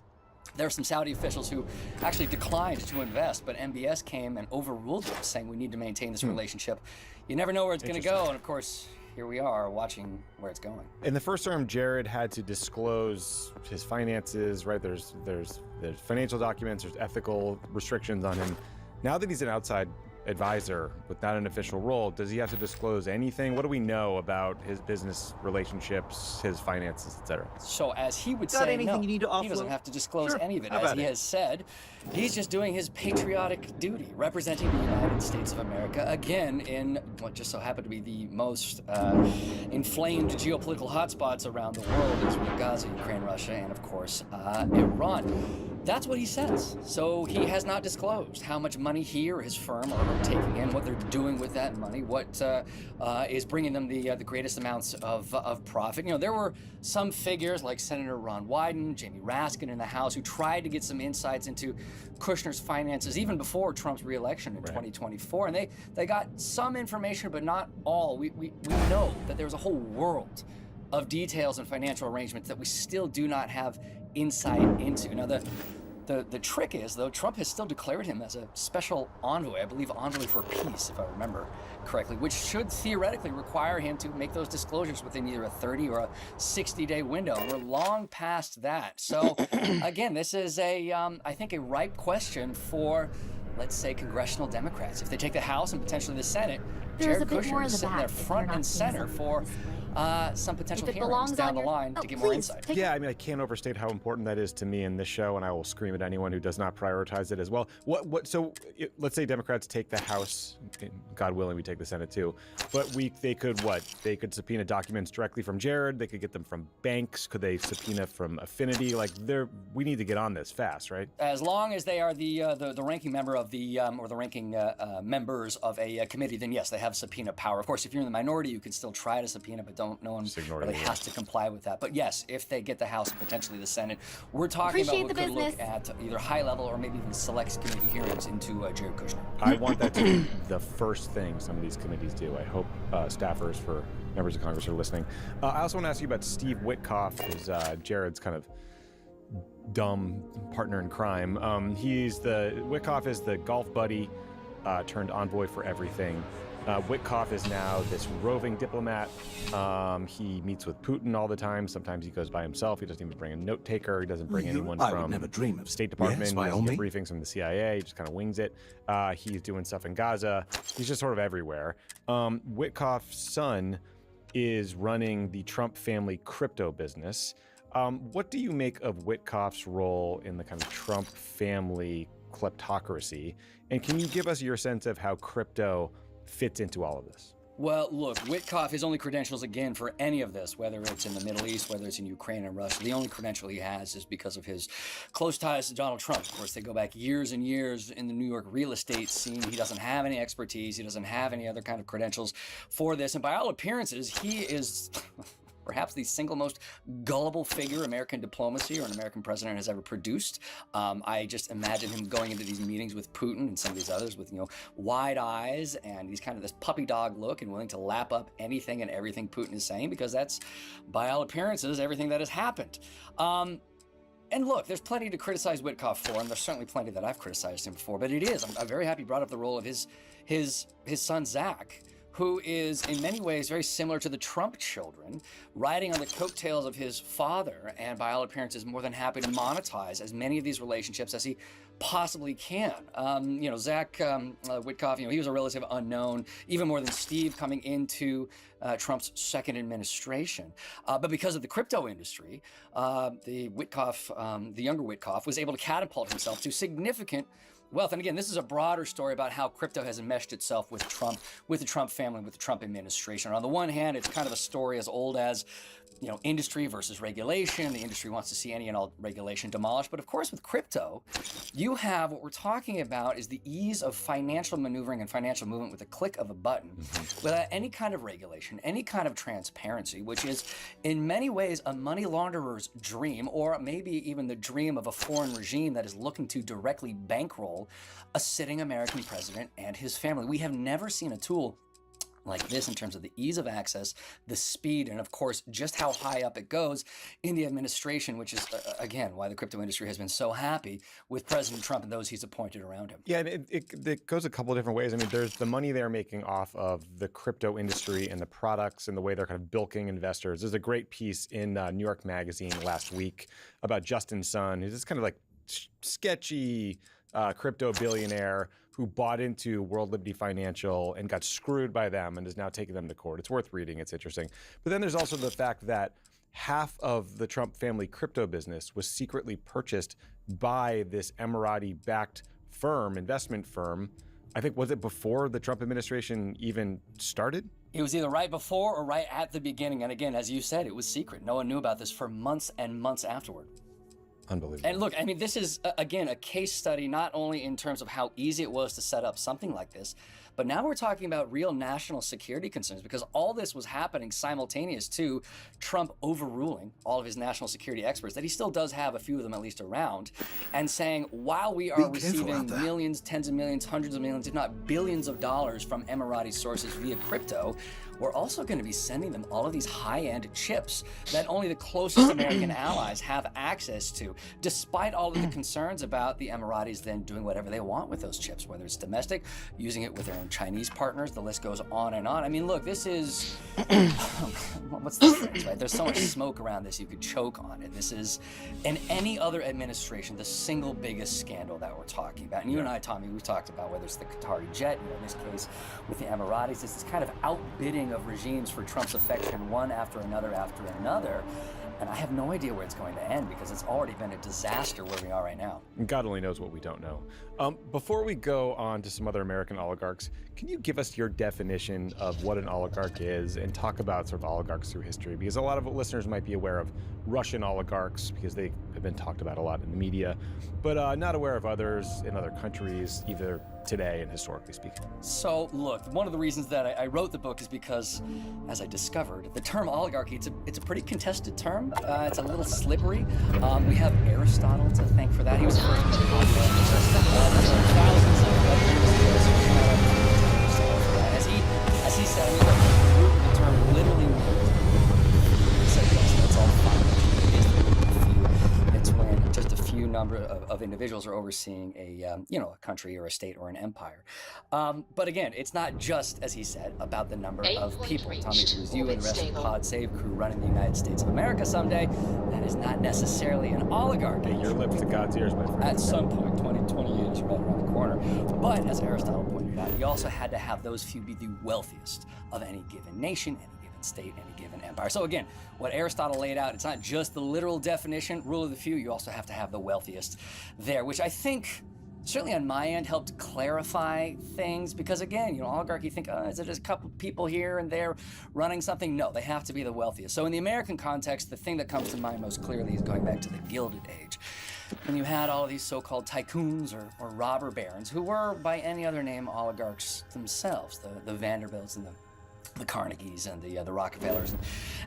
There are some Saudi officials who actually declined to invest, but MBS came and overruled them, saying we need to maintain this relationship. You never know where it's going to go. And of course, here we are watching where it's going. In the first term, Jared had to disclose his finances, right? There's financial documents, there's ethical restrictions on him. Now that he's an outside advisor with not an official role, does he have to disclose anything? What do we know about his business relationships, his finances, etc.? So as he would Got say, anything no, you need to he doesn't offload? have to disclose Sure. any of it. How As about he it? has said, he's just doing his patriotic duty, representing the United States of America, again, in what just so happened to be the most inflamed geopolitical hotspots around the world, Israel, Gaza, Ukraine, Russia, and of course, Iran. That's what he says. So he has not disclosed how much money he or his firm are taking in, what they're doing with that money, what is bringing them the greatest amounts of profit. You know, there were some figures like Senator Ron Wyden, Jamie Raskin in the House, who tried to get some insights into Kushner's finances even before Trump's reelection in 2024, and they got some information, but not all. We know that there's a whole world of details and financial arrangements that we still do not have insight into. Now, the trick is, though, Trump has still declared him as a special envoy, I believe envoy for peace, if I remember correctly, which should theoretically require him to make those disclosures within either a 30 or a 60-day window. We're long past that. So, again, this is I think, a ripe question for, let's say, congressional Democrats. If they take the House and potentially the Senate, There's Jared a bit more Kushner of is the sitting there back if front you're and not center for some potential If it hearings belongs down on the your- line Oh, to get more please, insight. Yeah, I mean, I can't overstate how important that is to me in this show, and I will scream at anyone who does not prioritize it as well. So let's say Democrats take the House, and God willing, we take the Senate too, but they could subpoena documents directly from Jared. They could get them from banks. Could they subpoena from Affinity? Like, we need to get on this fast, right? As long as they are the ranking member of the or the ranking members of a committee, then yes, they have subpoena power. Of course, if you're in the minority, you can still try to subpoena, but no one really has to comply with that. But yes, if they get the House and potentially the Senate, we're talking Appreciate about the we could look business. at either high level or maybe even select committee hearings into Jared Kushner. I want that to be the first thing some of these committees do. I hope staffers for members of Congress are listening. I also want to ask you about Steve Witkoff, who's Jared's kind of dumb partner in crime. Witkoff is the golf buddy turned envoy for everything. Witkoff is now this roving diplomat. He meets with Putin all the time. Sometimes he goes by himself. He doesn't even bring a note taker. He doesn't bring anyone I would from never dream of State Department. Yes, He by all doesn't get means. briefings from the CIA. He just kind of wings it. He's doing stuff in Gaza. He's just sort of everywhere. Witkoff's son is running the Trump family crypto business. What do you make of Witkoff's role in the kind of Trump family kleptocracy? And can you give us your sense of how crypto fits into all of this? Well, look, Witkoff, his only credentials, again, for any of this, whether it's in the Middle East, whether it's in Ukraine and Russia, the only credential he has is because of his close ties to Donald Trump. Of course, they go back years and years in the New York real estate scene. He doesn't have any expertise. He doesn't have any other kind of credentials for this. And by all appearances, he is perhaps the single most gullible figure American diplomacy or an American president has ever produced. I just imagine him going into these meetings with Putin and some of these others with, wide eyes and he's kind of this puppy dog look and willing to lap up anything and everything Putin is saying, because that's, by all appearances, everything that has happened. And look, there's plenty to criticize Witkoff for, and there's certainly plenty that I've criticized him for, but I'm very happy he brought up the role of his son, Zach, who is in many ways very similar to the Trump children, riding on the coattails of his father, and by all appearances more than happy to monetize as many of these relationships as he possibly can. Zach Witkoff, he was a relative unknown, even more than Steve coming into Trump's second administration. But because of the crypto industry, the younger Witkoff, was able to catapult himself to significant wealth. And again, this is a broader story about how crypto has enmeshed itself with Trump, with the Trump family, with the Trump administration. On the one hand, it's kind of a story as old as, industry versus regulation. The industry wants to see any and all regulation demolished. But of course, with crypto, you have what we're talking about is the ease of financial maneuvering and financial movement with a click of a button without any kind of regulation, any kind of transparency, which is in many ways a money launderer's dream, or maybe even the dream of a foreign regime that is looking to directly bankroll a sitting American president and his family. We have never seen a tool like this in terms of the ease of access, the speed, and of course, just how high up it goes in the administration, which is, again, why the crypto industry has been so happy with President Trump and those he's appointed around him. Yeah, and it goes a couple of different ways. I mean, there's the money they're making off of the crypto industry and the products and the way they're kind of bilking investors. There's a great piece in New York Magazine last week about Justin Sun, who's this kind of like sketchy crypto billionaire who bought into World Liberty Financial and got screwed by them and is now taking them to court. It's worth reading. It's interesting. But then there's also the fact that half of the Trump family crypto business was secretly purchased by this Emirati-backed firm, investment firm. I think, was it before the Trump administration even started? It was either right before or right at the beginning. And again, as you said, it was secret. No one knew about this for months and months afterward. Unbelievable. And look, I mean, this is, again, a case study, not only in terms of how easy it was to set up something like this, but now we're talking about real national security concerns, because all this was happening simultaneous to Trump overruling all of his national security experts, that he still does have a few of them at least around, and saying, while we are receiving millions, tens of millions, hundreds of millions, if not billions of dollars from Emirati sources via crypto, we're also going to be sending them all of these high-end chips that only the closest American allies have access to, despite all of the concerns about the Emiratis then doing whatever they want with those chips, whether it's domestic, using it with their own Chinese partners, the list goes on and on. I mean, look, this is, what's the phrase, right? There's so much smoke around this, you could choke on it. This is, in any other administration, the single biggest scandal that we're talking about. And you and I, Tommy, we've talked about whether it's the Qatari jet, in this case with the Emiratis, it's this kind of outbidding of regimes for Trump's affection, one after another after another. And I have no idea where it's going to end, because it's already been a disaster where we are right now. God only knows what we don't know. Before we go on to some other American oligarchs, can you give us your definition of what an oligarch is and talk about sort of oligarchs through history? Because a lot of listeners might be aware of Russian oligarchs because they have been talked about a lot in the media, but not aware of others in other countries, either today and historically speaking. So look, one of the reasons that I wrote the book is because, as I discovered, the term oligarchy, it's a pretty contested term. It's a little slippery. We have Aristotle to thank for that. He was the first one to talk about thousands of years ago. As he said, I mean, look, the root of the term literally means, he said, yes, that's all fine. It's when just a few number of individuals are overseeing a country or a state or an empire. But again, it's not just, as he said, about the number of people. Tommy, if it was you and the rest of the Pod Save crew running the United States of America someday, that is not necessarily an oligarchy. Your lips to God's ears, my friend. At some point, 2028 is right around the corner. But as Aristotle pointed out, you also had to have those few be the wealthiest of any given nation, any given state, any given empire. So again, what Aristotle laid out, it's not just the literal definition, rule of the few, you also have to have the wealthiest there, which I think certainly on my end helped clarify things, because again, oligarchy, think, is it just a couple people here and there running something? No, they have to be the wealthiest. So in the American context, the thing that comes to mind most clearly is going back to the Gilded Age, when you had all of these so-called tycoons or robber barons who were, by any other name, oligarchs themselves, the Vanderbilts and the Carnegies and the Rockefellers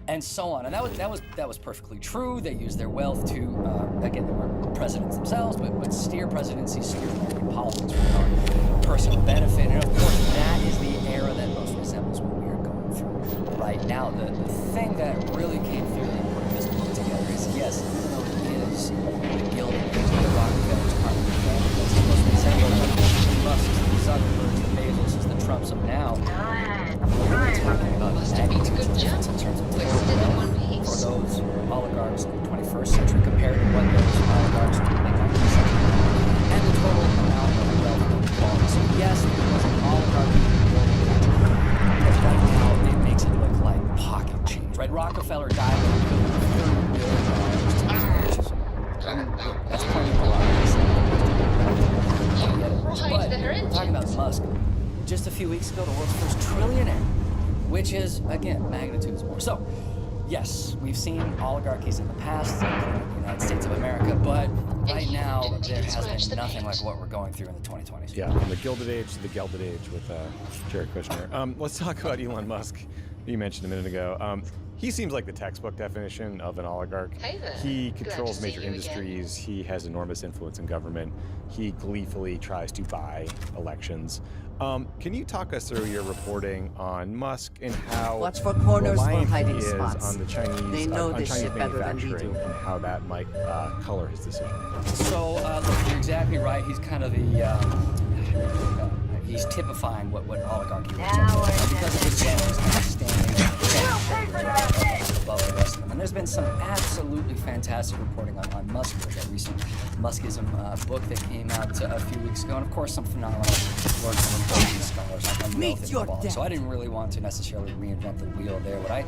and so on. And that was perfectly true. They used their wealth to, again, they weren't presidents themselves, but steer presidencies, steer American politics for their personal benefit. And of course, that is the era that most resembles what we are going through right now. The thing that really came through in putting this book together is, yes, even though it is the Gilded Age, the Rockefellers, Carnegies, Vanderbilts, it's most resembled the Musks, the Zuckerbergs, the Bezos, the Trumps of now. We're talking about magnitudes of difference in terms of political wealth for those oligarchs in the 21st century compared to what those oligarchs in the 19th century, and the total amount of wealth that belongs. So yes, there was an oligarchy in the Gilded Age, but right now it makes it look like pocket change, right? Rockefeller died with $30 billion to that's plenty of a lot. But we're talking about Musk. Just a few weeks ago, the world's first trillionaire, which is, again, magnitudes more. So, yes, we've seen oligarchies in the past, including the United States of America, but right now, there has been nothing like what we're going through in the 2020s. Yeah, from the Gilded Age to the Gelded Age with Jared Kushner. Let's talk about Elon Musk, you mentioned a minute ago. He seems like the textbook definition of an oligarch. Hey there. He Glad controls to see major you again. industries. He has enormous influence in government. He gleefully tries to buy elections. Can you talk us through your reporting on Musk and how Watch for corners or reliant hiding he is spots. on the Chinese, They know on this Chinese shit better than we manufacturing do. and how that might color his decision? So, look, you're exactly right. He's kind of the, he's typifying what oligarchy looks like. Because of his wealth, he's kind of standing above the rest of them. And there's been some absolutely fantastic reporting on Musk, that recent Muskism book that came out a few weeks ago. And of course, some phenomenal work from important scholars on wealth and inequality. So I didn't really want to necessarily reinvent the wheel there. What I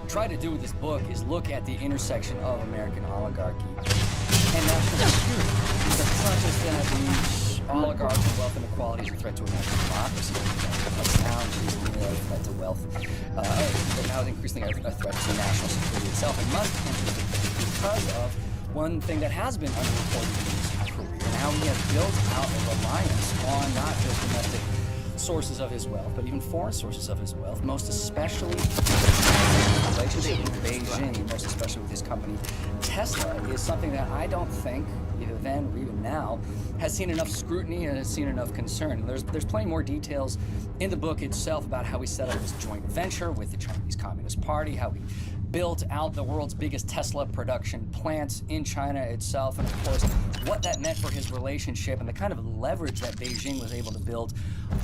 try to do with this book is look at the intersection of American oligarchy and national security. Because it's not just that the oligarchs and wealth inequality is a threat to American democracy. It's now increasingly a threat to wealth. But now it's increasingly a threat to national security itself. And Musk because of one thing that has been underreported in his career, and how he has built out a reliance on not just domestic sources of his wealth, but even foreign sources of his wealth, most especially his relationship with Beijing, most especially with his company Tesla, is something that I don't think, either then or even now, has seen enough scrutiny and has seen enough concern. And there's plenty more details in the book itself about how he set up this joint venture with the Chinese Communist Party, how he built out the world's biggest Tesla production plants in China itself, and of course, what that meant for his relationship and the kind of leverage that Beijing was able to build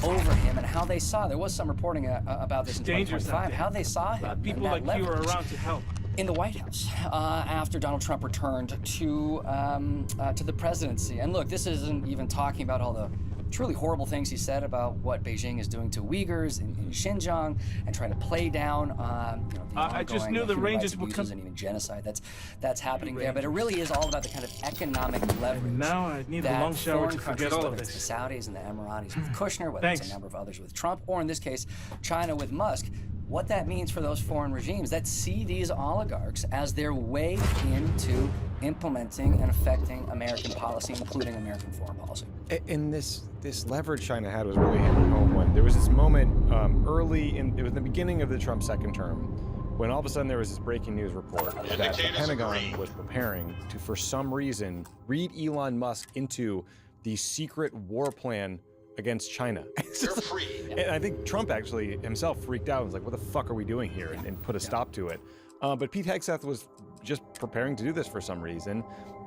over him, and how they saw, there was some reporting about this in 2025, how they saw him. People like you are around to help. In the White House, after Donald Trump returned to the presidency. And look, this isn't even talking about all the truly horrible things he said about what Beijing is doing to Uyghurs in Xinjiang and trying to play down the I just knew the human Rangers rights would abuses come. and even genocide that's happening there. But it really is all about the kind of economic leverage Now I need a that long shower foreign to forget countries, all whether of it's this. the Saudis and the Emiratis with Kushner, whether it's Thanks. a number of others with Trump, or in this case, China with Musk, what that means for those foreign regimes that see these oligarchs as their way into implementing and affecting American policy, including American foreign policy. And this leverage China had was really hammered home when there was this moment it was the beginning of the Trump second term, when all of a sudden there was this breaking news report that the Pentagon was preparing to, for some reason, read Elon Musk into the secret war plan against China. You're free. And I think Trump actually himself freaked out and was like, what the fuck are we doing here? And put a stop to it. But Pete Hegseth was just preparing to do this for some reason,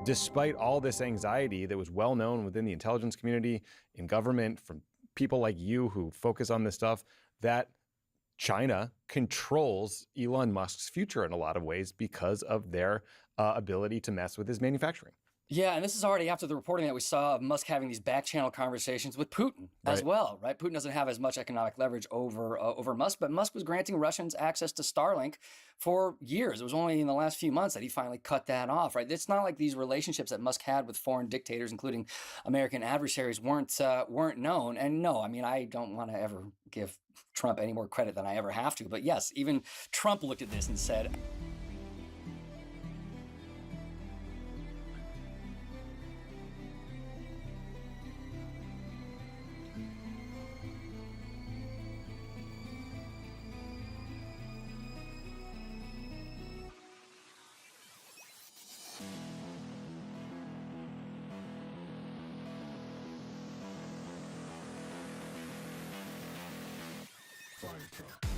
despite all this anxiety that was well known within the intelligence community, in government, from people like you who focus on this stuff, that China controls Elon Musk's future in a lot of ways because of their ability to mess with his manufacturing. Yeah, and this is already after the reporting that we saw of Musk having these back-channel conversations with Putin as well, right? Putin doesn't have as much economic leverage over Musk, but Musk was granting Russians access to Starlink for years. It was only in the last few months that he finally cut that off, right? It's not like these relationships that Musk had with foreign dictators, including American adversaries, weren't known. And no, I mean, I don't want to ever give Trump any more credit than I ever have to, but yes, even Trump looked at this and said, Fire truck.